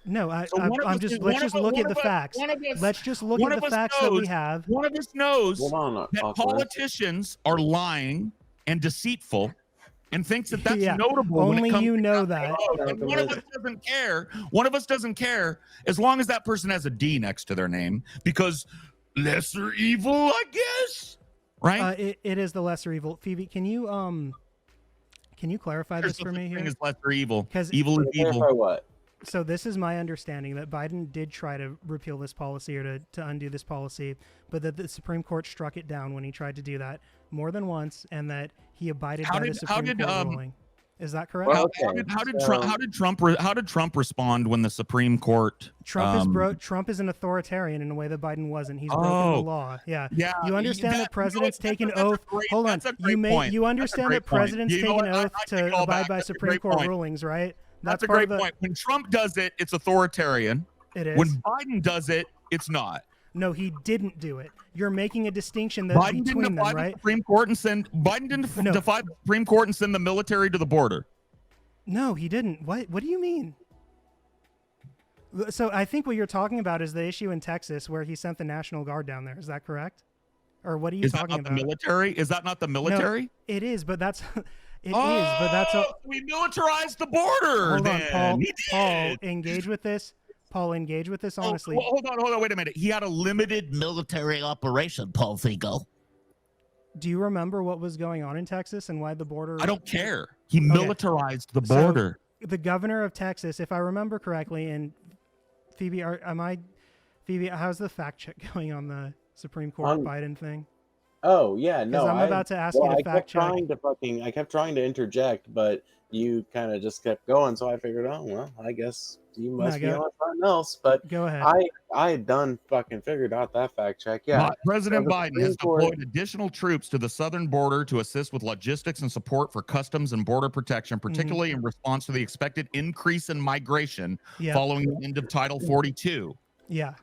No, let's just look at the facts. Let's just look at the facts that we have. One of us knows that politicians are lying and deceitful and thinks that that's notable. Only you know that. And one of us doesn't care. One of us doesn't care as long as that person has a D next to their name, because lesser evil, I guess. Right? It is the lesser evil. Phoebe, can you clarify this for me here? Is lesser evil. Because evil is evil. What? So this is my understanding that Biden did try to repeal this policy or to undo this policy, but that the Supreme Court struck it down when he tried to do that more than once, and that he abided by the Supreme Court ruling. Is that correct? Well, How did Trump respond when the Supreme Court? Trump is an authoritarian in a way that Biden wasn't. He's broken the law. Yeah. Yeah. You understand that presidents take an oath. Hold on. That's a great point. You understand that presidents take an oath to abide by Supreme Court rulings, right? That's a great point. When Trump does it, it's authoritarian. It is. When Biden does it, it's not. No, he didn't do it. You're making a distinction Biden between them, right? Biden didn't defy the Supreme Court and send the military to the border. No, he didn't. What do you mean? So I think what you're talking about is the issue in Texas where he sent the National Guard down there. Is that correct? Or what are you talking about? Is that not the military? Is that not the military? No, it is, but that's we militarized the border. Hold on, Paul, engage with this. Paul, engage with this honestly. Hold on, wait a minute. He had a limited military operation, Paulsego. Do you remember what was going on in Texas and why the border? I don't care. He militarized the border. So, the governor of Texas, if I remember correctly, and Phoebe, Phoebe, how's the fact check going on the Supreme Court Biden thing? Oh yeah, no. I'm about to ask you to fact check. I kept trying to interject, but you kind of just kept going, so I figured, oh well, I guess you must be on something else. But go ahead. I had done fucking figured out that fact check. Yeah. President Biden has deployed additional troops to the southern border to assist with logistics and support for customs and border protection, particularly in response to the expected increase in migration following the end of Title 42. Yeah.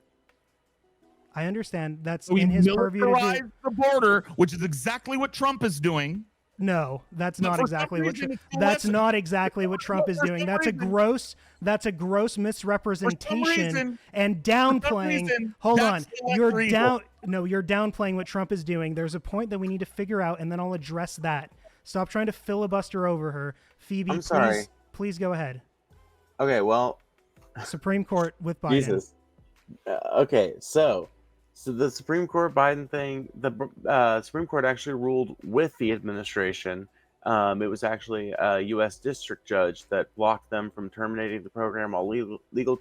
I understand. That's in his purview to do. The border, which is exactly what Trump is doing. No, that's not exactly what Trump is doing. That's a gross misrepresentation and downplaying. Hold on. You're downplaying what Trump is doing. There's a point that we need to figure out, and then I'll address that. Stop trying to filibuster over her. Phoebe, I'm sorry. Please go ahead. Okay, well, Supreme Court with Biden. Jesus. Okay, so the Supreme Court Biden thing, the Supreme Court actually ruled with the administration. It was actually a U.S. district judge that blocked them from terminating the program while legal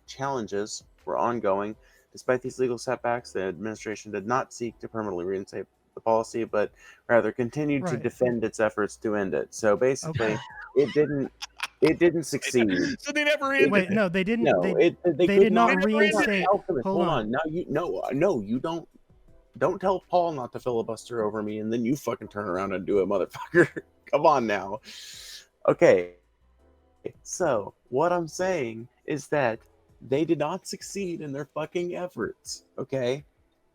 challenges were ongoing. Despite these legal setbacks, the administration did not seek to permanently reinstate the policy, but rather continued to defend its efforts to end it. So basically, it didn't succeed. So they never ended. Wait, no, they didn't. No, they did not reinstate. Hold on. Now you don't tell Paul not to filibuster over me, and then you fucking turn around and do it, motherfucker. Come on now. Okay. So what I'm saying is that they did not succeed in their fucking efforts, okay,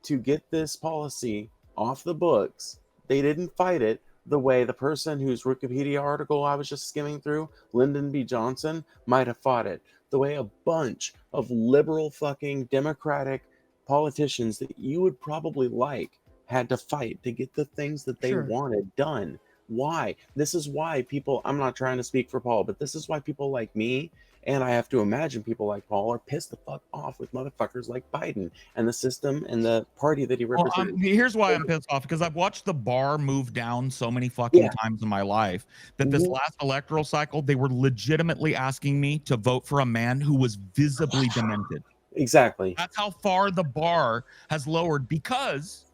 to get this policy off the books. They didn't fight it the way the person whose Wikipedia article I was just skimming through, Lyndon B. Johnson, might have fought it. The way a bunch of liberal fucking Democratic politicians that you would probably like had to fight to get the things that they wanted done. Why? This is why people, I'm not trying to speak for Paul, but this is why people like me, and I have to imagine people like Paul, are pissed the fuck off with motherfuckers like Biden and the system and the party that he represents. Here's why I'm pissed off, because I've watched the bar move down so many fucking times in my life that this last electoral cycle, they were legitimately asking me to vote for a man who was visibly demented. Exactly. That's how far the bar has lowered because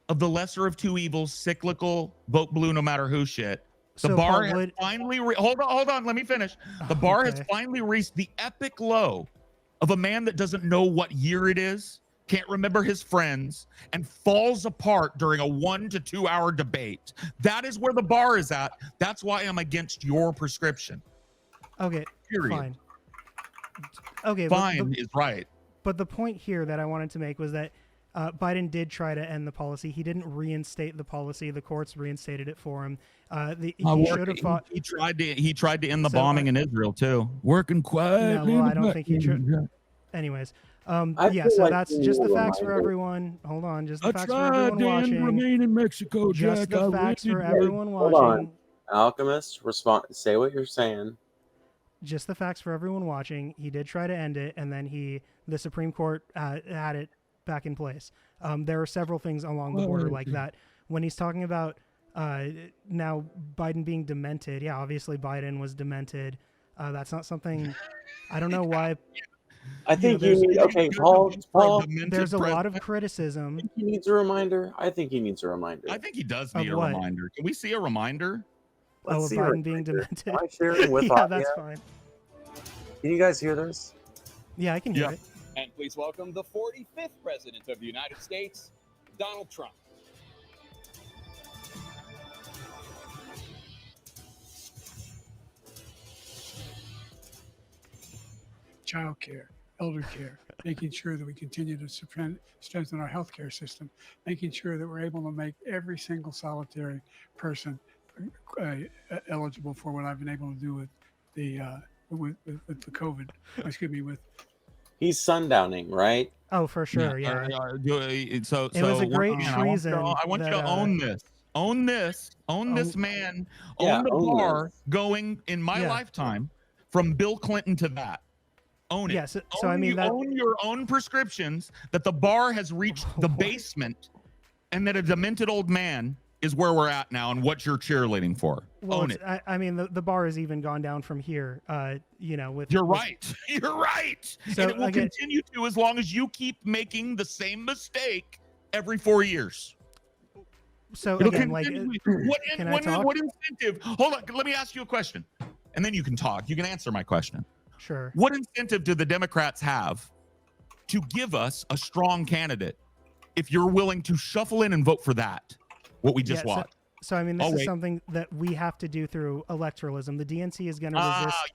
of the lesser of two evils, cyclical, vote blue no matter who shit. The bar has finally hold on, let me finish. The bar has finally reached the epic low of a man that doesn't know what year it is, can't remember his friends, and falls apart during a 1 to 2 hour debate. That is where the bar is at. That's why I'm against your prescription. Okay, period. Fine. Okay, fine is right. But the point here that I wanted to make was that Biden did try to end the policy. He didn't reinstate the policy. The courts reinstated it for him. He should have fought. He tried to end the bombing in Israel too. Working quietly. No, well, I don't think he should. Anyways, yeah. So that's just the facts for everyone. Hold on, just the facts for everyone watching. Remain in Mexico, just the facts for everyone watching. Hold on, Alchemist, respond. Say what you're saying. Just the facts for everyone watching. He did try to end it, and then the Supreme Court had it back in place. There are several things along the border like that. When he's talking about now Biden being demented, yeah, obviously Biden was demented. That's not something. I don't know why. I think you need. Okay, Paul. There's a lot of criticism. I think he needs a reminder. I think he needs a reminder. I think he does need a reminder. Can we see a reminder? Oh, Let's a see right Biden being here. demented. Am I sharing with Yeah, audio? that's fine. Can you guys hear this? Yeah, I can hear Yeah. it. And please welcome the 45th President of the United States, Donald Trump. Child care, elder care, making sure that we continue to strengthen our healthcare system, making sure that we're able to make every single solitary person eligible for what I've been able to do with the with the COVID. Excuse me, with He's sundowning, right? Oh, for sure. Yeah. So It was a great man, treason I want you that, to own this. Own this. Own this own- man. Yeah, Own the own bar this. going in my Yeah. lifetime from Bill Clinton to that. Own it. Yeah, so I mean that. own your own prescriptions that the bar has reached the basement and that a demented old man is where we're at now and what you're cheerleading for. Well, Own it. I mean, the bar has even gone down from here. With You're with- right. You're right. So, and it will again- continue to as long as you keep making the same mistake every 4 years. So It'll again, like, continue. can I talk? What incentive? Hold on. Let me ask you a question. And then you can talk. You can answer my question. Sure. What incentive do the Democrats have to give us a strong candidate if you're willing to shuffle in and vote for that? What we just Yeah, watched. So I mean, this Oh, is wait. something that we have to do through electoralism. The DNC is going to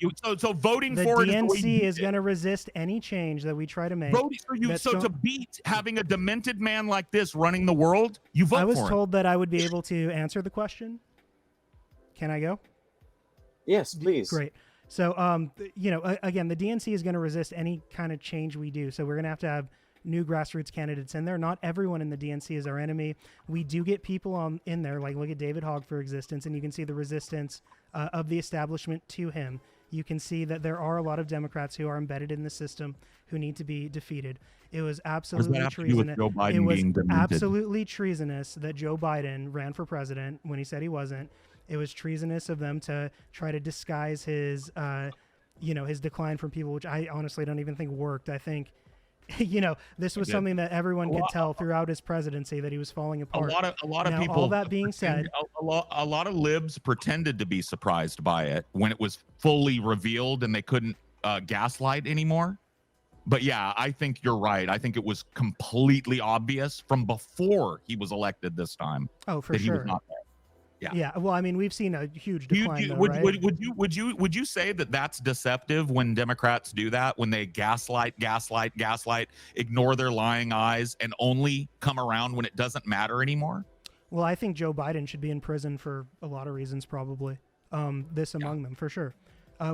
resist. So voting The for it is the way DNC you is going to resist any change that we try to make. voting for you. that's So to beat having a demented man like this running the world, you vote I was for him. told that I would be able to answer the question. Can I go? Yes, please. Great. So, again, the DNC is going to resist any kind of change we do. So we're going to have new grassroots candidates in there. Not everyone in the DNC is our enemy. We do get people in there, like look at David Hogg for existence, and you can see the resistance of the establishment to him. You can see that there are a lot of Democrats who are embedded in the system who need to be defeated. It was absolutely treasonous. Joe Biden It was being demented? absolutely treasonous that Joe Biden ran for president when he said he wasn't. It was treasonous of them to try to disguise his, his decline from people, which I honestly don't even think worked. I think, this was something that everyone could tell throughout his presidency that he was falling apart. A lot of Now, people. all that being said, a lot of libs pretended to be surprised by it when it was fully revealed and they couldn't gaslight anymore. But yeah, I think you're right. I think it was completely obvious from before he was elected this time oh, for that he was sure. not there. Yeah. Well, I mean, we've seen a huge decline, though, right? Would you say that that's deceptive when Democrats do that, when they gaslight, ignore their lying eyes, and only come around when it doesn't matter anymore? Well, I think Joe Biden should be in prison for a lot of reasons, probably. This among them, for sure.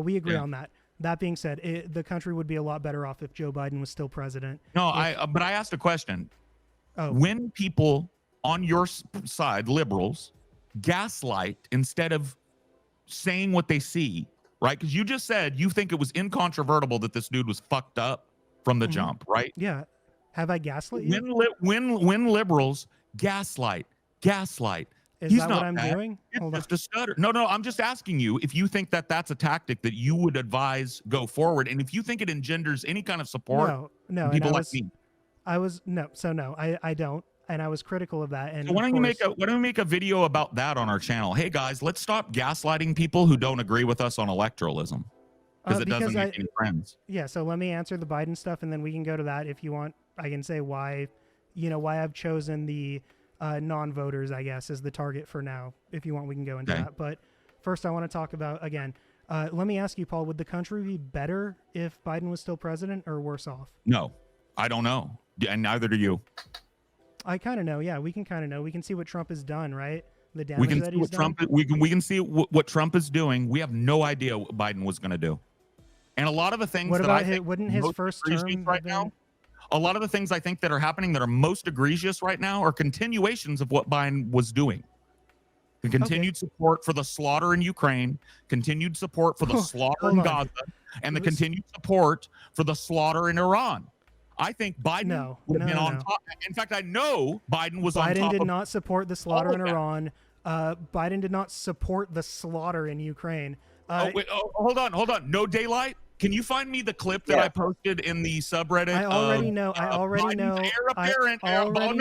We agree on that. That being said, the country would be a lot better off if Joe Biden was still president. No, but I asked a question. Oh. When people on your side, liberals, gaslight instead of saying what they see, right? Because you just said you think it was incontrovertible that this dude was fucked up from the jump, right? Yeah. Have I gaslit you? When liberals gaslight, Is he's that not what I'm bad. doing? It's Hold on. just a stutter. No, I'm just asking you if you think that that's a tactic that you would advise go forward, and if you think it engenders any kind of support. No. from people and like me. I don't. And I was critical of that. And So why of don't course, you make a video about that on our channel? Hey guys, let's stop gaslighting people who don't agree with us on electoralism because it doesn't make any friends. Yeah, so let me answer the Biden stuff, and then we can go to that if you want. I can say why I've chosen the non-voters, I guess, as the target for now. If you want, we can go into that. But first, I want to talk about, again, let me ask you, Paul, would the country be better if Biden was still president or worse off? No, I don't know. And neither do you. I kind of know. Yeah, we can kind of know. We can see what Trump has done, right? The damage We can that see he's what done. Trump. We can see what Trump is doing. We have no idea what Biden was going to do. And a lot of the things What that about I think wouldn't his most first egregious term right have been- now, a lot of the things I think that are happening that are most egregious right now are continuations of what Biden was doing. The continued support for the slaughter in Ukraine, continued support for the slaughter in Hold on. Gaza, and the continued support for the slaughter in Iran. I think Biden would have been on top. In fact, I know Biden was on top. Biden did not support the slaughter all in of that. Iran. Biden did not support the slaughter in Ukraine. Hold on. No daylight. Can you find me the clip that I posted in the subreddit? I already know. I already know. I already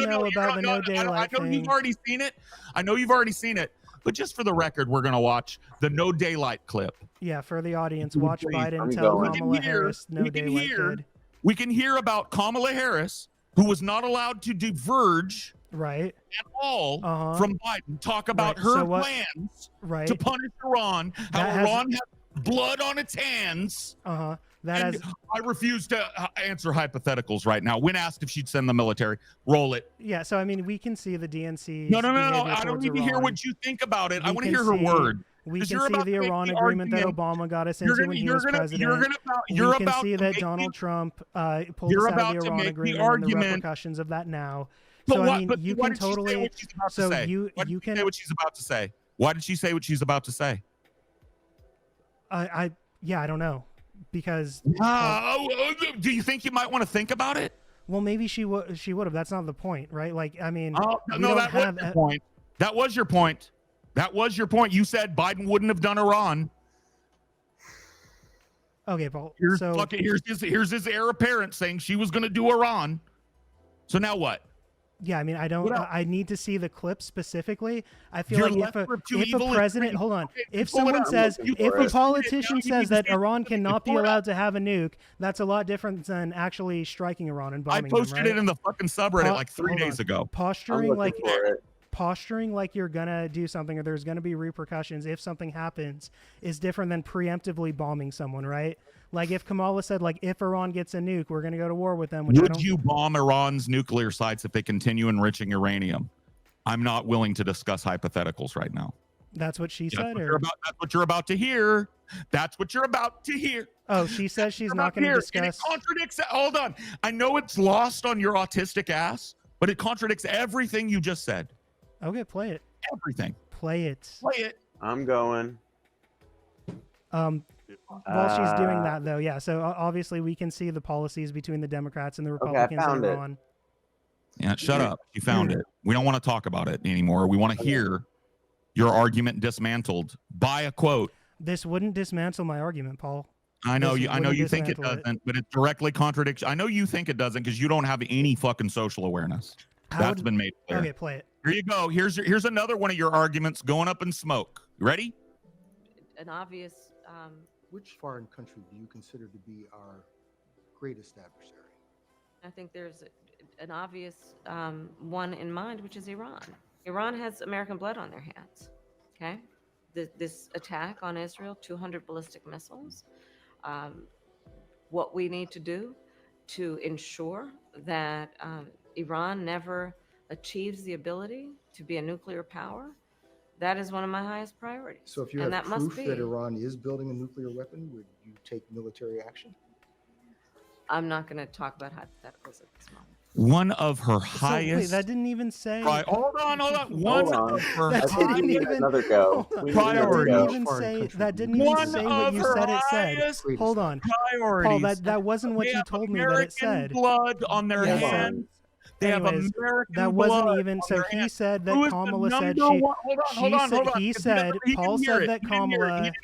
know about the no daylight I know thing. you've already seen it. I know you've already seen it. But just for the record, we're going to watch the No Daylight clip. Yeah, for the audience, watch Please, Biden I'm tell going. Kamala Harris no daylight good. We can hear about Kamala Harris, who was not allowed to diverge Right. at all Uh-huh. from Biden. Talk about Right, her so what- plans Right. to punish Iran, how That has- Iran has blood on its hands. Uh-huh. That And has I refuse to answer hypotheticals right now. When asked if she'd send the military, roll it. yeah, so I mean we can see the DNC. No. I don't need to hear what you think about it. I want to hear her word. We 'Cause can you're see about the to make Iran the agreement that argument- Obama got us You're into gonna, when he you're was gonna, president. you're we can about see to that make Donald the- Trump pulled you're us out about of the to Iran make the agreement and the argument- repercussions of that now. But So what? I mean, But you why can did she say totally. what she's about to So say? you Why did you she say can. what she's about to say? Why did she say what she's about to say? I don't know because Do you think you might want to think about it? well maybe she would have. That's not the point, right? Like I mean, Oh, we no, don't that was have your point. That was your point. That was your point. You said Biden wouldn't have done Iran. okay, Paul. Here's So here's his heir apparent saying she was going to do Iran. So now what? yeah, I mean, I don't. What else? I need to see the clip specifically. I feel Your like left were too if evil a and president, crazy. hold on, Okay, if pull it someone up. says, I'm looking if for a it. politician You says just that did Iran something. cannot be Pull it up. allowed to have a nuke, that's a lot different than actually striking Iran and I bombing posted them, right? it in the fucking subreddit Po- like 3 hold days on. ago. I'm Posturing looking like for it. posturing like you're gonna do something or there's gonna be repercussions if something happens is different than preemptively bombing someone, right? Like if Kamala said, like if Iran gets a nuke, we're gonna go to war with them. Which I Would don't, you bomb Iran's nuclear sites if they continue enriching uranium? I'm not willing to discuss hypotheticals right now. That's what she That's said. what, Or that's what you're about to hear. That's what you're about to hear. oh, she says she's not And gonna it discuss. contradicts. Hold on. I know it's lost on your autistic ass, but it contradicts everything you just said. Okay, play it. Everything. Play it. Play it. I'm going. While she's doing that, though, yeah. So obviously, we can see the policies between the Democrats and the Republicans found in it. Iran. Yeah, shut up. You found it. We don't want to talk about it anymore. We want to hear your argument dismantled by a quote. This wouldn't dismantle my argument, Paul. I know This you. I know wouldn't you think it dismantle it. doesn't, but it directly contradicts. I know you think it doesn't because you don't have any fucking social awareness. How That's would- been made clear. Okay, play it. Here you go. Here's another one of your arguments going up in smoke. You ready? An obvious Which foreign country do you consider to be our greatest adversary? I think there's an obvious one in mind, which is Iran. Iran has American blood on their hands. Okay, this attack on Israel, 200 ballistic missiles. What we need to do to ensure that Iran never achieves the ability to be a nuclear power, that is one of my highest priorities. So if you and have that must proof be. that Iran is building a nuclear weapon, would you take military action? I'm not going to talk about hypotheticals at this moment. One of her So, highest. wait, that didn't even say. Hold on. One Hold on. of her That I think we didn't need even- another go. hold on. We need That another Priority. didn't go. even Foreign say. country That do you didn't even One say what of you her said. It said. highest Hold on, priorities. Paul. That wasn't what They you have told me that it American said. blood on their Yeah, hands. They Anyways, have American that blood wasn't even. on So their he hands. said Who that is the Kamala said number she. one- Hold on. He because said. he Paul didn't hear said it. that He didn't hear Kamala. it.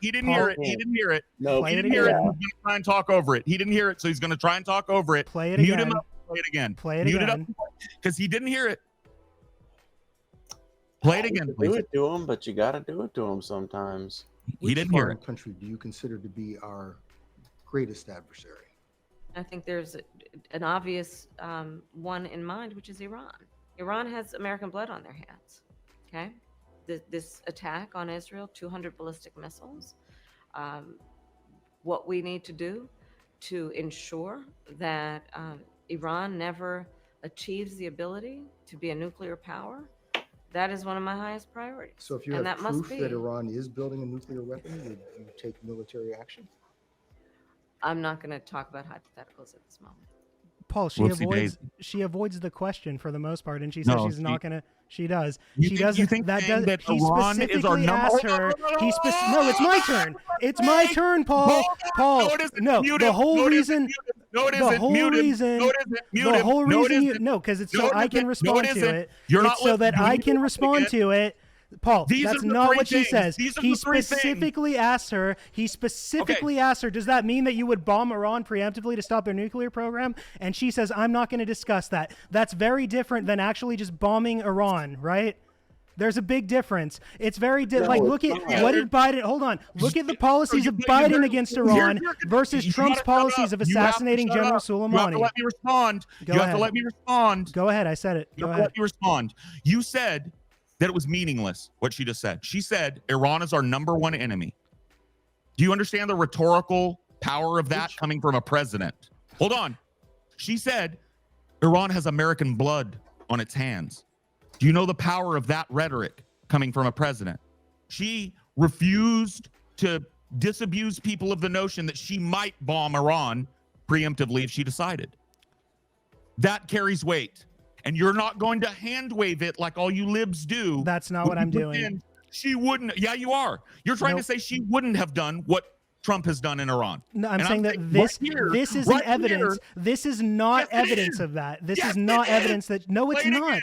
He didn't Paul- hear it. He didn't hear it. No, Play He it didn't hear it. again. He's gonna try and talk over it. He didn't hear it, so he's gonna try and talk over it. Play it Mute again. him up. Play it again. Play it Mute again. it up because he didn't hear it. Play it again, do please. it to him, but you got to do it to him sometimes. He Which didn't hear foreign it. country do you consider to be our greatest adversary? I think there's an obvious one in mind, which is Iran. Iran has American blood on their hands. Okay, this attack on Israel, 200 ballistic missiles. What we need to do to ensure that Iran never achieves the ability to be a nuclear power, that is one of my highest priorities. So if you And have that must proof be. that Iran is building a nuclear weapon, would you take military action? I'm not going to talk about hypotheticals at this moment. Paul, she avoids the question for the most part, and she says No, she's not gonna. She does. You She think- doesn't. you think that saying does. that He Iran is our specifically number- asked Hold on, her. hold on, He hold on. No, it's my turn. It's my turn, Paul. Hold on. Paul. No, it isn't. No, Mute the it. whole No, it reason. isn't. No, it The isn't. whole Mute him. reason. No, it isn't. Mute The him. whole No, it reason you isn't. no, because it's No, so it I can isn't. respond No, it to isn't. it. You're not It's so that listening. I You can need to respond listen to it. Paul, These that's are the not three what she things. says. These are He the three things. specifically asked her. He specifically asked her, does that mean that you would bomb Iran preemptively to stop their nuclear program? And she says, I'm not going to discuss that. That's very different than actually just bombing Iran, right? There's a big difference. It's very No, like it's look at not. what did Biden. Hold on. Look at the policies of Biden against Iran versus Trump's policies of assassinating General Soleimani. You have to let me respond. Go you ahead. have to let me respond. Go ahead. I said it. You Go have to ahead. let me respond. You said that it was meaningless what she just said. She said Iran is our number one enemy. Do you understand the rhetorical power of that coming from a president? Hold on. She said Iran has American blood on its hands. Do you know the power of that rhetoric coming from a president? She refused to disabuse people of the notion that she might bomb Iran preemptively if she decided. That carries weight. And you're not going to hand wave it like all you libs do. That's not what I'm doing. She wouldn't. Yeah, you are. You're trying Nope. to say she wouldn't have done what Trump has done in Iran. No, I'm And saying that right here, this isn't right evidence. here, This is not Yes, it evidence is. of that. This Yes, is not it evidence is. that. No, it's Play it not. again.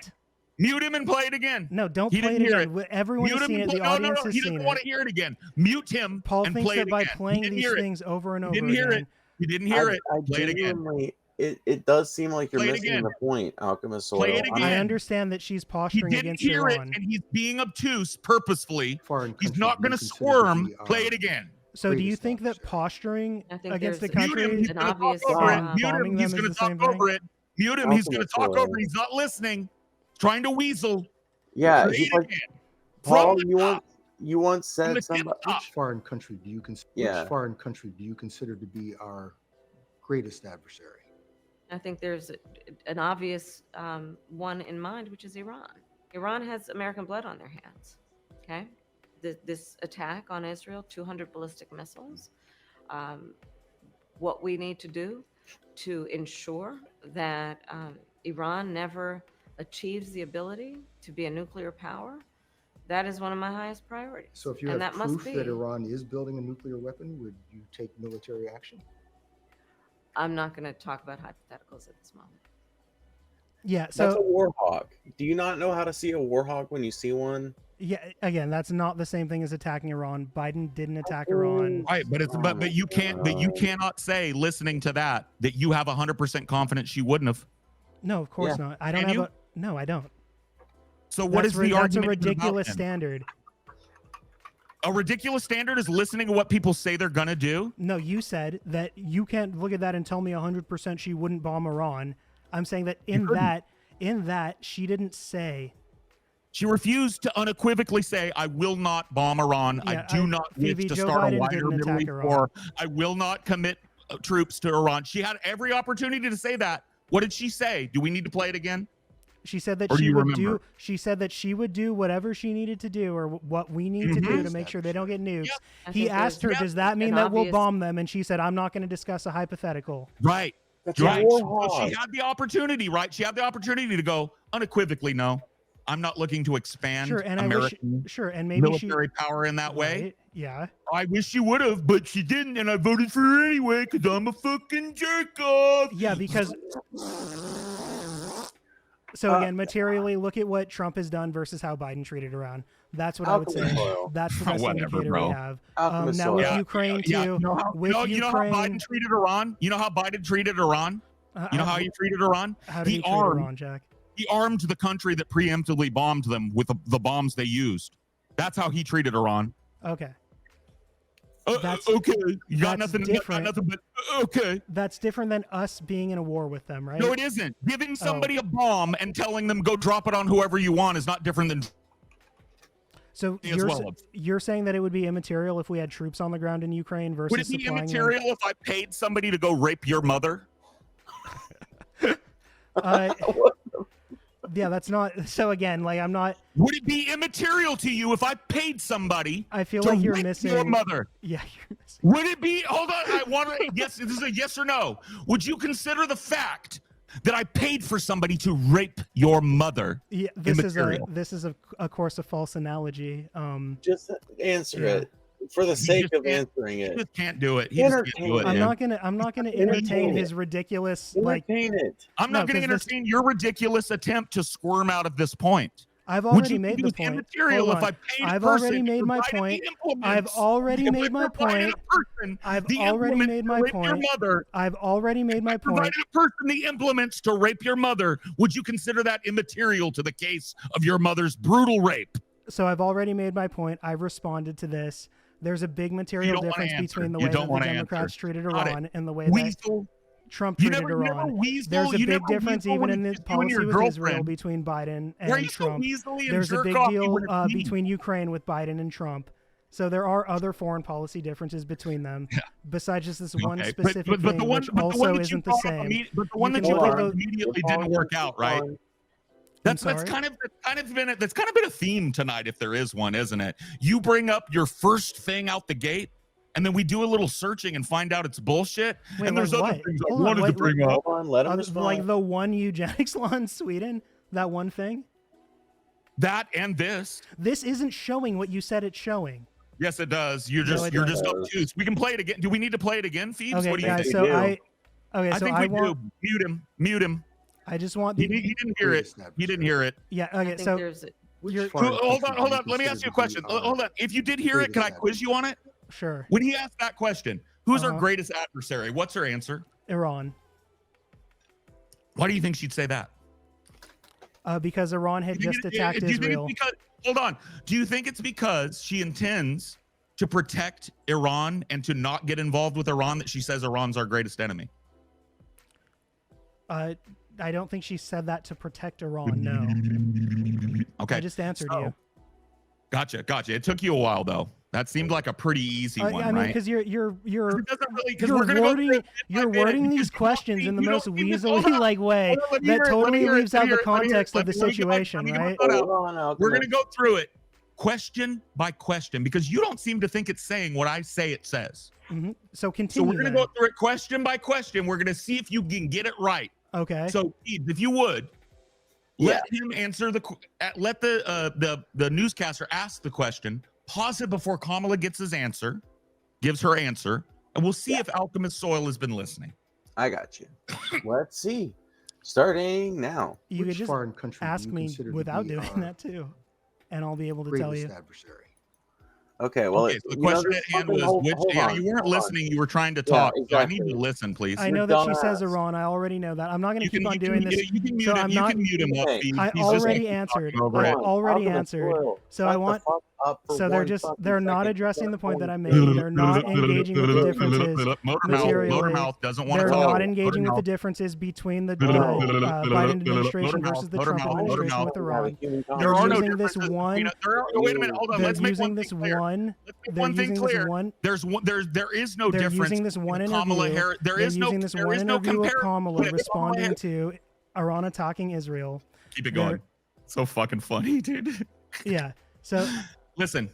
Mute him and play it again. No, don't He play it didn't hear again. it. Everyone Mute has him seen and it. The play- no, audience no, has he seen doesn't it. want to hear it again. Mute him Paul and thinks play that it by again. playing He didn't these hear it. things over and He over didn't hear again. it. He didn't hear it. I Play it again. genuinely, it does seem like you're Play it missing again. the point, Alchemist Soil. Play it again. I understand that she's He posturing didn't against hear it, Iran. and he's being obtuse purposefully. Foreign He's countries not you going to consider to squirm. be Play our it again. So do you greatest think that adversary. posturing I think against the there's Mute him. country He's an going to talk obvious, over it. bombing Mute him. them He's is going to the talk same thing? over it. Mute him. He's going to Alchemist talk Soil. over it. He's not listening. Trying to weasel. Yeah, Play he's it like, again. Paul, From the you top. once From the said somebody. tip top. Which foreign country do you consider? Yeah. Which foreign country do you consider to be our greatest adversary? I think there's an obvious one in mind, which is Iran. Iran has American blood on their hands. Okay, this attack on Israel, 200 ballistic missiles. What we need to do to ensure that Iran never achieves the ability to be a nuclear power, that is one of my highest priorities. So if you And have that must proof be. that Iran is building a nuclear weapon, would you take military action? I'm not going to talk about hypotheticals at this moment. Yeah. That's a So war hawk. Do you not know how to see a war hawk when you see one? yeah, again, that's not the same thing as attacking Iran. Biden didn't attack Iran. Right, but it's but you can't but you cannot say listening to that you have 100% confidence she wouldn't have. No, of course not. I don't Can have you? a. No, I don't. So what is the That's argument a even about ridiculous then? standard. A ridiculous standard is listening to what people say they're gonna do. No, you said that you can't look at that and tell me 100% she wouldn't bomb Iran. I'm saying that in that she didn't say. She refused to unequivocally say, "I will not bomb Iran. Yeah, I do not wish Phoebe, to Joe start Biden a wider didn't Middle attack East Iran. war. I will not commit troops to Iran." She had every opportunity to say that. What did she say? Do we need to play it again? She said that Or do she you would remember? do. She said that she would do whatever she needed to do, or what we need to do to make sure they don't get nukes. I He think asked her, there's "Does that mean an that we'll obvious- bomb them?" And she said, "I'm not going to discuss a hypothetical." Right. That's a Right. war So hawk. she had the opportunity, right? She had the opportunity to go unequivocally, no. I'm not looking to expand Sure, and American and maybe military power in that way. Right, yeah. I wish she would have, but she didn't, and I voted for her anyway because I'm a fucking jerk off. Yeah, because. So again, materially, look at what Trump has done versus how Biden treated Iran. That's what I would say. Alchemist Soil. That's the best Whatever, indicator bro. we have. Alchemist Now with Soil. Ukraine too. You know how, with you know how Ukraine, Biden treated Iran? You know how Biden treated Iran? You know how he treated Iran? How did he treat armed, Iran, Jack? He armed the country that preemptively bombed them with the bombs they used. That's how he treated Iran. Okay. Okay, you got that's nothing. different. Got nothing but okay. That's different than us being in a war with them, right? No, it isn't. Giving somebody a bomb and telling them go drop it on whoever you want is not different than. So as you're, well. you're saying that it would be immaterial if we had troops on the ground in Ukraine versus Would it be supplying them- immaterial if I paid somebody to go rape your mother? Yeah, that's not. So again, like I'm not. Would it be immaterial to you if I paid somebody? I feel to like you're rape missing your mother. Yeah, you're missing. Would it be? Hold on, I want to. Yes, this is a yes or no. Would you consider the fact that I paid for somebody to rape your mother? Yeah, this immaterial? is of course a false analogy. Just answer Yeah. it for the sake just of can't- answering He it. just can't do it. He just can't do it. I'm man. not gonna entertain his ridiculous like. Entertain it. I'm not No, going to 'cause this- entertain your ridiculous attempt to squirm out of this point. I've Would already you made think it the was point. immaterial Hold if on. I paid a I've person already and made my provided point. the implements? I've already If I made my provided point. a person I've the already implements made to my rape your point. mother, I've already made my point. provided a person the implements to rape your mother, would you consider that immaterial to the case of your mother's brutal rape? So I've already made my point. I've responded to this. There's a big material don't wanna difference answer. between the You way don't that the wanna Democrats answer. treated Got it. Iran and the way that Weasel. Trump You treated never Iran. weasel. There's a You big never difference weasel even when in the it's you and your policy with Israel girlfriend. between Biden Why are and you so Trump. weaselly and There's a jerk big off deal when it's me? between Ukraine with Biden and Trump. So there are other foreign policy differences between them, besides just this one Okay, specific but thing, the one, which but the one also that you isn't the brought up same. but the one You that can you look at brought up the- immediately didn't work out, right? That's sorry? kind of been a theme tonight, if there is one, isn't it? You bring up your first thing out the gate, and then we do a little searching and find out it's bullshit. Wait, and there's like other what? things I Hold on, wanted to wait, bring wait. up. Hold on, let him Like respond. the one eugenics law in Sweden, that one thing. That and this. This isn't showing what you said it's showing. Yes, it does. You're No, just it you're just doesn't. obtuse. We can play it again. Do we need to play it again, Phoebes? Okay, What do you guys. think? So do. I think we do. Mute him. Mute him. I just want He the. didn't hear it. He didn't hear it. Yeah. I Okay. think So there's Which You're- foreign Hold country on. do you Let me consider ask you a to be question. our Hold on. If you did hear it, can I greatest quiz you on it? sure. When he asked that question, who's our Uh-huh. greatest adversary? What's her answer? Iran. Why do you think she'd say that? Because Iran had Do you just think attacked do you think Israel. it's because, hold on. Do you think it's because she intends to protect Iran and to not get involved with Iran that she says Iran's our greatest enemy? I don't think she said that to protect Iran. No. Okay. I just answered So, you. Gotcha. It took you a while though. That seemed like a pretty easy one, I mean, right? because you're It doesn't really, because you're we're gonna go wording through it bit you're by bit, wording because these you don't questions see- in the you most don't see this- hold on. weaselly like way Hold on, let me that hear it, let me totally hear it, leaves let out me the hear it, let me hear it. context of the Let me get back- situation, let me get right? my thought out. Hold on, We're Alchemist. gonna go through it question by question because you don't seem to think it's saying what I say it says. So So continue. we're gonna then. go through it question by question. We're gonna see if you can get it right. Okay. So if you would let him answer let the newscaster ask the question, pause it before Kamala gives her answer, and we'll see if Alchemist Soil has been listening. I got you. Let's see. Starting now. you Which could just foreign country do ask you me consider to without be doing our that too, and I'll be able to tell greatest you. adversary? Okay, well, Okay, so the question at hand was you weren't listening, you were trying to talk. So I need you to listen, please. I know that she says Iran. I already know that. I'm not going to keep on doing this. You can mute so him. I'm You not. can mute him up. Okay. Phoebe. I He's just already talking answered. over I it. already answered. So I want. So they're just they're not addressing the point that I made. They're not engaging with the differences. Motor mouth doesn't want to They're talk. not engaging with the differences between the Biden administration versus the Trump administration with Iran. There are no using this differences one. between wait a minute, hold on. They're Let's make using one this thing clear. one. Let's make They're one thing using this clear. one. There is no They're difference. using this one between Kamala interview. Harris. There They're is no using this there one is no interview with comparison. Kamala Wait, responding to Iran attacking Israel. Keep it They're- going. So fucking funny, dude. Yeah. So Listen.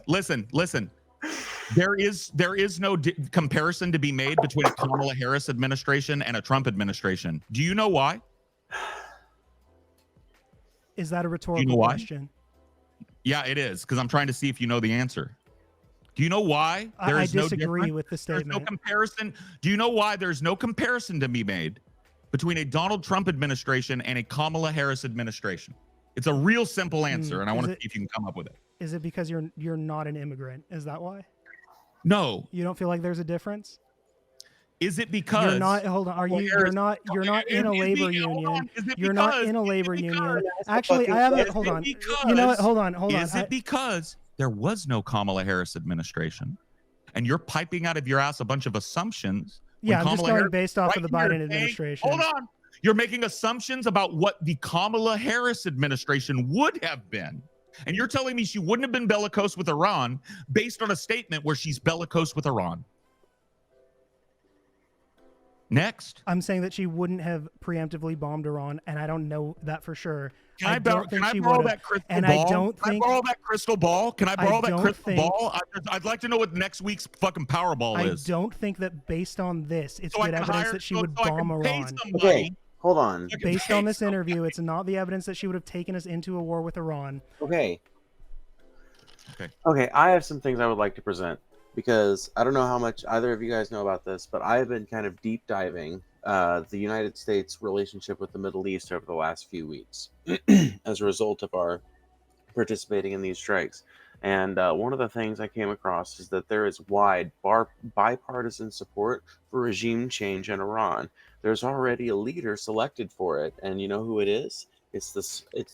There is no comparison to be made between a Kamala Harris administration and a Trump administration. Do you know why? is that a rhetorical why? question? Yeah, it is, because I'm trying to see if you know the answer. Do you know why I there's no disagree difference? with the There's no statement. comparison. Do you know why there's no comparison to be made between a Donald Trump administration and a Kamala Harris administration? It's a real simple answer, and I is want to it- see if you can come up with it. Is it because you're not an immigrant? Is that why? No. You don't feel like there's a difference? Is it because You're not. Hold on. Are you? You're not in a labor union. You're not in a labor union. Actually, I haven't. Hold on. You know what? Hold on. Is it because there was no Kamala Harris administration, and you're piping out of your ass a bunch of assumptions? when Yeah, I'm just Kamala going Harris based off of right the here Biden saying- administration. Hold on. You're making assumptions about what the Kamala Harris administration would have been. And you're telling me she wouldn't have been bellicose with Iran based on a statement where she's bellicose with Iran. Next. I'm saying that she wouldn't have preemptively bombed Iran, and I don't know that for sure. Can I don't borrow, think can I she borrow would've. that crystal And ball? I don't Can think. I borrow that crystal ball? Can I borrow that don't crystal think- ball? I'd like to know what next week's fucking Powerball I is. don't think that based on this, it's So I good can evidence hire- that she so- would so I can bomb pay Iran. somebody. Okay, hold on. I can Based pay on this somebody. interview, it's not the evidence that she would have taken us into a war with Iran. Okay. Okay. Okay, I have some things I would like to present because I don't know how much either of you guys know about this, but I've been kind of deep diving the United States relationship with the Middle East over the last few weeks as a result of our participating in these strikes. And one of the things I came across is that there is wide bipartisan support for regime change in Iran. There's already a leader selected for it, and you know who it is? It's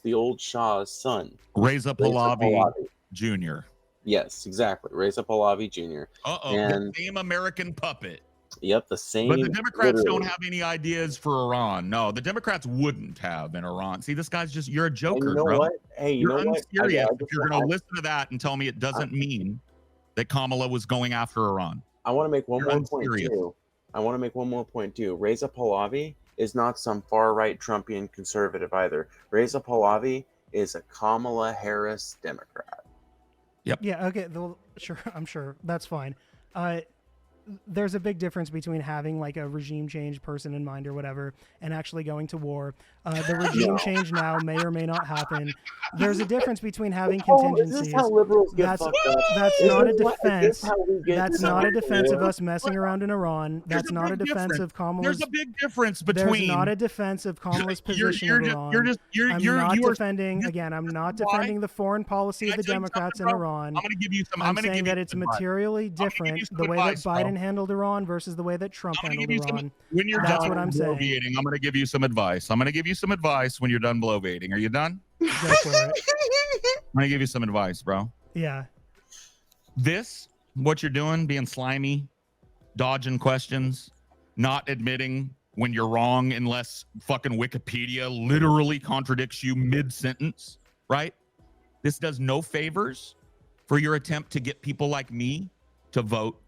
the old Shah's son, Reza Pahlavi Jr. Yes, exactly, Reza Pahlavi Jr. The same American puppet. Yep, the same. But the Democrats don't have any ideas for Iran. No, the Democrats wouldn't have in Iran. See, this guy's just, you're a joker, you know bro. What? Hey, you're unserious if you're going to listen to that and tell me it doesn't mean that Kamala was going after Iran. I want to make one more point too. Reza Pahlavi is not some far-right Trumpian conservative either. Reza Pahlavi is a Kamala Harris Democrat. Yep. Yeah, okay, sure, I'm sure. That's fine. There's a big difference between having like a regime change person in mind or whatever and actually going to war. The regime change now may or may not happen. There's a difference between having contingencies. Is this how liberals get fucked up? That's not a defense. That's not a defense of us messing around in Iran. That's not a defense of Kamala's. There's a big difference between. There's not a defense of Kamala's position of Iran. I'm not defending the foreign policy of the Democrats in Iran. I'm going to give you some. I'm saying that it's materially different the way that Biden handled Iran versus the way that Trump handled Iran. When you're That's done what I'm saying. I'm going to give you some advice. I'm going to give you some advice when you're done bloviating. Are you done? Go for it. I'm going to give you some advice, bro. Yeah. What you're doing, being slimy, dodging questions, not admitting when you're wrong unless fucking Wikipedia literally contradicts you mid-sentence, right? This does no favors for your attempt to get people like me to vote.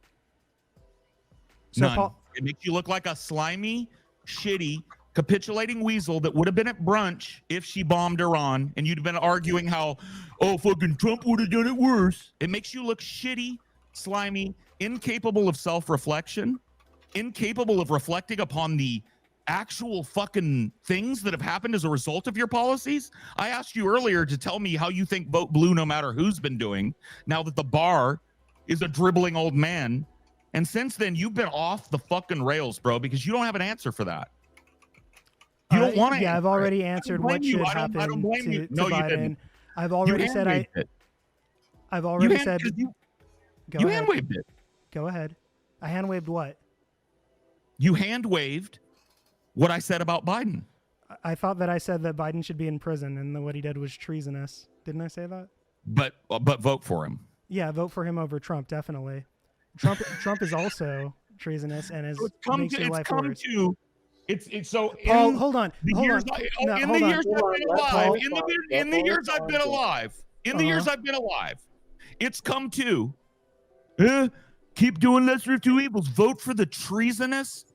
None. It makes you look like a slimy, shitty, capitulating weasel that would have been at brunch if she bombed Iran, and you'd have been arguing how, fucking Trump would have done it worse. It makes you look shitty, slimy, incapable of self-reflection, incapable of reflecting upon the actual fucking things that have happened as a result of your policies. I asked you earlier to tell me how you think vote blue no matter who's been doing, now that the bar is a dribbling old man. And since then, you've been off the fucking rails, bro, because you don't have an answer for that. You don't want to. Yeah, I've already answered what should happen to Biden. I've already said I've already said. You hand waved it. Go ahead. I hand waved what? You hand waved what I said about Biden. I thought that I said that Biden should be in prison and that what he did was treasonous. Didn't I say that? But vote for him. Yeah, vote for him over Trump, definitely. Trump is also treasonous and makes your life worse. Paul, hold on. In the years I've been alive, it's come to keep doing lesser of two evils. Vote for the treasonous,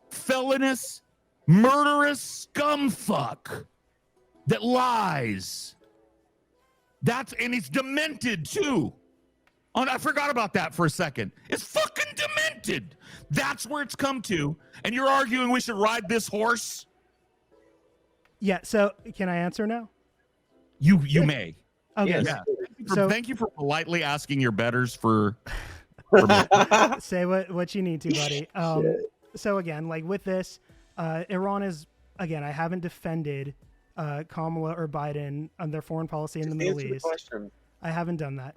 felonious, murderous scumfuck that lies. And he's demented too. Oh, I forgot about that for a second. It's fucking demented. That's where it's come to. And you're arguing we should ride this horse? Yeah, so can I answer now? You may. Okay. Yeah. Thank you for politely asking your betters for say what you need to, buddy. So again, like with this, Iran is, again, I haven't defended Kamala or Biden on their foreign policy in the Middle East. I haven't done that.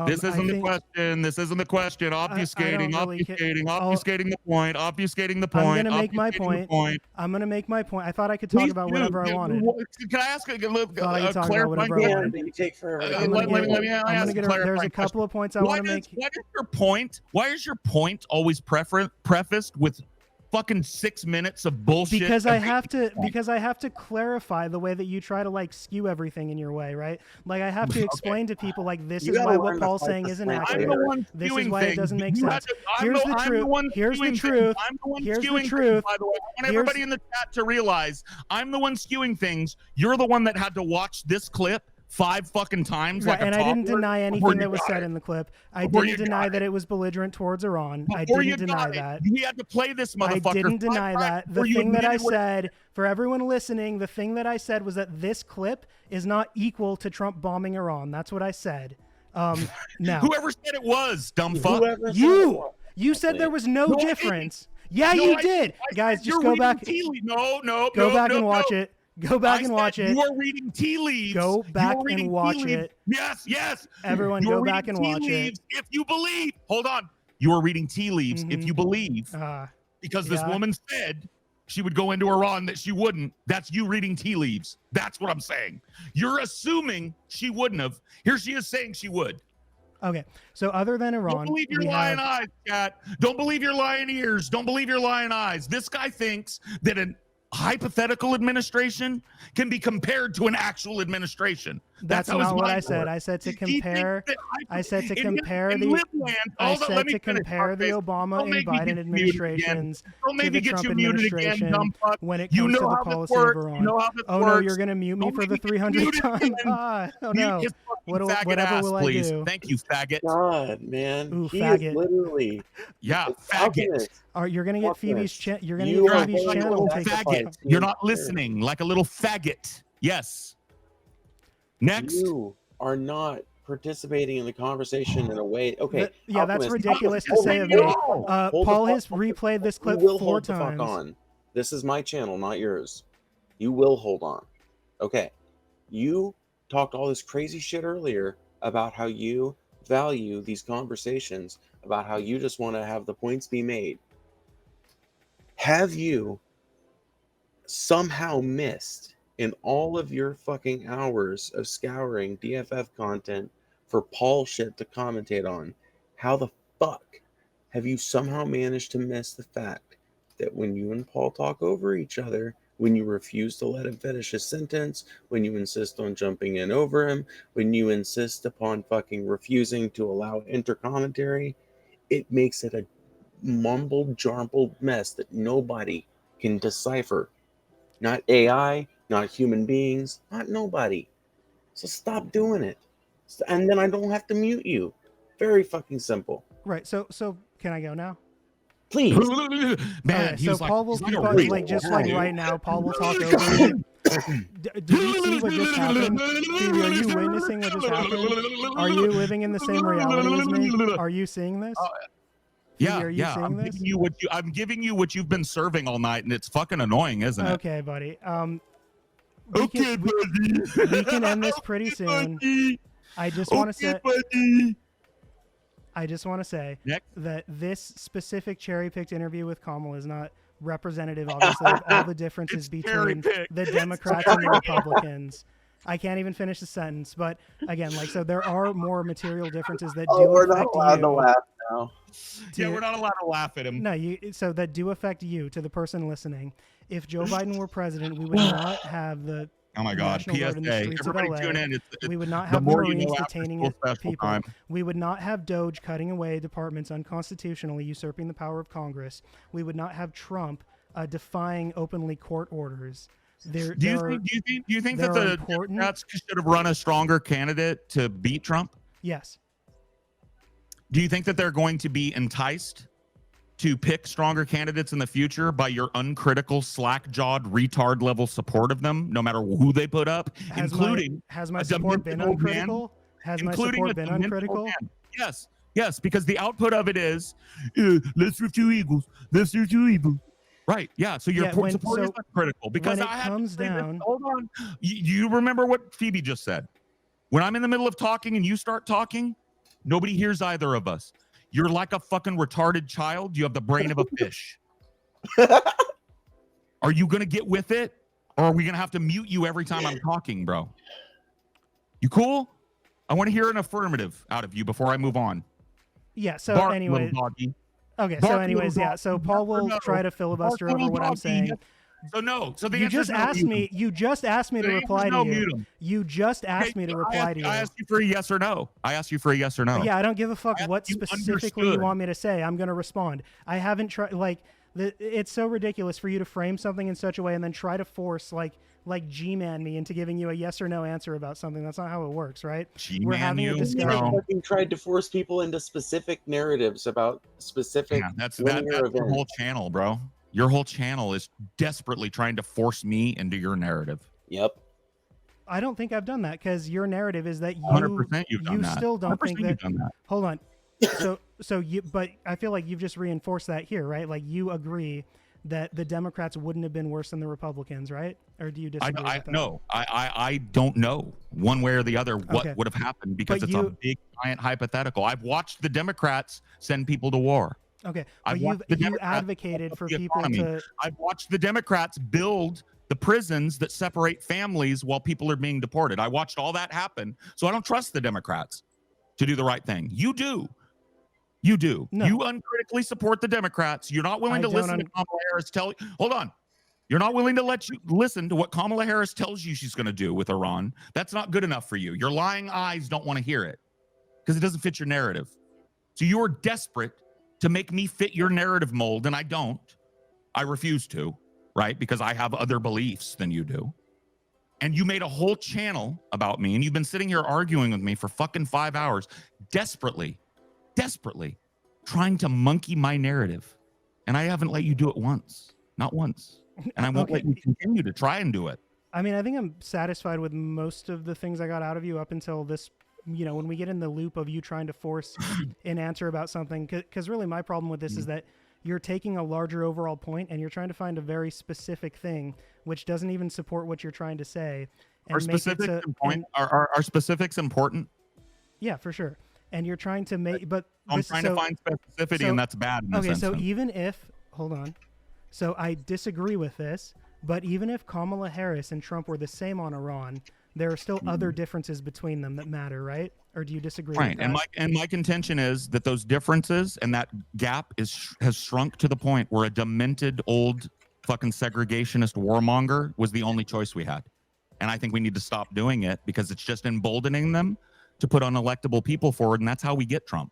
This isn't the question. Obfuscating the point. I'm going to make my point. I'm going to make my point. I thought I could talk about whatever I wanted. Can I ask a clarifying question? There's a couple of points I want to make. Why is your point always prefaced with fucking 6 minutes of bullshit? Because I have to clarify the way that you try to like skew everything in your way, right? Like I have to explain to people like this is why what Paul's saying isn't accurate. This is why it doesn't make sense. Here's the truth. Here's the truth. Here's the truth. By the way, I want everybody in the chat to realize I'm the one skewing things. You're the one that had to watch this clip 5 fucking times. Right, and I didn't deny anything that was said in the clip. I didn't deny that it was belligerent towards Iran. I didn't deny that. We had to play this motherfucker. I didn't deny that. The thing that I said, for everyone listening, the thing that I said was that this clip is not equal to Trump bombing Iran. That's what I said. Now, whoever said it was, dumb fuck. You said there was no difference. Yeah, you did. Guys, just go back. No. Go back and watch it. Go back I and watch said it. You are reading tea leaves. Go back You are reading and watch tea leaves. it. Yes, yes. Everyone, You go are back reading and tea watch leaves it. if you believe. Hold on. You are reading tea leaves if Mhm. you believe. Because this yeah. woman said she would go into Iran, that she wouldn't. That's you reading tea leaves. That's what I'm saying. You're assuming she wouldn't have. Here she is saying she would. Okay, so other than Iran, Don't believe your lying eyes, Cat. Don't believe your lying ears. Don't believe your lying eyes. This guy thinks that a hypothetical administration can be compared to an actual administration. That's how his not what I mind said. works. I said to He thinks compare. that I said to in compare the. Livland, I hold on, said let me to finish, compare the Fuckface. Obama Don't and make me Biden get you muted again. administrations Don't make to me the get Trump you muted again, administration dumb fuck. when it You comes know to the how this policy of works. Iran. You know how this Oh works. no, you're gonna mute me Don't for make the me get 300th muted time. again. Oh Mute no. his fucking faggot Whatever ass, will please. I do? Thank you, faggot. God, man. Ooh, He faggot. is literally. Yeah, It's faggot. Alchemist. You're gonna get Phoebe's. Alchemist. You're gonna You get are Phoebe's going to channel. Faggot. You're not listening, like a little faggot. Yes. Next. You are not participating in the conversation in a way. Okay. Yeah, that's Alchemist, ridiculous to hold say the of me. phone. Hold Paul the has replayed this clip You will 4 hold the fuck times. on. This is my channel, not yours. You will hold on. Okay. You talked all this crazy shit earlier about how you value these conversations, about how you just want to have the points be made. Have you somehow missed in all of your fucking hours of scouring DFF content for Paul shit to commentate on, how the fuck have you somehow managed to miss the fact that when you and Paul talk over each other, when you refuse to let him finish his sentence, when you insist on jumping in over him, when you insist upon fucking refusing to allow intercommentary, it makes it a mumbled, jarbled mess that nobody can decipher. Not AI, not human beings, not nobody. So stop doing it. And then I don't have to mute you. Very fucking simple. Right. So can I go now? Please. Man, okay, he so was Paul will he's keep a on, racist like, just guy, like dude. right now, Paul will talk over me. Did you see what just happened? Phoebe, are you witnessing what just happened? Are you living in the same reality as me? Are you seeing this? Phoebe, are you seeing this? I'm giving you what you've been serving all night, and it's fucking annoying, isn't it? Okay, buddy. We can end this pretty soon. I just want to say. I just want to say that this specific cherry-picked interview with Kamala is not representative, obviously, of all the differences between the Democrats and the Republicans. I can't even finish the sentence, but again, like, so there are more material differences that do we're affect not allowed you. to laugh now. Yeah, we're not allowed to laugh at him. No, so that do affect you, to the person listening. If Joe Biden were president, we would not have the Oh my God! National Guard in the PSA. streets Everybody of LA. tune in. We would not the have the more you Marines know after detaining school special people. time. We would not have Doge cutting away departments unconstitutionally, usurping the power of Congress. We would not have Trump defying openly court orders. Do you think that the Democrats should have run a stronger candidate to beat Trump? Yes. Do you think that they're going to be enticed to pick stronger candidates in the future by your uncritical, slack-jawed, retard-level support of them, no matter who they put up, including has my support been uncritical? Has my support been uncritical? Yes, because the output of it is, let's do two evils. Let's do two evils. Right, yeah, so your support is uncritical. Because when it comes down... Hold on. You remember what Phoebe just said? When I'm in the middle of talking and you start talking, nobody hears either of us. You're like a fucking retarded child. You have the brain of a fish. Are you going to get with it? Or are we going to have to mute you every time I'm talking, bro? You cool? I want to hear an affirmative out of you before I move on. Yeah, so Bark, anyway. little doggy. Okay, Bark, so anyways, little yeah, so Paul will try to filibuster over what I'm saying. So no. So the you answer just is no, ask me. You just asked me to reply to you. You just asked me to reply to you. I asked you for a yes or no. I asked you for a yes or no. Yeah, I don't give a fuck what specifically you want me to say. I'm going to respond. I haven't tried. Like, it's so ridiculous for you to frame something in such a way and then try to force like G-man me into giving you a yes or no answer about something. That's not how it works, right? We're having a discussion. You fucking tried to force people into specific narratives about specific. Yeah, that's your whole channel, bro. Your whole channel is desperately trying to force me into your narrative. Yep. I don't think I've done that because your narrative is that you 100% you've done that. still don't think that. You've done that. Hold on. So you, but I feel like you've just reinforced that here, right? Like you agree that the Democrats wouldn't have been worse than the Republicans, right? Or do you disagree with that? No, I don't know one way or the other what would have happened because But it's a big giant hypothetical. I've watched the Democrats send people to war. Okay, but you advocated for people to. I've watched the Democrats build the prisons that separate families while people are being deported. I watched all that happen, so I don't trust the Democrats to do the right thing. You do. You do. No. You uncritically support the Democrats. You're not willing to listen to Kamala Harris tell you. Hold on. You're not willing to listen to what Kamala Harris tells you she's going to do with Iran. That's not good enough for you. Your lying eyes don't want to hear it because it doesn't fit your narrative. So you're desperate to make me fit your narrative mold, and I don't. I refuse to, right? Because I have other beliefs than you do. And you made a whole channel about me, and you've been sitting here arguing with me for fucking 5 hours, desperately trying to monkey my narrative. And I haven't let you do it once, not once. And I won't let you continue to try and do it. I mean, I think I'm satisfied with most of the things I got out of you up until this, when we get in the loop of you trying to force an answer about something. Because really my problem with this is that you're taking a larger overall point and you're trying to find a very specific thing, which doesn't even support what you're trying to say. And Are specifics important? Yeah, for sure. And you're trying to make, but I'm trying to find specificity, and that's bad in this instance. So even if, hold on. So I disagree with this, but even if Kamala Harris and Trump were the same on Iran, there are still other differences between them that matter, right? Or do you disagree with that? And my contention is that those differences and that gap has shrunk to the point where a demented old fucking segregationist warmonger was the only choice we had. And I think we need to stop doing it because it's just emboldening them to put unelectable people forward, and that's how we get Trump.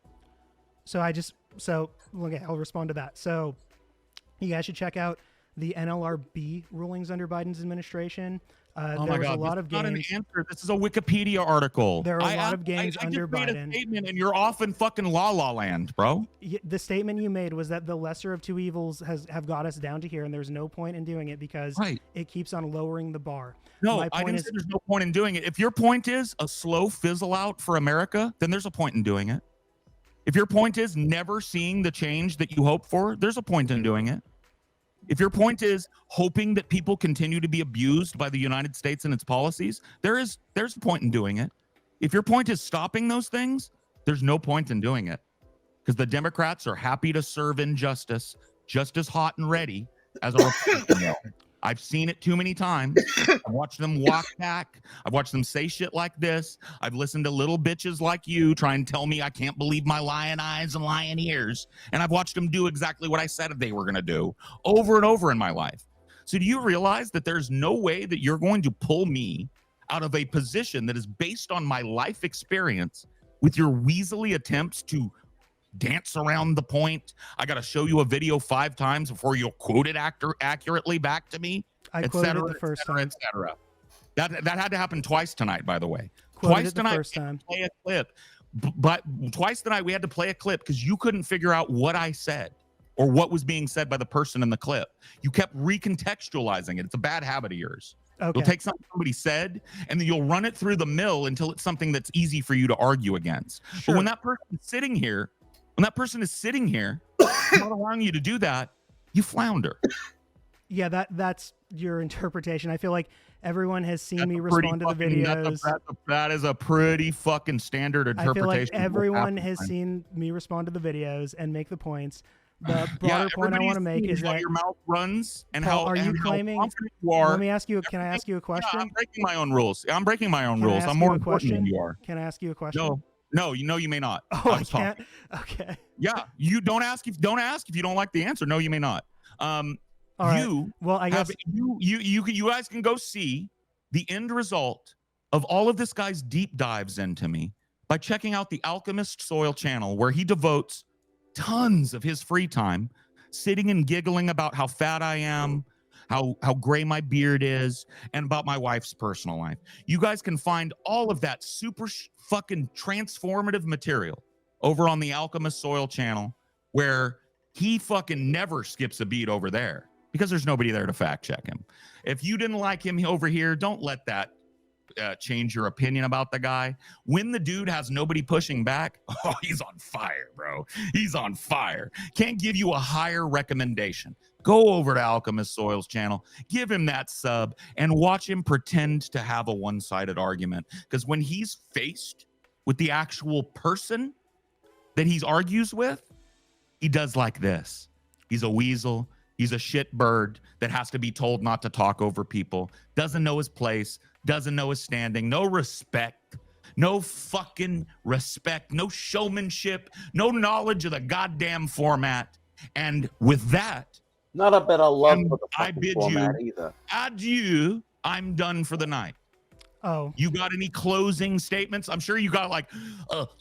Okay, I'll respond to that. So you guys should check out the NLRB rulings under Biden's administration. Oh there my was God, a lot this of is not an gains. answer. This is a Wikipedia article. There are a lot of gains under I just made Biden. a statement, and you're off in fucking la land, bro. The statement you made was that the lesser of two evils have got us down to here, and there's no point in doing it because it keeps on lowering the bar. No, I didn't say there's no point in doing it. If your point is a slow fizzle out for America, then there's a point in doing it. If your point is never seeing the change that you hope for, there's a point in doing it. If your point is hoping that people continue to be abused by the United States and its policies, there's a point in doing it. If your point is stopping those things, there's no point in doing it. Because the Democrats are happy to serve injustice just as hot and ready as a Republican will. I've seen it too many times. I've watched them walk back. I've watched them say shit like this. I've listened to little bitches like you try and tell me I can't believe my lying eyes and lying ears. And I've watched them do exactly what I said they were going to do over and over in my life. So do you realize that there's no way that you're going to pull me out of a position that is based on my life experience with your weaselly attempts to dance around the point? I got to show you a video 5 times before you'll quote it accurately back to me. I quoted it the first time. That had to happen twice tonight, by the way. Twice tonight. First time. Play a clip, but twice tonight we had to play a clip because you couldn't figure out what I said or what was being said by the person in the clip. You kept recontextualizing it. It's a bad habit of yours. Okay. You'll take something somebody said and then you'll run it through the mill until it's something that's easy for you to argue against. Sure. But when that person is sitting here, not allowing you to do that, you flounder. Yeah, that's your interpretation. I feel like everyone has seen me respond to the videos. That is a pretty fucking standard interpretation. I feel like everyone has seen me respond to the videos and make the points. The broader point I want to make is that your mouth runs and Paul, how are you claiming? How confident you are. Let me ask you. Can I ask you a question? Yeah, I'm breaking my own rules. I'm Can more important than you are. Can I ask you a question? No, you may not. Oh, I can't. Okay. Yeah, you don't ask if you don't like the answer. No, you may not. All right. Well, I guess you guys can go see the end result of all of this guy's deep dives into me by checking out the Alchemist Soil channel, where he devotes tons of his free time sitting and giggling about how fat I am, how gray my beard is, and about my wife's personal life. You guys can find all of that super fucking transformative material over on the Alchemist Soil channel, where he fucking never skips a beat over there because there's nobody there to fact check him. If you didn't like him over here, don't let that change your opinion about the guy. When the dude has nobody pushing back, oh, he's on fire, bro. He's on fire. Can't give you a higher recommendation. Go over to Alchemist Soil's channel, give him that sub, and watch him pretend to have a one-sided argument. Because when he's faced with the actual person that he argues with, he does like this. He's a weasel. He's a shit bird that has to be told not to talk over people. Doesn't know his place. Doesn't know his standing. No respect. No fucking respect. No showmanship. No knowledge of the goddamn format. And with that, not a bit of love for the I fucking bid format you either. adieu. I'm done for the night. Oh, You got any closing statements? I'm sure you got like,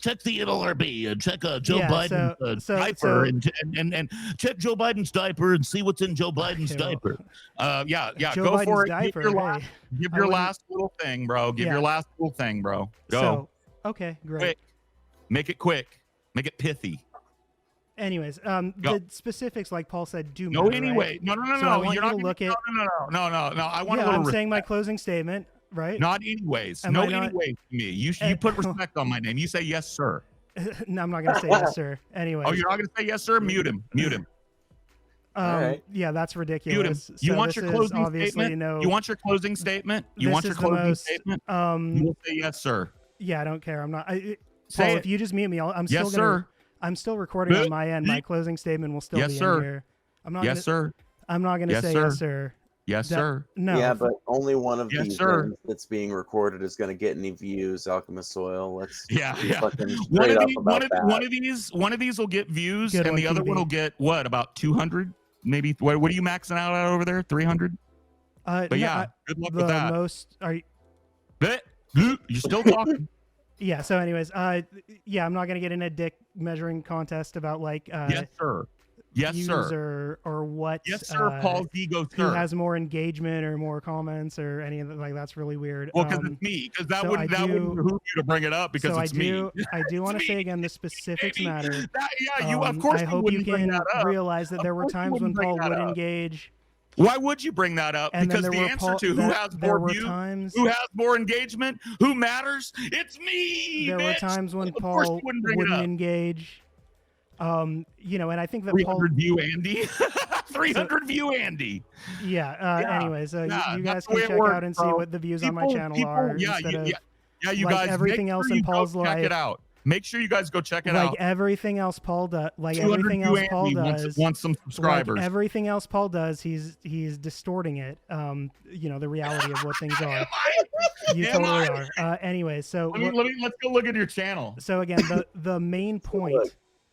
Check the NLRB and check Joe Yeah, Biden's so- diaper and check Joe Biden's diaper and see what's in Joe Biden's Okay, well, diaper. yeah, Joe go Biden's for it. diaper, Give your, hey, last, give I your wouldn't- last little thing, bro. Give Yeah. your last little thing, bro. Go. So, okay, great. Quick. Make it quick. Make it pithy. Anyways, Go. the specifics, like Paul said, do No, matter, anyway. right? No. So I want You're you not to gonna- look at. No. I want Yeah, a little I'm saying my closing statement, right? Not anyways. Am no I not- anyways to me. You put respect on my name. You say yes, sir. No, I'm not gonna say yes, sir. Anyway. Oh, you're not gonna say yes, sir? Mute him. Mute him. Alright. Yeah, that's Mute him. ridiculous. You So want this your is closing obviously statement? no. You want your closing statement? You this want your is the closing most, statement? You will say yes, sir. Yeah, I don't care. I'm not. Say Paul, it. if you just mute me, I'm still Yes, gonna. sir. I'm still recording on my end. My closing statement will still Yes, be sir. in here. I'm not. Yes, gonna, sir. I'm not gonna Yes, say sir. yes, sir. Yes, That- sir. No. Yeah, but only one of Yes, these sir. things that's being recorded is going to get any views. Alchemist Soil. Let's Yeah. fucking One straight of, up these, about that. one of these will get views, Good and one, the other TB. one will get what? About 200, maybe. What are you maxing out at over there? 300. But no, yeah, good luck the with that. most. Are you, You're still talking. yeah. So, anyways, yeah, I'm not gonna get in a dick measuring contest about like Yes, sir. Yes, views sir. or what. Yes, sir. Paulsego, Who sir. has more engagement or more comments or any of that? Like that's really weird. Well, because it's me. Because that so wouldn't I behoove you to bring it up because so it's I do. me. I do want to It's say me, again, the specifics baby. matter. Yeah, you. Of course, I you hope you wouldn't bring can that up. realize that Of there were course you times when wouldn't bring Paul that would up. engage. Why would you bring that up? And then Because there the were answer to who has there more were views, times who has more engagement, who matters, it's me. there were bitch. times when Of course Paul you wouldn't bring it wouldn't up. engage. You know, and I think that 300 Paul. view Andy. 300 view Andy. Yeah. Yeah, Anyway, so yeah, you that's guys the way can it check works, out and see bro. what the views on my channel are Yeah, instead of yeah, you like guys. everything make else sure in you go Paul's check life. it out. Make sure you guys go check it like out. everything else Paul does. Like 200 everything view else Paul Andy does. wants some subscribers. Like everything else Paul does, he's distorting it. You know, the reality of what things are. You Am totally I? are. Anyway, so Let's go look at your channel. so again, the main point.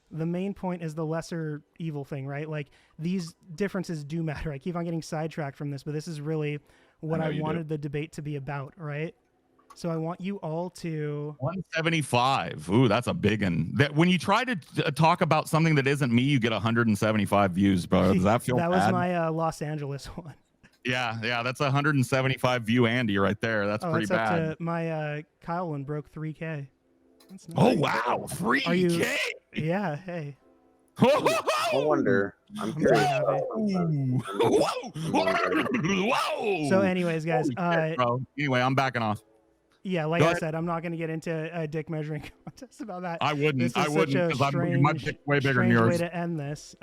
The main point is the lesser evil thing, right? Like these differences do matter. I keep on getting sidetracked from this, but this is really what I know I you wanted the debate to be about, right? So I want you all to 175. Ooh, that's a big one. That when you try to talk about something that isn't me, you get 175 views, bro. Does that feel that bad? was my Los Angeles one. Yeah, that's 175 view Andy right there. That's pretty it's up bad. to my Kyle one broke 3K. That's Oh nice. wow, 3K. Yeah, hey. I wonder. I'm I'm very curious. happy. Whoa. So anyways, guys, Holy shit, bro. Anyway, I'm backing off. yeah, like Go I ahead. said, I'm not going to get into a dick measuring contest about that. I wouldn't. This is I wouldn't such a because strange, my dick's way bigger than strange way yours. to end this.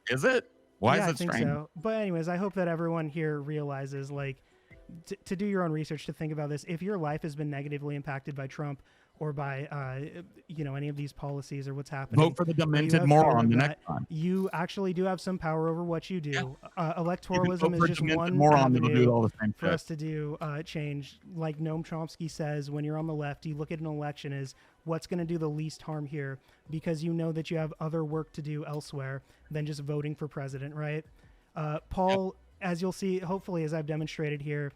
Is it? Why yeah, is I it think strange? so. But anyways, I hope that everyone here realizes, like, to do your own research, to think about this. If your life has been negatively impacted by Trump or by, you know, any of these policies or what's happening, Vote for the or you demented have fear moron of the that, next time. you actually do have some power over what you do. You can Electoralism vote is for just demented one moron that'll avenue do all the same for shit. us to do change. Like Noam Chomsky says, when you're on the left, you look at an election as what's going to do the least harm here, because you know that you have other work to do elsewhere than just voting for president, right? Paul, as you'll see, hopefully, as I've demonstrated here,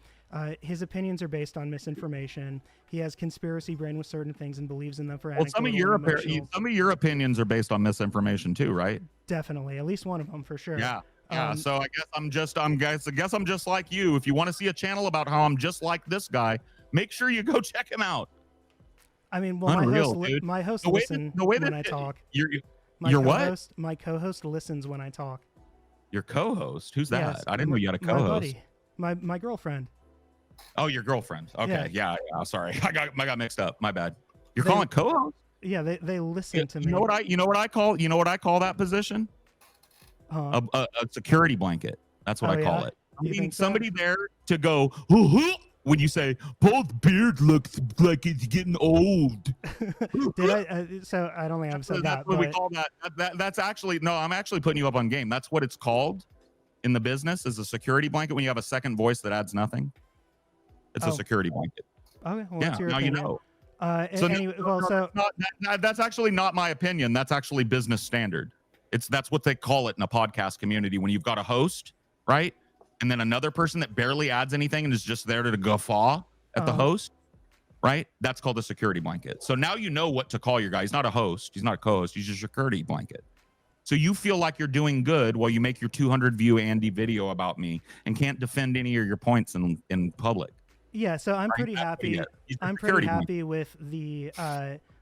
his opinions are based on misinformation. He has conspiracy brain with certain things and believes in them for Well, some of your opinions are based on misinformation too, right? Definitely, at least one of them for sure. Yeah. Yeah. So I guess I'm just like you. If you want to see a channel about how I'm just like this guy, make sure you go check him out. I mean, well, Unreal, my dude. host The way listen that when I talk. Your co-host, what? My co-host listens when I talk. Your co-host? Who's that? Yes, I didn't know you had a My co-host. buddy, my girlfriend. Oh, your girlfriend. Okay. Yeah. Yeah. Sorry, I got mixed up. My bad. You're They- calling co-host? Yeah, they listen to me. You know what I call that position? a security blanket. That's what Oh, I call yeah? it. I You mean, think so? somebody there to go, "Hoo-hoo," when you say Paul's beard looks like it's getting old. Did I? So I don't think I've said That's that. what we But call that. That's actually no. I'm actually putting you up on game. That's what it's called in the business, is a security blanket. When you have a second voice that adds nothing, it's a Oh. security blanket. okay, well, Yeah, that's your now opinion. you know. So anyway, well, so That's actually not my opinion. That's actually business standard. That's what they call it in a podcast community when you've got a host, right? And then another person that barely adds anything and is just there to guffaw at the host, right? That's called a security blanket. So now you know what to call your guy. He's not a host. He's not a co-host. He's just a security blanket. So you feel like you're doing good while you make your 200 view Andy video about me and can't defend any of your points in public. yeah, so I'm pretty happy. I'm pretty happy with the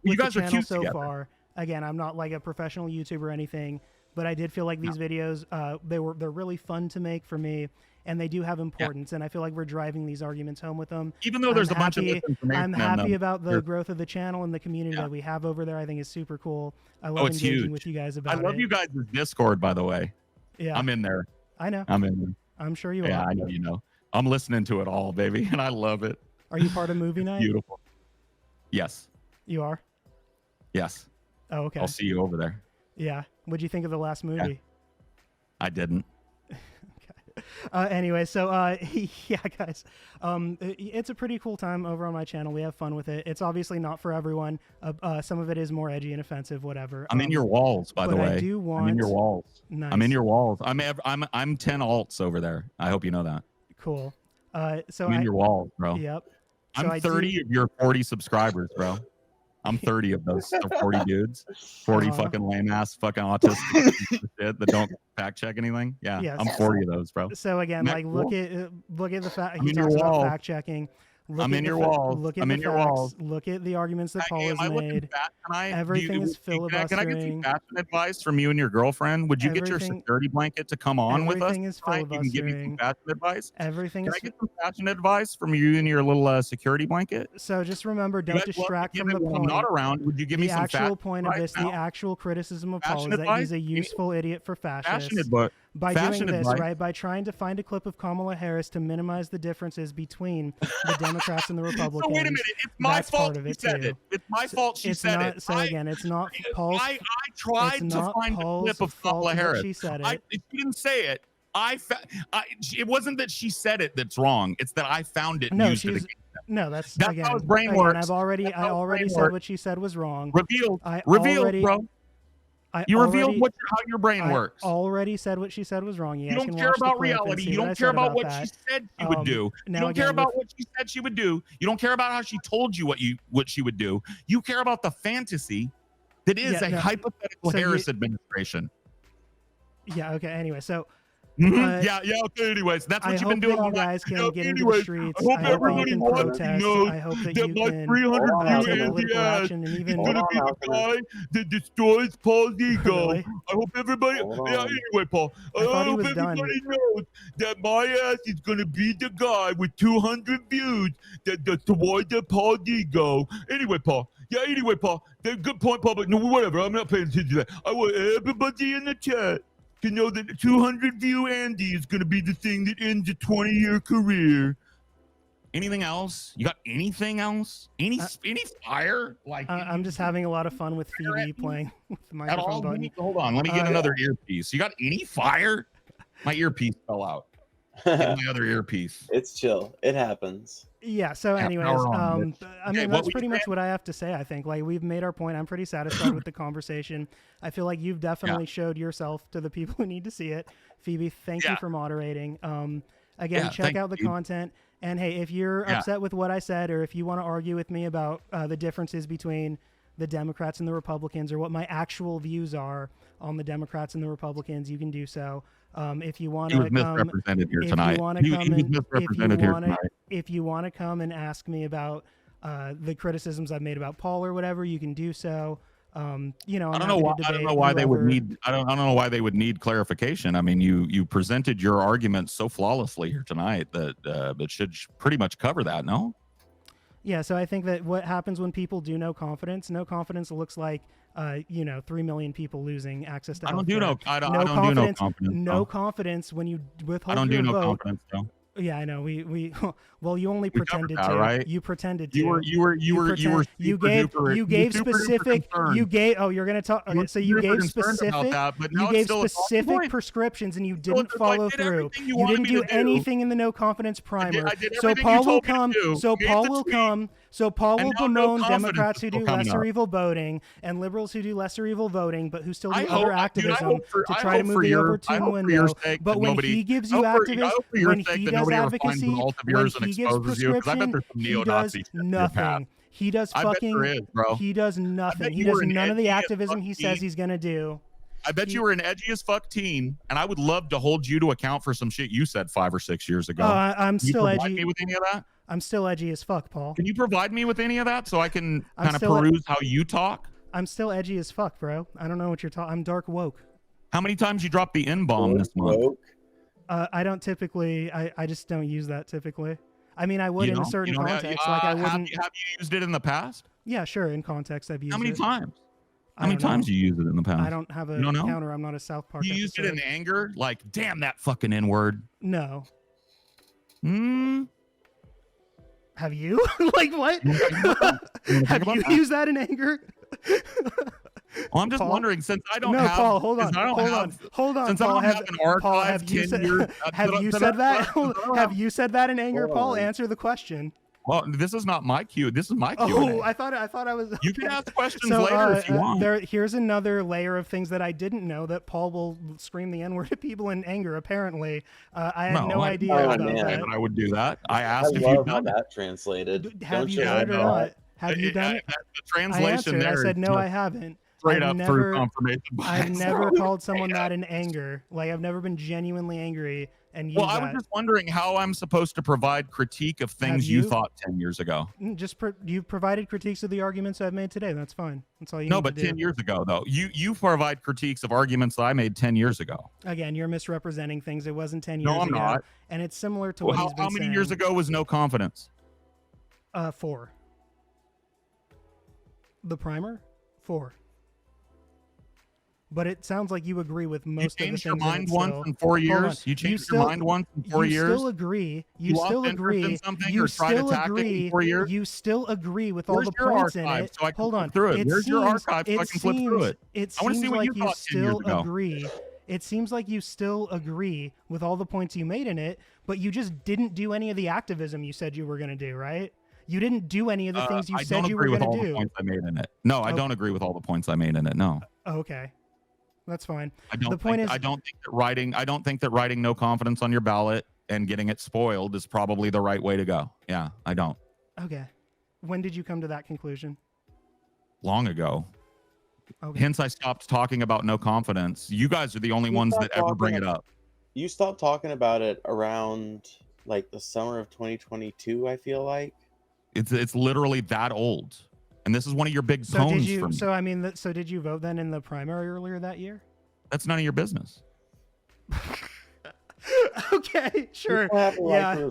with the channel so far. Again, I'm not like a professional YouTuber or anything, but I did feel like these videos they're really fun to make for me, and they do have importance. And I feel like we're driving these arguments home with them. Even though there's a bunch of misinformation, I'm happy about the growth of the channel and the community that we have over there. I think is super cool. I love engaging with you guys about it. I love you guys' Discord, by the way. Yeah, I'm in there. I know. I'm in there. I'm sure you are. Yeah, I know you know. I'm listening to it all, baby, and I love it. Are you part of movie night? Beautiful. Yes. You are? Yes. Oh, okay. I'll see you over there. Yeah. What'd you think of the last movie? Yeah. I didn't. Anyway, so yeah, guys, it's a pretty cool time over on my channel. We have fun with it. It's obviously not for everyone. Some of it is more edgy and offensive, whatever. I'm in your walls, by the way. I do want. I'm in your walls. Nice. I'm in your walls. I'm 10 alts over there. I hope you know that. Cool. So I'm in your walls, bro. Yep. I'm So 30 of your 40 subscribers, bro. I'm 30 of those 40 dudes, 40 fucking lame ass fucking autistic shit that don't fact check anything. Yeah, Yes. I'm 40 of those, bro. So again, Isn't like that look at the fact I'm he in your talks about wall. fact checking. I'm in your walls. Look at I'm the in your facts. walls. Look at the arguments that Paul Am I has looking made. fat tonight? Everything is Can I get some filibustering. fashion advice from you and your girlfriend? Would you get your Everything- security blanket to come on with us? Everything is tonight? You can give me some filibustering. fashion advice. Everything Can is. I get some fashion advice from you and your little security blanket? So just remember, You don't guys love to distract give from it the when I'm point. not around. Would you give me The some actual fashion point of advice this, the now? actual criticism of Paul Fashion is that he's advice? a useful idiot for fascists. Fashion advice. By Fashion doing this, advice. right, by trying to find a clip of Kamala Harris to minimize the differences between the Democrats and the Republicans. So wait a minute, it's my that's fault part of she it said too. it. It's my fault she It's said not, it. So again, it's not Paul's. I tried it's to not find a Paul's clip of fault Kamala that Harris. she said it. She didn't say it. It wasn't that she said it that's wrong. It's that I found it and No, used it she's against them. no. That's That's again. how his brain again, works. I already That's how his brain said works. what she said was wrong. Revealed, already, bro. You revealed how your brain works. I already said what she said was wrong. You don't care about reality. You don't care about what she said she would do. You don't care about what she said she would do. You don't care about how she told you what she would do. You care about the fantasy that is a hypothetical Harris administration. Yeah. Okay. Anyway, so. Yeah. Okay. Anyways, that's what you've been doing. You guys can get into the streets. I hope everybody protest. I hope that you can 300 take view political action and even. He's gonna be the guy that destroys Paul's ego. Really? I hope everybody. Yeah. Anyway, Paul. I thought he hope was everybody knows that my ass is gonna be the guy with 200 views that destroys the Paul's ego. Anyway, Paul. Yeah. Anyway, Paul. Good point, Paul. But no, whatever. I'm not paying attention to that. I want everybody in the chat to know that 200 view Andy is going to be the thing that ends a 20-year career. Anything else? You got anything else? Any fire? Like I'm just having a lot of fun with Phoebe playing with the microphone button. Hold on, let me get another earpiece. You got any fire? My earpiece fell out. Get my other earpiece. It's chill. It happens. Yeah. So, anyways, I mean, that's pretty much what I have to say. I think like we've made our point. I'm pretty satisfied with the conversation. I feel like you've definitely showed yourself to the people who need to see it. Phoebe, thank you for moderating. Again, check out the content. And hey, if you're upset with what I said, or if you want to argue with me about the differences between the Democrats and the Republicans, or what my actual views are on the Democrats and the Republicans, you can do so. If you want to come, if you want to come and ask me about the criticisms I've made about Paul or whatever, you can do so. You know, I don't know why they would need. I don't know why they would need clarification. I mean, you presented your argument so flawlessly here tonight that it should pretty much cover that. No. Yeah, so I think that what happens when people do no confidence looks like you know, 3 million people losing access to I healthcare. don't do no. I don't do no confidence. No confidence when you withhold I don't your do no vote. confidence though. Yeah, I know. We well, you only pretended that, to. right? You pretended to. You gave specific. You gave. Oh, you're gonna talk. Okay, so you gave specific. You gave specific prescriptions, and you didn't follow through. You didn't do anything in the no confidence primer. So Paul will come. So Paul will come. So Paul will bemoan Democrats who do lesser evil voting and liberals who do lesser evil voting, but who still do other activism to try to move the Overton window. But when he gives you activism, when he does advocacy, when he gives prescription, he does nothing. He does fucking. He does nothing. He does none of the activism he says he's gonna do. I bet you were an edgy as fuck teen, and I would love to hold you to account for some shit you said 5 or 6 years ago. I'm still edgy. Can you provide me with any of that? I'm still edgy as fuck, Paul. Can you provide me with any of that so I can kind of peruse how you talk? I'm still edgy as fuck, bro. I don't know what you're talking. I'm dark woke. How many times you dropped the N-bomb this month? I don't typically. I just don't use that typically. I mean, I would in a certain context. Like I wouldn't. Have you used it in the past? Yeah, sure. In context, I've used it. How many times? How many times you used it in the past? I don't have a counter. I'm not a South Park. You used it in anger, like damn that fucking N-word. No. Have you? Like what? Have you used that in anger? Well, I'm just wondering, since I don't have. Paul, hold on. Since Paul, I don't have an archive, have you said that? Have you said that in anger, Paul? Answer the question. Well, this is not my cue. This is my cue. Oh, I thought I was. You can ask questions later if you want. Here's another layer of things that I didn't know that Paul will scream the N-word at people in anger. Apparently, I had no idea about that. I would do that. I asked if you've done that translated. Have you done it or not? Have you done it? The translation there. I said no, I haven't. Straight up through confirmation. I've never called someone that in anger. Like I've never been genuinely angry. And well, I was just wondering how I'm supposed to provide critique of things you thought 10 years ago. You've provided critiques of the arguments I've made today. That's fine. That's all you. No, but 10 years ago though, you provide critiques of arguments that I made 10 years ago. Again, you're misrepresenting things. It wasn't 10 years ago. No, I'm not. And it's similar to what he's been saying. How many years ago was no confidence? 4. The primer, 4. But it sounds like you agree with most of the things. You changed your mind once in 4 years. You changed your mind once in 4 years. You still agree. You still agree. You still agree. You still agree with all the points in it. Hold on. Where's your archive so I can flip through it? It seems like you still agree. It seems like you still agree with all the points you made in it, but you just didn't do any of the activism you said you were going to do, right? You didn't do any of the things you said you were going to do. I don't agree with all the points I made in it. No, I don't agree with all the points I made in it. No. Okay. That's fine. I don't think that writing no confidence on your ballot and getting it spoiled is probably the right way to go. Yeah, I don't. Okay. When did you come to that conclusion? Long ago. Okay. Hence, I stopped talking about no confidence. You guys are the only ones that ever bring it up. You stopped talking about it around like the summer of 2022, I feel like. It's literally that old. And this is one of your big tones for me. So I mean, so did you vote then in the primary earlier that year? That's none of your business. Okay, sure. Yeah,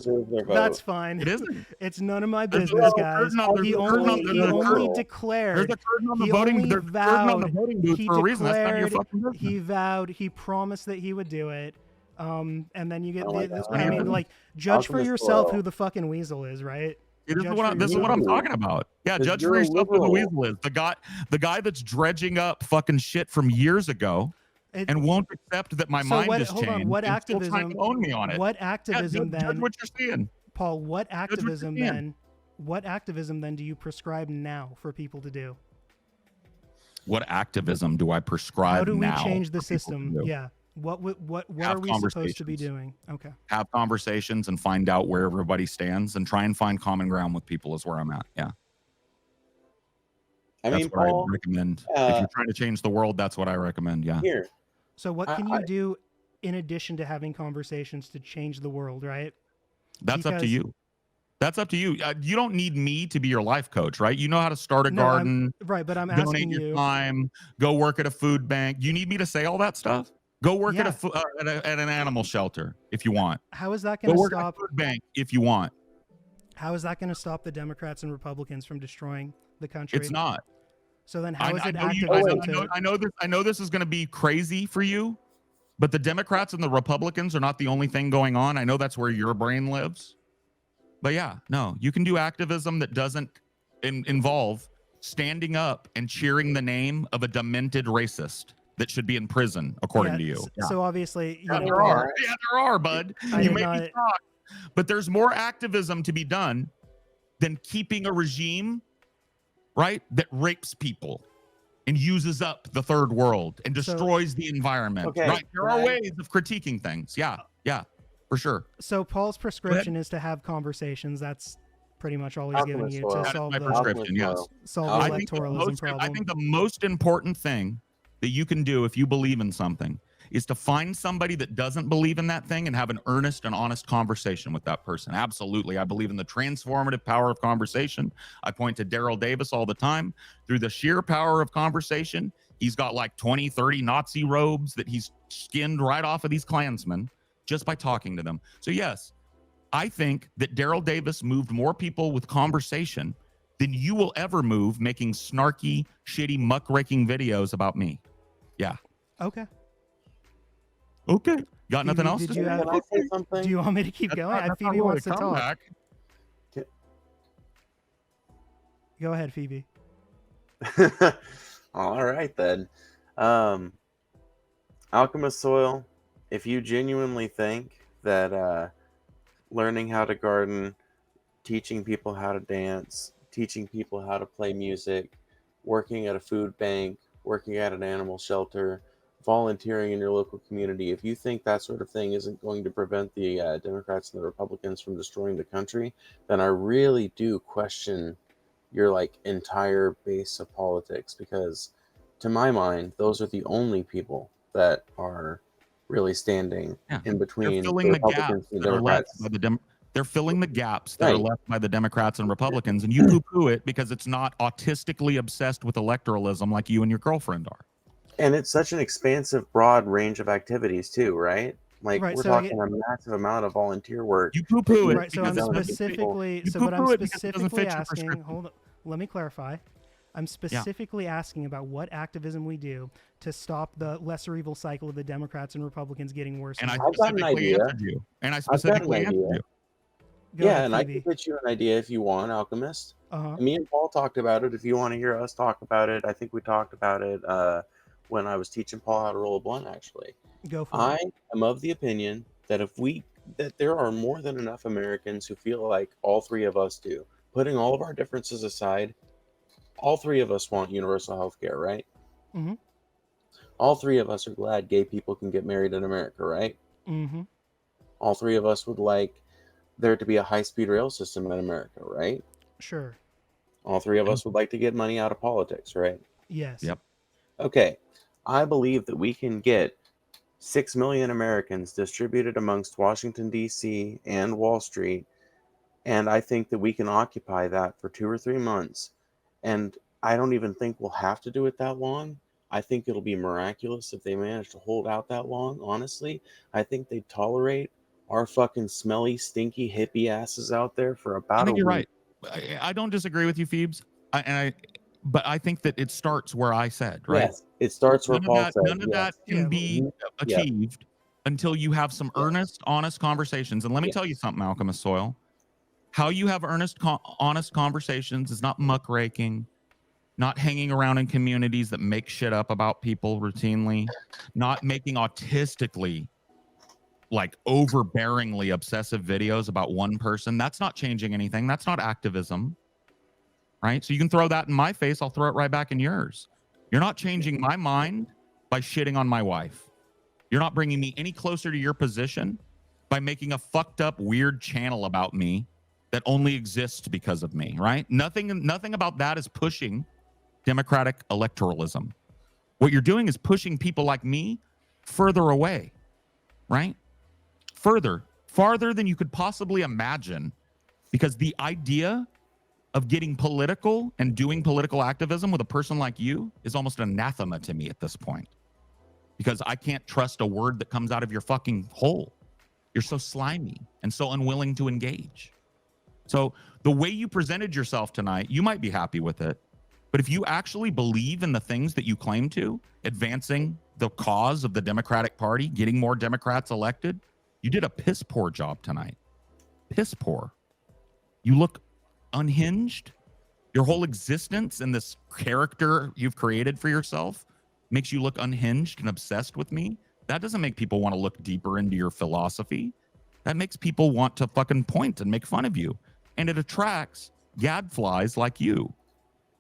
that's fine. It isn't. It's none of my business, guys. He only declared. There's a curtain on the voting. There's a curtain on the voting booth for a reason. That's none of your fucking business. He vowed. He promised that he would do it. And then you get. I mean, like, judge for yourself who the fucking weasel is, right? This is what I'm talking about. Yeah, judge for yourself who the weasel is. The guy that's dredging up fucking shit from years ago and won't accept that my mind has changed. Hold on, what activism? Still trying to own me on it. What activism then? Judge what you're seeing. Paul, what activism then? What activism then do you prescribe now for people to do? What activism do I prescribe now? How do we change the system? Yeah. What are we supposed to be doing? Okay. Have conversations and find out where everybody stands and try and find common ground with people is where I'm at. Yeah. That's what I recommend. If you're trying to change the world, that's what I recommend. Yeah. Here. So what can you do in addition to having conversations to change the world, right? That's up to you. That's up to you. You don't need me to be your life coach, right? You know how to start a garden. Right, but I'm asking you. Donate your time. Go work at a food bank. You need me to say all that stuff? Go work at an animal shelter if you want. How is that going to stop? Go work at a food bank if you want. How is that going to stop the Democrats and Republicans from destroying the country? It's not. So then how is it I know, activism to... I know this is going to be crazy for you, but the Democrats and the Republicans are not the only thing going on. I know that's where your brain lives. But yeah, no, you can do activism that doesn't involve standing up and cheering the name of a demented racist that should be in prison, according to you. So obviously, Yeah, there are. Yeah, there are, bud. I You did may not... be shocked, but there's more activism to be done than keeping a regime, right, that rapes people and uses up the third world and destroys the environment. Okay, Right? There are ways of critiquing things. Yeah, yeah, for sure. So Paul's prescription is to have conversations. That's pretty much all he's giving you to solve my prescription, yes. solve the electoralism problem. I think the most important thing that you can do if you believe in something is to find somebody that doesn't believe in that thing and have an earnest and honest conversation with that person. Absolutely. I believe in the transformative power of conversation. I point to Daryl Davis all the time. Through the sheer power of conversation, he's got like 20, 30 Nazi robes that he's skinned right off of these Klansmen just by talking to them. So yes, I think that Daryl Davis moved more people with conversation than you will ever move making snarky, shitty, muckraking videos about me. Yeah. Okay. Okay. Got nothing else Did to you say? have, Can I say something? do you want me to keep going? Phoebe wants to talk. Go ahead, Phoebe. All right then. Alchemist Soil, if you genuinely think that learning how to garden, teaching people how to dance, teaching people how to play music, working at a food bank, working at an animal shelter, volunteering in your local community, if you think that sort of thing isn't going to prevent the Democrats and the Republicans from destroying the country, then I really do question your entire base of politics, because to my mind, those are the only people that are really standing in between the Republicans and the Democrats. They're filling the gaps that are left by the Democrats and Republicans, and you poo-poo it because it's not autistically obsessed with electoralism like you and your girlfriend are. And it's such an expansive, broad range of activities too, right? Like we're talking a massive amount of volunteer work. You poo-poo it. Right, so I'm specifically, what I'm specifically asking, hold on, let me clarify. I'm specifically asking about what activism we do to stop the lesser evil cycle of the Democrats and Republicans getting worse. And I specifically answered you. And I specifically answered you. Yeah, and I can pitch you an idea if you want, Alchemist. Me and Paul talked about it. If you want to hear us talk about it, I think we talked about it when I was teaching Paul how to roll a blunt, actually. Go for I it. am of the opinion that that there are more than enough Americans who feel like all three of us do. Putting all of our differences aside, all three of us want universal health care, right? Mm-hmm. All three of us are glad gay people can get married in America, right? Mm-hmm. All three of us would like there to be a high-speed rail system in America, right? Sure. All three of us would like to get money out of politics, right? Yes. Yep. Okay. I believe that we can get 6 million Americans distributed amongst Washington, D.C. and Wall Street, and I think that we can occupy that for 2 or 3 months. And I don't even think we'll have to do it that long. I think it'll be miraculous if they manage to hold out that long, honestly. I think they'd tolerate our fucking smelly, stinky hippie asses out there for about a week. You're right. I don't disagree with you, Phoebes. But I think that it starts where I said, right? Yes, it starts where Paul said. None of that can be achieved until you have some earnest, honest conversations. And let me tell you something, Alchemist Soil. How you have honest conversations is not muckraking, not hanging around in communities that make shit up about people routinely, not making autistically, overbearingly obsessive videos about one person. That's not changing anything. That's not activism, right? So you can throw that in my face. I'll throw it right back in yours. You're not changing my mind by shitting on my wife. You're not bringing me any closer to your position by making a fucked up, weird channel about me that only exists because of me, right? Nothing about that is pushing democratic electoralism. What you're doing is pushing people like me further away, right? Farther than you could possibly imagine, because the idea of getting political and doing political activism with a person like you is almost anathema to me at this point, because I can't trust a word that comes out of your fucking hole. You're so slimy and so unwilling to engage. So the way you presented yourself tonight, you might be happy with it, But if you actually believe in the things that you claim to, advancing the cause of the Democratic Party, getting more Democrats elected, you did a piss poor job tonight. Piss poor. You look unhinged. Your whole existence and this character you've created for yourself makes you look unhinged and obsessed with me. That doesn't make people want to look deeper into your philosophy. That makes people want to fucking point and make fun of you. And it attracts gadflies like you.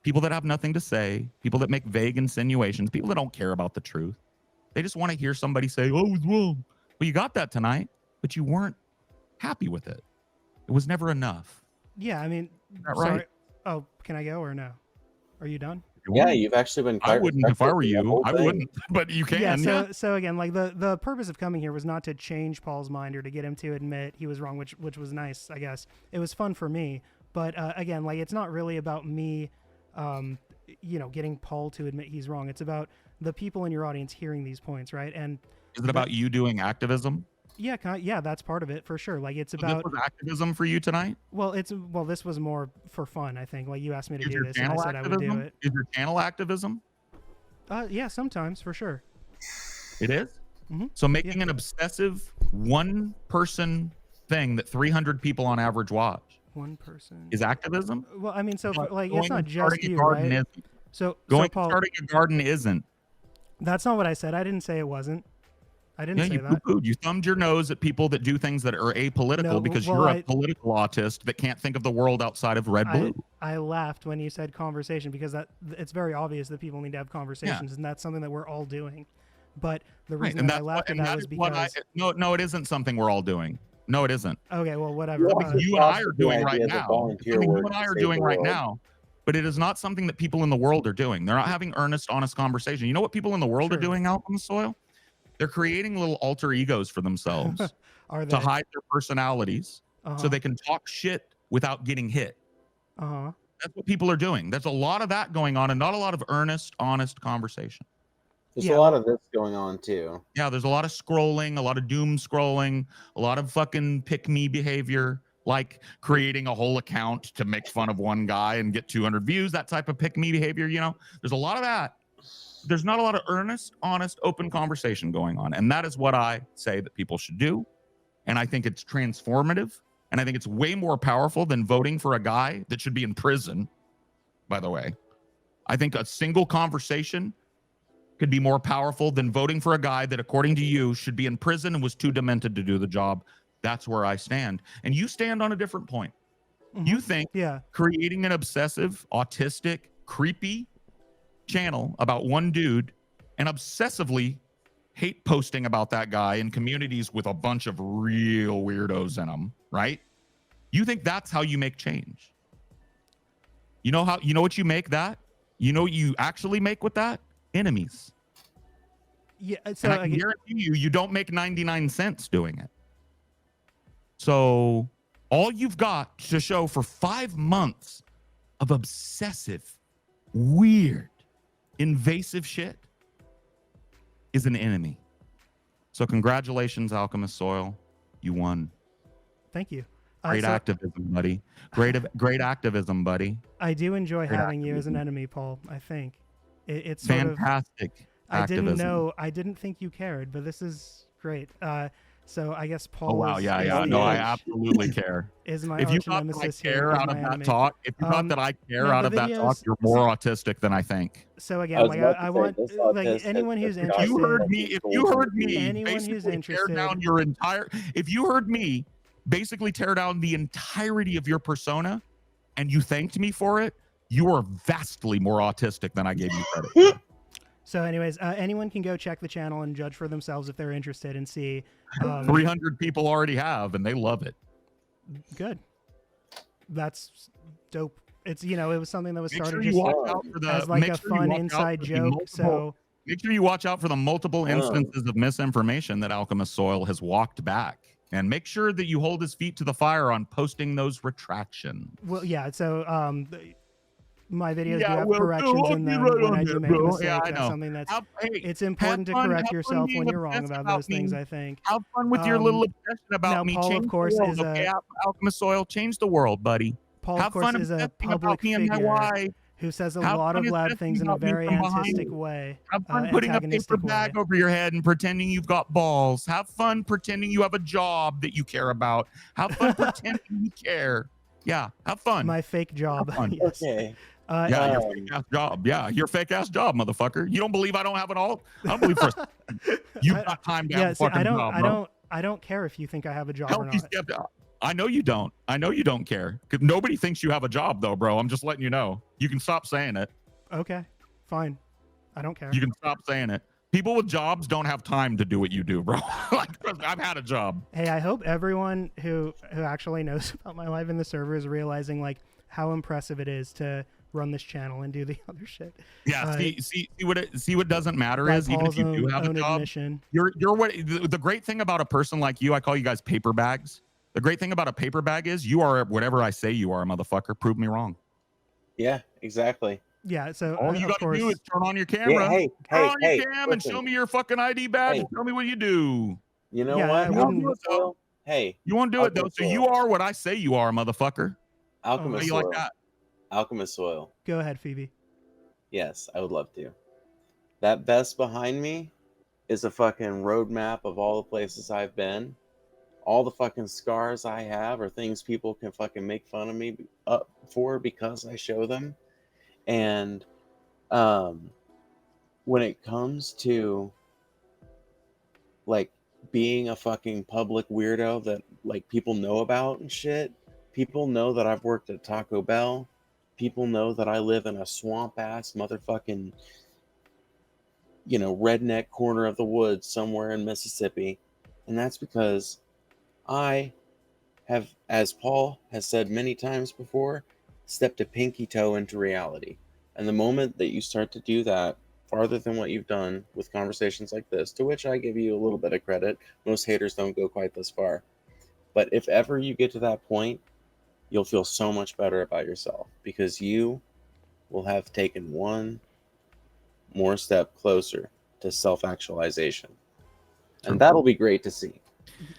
People that have nothing to say, people that make vague insinuations, people that don't care about the truth. They just want to hear somebody say, oh, I was wrong. Well, you got that tonight, but you weren't happy with it. It was never enough. Yeah, I mean, that sorry. right? Oh, can I go or no? Are you done? Yeah, you've actually been quite I wouldn't if I were respectful the you. whole I thing. wouldn't, but you can. Yeah, so again, like the purpose of coming here was not to change Paul's mind or to get him to admit he was wrong, which was nice, I guess. It was fun for me, but again, like it's not really about me, getting Paul to admit he's wrong. It's about the people in your audience hearing these points, right? And is it about you doing activism? Yeah, yeah, that's part of it for sure. Like it's So about this was activism for you tonight. Well, this was more for fun, I think. Like you asked me to Is do your this, and I channel said I would do activism? it. Is your channel activism? Yeah, sometimes for sure. It is. Mhm. So making an obsessive one-person thing that 300 people on average watch One person is activism. Well, I mean, so But like going it's not and just starting a you, garden right? isn't. So Paul, Starting a garden isn't. that's not what I said. I didn't say it wasn't. I didn't Yeah, say you that. poo-pooed. You thumbed your nose at people that do things that are apolitical No, because well, you're I- a political autist that can't think of the world outside of red blue. I laughed when you said conversation because it's very obvious that people need to have conversations, and that's something that we're all doing. But the Right, reason and that I that's laughed what, at and that that was is what I. because No, it isn't something we're all doing. No, it isn't. okay, well, whatever. What you and I are doing right ideas of now. volunteer Something you work and I to are save doing the right world. now. But it is not something that people in the world are doing. They're not having earnest, honest conversation. You know what people in the world are doing out on the soil? They're creating little alter egos for themselves Are to they? hide their personalities so they can talk shit without getting hit. Uh-huh. That's what people are doing. There's a lot of that going on and not a lot of earnest, honest conversation. There's a lot of this going on too. Yeah, there's a lot of scrolling, a lot of doom scrolling, a lot of fucking pick me behavior, like creating a whole account to make fun of one guy and get 200 views, that type of pick me behavior, There's a lot of that. There's not a lot of earnest, honest, open conversation going on. And that is what I say that people should do. And I think it's transformative. And I think it's way more powerful than voting for a guy that should be in prison, by the way. I think a single conversation could be more powerful than voting for a guy that, according to you, should be in prison and was too demented to do the job. That's where I stand. And you stand on a different point. You think creating an obsessive, autistic, creepy channel about one dude and obsessively hate posting about that guy in communities with a bunch of real weirdos in them, right? You think that's how you make change. You know what you make that? You know what you actually make with that? Enemies. Yeah, so and I can guarantee you don't make 99 cents doing it. So all you've got to show for 5 months of obsessive, weird, invasive shit is an enemy. So congratulations, Alchemist Soil. You won. Thank you. Great activism, buddy. Great activism, buddy. I do enjoy Great having you as an enemy, Paul. I think it's sort fantastic. I activism. didn't know. I didn't think you cared, but this is great. So I guess Paul. Oh wow, yeah. No, I absolutely care. Is my if you arch thought that I nemesis here, care is out of my that enemy. talk, if you thought that I care no, out the of that talk, videos- you're more autistic than I think. So again, like I want like anyone who's interested. If you heard me anyone who's basically tear interested. down your entire, if you heard me basically tear down the entirety of your persona, and you thanked me for it, you are vastly more autistic than I gave you credit for. So, anyways, anyone can go check the channel and judge for themselves if they're interested and see. 300 people already have, and they love it. Good. That's dope. It's it was something that was Make started sure you just watch out for the, as like make a sure you fun watch out inside for the joke. multiple- So make sure you watch out for the multiple instances of misinformation that Alchemist Soil has walked back, and make sure that you hold his feet to the fire on posting those retractions. well, yeah. So my videos Yeah, do have well, corrections I'll in be them right when on I do that, make a bro. mistake. Yeah, I That's know. something that's Hey, it's important to have fun- correct have fun yourself being when you're wrong obsessed about about those things. me. I think. Have fun with your little obsession about now, me. Paul, Change of course, the world, is okay? a Alchemist Soil, change the world, buddy. Paul, Have of course, fun is a obsessing public about me and my figure. wife. who says a How lot fun of is loud this things in a about me very from behind antagonistic you? way. Have fun putting a paper antagonistic bag way. over your head and pretending you've got balls. Have fun pretending you have a job that you care about. Have fun pretending you care. Yeah, have fun. My fake job. fun. Yes. Okay. Yeah, your fake ass job. Yeah, your fake ass job, motherfucker. You don't believe I don't have it all? I don't believe for you got time to have a see, fucking job, bro. I don't care if you think I have a job or Healthy not. skeptic. I know you don't. I know you don't care. 'Cause nobody thinks you have a job, though, bro. I'm just letting you know. You can stop saying it. Okay, fine. I don't care. You can stop saying it. People with jobs don't have time to do what you do, bro. Like, I've had a job. Hey, I hope everyone who actually knows about my life in the server is realizing like how impressive it is to run this channel and do the other shit. Yeah, see what doesn't matter is even if you do have a job, admission. you're what the great thing about a person like you, I call you guys paper bags. The great thing about a paper bag is you are whatever I say you are, motherfucker. Prove me wrong. Yeah, exactly. Yeah, so all you gotta do is turn on your Yeah, camera, hey, turn hey, on hey, your cam and listen. show me your fucking ID badge Hey. and tell me what you do. You know Yeah, what? I wouldn't- Alchemist Oil? Hey, You won't do it though, so you are what I say you are, motherfucker. How Alchemist you Oil. like that? Alchemist Oil. Go ahead, Phoebe. Yes, I would love to. That vest behind me is a fucking roadmap of all the places I've been. All the fucking scars I have are things people can fucking make fun of me up for because I show them. And when it comes to like being a fucking public weirdo that like people know about and shit, people know that I've worked at Taco Bell. People know that I live in a swamp ass motherfucking, redneck corner of the woods somewhere in Mississippi. And that's because I have, as Paul has said many times before, stepped a pinky toe into reality. And the moment that you start to do that, farther than what you've done with conversations like this, to which I give you a little bit of credit, most haters don't go quite this far. But if ever you get to that point, you'll feel so much better about yourself because you will have taken one more step closer to self-actualization. And that'll be great to see.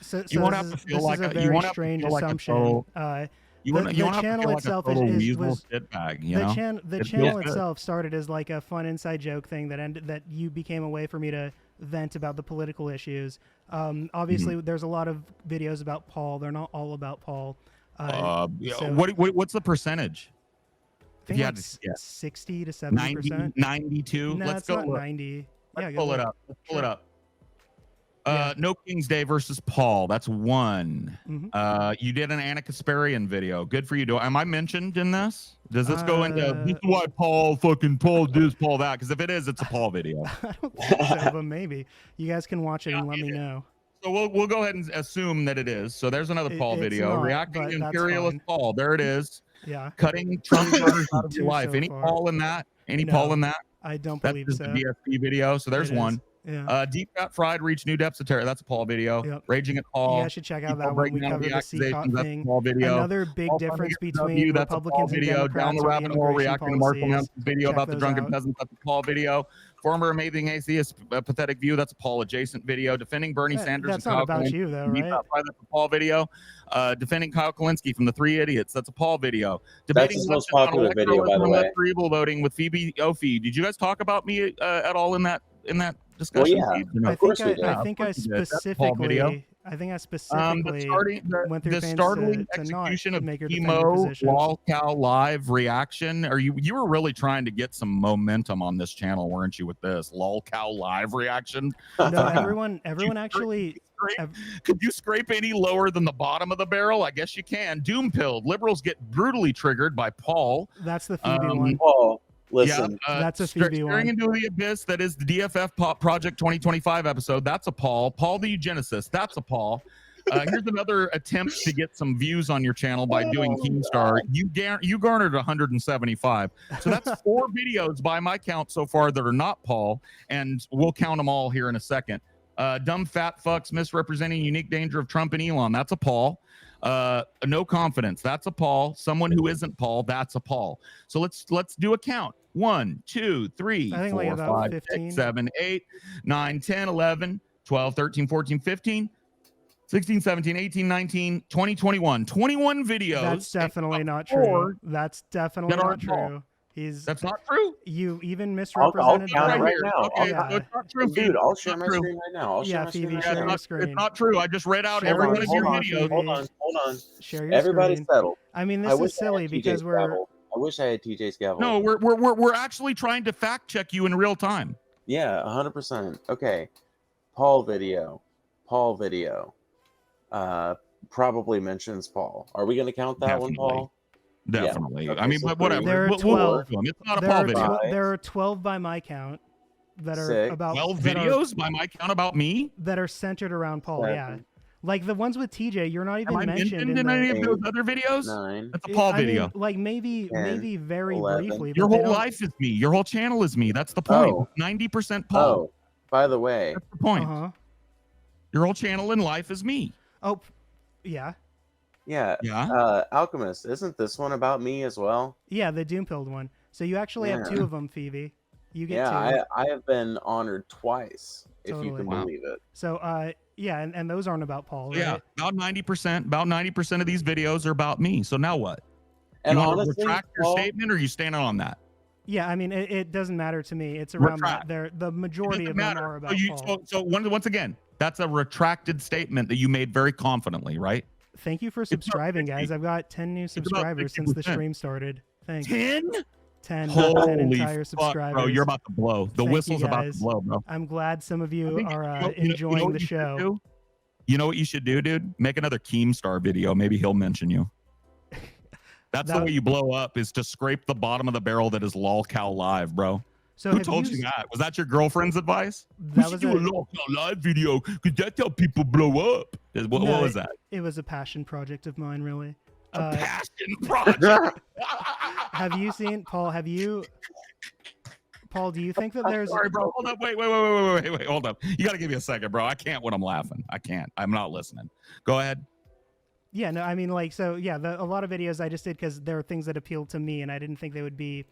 So You won't have this to is- feel this like is a you very won't have to strange feel like a assumption. total- the You won't have to channel feel like a itself total is weasel was shitbag, you the know? the It channel feels good. itself started as like a fun inside joke thing that you became a way for me to vent about the political issues. Obviously, Mm-hmm. there's a lot of videos about Paul. They're not all about Paul. Yeah, so what's the percentage? I If you think had like to guess. 60 to 90, 70%. 92. No, Let's it's go. not look. 90. Let's Yeah, pull go it look. up. Let's pull it up. No King's Day versus Paul. That's one. You did an Anna Kasparian video. Good for you. Am I mentioned in this? Does this go into this is why Paul this, Paul that? Because if it is, it's a Paul video. I don't think so, but maybe you guys can watch it and let me know. So we'll go ahead and assume that it is. So there's another Paul It's video. not, Reacting but to that's Imperialist fine. Paul. There it is. Yeah. Cutting Trump voters out of your Two life. so Any far. Paul in that? Any No, Paul in that? I don't That's believe just so. the DSP video. So there's It is. one. Yeah. Deep Fat Fried reached new depths of terror. That's a Paul video. Yep. Raging at You Paul. guys should check out People that one. We breakdown of covered the accusations, CCOT that's a thing. Paul video. Another big Paul difference Funding between that's a Paul Republicans and video. Down Democrats the are the rabbit hole immigration reacting to Marshall policies. Manson's video Check about the those drunken out. peasants. That's a Paul video. Former amazing atheist, pathetic view. That's a Paul adjacent video. Defending Bernie Sanders. That's and not Kyle about Kalinske you though, from Deep right? Fat Fried, that's a Paul video. Defending Kyle Kalinske from the Three Idiots. That's a Paul video. That's Debating his most leftists on popular video, by the electoralism and way. left for evil voting with Phoebe Ophi. Did you guys talk about me at all in that Well, discussion? yeah, Steve? You know? I of course think we I, did. I think Of I course you did. That's a Paul video. specifically went through The pains startling to not execution of make her defend her Chemo position. Lol Cow live reaction. Are you were really trying to get some momentum on this channel, weren't you? With this Lol Cow live reaction. No, everyone actually. Could you scrape any lower than the bottom of the barrel? I guess you can. Doom pilled liberals get brutally triggered by Paul. That's the Phoebe one. Paul, listen. Yeah, That's a Phoebe one. Staring into the abyss. That is the DFF Pop Project 2025 episode. That's a Paul. Paul the eugenicist. That's a Paul. Here's another attempt to get some views on your channel by doing Keemstar. You garnered 175. So that's 4 videos by my count so far that are not Paul, and we'll count them all here in a second. Dumb fat fucks misrepresenting unique danger of Trump and Elon. That's a Paul. No confidence. That's a Paul. Someone who isn't Paul. That's a Paul. So let's do a count. 1, 2, 3, I think 4, like about 5, 15. 6, 7, 8, 9, 10, 11, 12, 13, 14, 15, 16, 17, 18, 19, 20, 21. 21 videos. That's definitely not 4 true. That's definitely that not aren't Paul. true. That's not true. You even I'll misrepresented. count it by- right now. Okay, Yeah. so it's not true. Dude, I'll share Not my true. screen right now. I'll share Yeah, my screen Phoebe, right share now. your It's screen. not true. I just read out Share every your one of your screen, videos. Phoebe. Hold on. Share your Everybody's screen. settled. I mean, I this wish is I had silly TJ's because we're. gavel. I wish I had TJ's gavel. No, we're actually trying to fact check you in real time. Yeah, 100%. Okay. Paul video. Probably mentions Paul. Are we going to count that one, Paul? Definitely. Yeah. Okay, I mean, so but whatever. There are We'll 12. do them. It's not a There Paul are, video. there are 12 by my count that are Six. about 12 that are- videos by my count about me? that are centered around Paul. Seven. Yeah, like the ones with TJ. You're not even Am I mentioned in in the. any of those 8, other videos? 9. That's a Paul video. mean, like maybe 10, very 11. briefly. Your but they whole don't- life is me. Your whole channel is me. That's the point. Oh. 90% Paul. Oh, by the way, That's the point. Uh-huh. Your whole channel in life is me. Oh, yeah, yeah. Yeah. Alchemist, isn't this one about me as well? yeah. The doom-pilled one. So you actually have Yeah. 2 of them, Phoebe. You get Yeah, 2. I have been honored twice, if you Totally. can Wow. believe it. So yeah, and those aren't about Paul. Yeah. Right? About 90% of these videos are about me. So now what? And you want to honestly, retract your Paul, statement or are you standing on that? Yeah, I mean it doesn't matter to me. It's around Retract. that. The majority It of doesn't them matter. are about So, Paul. once again, that's a retracted statement that you made very confidently, right? Thank you for about subscribing, 60. guys. I've got 10 new about subscribers since the 60%. stream started. Thanks. 10? 10 Holy entire fuck, subscribers. bro! You're about to blow. The Thank you, whistle's about to guys. blow, bro. I'm glad some of I you think- are you know enjoying what the you should show. do? You know what you should do, dude? Make another Keemstar video. Maybe he'll mention you. That's That- the way you blow up, is to scrape the bottom of the barrel that is LOLcow Live, bro. So Who have told you that? Was that your girlfriend's advice? We That should was do a LOLcow Live video because that's how people blow up. What No, was that? It was a passion project of mine, really. A passion project. Have you seen Paul? Paul, do you think that there's? Sorry, bro. Hold up. Wait. Hold up. You got to give me a second, bro. I can't when I'm laughing. I can't. I'm not listening. Go ahead. Yeah, no, I mean, like, so yeah, a lot of videos I just did because there are things that appealed to me, and I didn't think they would be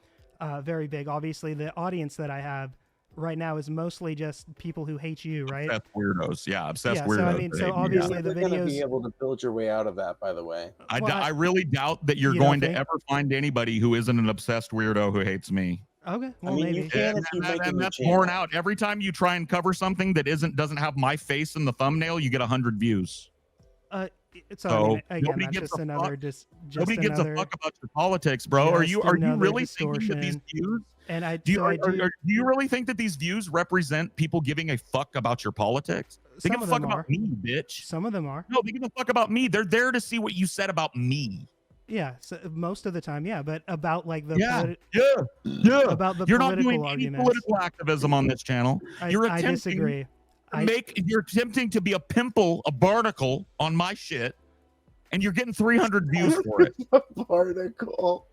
very big. Obviously, the audience that I have right now is mostly just people who hate you, right? Obsessed weirdos. Yeah, obsessed Yeah, weirdos. so I mean, so obviously You're the never gonna be videos. able to build your way out of that, by the way. I really doubt that you're You don't going to think? ever find anybody who isn't an obsessed weirdo who hates me. Okay, well, mean, maybe. you can't keep making And the that's channel. borne out. Every time you try and cover something that doesn't have my face in the thumbnail, you get 100 views. So, So I mean, again, nobody that's gives just a another fuck. just Nobody gives another, a fuck about your politics, bro. Are you another really thinking that these distortion. views? And I Do you, so are, I do. are- do you really think that these views represent people giving a fuck about your politics? They Some give a of fuck them about are. me, bitch. Some of them are. No, they give a fuck about me. They're there to see what you said about me. Yeah, so most of the time, yeah, but about like the Yeah. about the You're not political doing any arguments. political activism on this channel. You're I attempting disagree. You're attempting to be a pimple, a barnacle on my shit, and you're getting 300 views for it. Barnacle.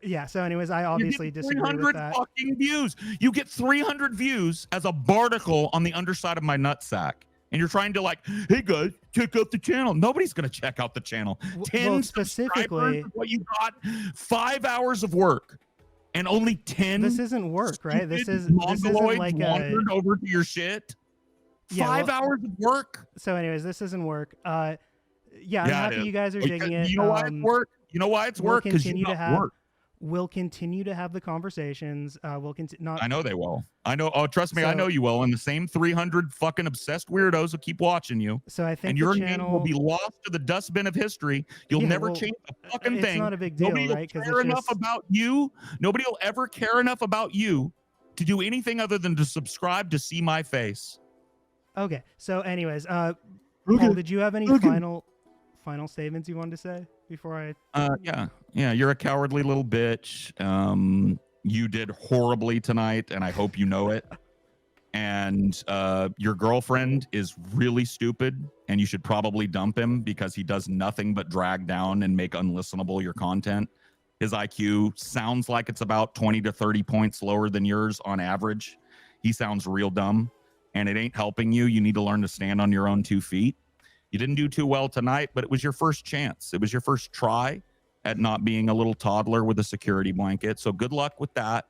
Yeah. So, anyways, I You obviously get disagree with 300 that. fucking views. You get 300 views as a barnacle on the underside of my nutsack. And you're trying to like, hey guys, check out the channel. Nobody's gonna check out the channel. 10 well, subscribers specifically, is what you got. 5 hours of work, and only 10. this isn't work, right? This isn't mongoloids like wandered over to your shit. Yeah, 5 well- hours of work. So, anyways, this isn't work. Yeah, I'm Yeah, it happy is. you guys are Because digging it. You know why it's work? You know why it's we'll work? Because you continue to got have work. we'll continue to have the conversations. We'll continue. Not I know they will. I know. Oh, trust me, I So- know you will. And the same 300 fucking obsessed weirdos will keep watching you. so. I think And the your channel name will be lost to the dustbin of history. You'll Yeah, never well, change a fucking it's thing. not a big deal, Nobody will right? 'Cause care it's enough just- about you. Nobody will ever care enough about you to do anything other than to subscribe to see my face. Okay. So, anyways, Paul, did you have any final statements you wanted to say before I? Yeah. You're a cowardly little bitch. You did horribly tonight, and I hope you know it. And your girlfriend is really stupid, and you should probably dump him because he does nothing but drag down and make unlistenable your content. His IQ sounds like it's about 20 to 30 points lower than yours on average. He sounds real dumb, and it ain't helping you. You need to learn to stand on your own 2 feet. You didn't do too well tonight, but it was your first chance. It was your first try at not being a little toddler with a security blanket. So good luck with that.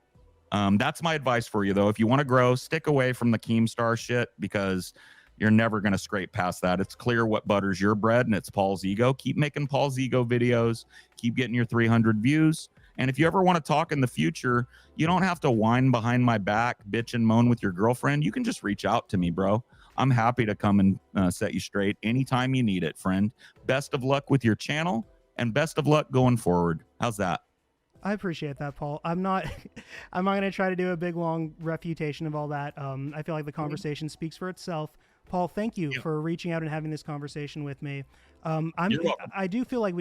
That's my advice for you, though. If you want to grow, stick away from the Keemstar shit because you're never going to scrape past that. It's clear what butters your bread, and it's Paulsego. Keep making Paulsego videos. Keep getting your 300 views. And if you ever want to talk in the future, you don't have to whine behind my back, bitch and moan with your girlfriend. You can just reach out to me, bro. I'm happy to come and set you straight anytime you need it, friend. Best of luck with your channel and best of luck going forward. How's that? I appreciate that, Paul. I'm not going to try to do a big long refutation of all that. I feel like the conversation speaks for itself. Paul, thank you for reaching out and having this conversation with me. I do feel like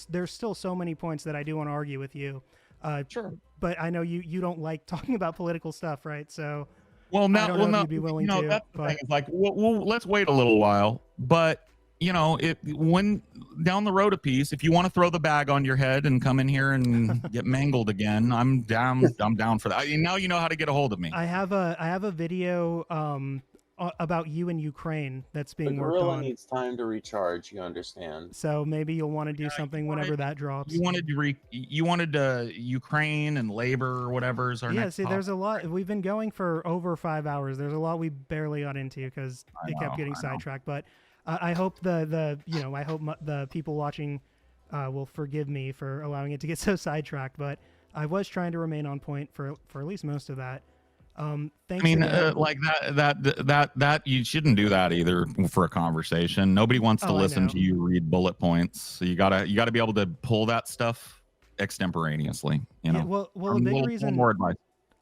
there's still so many points that I do want to argue with you. Sure. But I know you don't like talking about political stuff, right? So well, I don't know if you'd be willing to. That's the thing. It's like, well, let's wait a little while. But when down the road a piece, if you want to throw the bag on your head and come in here and get mangled again, I'm down. I'm down for that. Now you know how to get a hold of me. I have a video about you in Ukraine that's being worked on. The gorilla needs time to recharge. You understand? So maybe you'll want to do something whenever that drops. You wanted Ukraine and labor or whatever is our next. See, there's a lot. We've been going for over 5 hours. There's a lot we barely got into because it kept getting sidetracked. But I hope the people watching will forgive me for allowing it to get so sidetracked. But I was trying to remain on point for at least most of that. Thanks. I mean, like that you shouldn't do that either for a conversation. Nobody wants to listen to you read bullet points. So you gotta be able to pull that stuff extemporaneously. Well,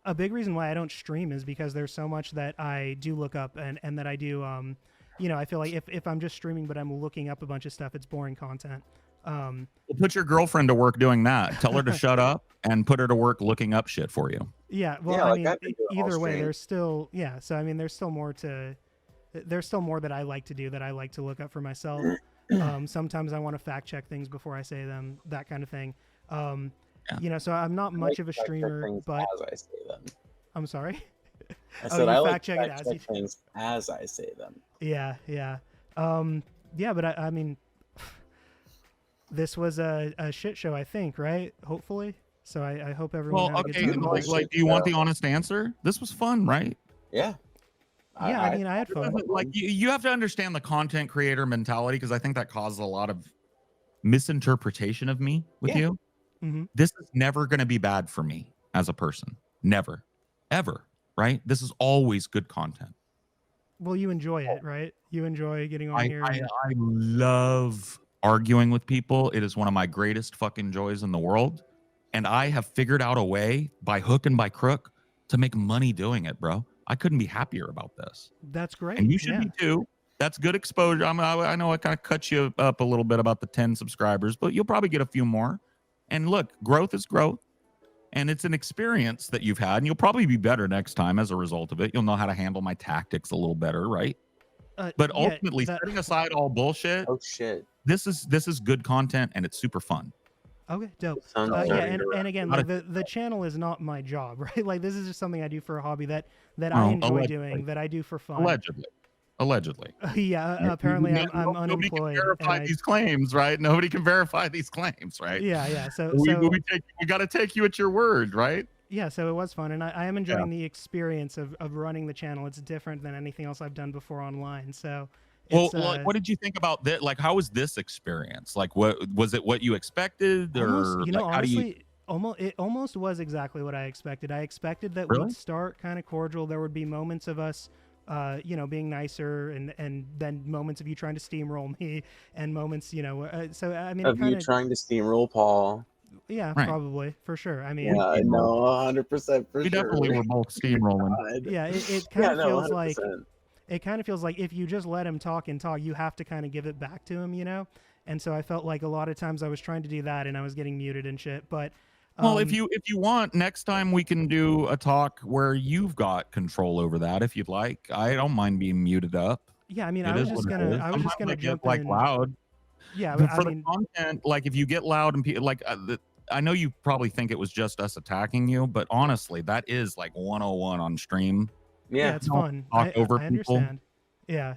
a big reason why I don't stream is because there's so much that I do look up and that I do. I feel like if I'm just streaming but I'm looking up a bunch of stuff, it's boring content. Well, put your girlfriend to work doing that. Tell her to shut up and put her to work looking up shit for you. Yeah, well, I mean, either way, there's still so I mean, there's still more that I like to do, that I like to look up for myself. Sometimes I want to fact check things before I say them, that kind of thing. So I'm not much of a streamer, but as I say them. I'm sorry. I said I like fact check things as I say them. Yeah. But I mean, this was a shit show, I think, right? Hopefully. So I hope everyone. Well, okay. Like, do you want the honest answer? This was fun, right? Yeah. Yeah, I mean, I had fun. Like, you have to understand the content creator mentality, because I think that causes a lot of misinterpretation of me with you. Mm-hmm. This is never going to be bad for me as a person. Never, ever. Right? This is always good content. Well, you enjoy it, right? You enjoy getting on here. I love arguing with people. It is one of my greatest fucking joys in the world. And I have figured out a way, by hook and by crook, to make money doing it, bro. I couldn't be happier about this. That's great. And you should be too. That's good exposure. I know I kind of cut you up a little bit about the 10 subscribers, but you'll probably get a few more. And look, growth is growth. And it's an experience that you've had, and you'll probably be better next time as a result of it. You'll know how to handle my tactics a little better, right? But ultimately, setting aside all bullshit, this is good content, and it's super fun. Okay, dope. And again, like the channel is not my job, right? Like, this is just something I do for a hobby that I enjoy doing, that I do for fun. Allegedly. Yeah, apparently I'm unemployed. Nobody can verify these claims, right? Nobody can verify these claims, right? Yeah. So we got to take you at your word, right? Yeah, so it was fun, and I am enjoying the experience of running the channel. It's different than anything else I've done before online. So, what did you think about that? Like, how was this experience? Like, what was it? What you expected, or honestly, it almost was exactly what I expected. I expected that we'd start kind of cordial. There would be moments of us, being nicer, and then moments of you trying to steamroll me, and moments, so I mean, you trying to steamroll Paul. Yeah, probably, for sure. I mean, yeah, no, 100% for sure. We definitely were both steamrolling. Yeah, it kind of feels 100%. Like it kind of feels like if you just let him talk, you have to kind of give it back to him, And so I felt like a lot of times I was trying to do that, and I was getting muted and shit. But well, if you want, next time we can do a talk where you've got control over that, if you'd like. I don't mind being muted up. Yeah, I mean, I was just gonna jump like loud. Yeah, but for the content, like if you get loud and people like, I know you probably think it was just us attacking you, but honestly, that is like 101 on stream. Yeah, it's fun. Talk over I people. Understand. Yeah.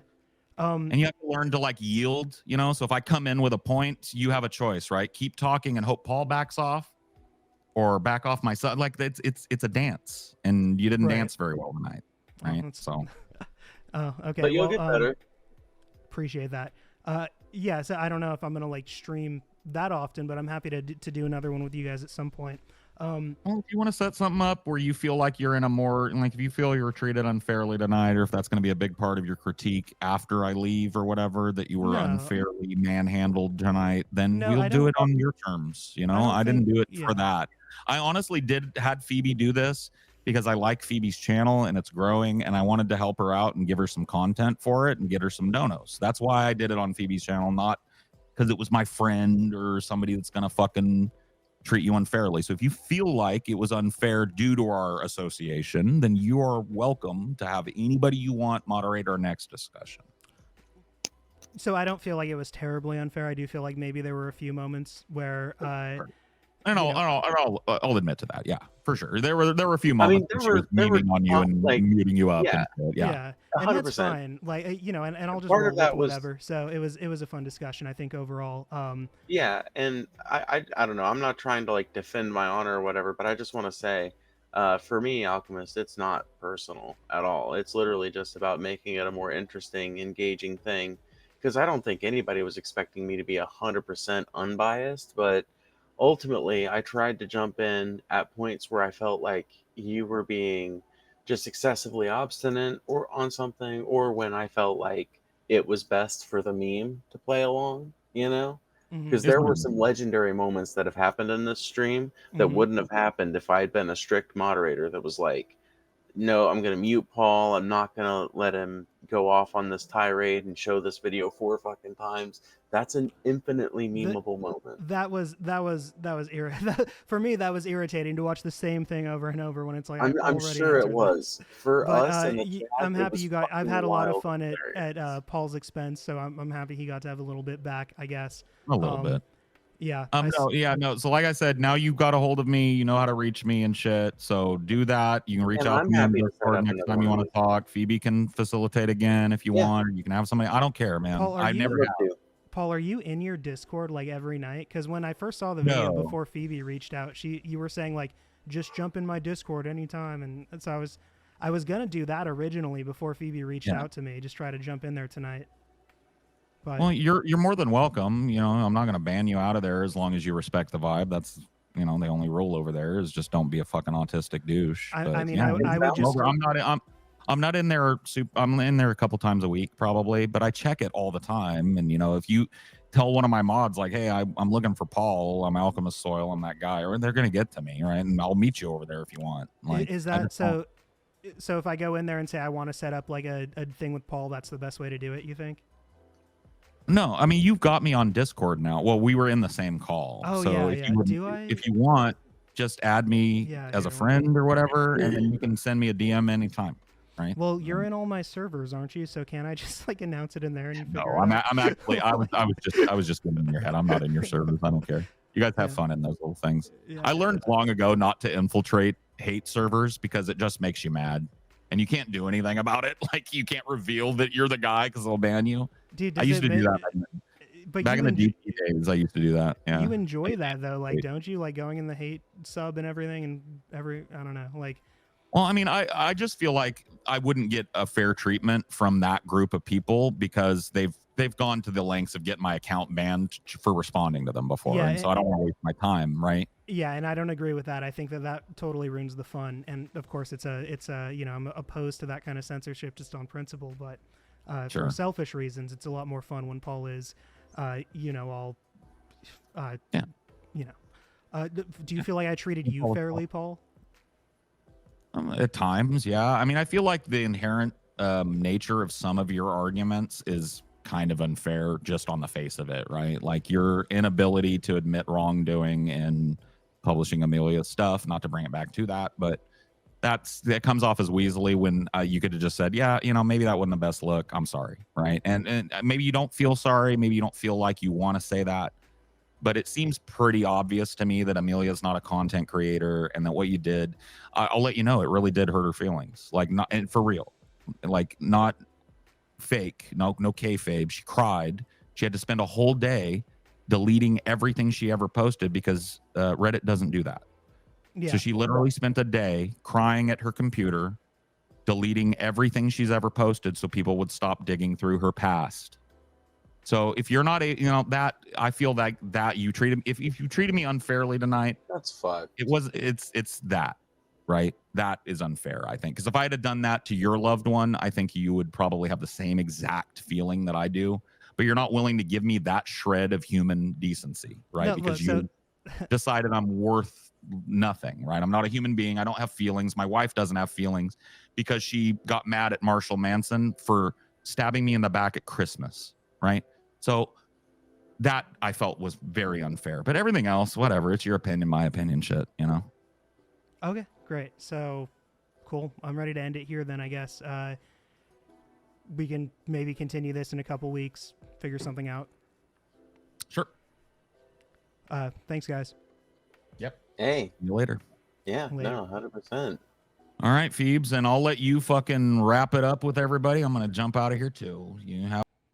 And you have to learn to like yield, So if I come in with a point, you have a choice, right? Keep talking and hope Paul backs off, or back off my side. Like it's a dance, and you didn't dance very well tonight, right? So. Oh, okay. But you'll get better. Appreciate that. So I don't know if I'm gonna like stream that often, but I'm happy to do another one with you guys at some point. Um, Well, if you want to set something up where you feel like you're in a more, like if you feel you were treated unfairly tonight, or if that's going to be a big part of your critique after I leave or whatever, that you were No. unfairly manhandled tonight, then No, we'll I do don't- it on your terms. You know, don't I didn't think- do it yeah. for that. I honestly had Phoebe do this because I like Phoebe's channel and it's growing, and I wanted to help her out and give her some content for it and get her some donos. That's why I did it on Phoebe's channel, not because it was my friend or somebody that's going to fucking treat you unfairly. So if you feel like it was unfair due to our association, then you are welcome to have anybody you want moderate our next discussion. So I don't feel like it was terribly unfair. I do feel like maybe there were a few moments where I'll admit to that. Yeah, for sure. There were a few I mean, moments where she was memeing on you and muting you up. yeah. And shit. Yeah. and that's 100%. fine. Like, and I'll just Part roll of that with was- whatever. So it was a fun discussion, I think, overall. Yeah, and I don't know. I'm not trying to like defend my honor or whatever, but I just want to say, for me, Alchemist, it's not personal at all. It's literally just about making it a more interesting, engaging thing. Because I don't think anybody was expecting me to be 100% unbiased, but ultimately, I tried to jump in at points where I felt like you were being just excessively obstinate or on something, or when I felt like it was best for the meme to play along, you know? Because there were some legendary moments that have happened in this stream that wouldn't have happened if I had been a strict moderator that was like, no, I'm going to mute Paul. I'm not going to let him go off on this tirade and show this video 4 fucking times. That's an infinitely memeable moment. That was for me. That was irritating to watch the same thing over and over when it's like I'm already sure it answered was. this. For But, us and the chat, I'm it happy was you got. I've had a fucking lot of wild fun and at Paul's expense, so I'm happy he got to have a little bit back, I guess. A little bit. Yeah. No. So like I said, now you've got a hold of me. You know how to reach me and shit. So do that. You can reach And out I'm to me in happy to set Discord up next another time you one want of to talk. Phoebe can facilitate again if you want, or you can have somebody. I don't care, man. Paul, I never have. Paul, are you in your Discord like every night? Because when I first saw the video No. before Phoebe reached out, you were saying like, just jump in my Discord anytime, and so I was gonna do that originally before Phoebe reached out to me, just try to jump in there tonight. But Well, you're more than welcome. You know, I'm not going to ban you out of there as long as you respect the vibe. That's, you know, the only rule over there is just don't be a fucking autistic douche. I But, mean, yeah, I would just. I'm not in there. I'm in there a couple times a week probably, but I check it all the time. And you know, if you tell one of my mods like, "Hey, I'm looking for Paul. I'm Alchemist Soil. I'm that guy," or they're gonna get to me, right? And I'll meet you over there if you want. Like, Is that so? So if I go in there and say I want to set up like a thing with Paul, that's the best way to do it, you think? No, I mean, you've got me on Discord now. Well, we were in the same call. Oh, so yeah, if you want, just add me as a friend or whatever, and then you can send me a DM anytime, right? Well, you're in all my servers, aren't you? So can I just like announce it in there and you figure No, it out? I'm actually I was just getting in your head. I'm not in your servers. I don't care. You guys have fun in those little things. Yeah. I learned long ago not to infiltrate hate servers because it just makes you mad. And you can't do anything about it. Like you can't reveal that you're the guy because they'll ban you. Dude, I used to do that back in the DP days. I used to do that. Yeah. You enjoy that though, like, don't you? Like going in the hate sub and everything, and I don't know, like. Well, I mean, I just feel like I wouldn't get a fair treatment from that group of people because they've gone to the lengths of getting my account banned for responding to them before, Yeah, and so I don't want to waste my time, right? Yeah, and I don't agree with that. I think that totally ruins the fun. And of course, it's a you know, I'm opposed to that kind of censorship just on principle, but Sure. for selfish reasons, it's a lot more fun when Paul is, you know, all, you know. Do you feel like I treated you fairly, Paul? At times, yeah. I mean, I feel like the inherent nature of some of your arguments is kind of unfair just on the face of it, right? Like your inability to admit wrongdoing in publishing Amelia's stuff, not to bring it back to that, but that comes off as weaselly when you could have just said, yeah, you know, maybe that wasn't the best look. I'm sorry, right? And maybe you don't feel sorry. Maybe you don't feel like you want to say that. But it seems pretty obvious to me that Amelia's not a content creator and that what you did, I'll let you know, it really did hurt her feelings. Like, not, and for real, like not fake, no kayfabe. She cried. She had to spend a whole day deleting everything she ever posted because Reddit doesn't do that. Yeah. So she literally spent a day crying at her computer, deleting everything she's ever posted so people would stop digging through her past. So if you're not that, I feel that you treated, if you treated me unfairly tonight, That's fucked. It's that, right? That is unfair, I think. Because if I had done that to your loved one, I think you would probably have the same exact feeling that I do. But you're not willing to give me that shred of human decency, right? No, because look, you decided I'm worth nothing, right? I'm not a human being. I don't have feelings. My wife doesn't have feelings because she got mad at Marshall Manson for stabbing me in the back at Christmas, right? So that I felt was very unfair. But everything else, whatever. It's your opinion, my opinion, shit, you know? Okay, great. So, cool. I'm ready to end it here then, I guess. We can maybe continue this in a couple weeks, figure something out. Sure. Thanks, guys. Yep. Hey. See you later. Yeah, Later. no, 100%. All right, Phoebes, and I'll let you fucking wrap it up with everybody. I'm going to jump out of here too. You have